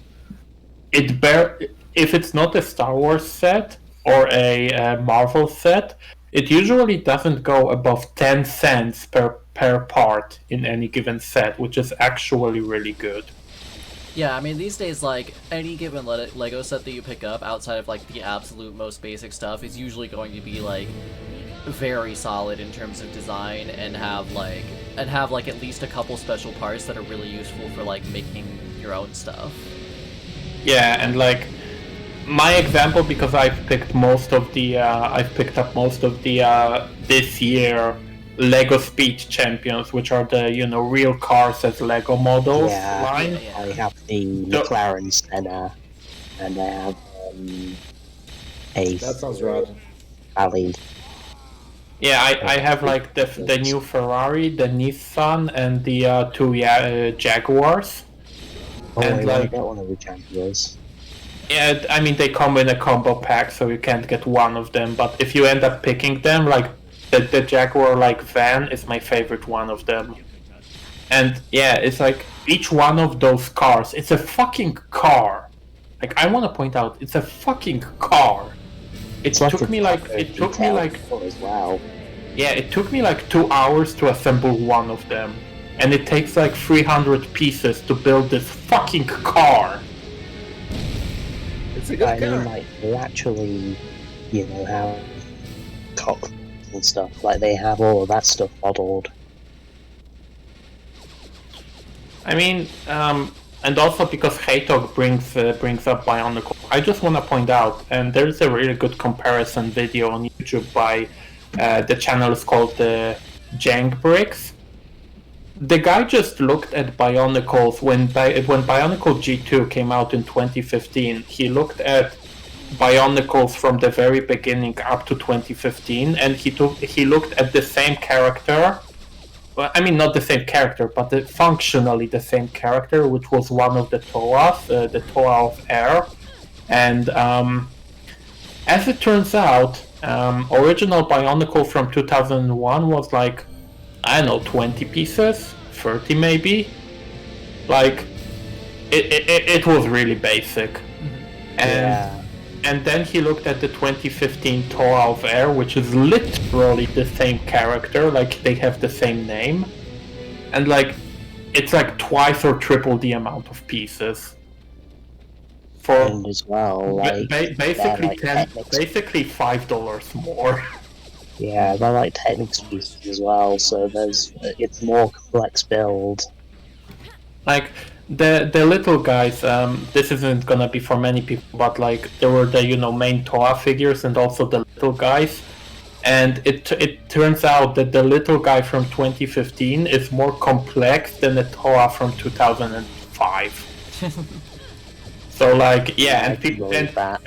Speaker 12: if it's not a Star Wars set or a Marvel set, it usually doesn't go above 10 cents per part in any given set, which is actually really good.
Speaker 1: Yeah, I mean, these days, like, any given Lego set that you pick up, outside of, like, the absolute most basic stuff, is usually going to be, like, very solid in terms of design, and have, like, at least a couple special parts that are really useful for, like, making your own stuff.
Speaker 12: Yeah, and, like, my example, because I've picked up most of the, this year, Lego Speed Champions, which are the, real cars as Lego models line.
Speaker 11: I have the McLaren Senna, and I have a...
Speaker 15: That sounds rad.
Speaker 11: Rally.
Speaker 12: Yeah, I have like the new Ferrari, the Nissan, and the two Jaguars.
Speaker 11: Oh,
Speaker 12: and
Speaker 11: I got one of the Jaguars.
Speaker 12: Yeah, I mean they come in a combo pack, so you can't get one of them. But if you end up picking them, like the Jaguar like van is my favorite one of them. And yeah, it's like each one of those cars, it's a fucking car. Like I want to point out, it's a fucking car. It took me like
Speaker 11: as well.
Speaker 12: Yeah, it took me like 2 hours to assemble one of them, and it takes like 300 pieces to build this fucking car.
Speaker 15: It's a good car.
Speaker 11: mean, like they actually, have cockpits and stuff. Like they have all of that stuff modeled.
Speaker 12: I mean, and also because Haytalk brings up Bionicle, I just want to point out, and there's a really good comparison video on YouTube by the channel is called Jank Bricks. The guy just looked at Bionicles when Bionicle G2 came out in 2015. He looked at Bionicles from the very beginning up to 2015, and he looked at the same character. Well, I mean, not the same character, but functionally the same character, which was one of the Toas, the Toa of Air. And as it turns out, original Bionicle from 2001 was like, I don't know, 20 pieces, 30 maybe. Like, it was really basic. And then he looked at the 2015 Toa of Air, which is literally the same character, like they have the same name. And like, it's like twice or triple the amount of pieces.
Speaker 11: And as well, like
Speaker 12: basically basically $5 more.
Speaker 11: Yeah, they're like Technics pieces as well, so it's more complex build.
Speaker 12: Like the little guys, this isn't gonna be for many people, but like there were the main Toa figures and also the little guys, and it turns out that the little guy from 2015 is more complex than the Toa from 2005. So like and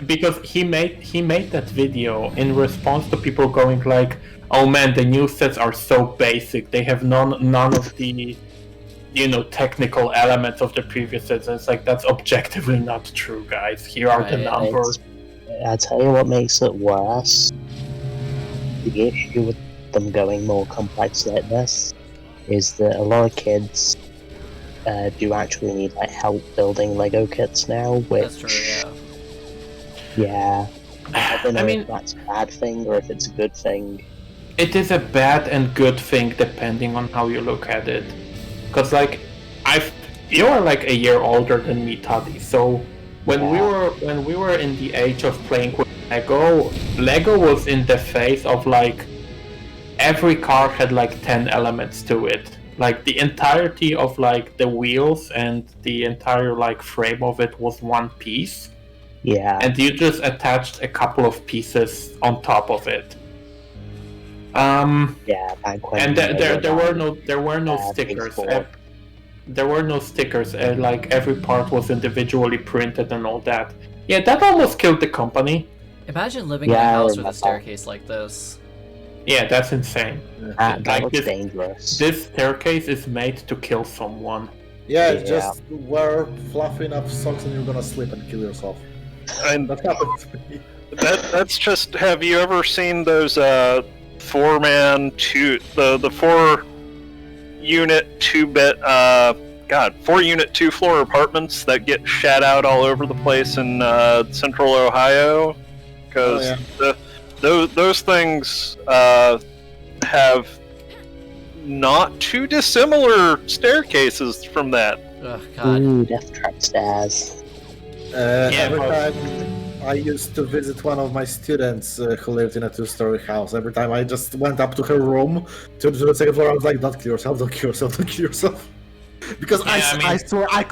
Speaker 12: because he made that video in response to people going like, oh man, the new sets are so basic, they have none of the technical elements of the previous sets. And it's like, that's objectively not true, guys. Here are the numbers.
Speaker 11: I tell you what makes it worse. The issue with them going more complex like this is that a lot of kids do actually need like help building Lego kits now, which
Speaker 1: That's true,
Speaker 11: yeah. I don't know if that's a bad thing or if it's a good thing.
Speaker 12: It is a bad and good thing depending on how you look at it. Because like, you are like a year older than me, Taddy. So when we were in the age of playing with Lego was in the phase of like every car had like 10 elements to it. Like the entirety of like the wheels and the entire like frame of it was one piece.
Speaker 11: Yeah.
Speaker 12: And you just attached a couple of pieces on top of it.
Speaker 11: Back when
Speaker 12: and there were no stickers. There were no stickers. Like every part was individually printed and all that. Yeah, that almost killed the company.
Speaker 1: Imagine living in a house with a staircase like this.
Speaker 12: Yeah, that's insane.
Speaker 11: That looks dangerous.
Speaker 12: This staircase is made to kill someone.
Speaker 15: Yeah, just wear fluffy enough socks and you're gonna slip and kill yourself.
Speaker 7: And
Speaker 15: that happened to me.
Speaker 7: That's just. Have you ever seen those 4-man the 4-unit 2-bit 4-unit 2-floor apartments that get shat out all over the place in central Ohio? Because those things have not too dissimilar staircases from that.
Speaker 1: Ugh, God.
Speaker 11: Ooh, Death Trap stairs.
Speaker 15: Every time I used to visit one of my students who lived in a 2-story house, every time I just went up to her room to the second floor, I was like, "Don't kill yourself! Don't kill yourself! Don't kill yourself!" Because I swear I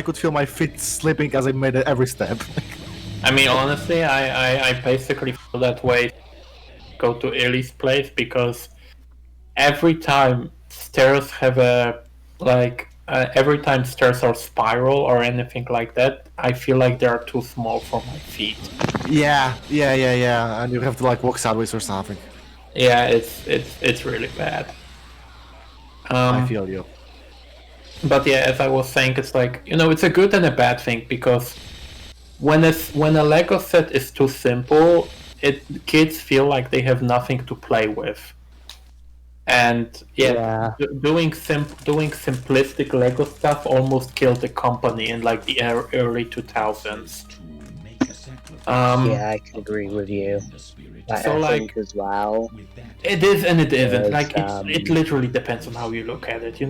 Speaker 15: could feel my feet slipping as I made every step.
Speaker 12: I mean, honestly, I basically feel that way. Go to Ellie's place because every time stairs have every time stairs are spiral or anything like that, I feel like they are too small for my feet.
Speaker 15: Yeah, and you have to like walk sideways or something.
Speaker 12: Yeah, it's really bad.
Speaker 15: I feel you.
Speaker 12: But yeah, as I was saying, it's like, it's a good and a bad thing because when a Lego set is too simple, kids feel like they have nothing to play with. And doing simplistic Lego stuff almost killed the company in like the early 2000s.
Speaker 11: Yeah, I can agree with you. I think as well.
Speaker 12: It is and it isn't. Like it literally depends on how you look at it,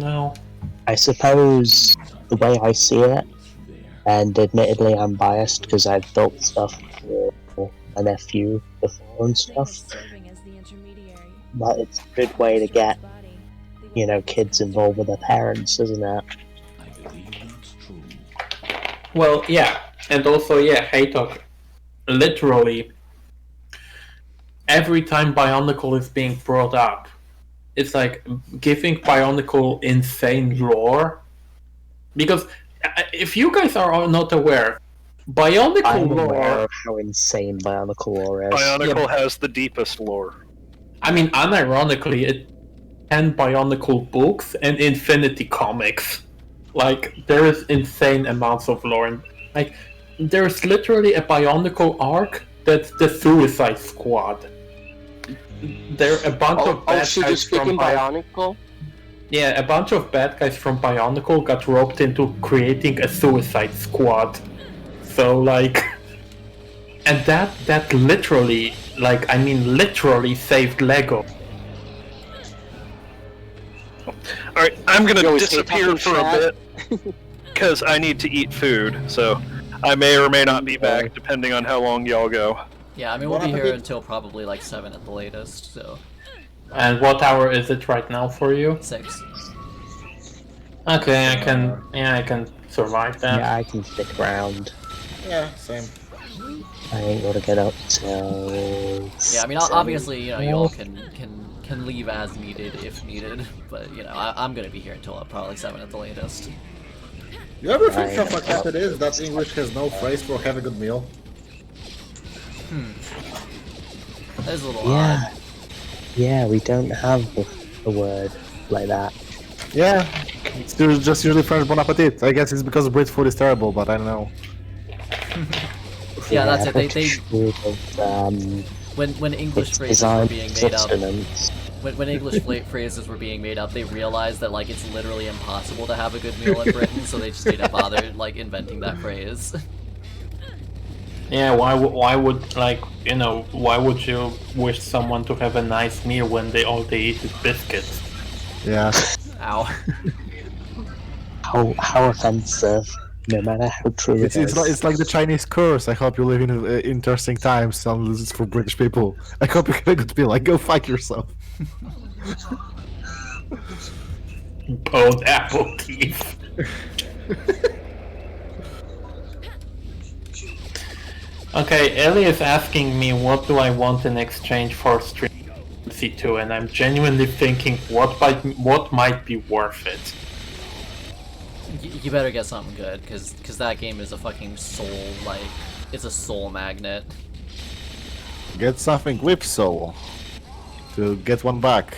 Speaker 11: I suppose the way I see it, and admittedly I'm biased because I've built stuff for my nephew before and stuff, but it's a good way to get, kids involved with their parents, isn't it?
Speaker 12: Well, yeah, and also, Haytalk, literally, every time Bionicle is being brought up, it's like giving Bionicle insane lore. Because if you guys are not aware, Bionicle
Speaker 11: I'm
Speaker 12: lore...
Speaker 11: aware of how insane Bionicle lore is.
Speaker 7: Bionicle has the deepest lore.
Speaker 12: I mean, unironically, it 10 Bionicle books and Infinity Comics. Like, there is insane amounts of lore. And, like, there's literally a Bionicle arc that's the Suicide Squad. There are a bunch of bad guys from
Speaker 9: Bionicle?
Speaker 12: Yeah, a bunch of bad guys from Bionicle got roped into creating a Suicide Squad. So, like... And that literally, literally saved Lego.
Speaker 7: Alright, I'm gonna disappear for a bit, because I need to eat food, so I may or may not be back, depending on how long y'all go.
Speaker 1: Yeah, I mean, we'll be here until probably like 7 at the latest, so...
Speaker 12: And what hour is it right now for you?
Speaker 1: 6.
Speaker 12: Okay, I can survive that.
Speaker 11: Yeah, I can stick around.
Speaker 15: Yeah, same.
Speaker 11: I ain't gonna get up till...
Speaker 1: Yeah, I mean, obviously, you all can leave as needed if needed, but, I'm gonna be here until probably 7 at the latest.
Speaker 15: You ever think how fucked up it is that English has no phrase for have a good meal?
Speaker 1: That is a little odd.
Speaker 11: Yeah, we don't have a word like that.
Speaker 15: Yeah, it's just usually French bon appetit. I guess it's because Brit food is terrible, but I don't know.
Speaker 1: Yeah, that's it. When English phrases were being made up, when English phrases were being made up, they realized that it's literally impossible to have a good meal in Britain, so they just didn't bother inventing that phrase.
Speaker 12: Yeah, why would you wish someone to have a nice meal when all they eat is biscuits?
Speaker 15: Yeah.
Speaker 1: Ow.
Speaker 11: How offensive. No matter how true it is.
Speaker 15: It's like the Chinese curse. I hope you live in interesting times, unless it's for British people. I hope you have a good meal. Go fuck yourself.
Speaker 12: Both apple teeth. Okay, Ellie is asking me what do I want in exchange for Stream C2, and I'm genuinely thinking what might be worth it.
Speaker 1: You better get something good, because that game is a fucking soul, it's a soul magnet.
Speaker 15: Get something with soul. To get one back.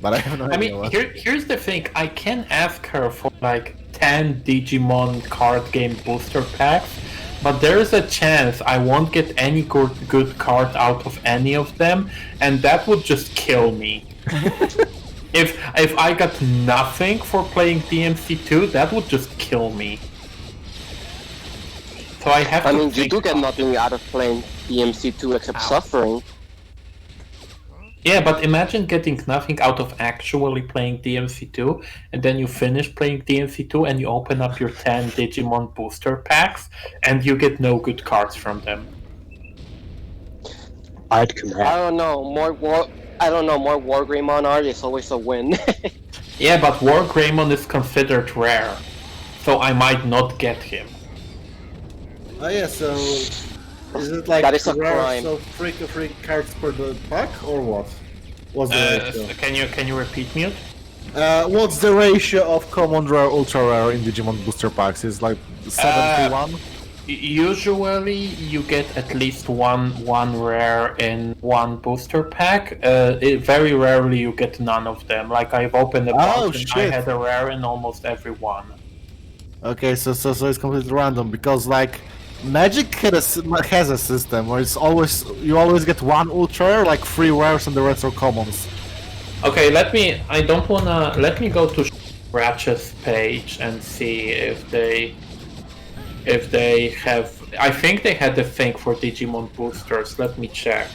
Speaker 15: But I have no idea what.
Speaker 12: Here's the thing, I can ask her for 10 Digimon card game booster packs, but there is a chance I won't get any good card out of any of them, and that would just kill me. If I got nothing for playing DMC2, that would just kill me. So I have to
Speaker 9: you do get nothing out of playing DMC2 except suffering.
Speaker 12: Yeah, but imagine getting nothing out of actually playing DMC2, and then you finish playing DMC2 and you open up your 10 Digimon booster packs, and you get no good cards from them.
Speaker 11: I'd compare.
Speaker 9: I don't know. More War Greymon art is always a win.
Speaker 12: Yeah, but War Greymon is considered rare, so I might not get him.
Speaker 15: Oh yeah, so is it like
Speaker 9: That is a
Speaker 15: rare,
Speaker 9: crime.
Speaker 15: so free cards per the pack or what? What's the ratio?
Speaker 12: Can you repeat, Mute?
Speaker 15: What's the ratio of common rare, ultra rare in Digimon booster packs? Is like 7 to 1?
Speaker 12: Usually you get at least one rare in one booster pack. Very rarely you get none of them. Like I've opened a bunch and I had a rare in almost every one.
Speaker 15: Okay, so it's completely random because like Magic has a system where it's always you always get one ultra rare, like 3 rares and the rest are commons.
Speaker 12: Okay, let me go to Ratchet's page and see if they have. I think they had a thing for Digimon boosters. Let me check.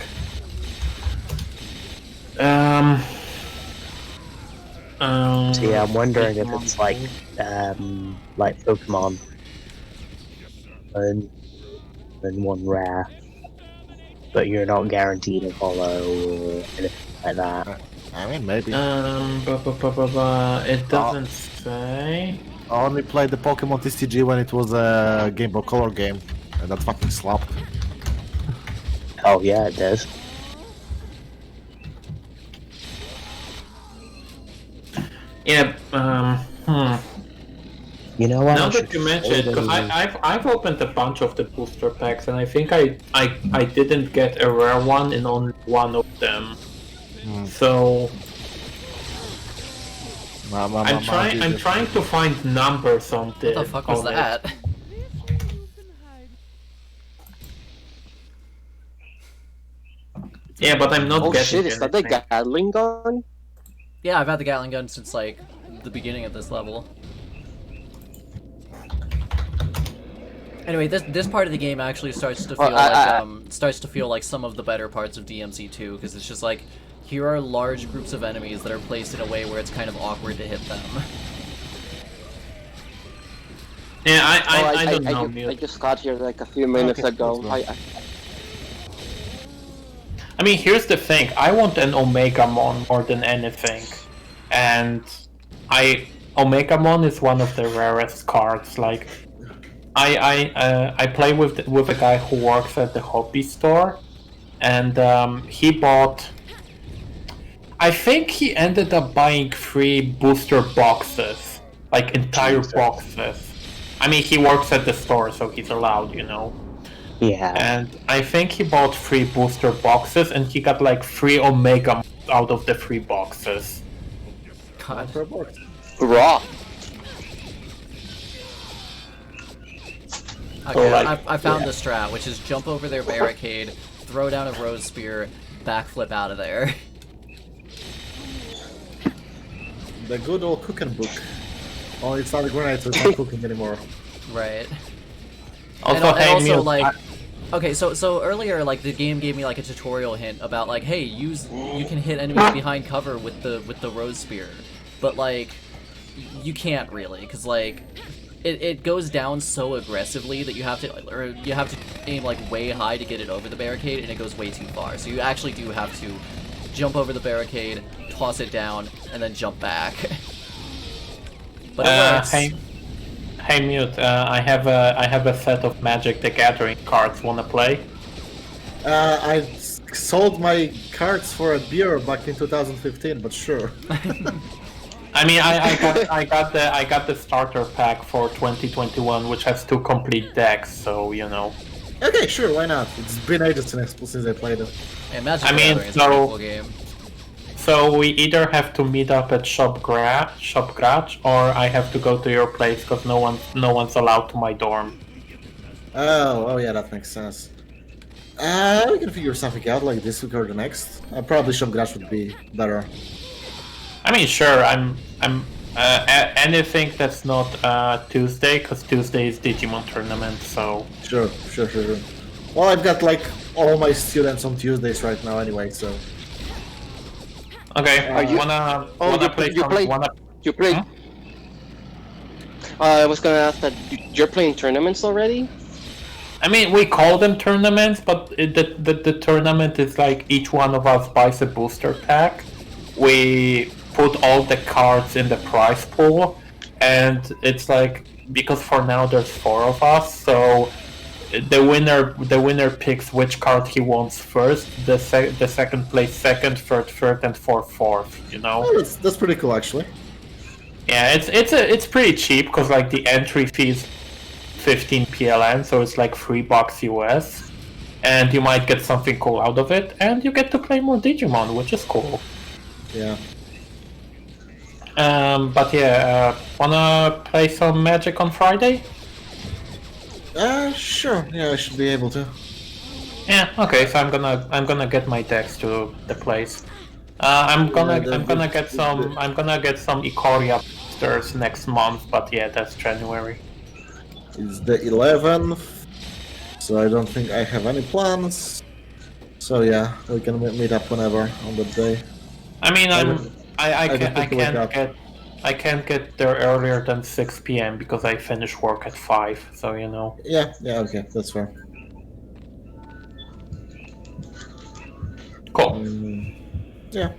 Speaker 11: So yeah, I'm wondering if it's like Pokemon and one rare, but you're not guaranteed a follow or anything like that.
Speaker 15: I mean, maybe.
Speaker 12: It doesn't say.
Speaker 15: I only played the Pokemon TCG when it was a Game Boy Color game, and that fucking slapped.
Speaker 11: Oh yeah, it does.
Speaker 12: Yeah.
Speaker 11: You know what?
Speaker 12: Now that you mention it, because I've opened a bunch of the booster packs, and I think I didn't get a rare one in only one of them. So I'm trying to find numbers on this.
Speaker 1: What the fuck was that?
Speaker 12: Yeah, but I'm not
Speaker 9: Oh
Speaker 12: getting
Speaker 9: shit, is that the Gatling gun?
Speaker 1: Yeah, I've had the Gatling gun since like the beginning of this level. Anyway, this part of the game actually starts to feel like some of the better parts of DMC2 because it's just like here are large groups of enemies that are placed in a way where it's kind of awkward to hit them.
Speaker 12: Yeah, I don't know.
Speaker 9: I just got here like a few minutes ago.
Speaker 12: I mean, here's the thing. I want an Omegamon more than anything, and Omegamon is one of the rarest cards. Like, I play with a guy who works at the hobby store, and he bought. I think he ended up buying 3 booster boxes, like entire boxes. I mean, he works at the store, so he's allowed, you know.
Speaker 11: Yeah.
Speaker 12: And I think he bought 3 booster boxes, and he got like 3 Omega out of the 3 boxes.
Speaker 1: God.
Speaker 9: Raw.
Speaker 1: Okay, I found the strat, which is jump over their barricade, throw down a rose spear, backflip out of there.
Speaker 15: The good old cooking book. Only it's not a grenade, so it's not cooking anymore.
Speaker 1: Right.
Speaker 12: Also,
Speaker 1: and also like, okay, so earlier, like the game gave me like a tutorial hint about like, hey, you can hit enemies behind cover with the rose spear, but like, you can't really, because like, it goes down so aggressively that you have to aim like way high to get it over the barricade, and it goes way too far. So you actually do have to jump over the barricade, toss it down, and then jump back. But it works.
Speaker 12: Hey Mute, I have a set of Magic the Gathering cards. Wanna play?
Speaker 15: I sold my cards for a beer back in 2015, but sure.
Speaker 12: I mean, I got the starter pack for 2021, which has 2 complete decks. So you know.
Speaker 15: Okay, sure, why not? It's been ages since I played it.
Speaker 1: Yeah, Magic the Gathering is a pretty cool game.
Speaker 12: So we either have to meet up at Shop Garage, or I have to go to your place because no one's allowed to my dorm.
Speaker 15: Oh yeah, that makes sense. We can figure something out like this week or the next. Probably Shop Garage would be better.
Speaker 12: I mean, sure. I'm anything that's not Tuesday, because Tuesday is Digimon tournament. So
Speaker 15: sure. Well, I've got like all my students on Tuesdays right now anyway, so.
Speaker 12: Okay,
Speaker 9: you
Speaker 12: wanna play
Speaker 9: you
Speaker 12: some?
Speaker 9: play?
Speaker 12: Wanna...
Speaker 9: You play? I was gonna ask that you're playing tournaments already.
Speaker 12: I mean, we call them tournaments, but the tournament is like each one of us buys a booster pack. We put all the cards in the prize pool, and it's like, because for now there's 4 of us, so the winner picks which card he wants first. The second plays second, third, and fourth. You know.
Speaker 15: Oh, that's pretty cool, actually.
Speaker 12: Yeah, it's pretty cheap because like the entry fee is 15 PLN, so it's like $3 US, and you might get something cool out of it, and you get to play more Digimon, which is cool.
Speaker 15: Yeah.
Speaker 12: But yeah, wanna play some Magic on Friday?
Speaker 15: Sure. Yeah, I should be able to.
Speaker 12: Yeah. Okay. So I'm gonna get my decks to the place. I'm gonna get some Ikoria boosters next month, but yeah, that's January.
Speaker 15: It's the 11th, so I don't think I have any plans. So yeah, we can meet up whenever on that day.
Speaker 12: I mean, I can't get there earlier than 6 PM because I finish work at 5. So you know.
Speaker 15: Yeah. Okay, that's fair.
Speaker 12: Cool.
Speaker 15: Yeah.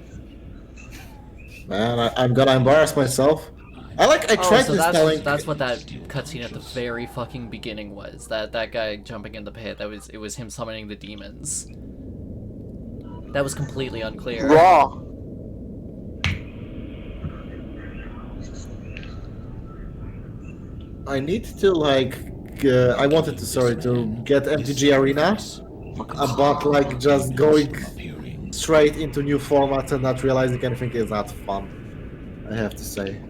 Speaker 15: Man, I'm gonna embarrass myself. I tried to telling.
Speaker 1: That's what that cutscene at the very fucking beginning was. That guy jumping in the pit. It was him summoning the demons. That was completely unclear.
Speaker 9: Raw.
Speaker 15: I need to I wanted to get MTG Arena, but like just going straight into new formats and not realizing anything is not fun. I have to say.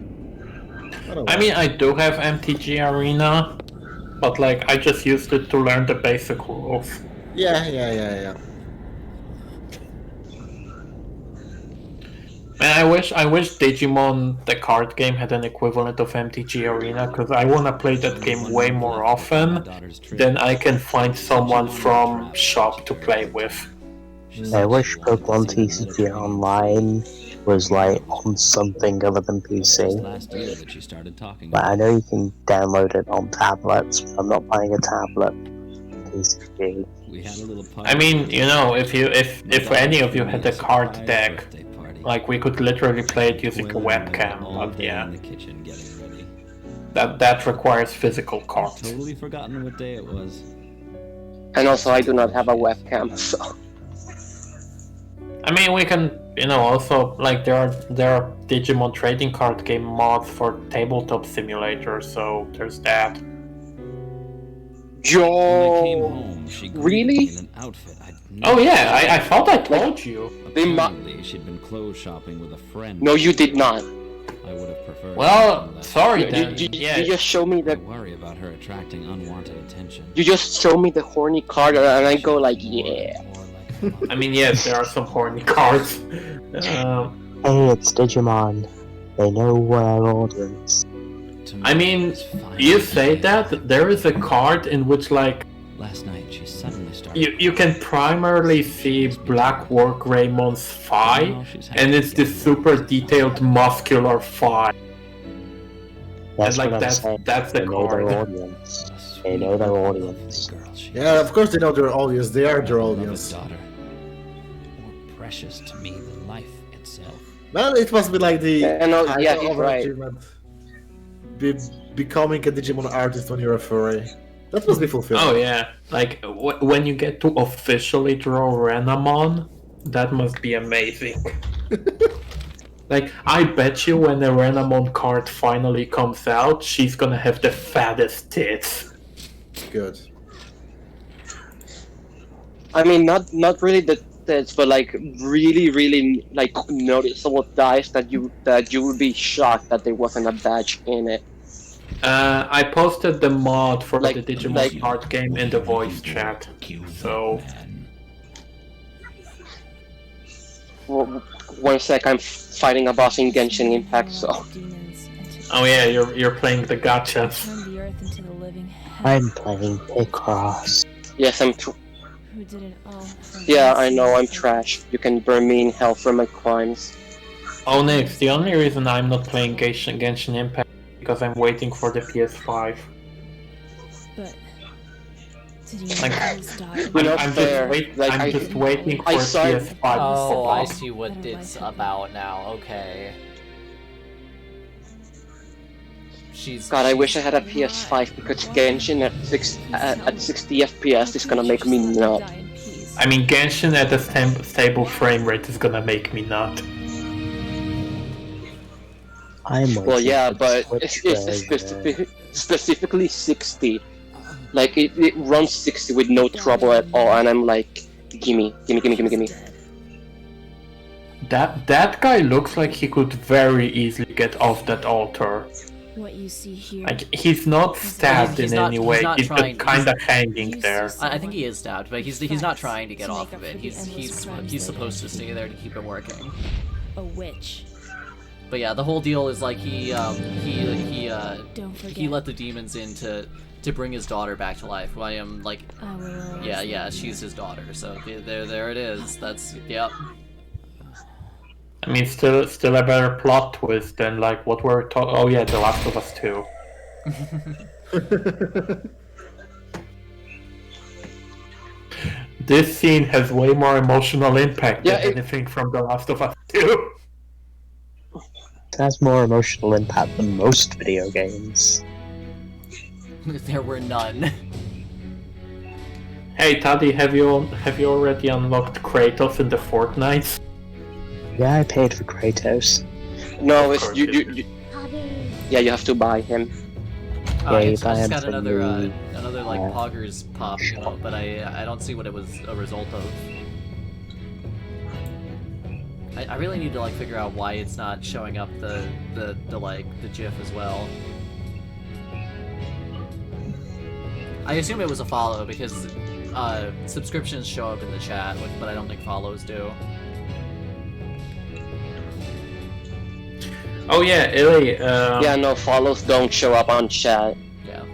Speaker 12: I mean, I do have MTG Arena, but like I just used it to learn the basic rules.
Speaker 15: Yeah.
Speaker 12: And I wish Digimon, the card game, had an equivalent of MTG Arena, because I want to play that game way more often than I can find someone from shop to play with.
Speaker 13: I wish Pokemon TCG Online was like on something other than PC. But I know you can download it on tablets, but I'm not buying a tablet TCG.
Speaker 12: I mean, you know, if any of you had a card deck, like we could literally play it using a webcam, but yeah. That requires physical cards.
Speaker 16: Totally forgotten what day it was.
Speaker 9: And also I do not have a webcam, so
Speaker 12: I mean, we can, you know, also like there are Digimon trading card game mods for tabletop simulator, so there's that.
Speaker 9: Yo, really?
Speaker 12: Oh yeah, I thought I told you.
Speaker 16: Apparently, she'd been clothes shopping with a friend.
Speaker 9: No, you did not.
Speaker 16: I would have preferred.
Speaker 12: Well, sorry then.
Speaker 9: You just show me the.
Speaker 16: I worry about her attracting unwanted attention.
Speaker 9: You just show me the horny card, and I go like, yeah.
Speaker 12: I mean, yes, there are some horny cards.
Speaker 13: Hey, it's Digimon. They know our audience.
Speaker 12: I mean, you say that there is a card in which, like,
Speaker 16: last night she suddenly started.
Speaker 12: You can primarily see Black War Greymon's thigh, and it's this super detailed muscular thigh.
Speaker 13: That's
Speaker 12: and like that's the card.
Speaker 13: Audience. They know their audience.
Speaker 15: Yeah, of course they know their audience. They are their audience.
Speaker 16: Daughter, more precious to me than life itself.
Speaker 15: Well, it must be like the
Speaker 9: he's right.
Speaker 15: Becoming a Digimon artist when you're a furry. That must be fulfilling.
Speaker 12: Oh yeah, like when you get to officially draw Renamon, that must be amazing. Like, I bet you when the Renamon card finally comes out, she's gonna have the fattest tits.
Speaker 15: Good.
Speaker 9: I mean, not really the tits, but like really like noticeable dice that you would be shocked that there wasn't a badge in it.
Speaker 12: I posted the mod for the Digimon card game in the voice chat, so...
Speaker 9: Well, 1 sec, I'm fighting a boss in Genshin Impact, so...
Speaker 12: Oh yeah, you're playing the gacha.
Speaker 13: I'm playing Picross.
Speaker 9: Yes, Yeah, I know, I'm trash. You can burn me in hell for my crimes.
Speaker 12: Onyx, the only reason I'm not playing Genshin Impact is because I'm waiting for the PS5.
Speaker 4: But did you
Speaker 12: Like,
Speaker 4: notice Dot?
Speaker 12: I'm just waiting for PS5.
Speaker 1: Oh, I see what it's about now. Okay.
Speaker 9: God, I wish I had a PS5 because Genshin at 60 FPS is gonna make me nut.
Speaker 12: I mean, Genshin at a stable frame rate is gonna make me nut.
Speaker 9: Well, yeah, but it's specifically 60. Like, it runs 60 with no trouble at all, and I'm like, gimme.
Speaker 12: That guy looks like he could very easily get off that altar.
Speaker 4: What you see here.
Speaker 12: Like, he's not stabbed in any way, he's just kinda hanging there.
Speaker 1: I think he is stabbed, but he's not trying to get off of it. He's supposed to stay there to keep it working.
Speaker 4: A witch.
Speaker 1: But yeah, the whole deal is like he let the demons in to bring his daughter back to life. I am like, yeah, she's his daughter. So there it is. That's yep.
Speaker 12: I mean, still a better plot twist than like what we're talking. Oh yeah, The Last of Us 2. This scene has way more emotional impact than anything from The Last of Us 2.
Speaker 11: It has more emotional impact than most video games.
Speaker 1: There were none.
Speaker 12: Hey Taddy, have you already unlocked Kratos in the Fortnite?
Speaker 11: Yeah, I paid for Kratos.
Speaker 9: No, it's you. Yeah, you have to buy him.
Speaker 1: I just got another like Poggers pop, but I don't see what it was a result of. I really need to like figure out why it's not showing up the GIF as well. I assume it was a follow because subscriptions show up in the chat, but I don't think follows do.
Speaker 12: Oh yeah, Illy.
Speaker 9: Yeah, no, follows don't show up on chat.
Speaker 1: Yeah.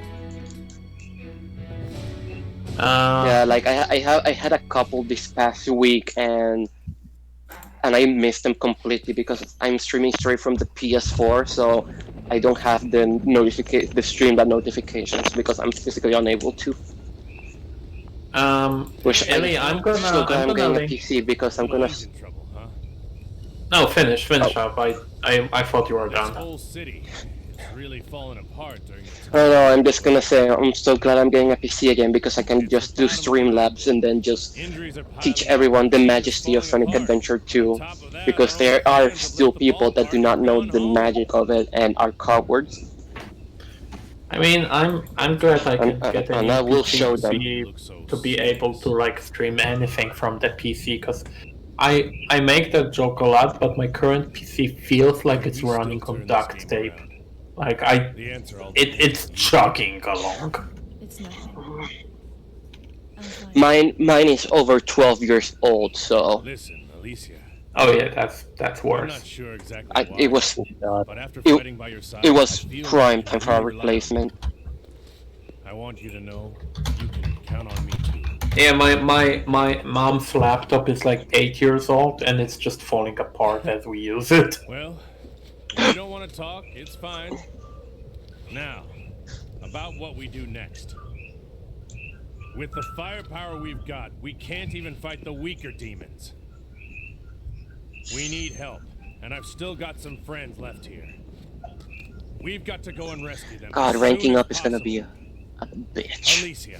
Speaker 9: Yeah, like I had a couple this past week and I missed them completely because I'm streaming straight from the PS4, so I don't have the Streamlabs notifications because I'm physically unable to. Which
Speaker 12: Ellie, I'm gonna
Speaker 9: getting
Speaker 12: link...
Speaker 9: a PC because I'm gonna.
Speaker 12: No, finish up. I thought you were done.
Speaker 3: Whole city is really falling apart during
Speaker 9: No, I'm just gonna say I'm so glad I'm getting a PC again because I can just do Streamlabs and then just teach everyone the majesty of Sonic Adventure 2 because there are still people that do not know the magic of it and are cowards.
Speaker 12: I mean, I'm glad I can get a
Speaker 9: and I will show them
Speaker 12: to be able to like stream anything from the PC because I make that joke a lot, but my current PC feels like it's running on duct tape. Like it's chugging along.
Speaker 4: It's
Speaker 9: nothing. Mine is over 12 years old, so.
Speaker 3: Listen, Alicia.
Speaker 12: Oh yeah, that's worse.
Speaker 3: I'm not sure exactly
Speaker 9: It was.
Speaker 3: but after fighting by your side,
Speaker 9: it was
Speaker 3: I feel
Speaker 9: prime
Speaker 3: like
Speaker 9: time for a replacement.
Speaker 3: I want you to know you can count on me too.
Speaker 12: Yeah, my mom's laptop is like 8 years old and it's just falling apart as we use it.
Speaker 3: Well, if you don't want to talk, it's fine. Now, about what we do next. With the firepower we've got, we can't even fight the weaker demons. We need help, and I've still got some friends left here. We've got to go and rescue them.
Speaker 9: God, ranking up is gonna be a bitch.
Speaker 3: Alicia,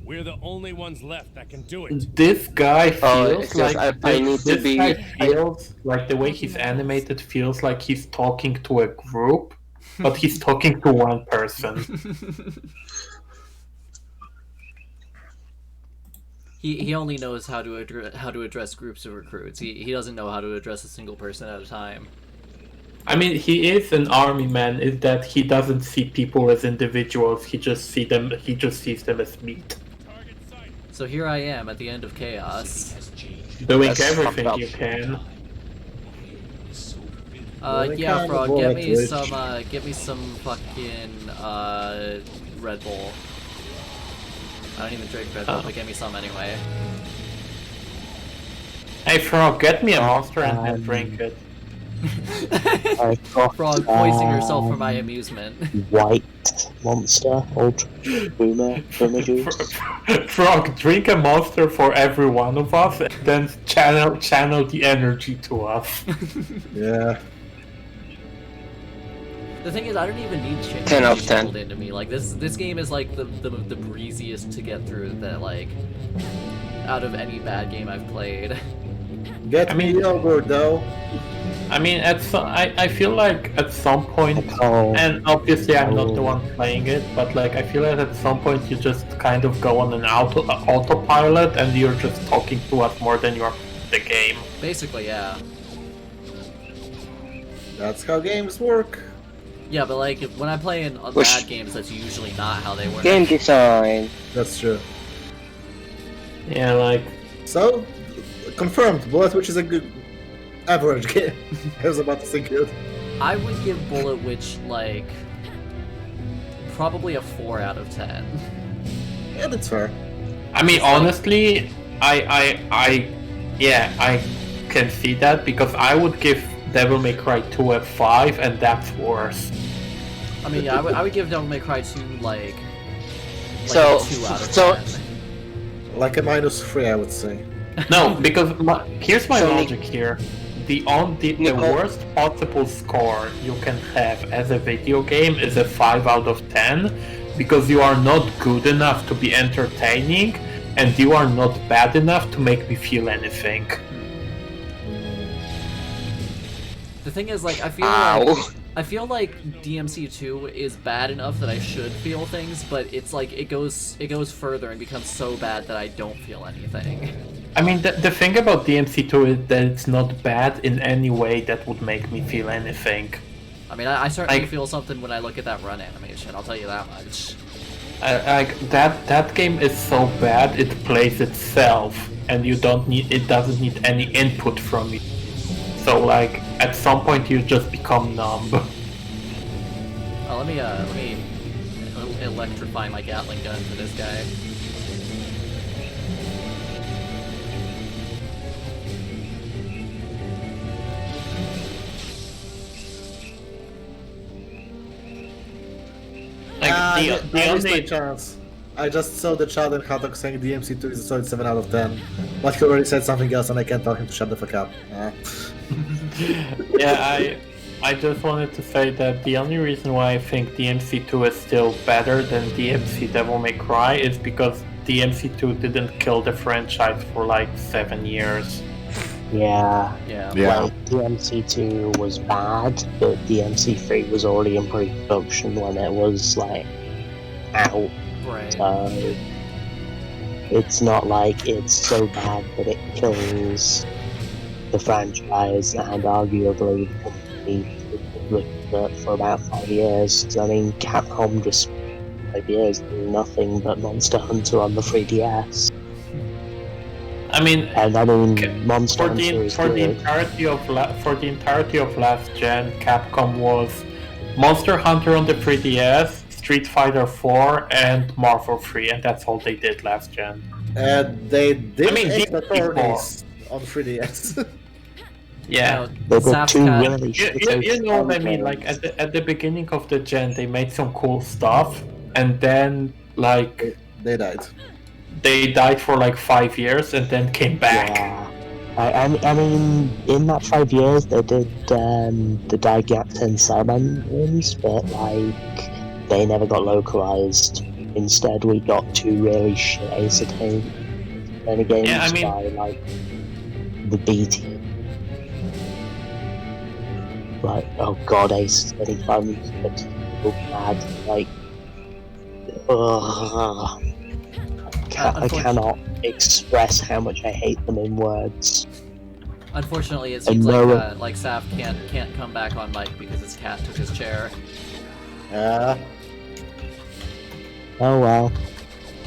Speaker 3: we're the only ones left that can do it.
Speaker 12: This guy feels like
Speaker 9: I need to be.
Speaker 12: Guy feels like the way he's animated feels like he's talking to a group, but he's talking to one person.
Speaker 1: He only knows how to address groups of recruits. He doesn't know how to address a single person at a time.
Speaker 12: I mean, he is an army man. Is that he doesn't see people as individuals? He just sees them as meat.
Speaker 1: So here I am at the end of Chaos,
Speaker 12: doing everything you can.
Speaker 1: Yeah, Frog, get me some fucking Red Bull. I don't even drink Red Bull, but get me some anyway.
Speaker 12: Hey Frog, get me a Monster and then drink it.
Speaker 11: I've got,
Speaker 1: Frog poising herself for my amusement.
Speaker 11: White monster, ultra boomer juice.
Speaker 12: Frog, drink a monster for every one of us, and then channel the energy to us.
Speaker 15: Yeah.
Speaker 1: The thing is, I don't even need shit
Speaker 9: 10 out of
Speaker 1: to be
Speaker 9: 10.
Speaker 1: pulled into me. Like this game is like the breeziest to get through that like out of any bad game I've played.
Speaker 15: Get me yogurt though.
Speaker 12: I mean, I feel like at some point, and obviously I'm not the one playing it, but like I feel like at some point you just kind of go on an autopilot and you're just talking to us more than you're the game.
Speaker 1: Basically, yeah.
Speaker 15: That's how games work.
Speaker 1: Yeah, but like when I play in bad games, that's usually not how they work.
Speaker 9: Game design.
Speaker 15: That's true.
Speaker 12: Yeah, like
Speaker 15: so confirmed. Bullet Witch is a good average game. I was about to say good.
Speaker 1: I would give Bullet Witch like probably a 4 out of 10.
Speaker 15: Yeah, that's fair.
Speaker 12: I mean, honestly, I can see that because I would give Devil May Cry 2 a 5, and that's worse.
Speaker 1: I mean, yeah, I would give Devil May Cry 2 like a 2 out of 10.
Speaker 15: Like a -3, I would say.
Speaker 12: No, because here's my logic here. The worst possible score you can have as a video game is a 5 out of 10, because you are not good enough to be entertaining, and you are not bad enough to make me feel anything.
Speaker 1: The thing is, like, I feel like DMC2 is bad enough that I should feel things, but it's like it goes further and becomes so bad that I don't feel anything.
Speaker 12: I mean, the thing about DMC2 is that it's not bad in any way that would make me feel anything.
Speaker 1: I mean, I certainly feel something when I look at that run animation, I'll tell you that much.
Speaker 12: That game is so bad it plays itself, and it doesn't need any input from you. So like at some point you just become numb.
Speaker 1: Oh, let me electrify my Gatling gun for this guy.
Speaker 15: The only chance. I just saw the chat and Hatok saying DMC2 is a solid 7 out of 10. But he already said something else and I can't tell him to shut the fuck up.
Speaker 12: Yeah, I just wanted to say that the only reason why I think DMC2 is still better than DMC Devil May Cry is because DMC2 didn't kill the franchise for like 7 years.
Speaker 11: Yeah.
Speaker 1: Yeah.
Speaker 11: Like, DMC2 was bad, but DMC3 was already in pre-production when it was like out.
Speaker 1: Right.
Speaker 11: So it's not like it's so bad that it kills the franchise and arguably the company for about 5 years. I mean, Capcom just 5 years doing nothing but Monster Hunter on the 3DS.
Speaker 12: I mean,
Speaker 11: Monster Hunter is
Speaker 12: for the
Speaker 11: good.
Speaker 12: entirety of last gen, Capcom was Monster Hunter on the 3DS, Street Fighter 4, and Marvel 3, and that's all they did last gen.
Speaker 15: And they did
Speaker 12: DMC4
Speaker 15: on 3DS.
Speaker 12: Yeah,
Speaker 11: They were two really
Speaker 12: you know what I mean. Like at the beginning of the gen, they made some cool stuff, and then like
Speaker 15: they died.
Speaker 12: They died for like 5 years and then came back.
Speaker 11: Yeah. I mean, in that 5 years, they did the Daigyakuten Saiban games, but like they never got localized. Instead, we got two really shit Ace Attorney games by like the B team. Like, oh god, Ace Attorney 5 was so bad. Like, I cannot express how much I hate them in words.
Speaker 1: Unfortunately, it seems like Saf can't come back on mic because his cat took his chair.
Speaker 11: Oh well.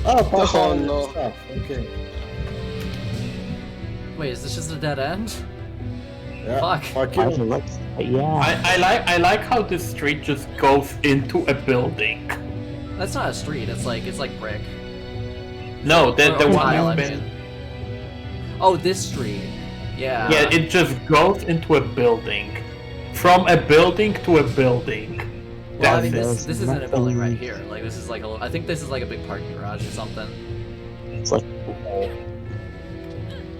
Speaker 15: Oh
Speaker 9: no.
Speaker 15: Stuff. Okay.
Speaker 1: Wait, is this just a dead end?
Speaker 15: Yeah.
Speaker 1: Fuck.
Speaker 11: Yeah.
Speaker 12: I like how the street just goes into a building.
Speaker 1: That's not a street. It's like brick.
Speaker 12: No, the one
Speaker 1: tile,
Speaker 12: you've been.
Speaker 1: Oh, this street. Yeah.
Speaker 12: Yeah, it just goes into a building. from a building to a building.
Speaker 1: Well, I
Speaker 12: That's
Speaker 1: mean,
Speaker 12: it.
Speaker 1: this isn't a building right here. Like, this is like I think this is like a big parking garage or something.
Speaker 11: It's like.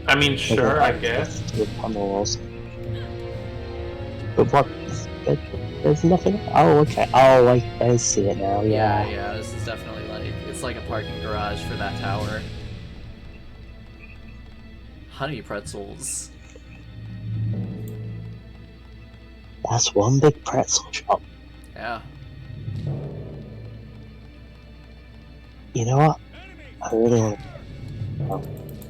Speaker 12: I mean, sure, I guess.
Speaker 11: With tunnels. But what? There's nothing. Oh, okay. Oh, I see it now. Yeah.
Speaker 1: Yeah, this is definitely like it's like a parking garage for that tower. Honey pretzels.
Speaker 11: That's one big pretzel shop.
Speaker 1: Yeah.
Speaker 11: You know what? I really want to.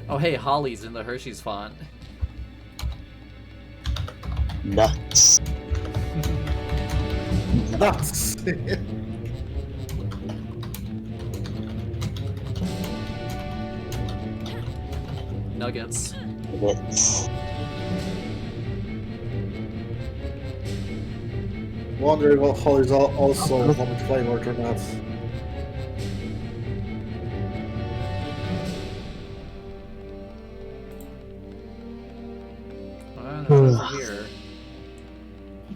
Speaker 1: Oh, hey, Holly's in the Hershey's font.
Speaker 11: Nuts.
Speaker 15: Nuts.
Speaker 1: Nuggets.
Speaker 11: Nuggets.
Speaker 15: Wondering what Holly's also vomit flavored or not.
Speaker 1: Over here.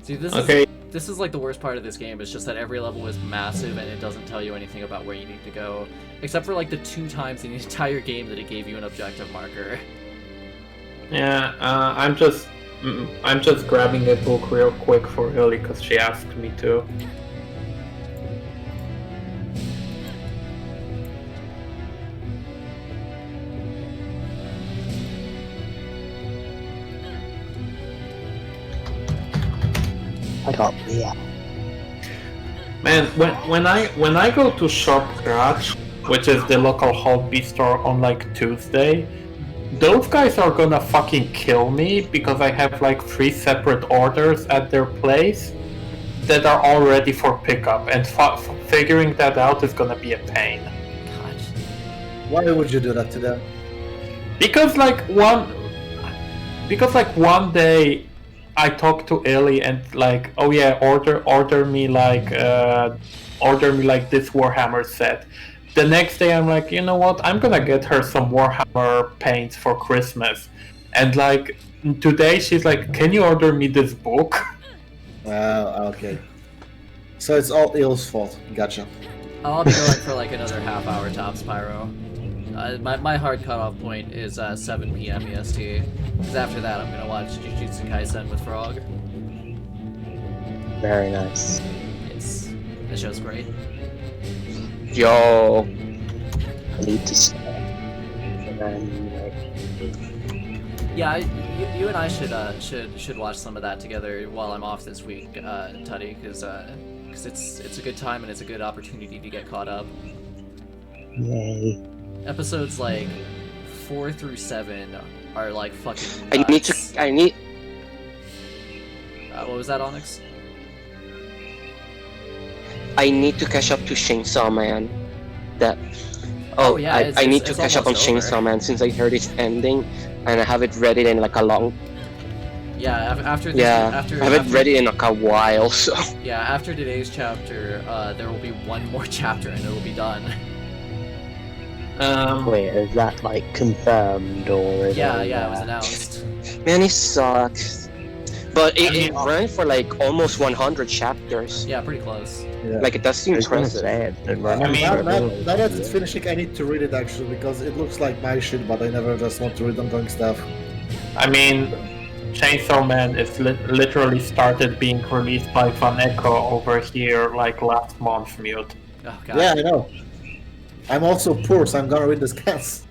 Speaker 1: See, this is like the worst part of this game. It's just that every level is massive and it doesn't tell you anything about where you need to go, except for like the 2 times in the entire game that it gave you an objective marker.
Speaker 12: Yeah, I'm just grabbing a book real quick for Illy because she asked me to.
Speaker 11: I got yeah.
Speaker 12: Man, when I go to Shop Garage, which is the local hobby store on like Tuesday, those guys are gonna fucking kill me because I have like 3 separate orders at their place that are all ready for pickup, and figuring that out is gonna be a pain.
Speaker 15: Why would you do that to them?
Speaker 12: Because like one day I talked to Ellie and like, oh yeah, order me like this Warhammer set. The next day I'm like, you know what? I'm gonna get her some Warhammer paints for Christmas. And like today she's like, can you order me this book?
Speaker 15: Okay. So it's all Il's fault. Gotcha.
Speaker 1: I'll be going for like another half hour tops, Pyro. My hard cutoff point is 7 p.m. EST. Because after that, I'm gonna watch Jujutsu Kaisen with Frog.
Speaker 11: Very nice.
Speaker 1: It's the show's great.
Speaker 9: Yo.
Speaker 11: I need to start.
Speaker 1: Yeah, you and I should watch some of that together while I'm off this week, Tutty, because it's a good time and it's a good opportunity to get caught up.
Speaker 11: Yay.
Speaker 1: Episodes like 4 through 7 are like fucking nuts.
Speaker 9: I need.
Speaker 1: What was that, Onyx?
Speaker 9: I need to catch up to Chainsaw Man.
Speaker 1: Yeah,
Speaker 9: I need to
Speaker 1: it's
Speaker 9: catch up on
Speaker 1: almost over.
Speaker 9: Chainsaw Man since I heard it's ending, and I have it ready in like a long.
Speaker 1: Yeah, after this,
Speaker 9: Yeah, I have it ready in like a while, so.
Speaker 1: Yeah, after today's chapter, there will be one more chapter and it'll be done.
Speaker 11: Wait, is that like confirmed or? Is
Speaker 1: Yeah,
Speaker 11: it
Speaker 1: it was announced.
Speaker 9: Man, it sucks. But it ran for like almost 100 chapters.
Speaker 1: Yeah, pretty close.
Speaker 15: Yeah.
Speaker 9: Like, that's impressive.
Speaker 15: Now that it's finishing, I need to read it actually because it looks like my shit, but I never just want to read ongoing stuff.
Speaker 12: I mean, Chainsaw Man is literally started being released by Van Echo over here like last month, Mute.
Speaker 1: Oh god.
Speaker 15: Yeah, I know. I'm also poor, so I'm gonna read the scans.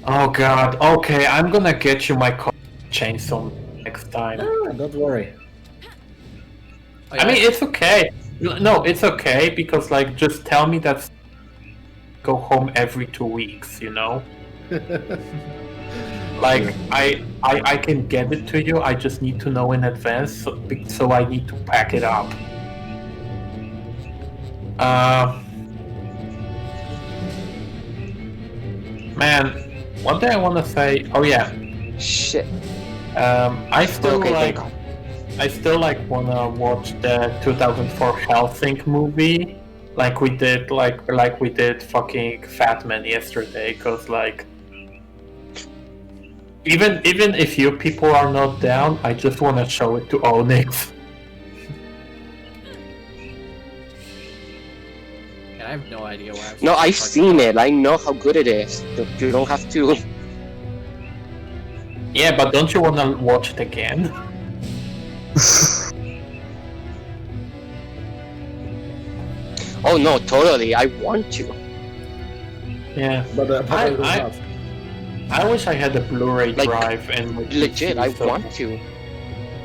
Speaker 12: Oh god, okay, I'm gonna get you my Chainsaw next time.
Speaker 15: Don't worry.
Speaker 12: I mean, it's okay. No, it's okay because like just tell me that go home every 2 weeks, you know? Like I can get it to you. I just need to know in advance, so I need to pack it up. Man, one thing I want to say. Oh yeah.
Speaker 9: Shit.
Speaker 12: I still wanna watch the 2004 Hellsing movie, like we did fucking Fat Man yesterday, cause like. Even if you people are not down, I just want to show it to Onyx.
Speaker 1: have no idea why.
Speaker 9: No, I've seen it. I know how good it is. You don't have to.
Speaker 12: Yeah, but don't you want to watch it again?
Speaker 9: Oh no, totally. I want to.
Speaker 12: Yeah,
Speaker 15: but
Speaker 12: I wish I had a Blu-ray drive and my
Speaker 9: legit.
Speaker 12: PC,
Speaker 9: I
Speaker 12: so...
Speaker 9: want to.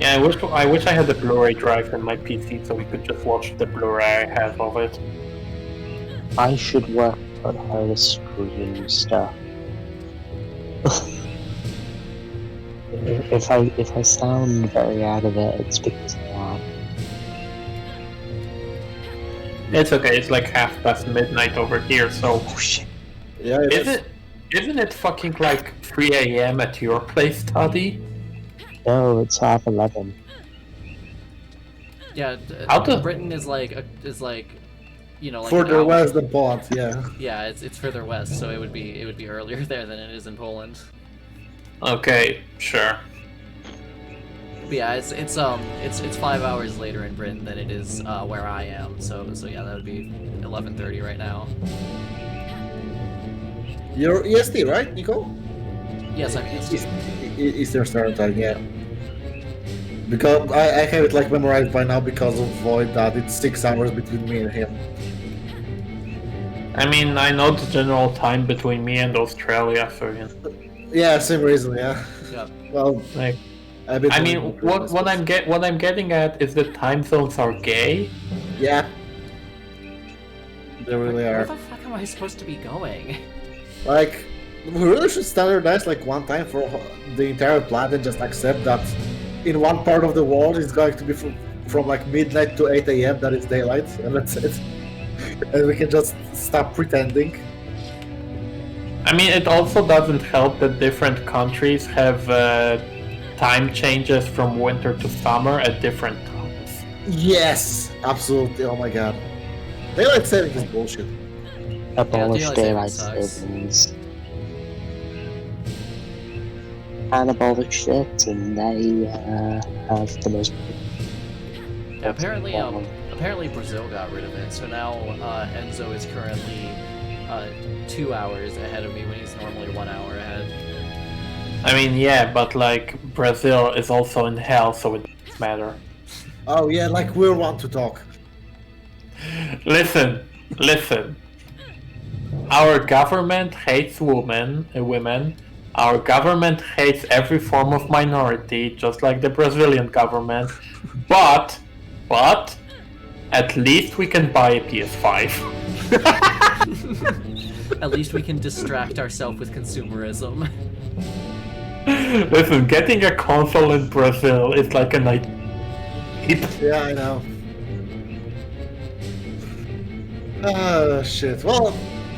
Speaker 12: Yeah, I wish I had a Blu-ray drive in my PC so we could just watch the Blu-ray I have of it.
Speaker 11: I should work on how to stream stuff. If I sound very out of it, it's because I am.
Speaker 12: It's okay. It's like midnight over here, so.
Speaker 15: Oh shit. Yeah.
Speaker 12: Isn't it fucking like 3 a.m. at your place, Toddy?
Speaker 11: No, it's 11:30.
Speaker 1: Yeah, Britain is like you know, like
Speaker 15: further west than Poland. Yeah.
Speaker 1: Yeah, it's further west, so it would be earlier there than it is in Poland.
Speaker 12: Okay, sure.
Speaker 1: But yeah, it's 5 hours later in Britain than it is where I am. So yeah, that would be 11:30 right now.
Speaker 15: You're EST, right, Nico?
Speaker 1: Yes, I'm EST.
Speaker 15: Eastern Standard Time, yeah. Because I have it like memorized by now because of Void that it's 6 hours between me and him.
Speaker 12: I mean, I know the general time between me and Australia, so yeah.
Speaker 15: Yeah, same reason, yeah.
Speaker 1: Yeah.
Speaker 15: Well,
Speaker 12: like, I mean, what I'm getting at is that time zones are gay.
Speaker 15: Yeah. They really are.
Speaker 1: Where the fuck am I supposed to be going?
Speaker 15: Like, we really should standardize like one time for the entire planet and just accept that in one part of the world it's going to be from like midnight to 8 a.m. that is daylight, and that's it. And we can just stop pretending.
Speaker 12: I mean, it also doesn't help that different countries have time changes from winter to summer at different times.
Speaker 15: Yes, absolutely. Oh my god, daylight saving is bullshit.
Speaker 11: Abolish daylight savings. And abolish it, and they have the most.
Speaker 1: Yeah, apparently Brazil got rid of it, so now Enzo is currently 2 hours ahead of me when he's normally 1 hour ahead.
Speaker 12: I mean, yeah, but like Brazil is also in hell, so it doesn't matter.
Speaker 15: Oh yeah, like we want to talk.
Speaker 12: Listen. Our government hates women. Our government hates every form of minority, just like the Brazilian government. But at least we can buy a PS5.
Speaker 1: At least we can distract ourselves with consumerism.
Speaker 12: Listen, getting a console in Brazil is like a night.
Speaker 15: Yeah, I know. Oh shit. Well,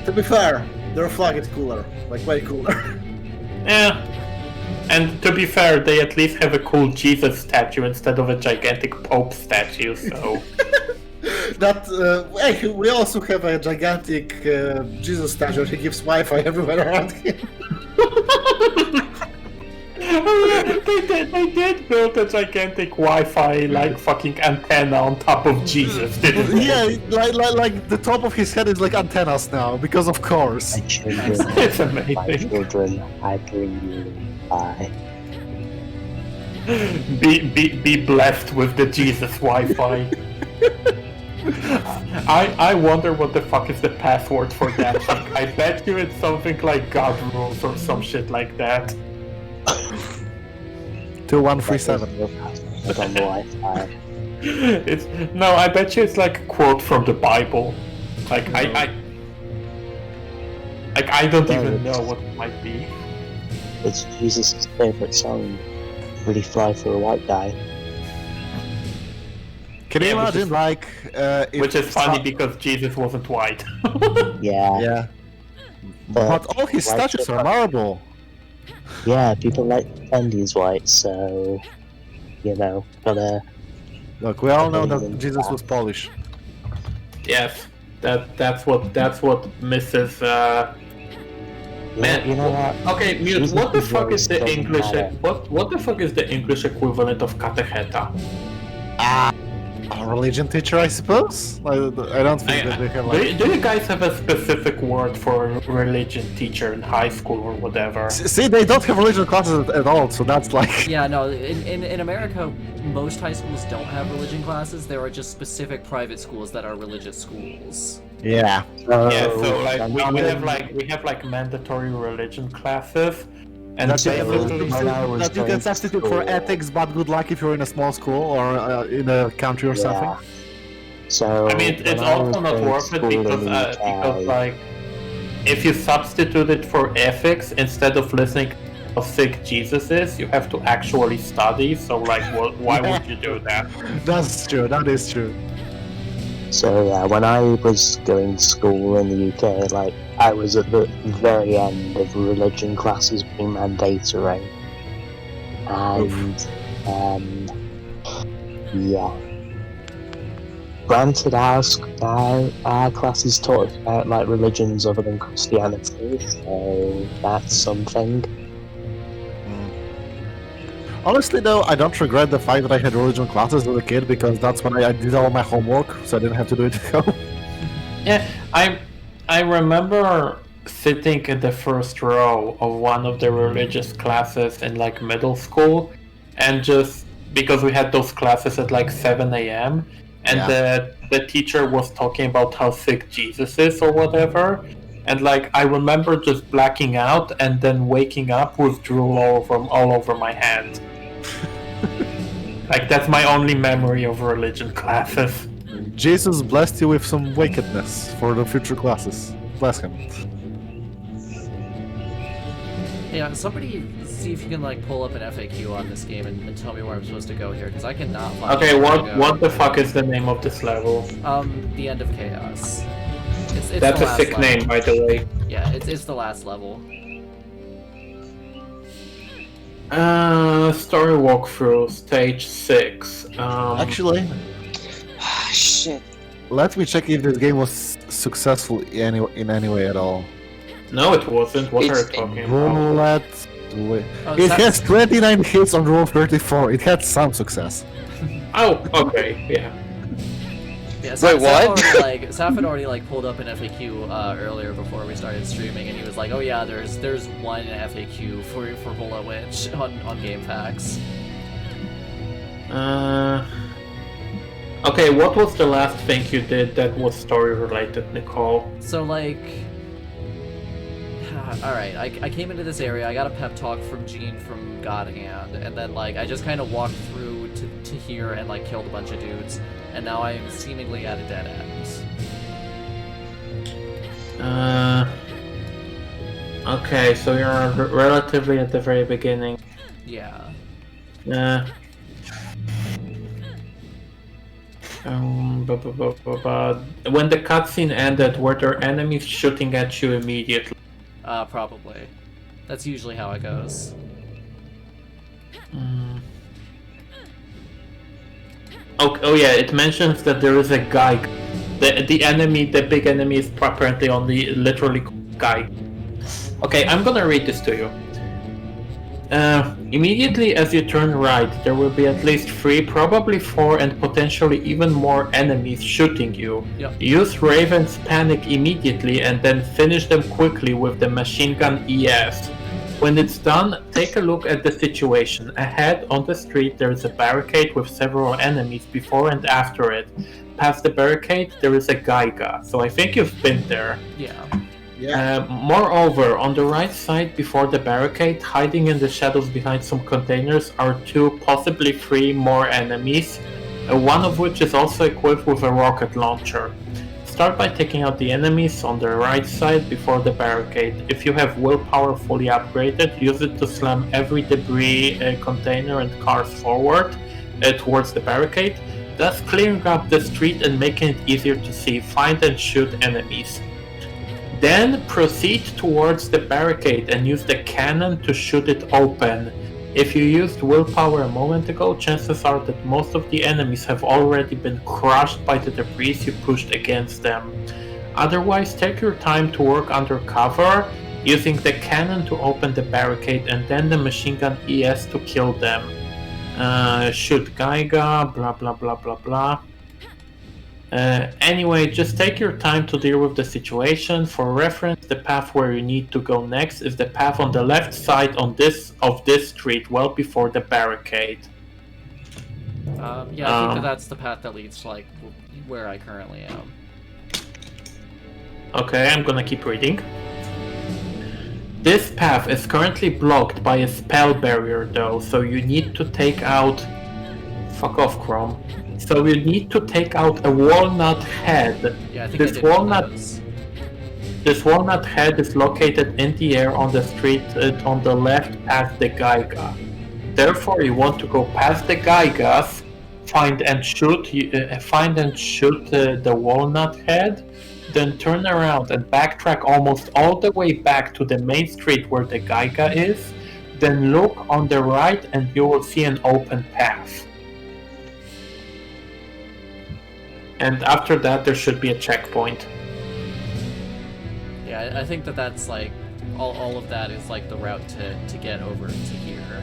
Speaker 15: to be fair, their flag is cooler, like way cooler.
Speaker 12: Yeah. And to be fair, they at least have a cool Jesus statue instead of a gigantic Pope statue, so...
Speaker 15: Hey, we also have a gigantic Jesus statue. He gives Wi-Fi everywhere around him.
Speaker 12: They did build a gigantic Wi-Fi like fucking antenna on top of Jesus, didn't they?
Speaker 15: Yeah, like the top of his head is like antennas now, because of course.
Speaker 12: It's amazing.
Speaker 11: My children, I bring you by.
Speaker 12: Be blessed with the Jesus Wi-Fi. I wonder what the fuck is the password for that thing. I bet you it's something like God rules or some shit like that.
Speaker 15: 2137.
Speaker 12: It's no, I bet you it's like a quote from the Bible. Like I don't even know what it might be.
Speaker 11: It's Jesus' favorite song. Really fly for a white guy.
Speaker 15: Can you imagine, like,
Speaker 12: which is funny because Jesus wasn't white.
Speaker 11: Yeah.
Speaker 15: Yeah. But all his statues are marble.
Speaker 11: Yeah, people like to pretend he's white, so you know, gotta.
Speaker 15: Look, we all know that Jesus was Polish.
Speaker 12: Yes, that's what Mrs. Man,
Speaker 11: you know what?
Speaker 12: Okay, Mute. What the fuck is the English? What the fuck is the English equivalent of catecheta?
Speaker 15: religion teacher, I suppose. I don't think that they have like.
Speaker 12: Do you guys have a specific word for religion teacher in high school or whatever?
Speaker 15: See, they don't have religion classes at all, so that's like.
Speaker 1: Yeah, no. In America, most high schools don't have religion classes. There are just specific private schools that are religious schools.
Speaker 15: Yeah.
Speaker 12: So like we have like mandatory religion classes. And
Speaker 15: that you can substitute for ethics, but good luck if you're in a small school or in a country or something.
Speaker 11: So
Speaker 12: I mean, it's also not worth it because like if you substitute it for ethics instead of listening to how sick Jesus is, you have to actually study. So like, why would you do that?
Speaker 15: That's true. That is true.
Speaker 11: So yeah, when I was going to school in the UK, like I was at the very end of religion classes being mandatory, and yeah. Granted, our classes taught us about like religions other than Christianity, so that's something.
Speaker 15: Honestly, though, I don't regret the fact that I had religion classes as a kid because that's when I did all my homework, so I didn't have to do it at home.
Speaker 12: Yeah, I remember sitting in the first row of one of the religious classes in like middle school, and just because we had those classes at like 7 a.m. and the teacher was talking about how sick Jesus is or whatever. And like I remember just blacking out and then waking up with drool all over my hand. Like that's my only memory of religion classes.
Speaker 15: Jesus blessed you with some wickedness for the future classes. Bless him.
Speaker 1: Yeah, somebody see if you can like pull up an FAQ on this game and tell me where I'm supposed to go here, because I cannot find.
Speaker 12: Okay, what the fuck is the name of this level?
Speaker 1: The End of Chaos. It's
Speaker 12: That's a sick name, by the way.
Speaker 1: Yeah, it's the last level.
Speaker 12: Story walkthrough, stage 6.
Speaker 15: Actually,
Speaker 9: shit.
Speaker 15: Let me check if this game was successful in any way at all.
Speaker 12: No, it wasn't. What are you talking about?
Speaker 15: It has 29 hits on roll 34. It had some success.
Speaker 12: Oh, okay, yeah.
Speaker 1: Yeah,
Speaker 9: Wait, what?
Speaker 1: Saf had already like pulled up an FAQ earlier before we started streaming, and he was like, "Oh yeah, there's one FAQ for Bullet Witch on GameFAQs."
Speaker 12: Okay, what was the last thing you did that was story related, Nicole?
Speaker 1: So like, alright, I came into this area, I got a pep talk from Jean from God Hand, and then like I just kind of walked through to here and like killed a bunch of dudes, and now I am seemingly at a dead end.
Speaker 12: Okay, so you're relatively at the very beginning.
Speaker 1: Yeah.
Speaker 12: When the cutscene ended, were there enemies shooting at you immediately?
Speaker 1: Probably. That's usually how it goes.
Speaker 12: Oh yeah, it mentions that there is a guy. The enemy, the big enemy, is apparently only literally guy. Okay, I'm gonna read this to you. Immediately as you turn right, there will be at least 3, probably 4, and potentially even more enemies shooting you.
Speaker 1: Yep.
Speaker 12: Use Raven's Panic immediately and then finish them quickly with the machine gun ES. When it's done, take a look at the situation. Ahead on the street there is a barricade with several enemies before and after it. Past the barricade there is a Gaiga, so I think you've been there.
Speaker 1: Yeah.
Speaker 12: Moreover, on the right side before the barricade, hiding in the shadows behind some containers, are 2, possibly 3 more enemies, one of which is also equipped with a rocket launcher. Start by taking out the enemies on the right side before the barricade. If you have willpower fully upgraded, use it to slam every debris container and cars forward towards the barricade, thus clearing up the street and making it easier to see, find and shoot enemies. Then proceed towards the barricade and use the cannon to shoot it open. If you used willpower a moment ago, chances are that most of the enemies have already been crushed by the debris you pushed against them. Otherwise, take your time to work under cover, using the cannon to open the barricade and then the machine gun ES to kill them. Shoot Gaiga, blah blah blah blah blah. Anyway, just take your time to deal with the situation. For reference, the path where you need to go next is the path on the left side of this street, well before the barricade.
Speaker 1: Yeah, I think that's the path that leads to like where I currently am.
Speaker 12: Okay, I'm gonna keep reading. This path is currently blocked by a spell barrier though, so you need to take out... Fuck off, Chrome. So you need to take out a walnut head.
Speaker 1: Yeah, I think
Speaker 12: this walnut head is located in the air on the street on the left past the Gaiga. Therefore, you want to go past the Gaigas, find and shoot the walnut head, then turn around and backtrack almost all the way back to the main street where the Gaiga is, then look on the right and you will see an open path. And after that there should be a checkpoint.
Speaker 1: Yeah, I think that's like, all of that is like the route to get over to here.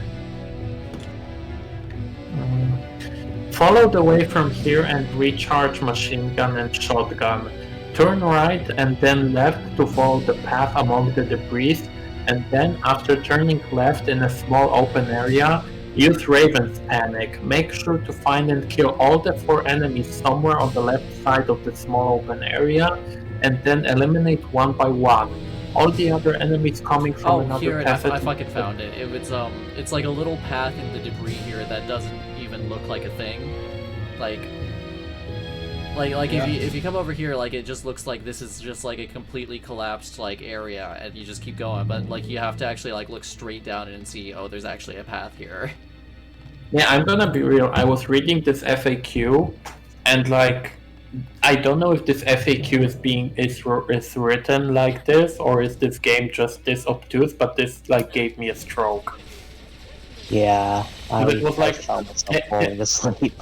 Speaker 12: Follow the way from here and recharge machine gun and shotgun. Turn right and then left to follow the path among the debris, and then after turning left in a small open area, use Raven's Panic. Make sure to find and kill all the 4 enemies somewhere on the left side of the small open area, and then eliminate one by one. All the other enemies coming from another path.
Speaker 1: I fucking found it. It's like a little path in the debris here that doesn't even look like a thing. Like yeah. if you come over here, like it just looks like this is just like a completely collapsed like area, and you just keep going. But like you have to actually like look straight down and see, oh, there's actually a path here.
Speaker 12: Yeah, I'm gonna be real. I was reading this FAQ, and like, I don't know if this FAQ is written like this, or is this game just this obtuse? But this like gave me a stroke.
Speaker 11: Yeah, I
Speaker 12: was like,
Speaker 11: found myself falling asleep.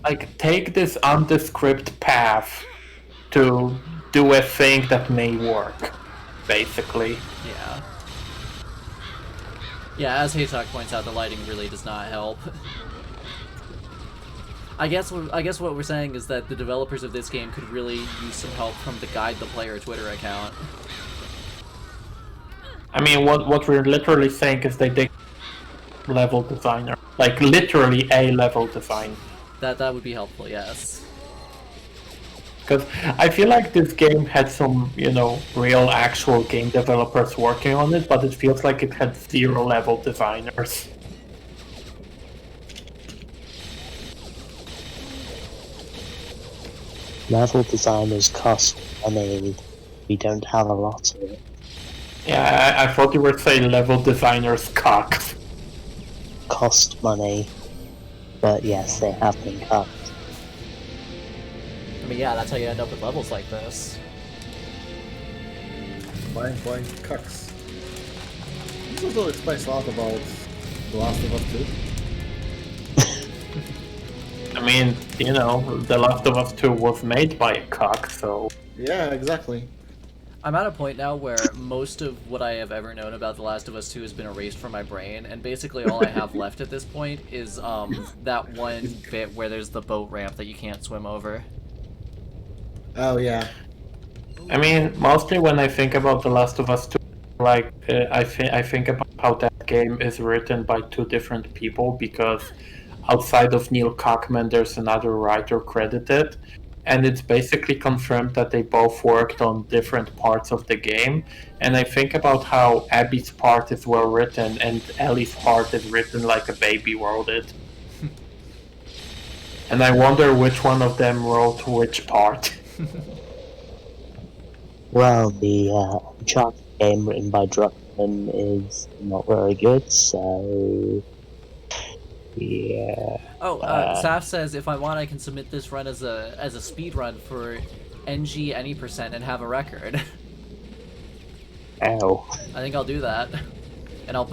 Speaker 12: Like, take this undescript path to do a thing that may work, basically.
Speaker 1: Yeah. Yeah, as Haytalk points out, the lighting really does not help. I guess what we're saying is that the developers of this game could really use some help from the Guide the Player Twitter account.
Speaker 12: I mean, what we're literally saying is they level designer, like literally a level design.
Speaker 1: That would be helpful, yes.
Speaker 12: Because I feel like this game had some, real actual game developers working on it, but it feels like it had 0 level designers.
Speaker 11: Level designers cost money. We don't have a lot of it.
Speaker 12: Yeah, I thought you were saying level designers cocked.
Speaker 11: Cost money. But yes, they have been cut.
Speaker 1: I mean, yeah, that's how you end up with levels like this.
Speaker 15: Blind cucks. This also explains a lot about The Last of Us 2.
Speaker 12: I mean, The Last of Us 2 was made by a cock, so...
Speaker 15: Yeah, exactly.
Speaker 1: I'm at a point now where most of what I have ever known about The Last of Us 2 has been erased from my brain, and basically all I have left at this point is that one bit where there's the boat ramp that you can't swim over.
Speaker 15: Oh yeah.
Speaker 12: I mean, mostly when I think about The Last of Us 2, like I think about how that game is written by 2 different people, because outside of Neil Cockman, there's another writer credited. And it's basically confirmed that they both worked on different parts of the game. And I think about how Abby's part is well written and Ellie's part is written like a baby wrote it. And I wonder which one of them wrote which part.
Speaker 11: Well, the Uncharted game written by Druckmann is not very good, so... Yeah.
Speaker 1: Oh, Saf says if I want, I can submit this run as a speed run for NG any percent and have a record.
Speaker 11: Ow.
Speaker 1: I think I'll do that, and I'll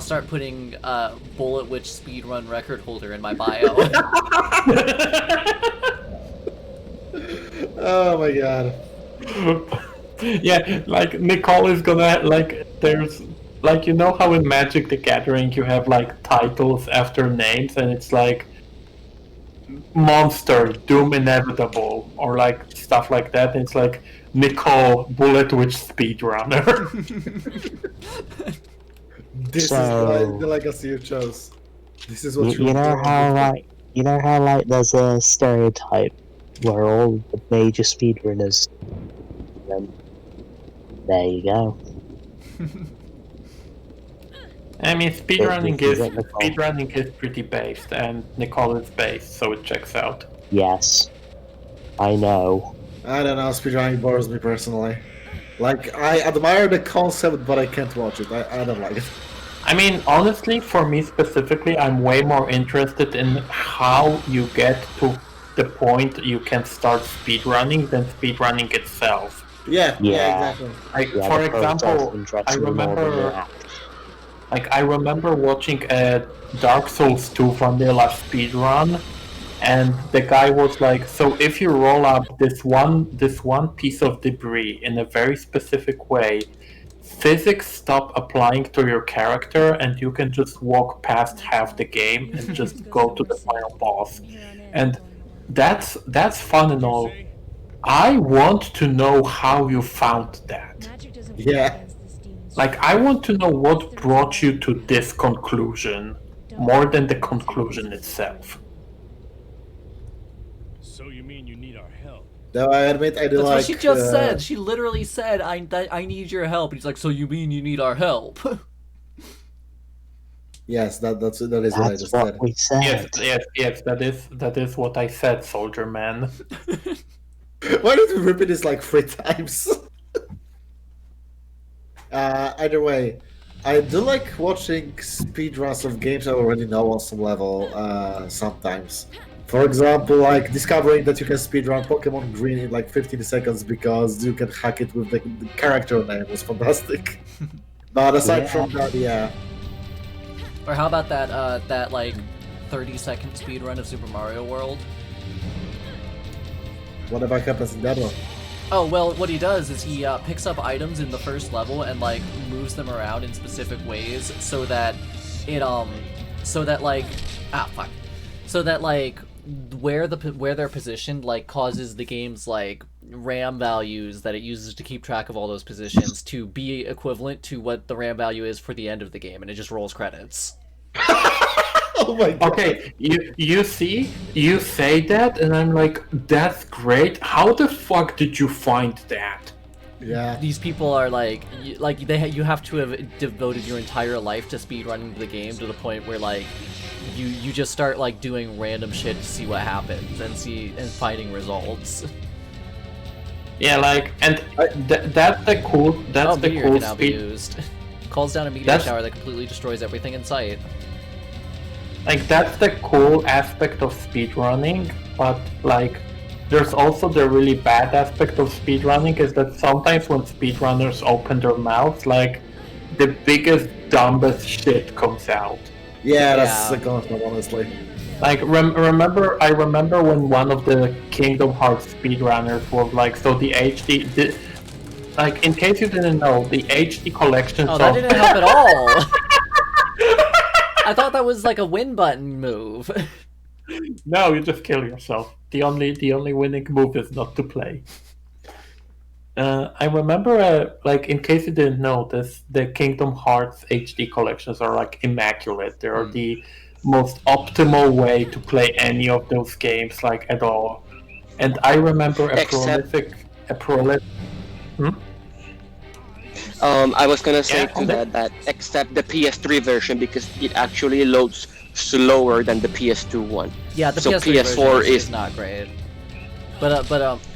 Speaker 1: start putting Bullet Witch speedrun record holder in my bio.
Speaker 15: Oh my god.
Speaker 12: Yeah, like Nicole is gonna there's. Like, you know how in Magic the Gathering you have, like, titles after names, and it's like, monster, Doom Inevitable, or like stuff like that. And it's like Nicole Bullet Witch speedrunner.
Speaker 15: This is the legacy you chose. This is what
Speaker 11: you know how like there's a stereotype where all the major speedrunners. There you go.
Speaker 12: I mean, speedrunning is pretty based, and Nicole is based, so it checks out.
Speaker 11: Yes, I know.
Speaker 15: I don't know, speedrunning bores me personally. Like, I admire the concept, but I can't watch it. I don't like it.
Speaker 12: I mean, honestly, for me specifically, I'm way more interested in how you get to the point you can start speedrunning than speedrunning itself.
Speaker 15: Yeah, exactly.
Speaker 12: Like, for example, I remember watching a Dark Souls 2 vanilla speedrun, and the guy was like, so if you roll up this one piece of debris in a very specific way, physics stop applying to your character and you can just walk past half the game and just go to the final boss. And that's fun and all. I want to know how you found that.
Speaker 15: Yeah.
Speaker 12: Like, I want to know what brought you to this conclusion, more than the conclusion itself.
Speaker 3: So you mean you need our help?
Speaker 15: No, I admit I do
Speaker 1: That's
Speaker 15: like...
Speaker 1: what she just said. She literally said, I need your help. And he's like, so you mean you need our help?
Speaker 15: Yes, that is what I just said.
Speaker 11: We said.
Speaker 12: Yes, that is what I said, soldier man.
Speaker 15: Why did we repeat this like 3 times? Either way, I do like watching speedruns of games I already know on some level, sometimes. For example, like discovering that you can speedrun Pokemon Green in like 15 seconds because you can hack it with the character name was fantastic. But aside from that, yeah.
Speaker 1: Or how about that like 30-second speedrun of Super Mario World?
Speaker 15: Whatever happens in that one?
Speaker 1: Oh, well, what he does is he picks up items in the first level and, like, moves them around in specific ways so that it, so that, like, where they're positioned, like, causes the game's, like, RAM values that it uses to keep track of all those positions to be equivalent to what the RAM value is for the end of the game, and it just rolls credits.
Speaker 15: Oh my god.
Speaker 12: Okay, you see, you say that, and I'm like, that's great. How the fuck did you find that?
Speaker 15: Yeah.
Speaker 1: These people are like you have to have devoted your entire life to speedrunning the game to the point where like you just start like doing random shit to see what happens and finding results.
Speaker 12: Yeah, like, and that's the cool. That's the
Speaker 1: meteor
Speaker 12: cool
Speaker 1: can now be used. Calls down a meteor shower that completely destroys everything in sight.
Speaker 12: Like, that's the cool aspect of speedrunning, but like, there's also the really bad aspect of speedrunning is that sometimes when speedrunners open their mouths, like, the biggest, dumbest shit comes out.
Speaker 15: Yeah, that's the concept, honestly.
Speaker 12: Like, I remember when one of the Kingdom Hearts speedrunners was like, so the HD, like, in case you didn't know, the HD collections
Speaker 1: Oh, that didn't help at all! I thought that was like a win button move.
Speaker 12: No, you just kill yourself. The only winning move is not to play. I remember, like, in case you didn't know this, the Kingdom Hearts HD collections are like immaculate. They are the most optimal way to play any of those games, like, at all. And I remember a prolific.
Speaker 9: I was gonna say that except the PS3 version because it actually loads slower than the PS2 one.
Speaker 1: Yeah, the
Speaker 9: so
Speaker 1: PS4 is not great. But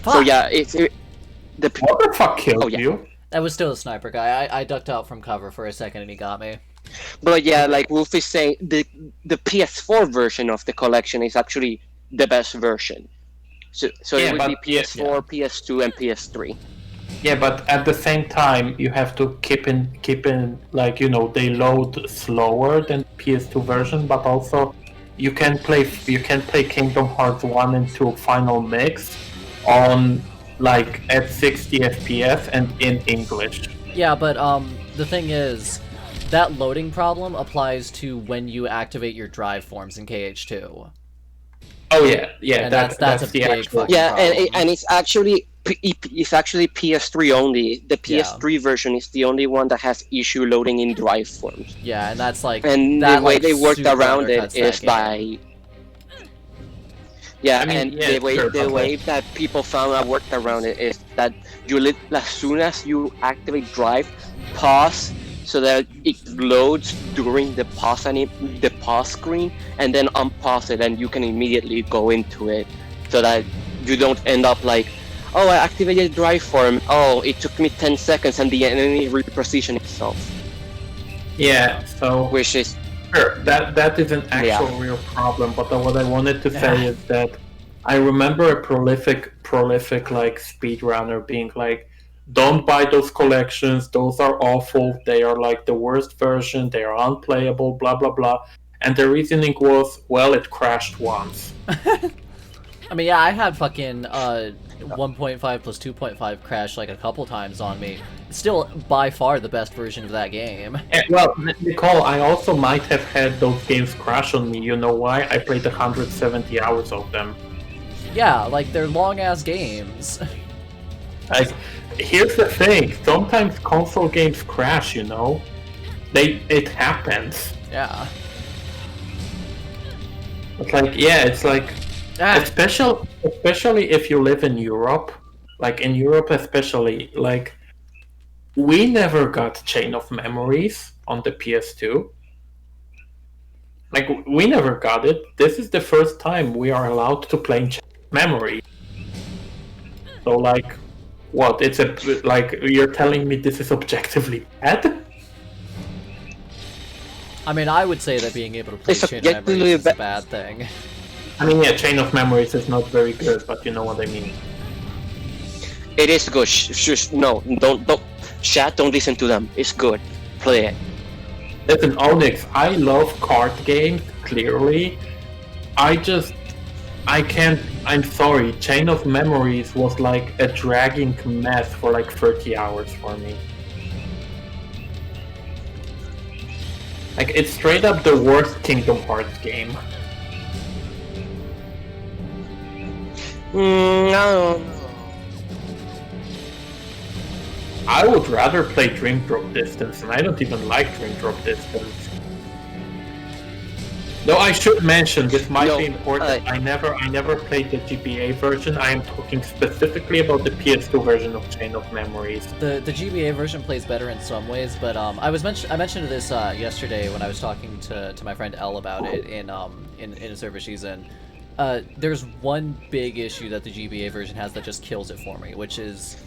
Speaker 9: So yeah,
Speaker 12: what the fuck killed you?
Speaker 1: That was still a sniper guy. I ducked out from cover for a second and he got me.
Speaker 9: But yeah, like Wolf is saying, the PS4 version of the collection is actually the best version. So it would be PS4, PS2, and PS3.
Speaker 12: Yeah, but at the same time, you have to keep in like, you know, they load slower than PS2 version, but also you can play Kingdom Hearts 1 and 2 Final Mix on like at 60 FPS and in English.
Speaker 1: Yeah, but the thing is, that loading problem applies to when you activate your drive forms in KH2.
Speaker 12: Oh yeah, yeah.
Speaker 1: And that's a
Speaker 12: the
Speaker 1: big
Speaker 12: actual
Speaker 1: fucking problem.
Speaker 9: and it's actually PS3 only. The PS3 version is the only one that has issue loading in drive forms.
Speaker 1: Yeah, and that's like
Speaker 9: And
Speaker 1: that,
Speaker 9: the way
Speaker 1: like,
Speaker 9: they worked
Speaker 1: super
Speaker 9: around it
Speaker 1: undercuts that
Speaker 9: is
Speaker 1: game.
Speaker 9: by yeah,
Speaker 12: I mean,
Speaker 9: and
Speaker 12: yeah,
Speaker 9: the way
Speaker 12: sure, but like-
Speaker 9: that people found out worked around it is that as soon as you activate drive, pause so that it loads during the pause screen, and then unpause it, and you can immediately go into it, so that you don't end up like, oh, I activated drive form. Oh, it took me 10 seconds, and the enemy repositioned itself.
Speaker 12: Yeah, so
Speaker 9: which is
Speaker 12: sure that is an actual real problem. But what I wanted to say is that I remember a prolific like speedrunner being like, "Don't buy those collections. Those are awful. They are like the worst version. They are unplayable. Blah blah blah." And the reasoning was, well, it crashed once.
Speaker 1: I mean, yeah, I had fucking 1.5 plus 2.5 crash like a couple times on me. Still, by far the best version of that game.
Speaker 12: Well, Nicole, I also might have had those games crash on me. You know why? I played 170 hours of them.
Speaker 1: Yeah, like they're long ass games.
Speaker 12: Like, here's the thing: sometimes console games crash. You know, it happens.
Speaker 1: Yeah.
Speaker 12: It's like, yeah, it's like, especially if you live in Europe, like in Europe especially, like, we never got Chain of Memories on the PS2. Like, we never got it. This is the first time we are allowed to play Chain of Memories. So, like, what? It's like, you're telling me this is objectively bad?
Speaker 1: I mean, I would say that being able to play Chain of Memories is a bad thing.
Speaker 12: I mean, yeah, Chain of Memories is not very good, but you know what I mean.
Speaker 9: It is good. No, don't. Chat, don't listen to them. It's good. Play it.
Speaker 12: Listen, Onyx, I love card games, clearly. I can't, I'm sorry, Chain of Memories was like a dragging mess for like 30 hours for me. Like, it's straight up the worst Kingdom Hearts game.
Speaker 9: No.
Speaker 12: I would rather play Dream Drop Distance, and I don't even like Dream Drop Distance. Though I should mention, this might be important, I never played the GBA version. I am talking specifically about the PS2 version of Chain of Memories.
Speaker 1: The GBA version plays better in some ways, but I mentioned this yesterday when I was talking to my friend Elle about it in a server she's in. There's one big issue that the GBA version has that just kills it for me, which is,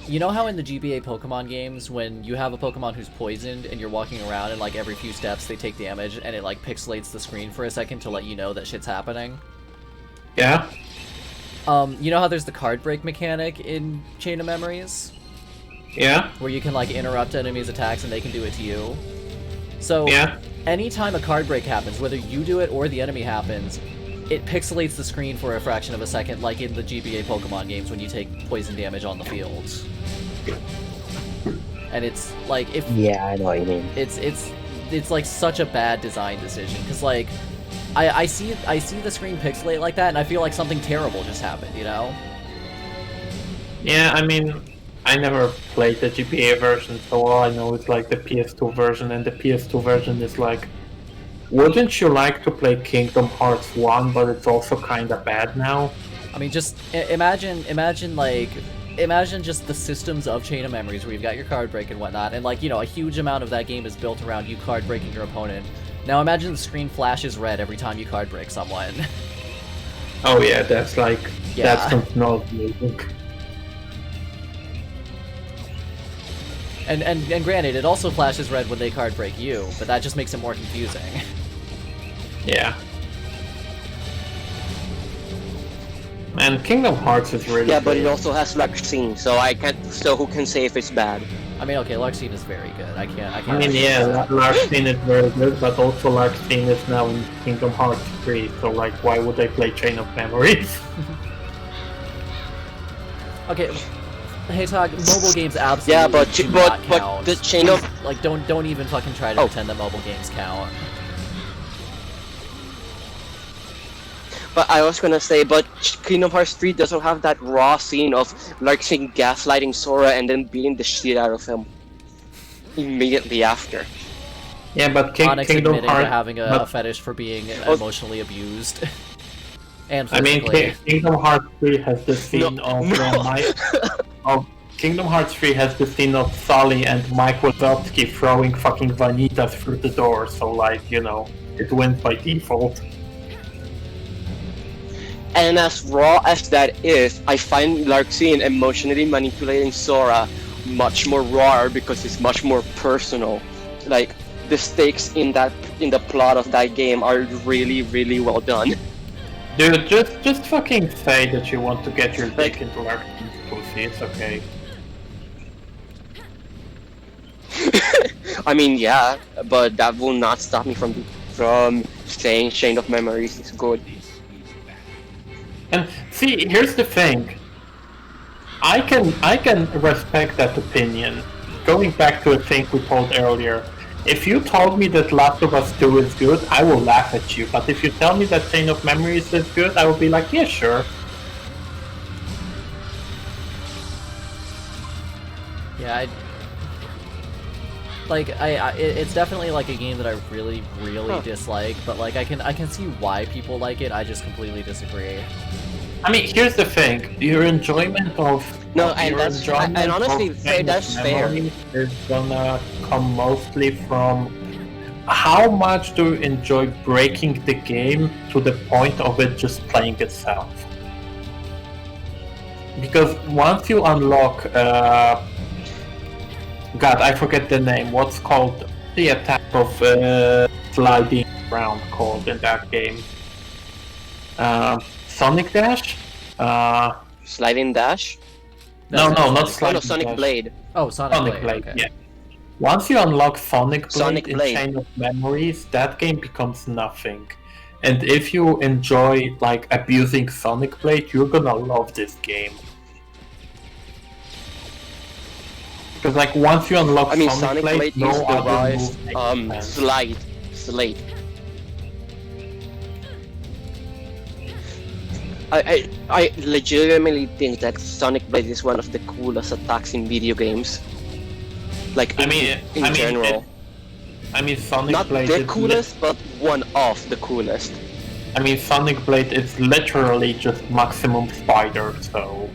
Speaker 1: you know how in the GBA Pokemon games, when you have a Pokemon who's poisoned and you're walking around and like every few steps they take damage and it like pixelates the screen for a second to let you know that shit's happening?
Speaker 12: Yeah.
Speaker 1: You know how there's the card break mechanic in Chain of Memories?
Speaker 12: Yeah.
Speaker 1: Where you can like interrupt enemies' attacks and they can do it to you? So,
Speaker 12: yeah.
Speaker 1: Anytime a card break happens, whether you do it or the enemy happens, it pixelates the screen for a fraction of a second, like in the GBA Pokemon games when you take poison damage on the field. And it's like, if
Speaker 11: yeah, I know what you mean.
Speaker 1: It's like such a bad design decision, because like I see the screen pixelate like that, and I feel like something terrible just happened, you know?
Speaker 12: Yeah, I mean, I never played the GBA version, so all I know is like the PS2 version, and the PS2 version is like, wouldn't you like to play Kingdom Hearts 1, but it's also kinda bad now?
Speaker 1: I mean, just imagine just the systems of Chain of Memories where you've got your card break and whatnot, and like, you know, a huge amount of that game is built around you card breaking your opponent. Now imagine the screen flashes red every time you card break someone.
Speaker 12: Oh yeah, that's like,
Speaker 1: Yeah.
Speaker 12: that's something amazing.
Speaker 1: And granted, it also flashes red when they card break you, but that just makes it more confusing.
Speaker 12: Yeah. And Kingdom Hearts is really
Speaker 9: Yeah, but it
Speaker 12: good.
Speaker 9: also has Larxene, so I can't. So who can say if it's bad?
Speaker 1: I mean, okay, Larxene is very good. I can't.
Speaker 12: I mean, yeah, Larxene is very good, but also Larxene is now in Kingdom Hearts 3, so like, why would I play Chain of Memories?
Speaker 1: Okay, hey Tog, mobile games absolutely
Speaker 9: Yeah, but
Speaker 1: do not count.
Speaker 9: the Chain of
Speaker 1: like don't even fucking try to pretend that mobile games count.
Speaker 9: But I was gonna say, but Kingdom Hearts 3 doesn't have that raw scene of Larxene gaslighting Sora and then beating the shit out of him immediately after.
Speaker 12: Yeah, but
Speaker 1: Onyx
Speaker 12: Kingdom
Speaker 1: admitting to
Speaker 12: Hearts
Speaker 1: having a fetish for being emotionally abused. And physically.
Speaker 12: Kingdom Hearts 3 has the scene of Kingdom Hearts 3 has the scene of Sully and Mike Wazowski throwing fucking vanitas through the door, so like, you know, it wins by default.
Speaker 9: And as raw as that is, I find Larxene emotionally manipulating Sora much more raw because it's much more personal. Like, the stakes in the plot of that game are really, really well done.
Speaker 12: Dude, just fucking say that you want to get your dick into Larxene's pussy, it's okay.
Speaker 9: I mean, yeah, but that will not stop me from saying Chain of Memories is good.
Speaker 12: And see, here's the thing. I can respect that opinion. Going back to a thing we told earlier, if you told me that Last of Us 2 is good, I will laugh at you. But if you tell me that Chain of Memories is good, I will be like, yeah, sure.
Speaker 1: Yeah, it's definitely like a game that I really dislike, but like I can see why people like it. I just completely disagree.
Speaker 12: I mean, here's the thing: your enjoyment of
Speaker 9: that's honestly that's fair.
Speaker 12: Is gonna come mostly from how much do you enjoy breaking the game to the point of it just playing itself. Because once you unlock, God, I forget the name. What's called the attack of sliding around called in that game? Sonic Dash?
Speaker 9: Sliding Dash?
Speaker 12: No, not Sliding
Speaker 9: no, Sonic
Speaker 12: Dash.
Speaker 9: Blade.
Speaker 1: Oh, Sonic Blade, okay.
Speaker 12: Yeah. Once you unlock Sonic Blade in
Speaker 9: Blade.
Speaker 12: Chain of Memories, that game becomes nothing. And if you enjoy like abusing Sonic Blade, you're gonna love this game. Because like once you unlock
Speaker 9: Sonic Blade
Speaker 12: no
Speaker 9: is the
Speaker 12: other
Speaker 9: rawest
Speaker 12: move makes sense.
Speaker 9: slate. I legitimately think that Sonic Blade is one of the coolest attacks in video games. Like in general.
Speaker 12: Sonic
Speaker 9: Not
Speaker 12: Blade
Speaker 9: the
Speaker 12: is
Speaker 9: coolest, but one of the coolest.
Speaker 12: Sonic Blade is literally just maximum spider, so...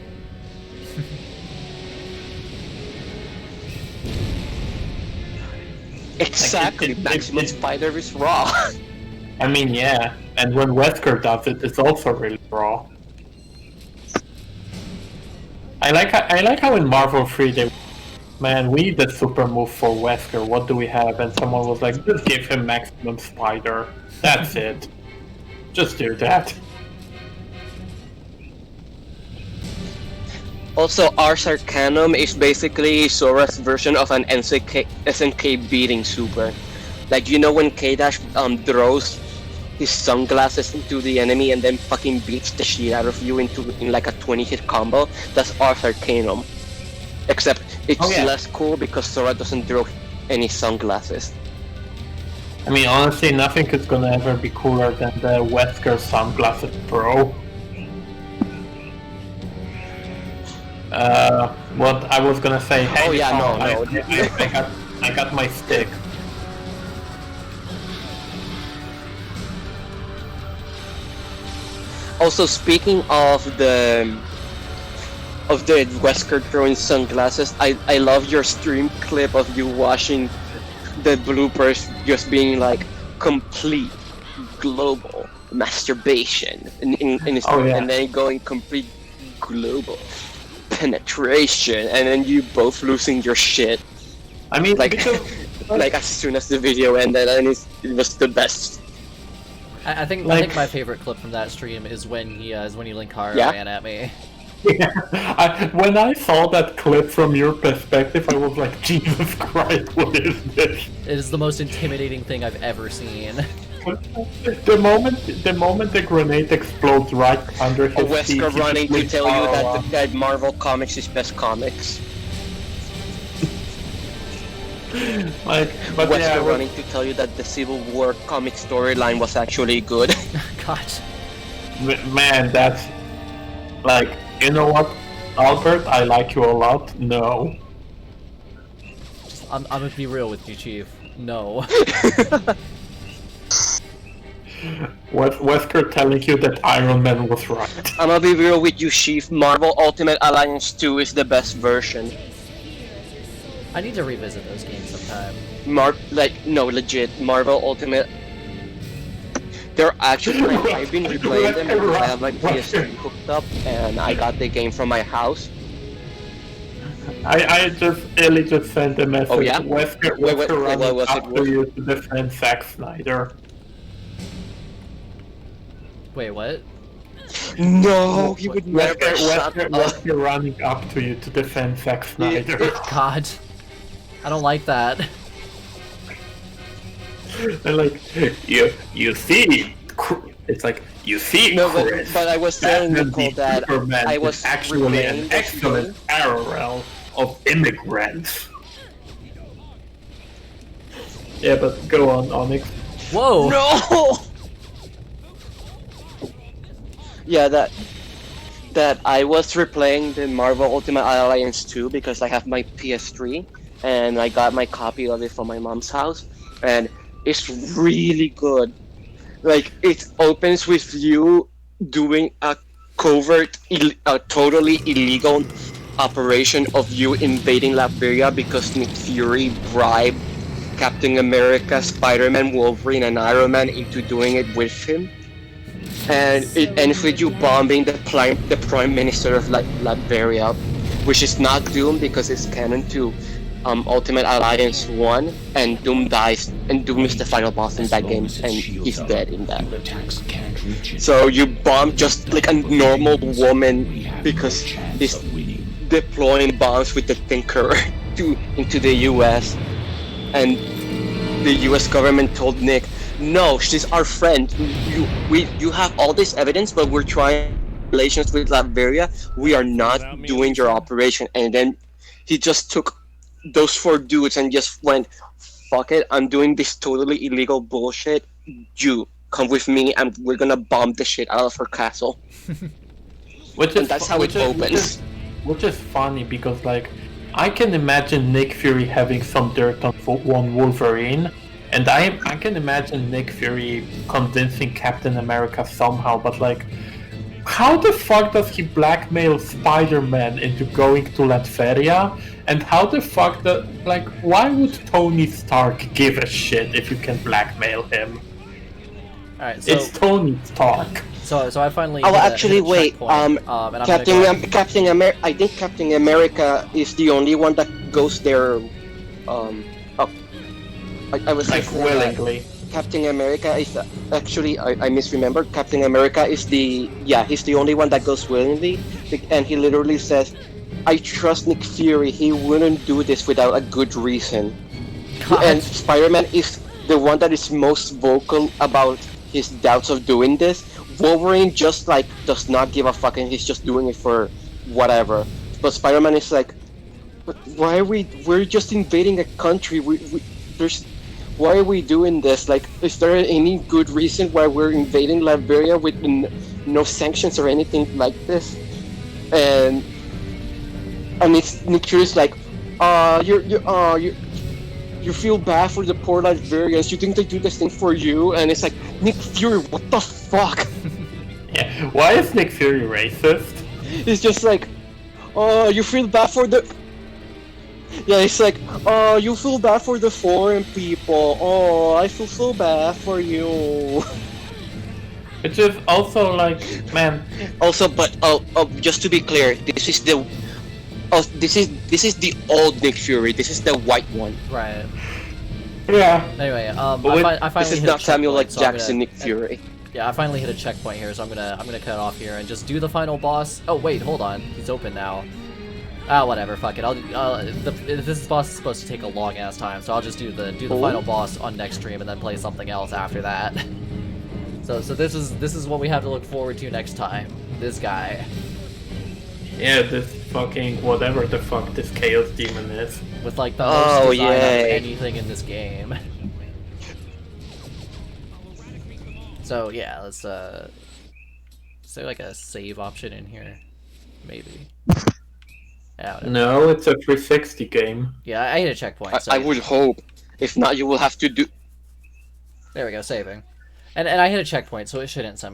Speaker 9: Exactly, maximum spider is raw.
Speaker 12: I mean, yeah, and when Wesker does it, it's also really raw. I like how in Marvel 3 they... Man, we need the super move for Wesker, what do we have? And someone was like, just give him maximum spider. That's it. Just do that.
Speaker 9: Also, Ars Arcanum is basically Sora's version of an SNK beating super. Like, you know when K-Dash throws his sunglasses into the enemy and then fucking beats the shit out of you in like a 20-hit combo? That's Ars Arcanum. Except it's less cool because Sora doesn't throw any sunglasses.
Speaker 12: I mean, honestly, nothing is gonna ever be cooler than the Wesker Sunglasses Pro. What I was gonna say, hey, I got my stick.
Speaker 9: Also, speaking of the Wesker throwing sunglasses, I love your stream clip of you watching the bloopers just being like complete global masturbation and then going complete global penetration and then you both losing your shit.
Speaker 12: I mean,
Speaker 9: like like as soon as the video ended, and it was the best.
Speaker 1: I think my favorite clip from that stream is when Linkara ran at me.
Speaker 12: Yeah, when I saw that clip from your perspective, I was like, Jesus Christ, what is this?
Speaker 1: It is the most intimidating thing I've ever seen.
Speaker 12: The moment the grenade explodes right under his feet,
Speaker 9: Wesker running to tell you that Marvel Comics is best comics. Wesker running to tell you that the Civil War comic storyline was actually good.
Speaker 1: God.
Speaker 12: Man, that's like, you know what, Albert? I like you a lot. No.
Speaker 1: I'm gonna be real with you, Chief. No.
Speaker 12: Wesker telling you that Iron Man was right.
Speaker 9: I'm gonna be real with you, Chief. Marvel Ultimate Alliance 2 is the best version.
Speaker 1: I need to revisit those games sometime.
Speaker 9: No, legit. Marvel Ultimate. They're actually. I've been replaying them because I have my PS3 hooked up, and I got the game from my house.
Speaker 12: Ellie just sent a message.
Speaker 9: Oh yeah.
Speaker 12: Wesker running up to you to defend Zack Snyder.
Speaker 1: Wait, what?
Speaker 9: No, he would never.
Speaker 12: Wesker running up to you to defend Zack Snyder.
Speaker 1: God, I don't like that.
Speaker 12: And like, you see, it's like, you see,
Speaker 9: no,
Speaker 12: Chris,
Speaker 9: but I was telling Nicole that
Speaker 12: Superman
Speaker 9: I was
Speaker 12: is actually an excellent parallel of immigrants. Yeah, but go on, Onyx.
Speaker 1: Whoa!
Speaker 9: No! Yeah, that I was replaying the Marvel Ultimate Alliance 2 because I have my PS3 and I got my copy of it from my mom's house, and it's really good. Like, it opens with you doing a covert, totally illegal operation of you invading Latveria because Nick Fury bribed Captain America, Spider-Man, Wolverine, and Iron Man into doing it with him. And it ends with you bombing the Prime Minister of Latveria, which is not Doom because it's canon to Ultimate Alliance 1, and Doom dies, and Doom is the final boss in that game, and he's dead in that. So you bomb just like a normal woman because he's deploying bombs with the Thinker into the US, and the US government told Nick, no, she's our friend. You have all this evidence, but we're trying relations with Latveria. We are not doing your operation. And then he just took those 4 dudes and just went, fuck it, I'm doing this totally illegal bullshit. You come with me and we're gonna bomb the shit out of her castle. And that's how it opens.
Speaker 12: Which is funny because, like, I can imagine Nick Fury having some dirt on Wolverine, and I can imagine Nick Fury convincing Captain America somehow, but like, how the fuck does he blackmail Spider-Man into going to Latveria? And how the fuck why would Tony Stark give a shit if you can blackmail him?
Speaker 1: Alright, so
Speaker 12: it's Tony Stark.
Speaker 1: So I finally.
Speaker 9: Oh, actually, wait. Captain America. I think Captain America is the only one that goes there. I was
Speaker 12: like willingly.
Speaker 9: Captain America is actually I misremembered. Captain America is he's the only one that goes willingly, and he literally says, "I trust Nick Fury. He wouldn't do this without a good reason." God. And Spider-Man is the one that is most vocal about his doubts of doing this. Wolverine just like does not give a fuck and he's just doing it for whatever. But Spider-Man is like, but why are we're just invading a country. Why are we doing this? Like, is there any good reason why we're invading Latveria with no sanctions or anything like this? And it's Nick Fury's like, you feel bad for the poor Latvians. You think they do this thing for you? And it's like, Nick Fury, what the fuck?
Speaker 12: Yeah, why is Nick Fury racist?
Speaker 9: It's just like, you feel bad for the... Yeah, it's like, you feel bad for the foreign people. Oh, I feel so bad for you.
Speaker 12: Which is also like, man.
Speaker 9: Also, but just to be clear, this is the... this is the old Nick Fury. This is the white one.
Speaker 1: Right.
Speaker 12: Yeah.
Speaker 1: Anyway, I finally
Speaker 9: this is not Samuel L. Jackson Nick Fury.
Speaker 1: Yeah, I finally hit a checkpoint here, so I'm gonna cut off here and just do the final boss. Oh wait, hold on, he's open now. Whatever, fuck it. This boss is supposed to take a long ass time, so I'll just do the final boss on next stream and then play something else after that. So this is what we have to look forward to next time. This guy.
Speaker 12: Yeah, this fucking whatever the fuck this Chaos Demon is.
Speaker 1: With like the most design of anything in this game. So yeah, let's Is there like a save option in here? Maybe. Yeah,
Speaker 12: No, it's a 360 game.
Speaker 1: Yeah, I hit a checkpoint. So
Speaker 9: I would hope. If not, you will have to do.
Speaker 1: There we go, saving. And I hit a checkpoint, so it shouldn't send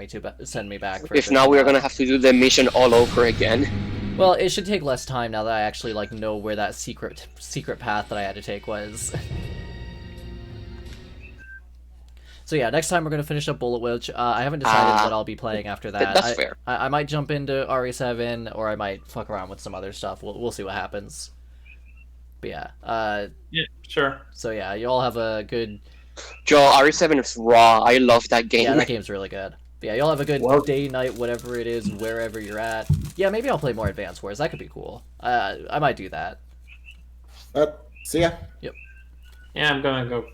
Speaker 1: me back.
Speaker 9: If not, we're gonna have to do the mission all over again.
Speaker 1: Well, it should take less time now that I actually like know where that secret path that I had to take was. So yeah, next time we're gonna finish up Bullet Witch. I haven't decided what I'll be playing after that.
Speaker 9: That's fair.
Speaker 1: I might jump into RE7 or I might fuck around with some other stuff. We'll see what happens. But yeah.
Speaker 12: Yeah, sure.
Speaker 1: So yeah, you all have a good.
Speaker 9: Joe, RE7 is raw. I love that game.
Speaker 1: Yeah, that game's really good. But yeah, you'll have a good day, night, whatever it is, wherever you're at. Yeah, maybe I'll play more Advance Wars. That could be cool. I might do that.
Speaker 15: See ya.
Speaker 1: Yep.
Speaker 12: Yeah, I'm gonna go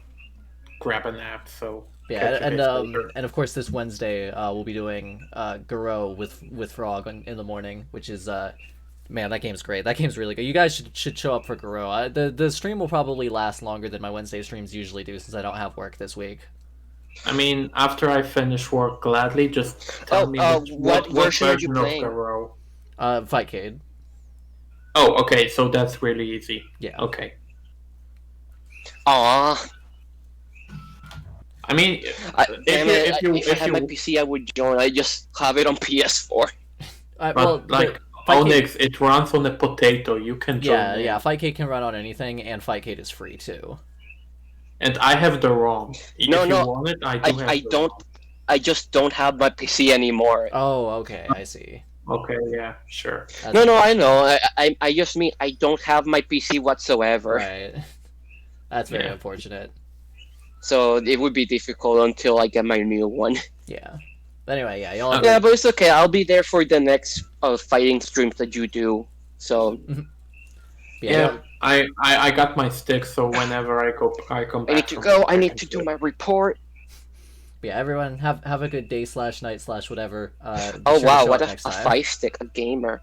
Speaker 12: grab a nap. So.
Speaker 1: Yeah, and of course this Wednesday we'll be doing Garou with Frog in the morning, which is man, that game's great. That game's really good. You guys should show up for Garou. The stream will probably last longer than my Wednesday streams usually do since I don't have work this week.
Speaker 12: I mean, after I finish work, gladly just tell me what version are you playing? Of Garou?
Speaker 1: Fightcade.
Speaker 12: Oh, okay, so that's really easy.
Speaker 1: Yeah.
Speaker 12: Okay.
Speaker 9: Aww.
Speaker 12: I mean,
Speaker 9: if I had my PC, I would join. I just have it on PS4.
Speaker 12: But like Onyx, it runs on a potato. You can join.
Speaker 1: Yeah. Fightcade can run on anything, and Fightcade is free too.
Speaker 12: And I have the ROM.
Speaker 9: No,
Speaker 12: if you want it, I don't.
Speaker 9: I just don't have my PC anymore.
Speaker 1: Oh, okay, I see.
Speaker 12: Okay, yeah, sure.
Speaker 9: No, I know. I just mean I don't have my PC whatsoever.
Speaker 1: Right. That's very unfortunate.
Speaker 9: So it would be difficult until I get my new one.
Speaker 1: Yeah. But anyway, yeah, y'all.
Speaker 9: Yeah, but it's okay. I'll be there for the next fighting streams that you do. So.
Speaker 12: Yeah, I got my stick, so whenever I come back.
Speaker 9: I need to go. I need to do my report.
Speaker 1: Yeah, everyone have a good day / night / whatever.
Speaker 9: Oh wow, what a 5-stick, a gamer.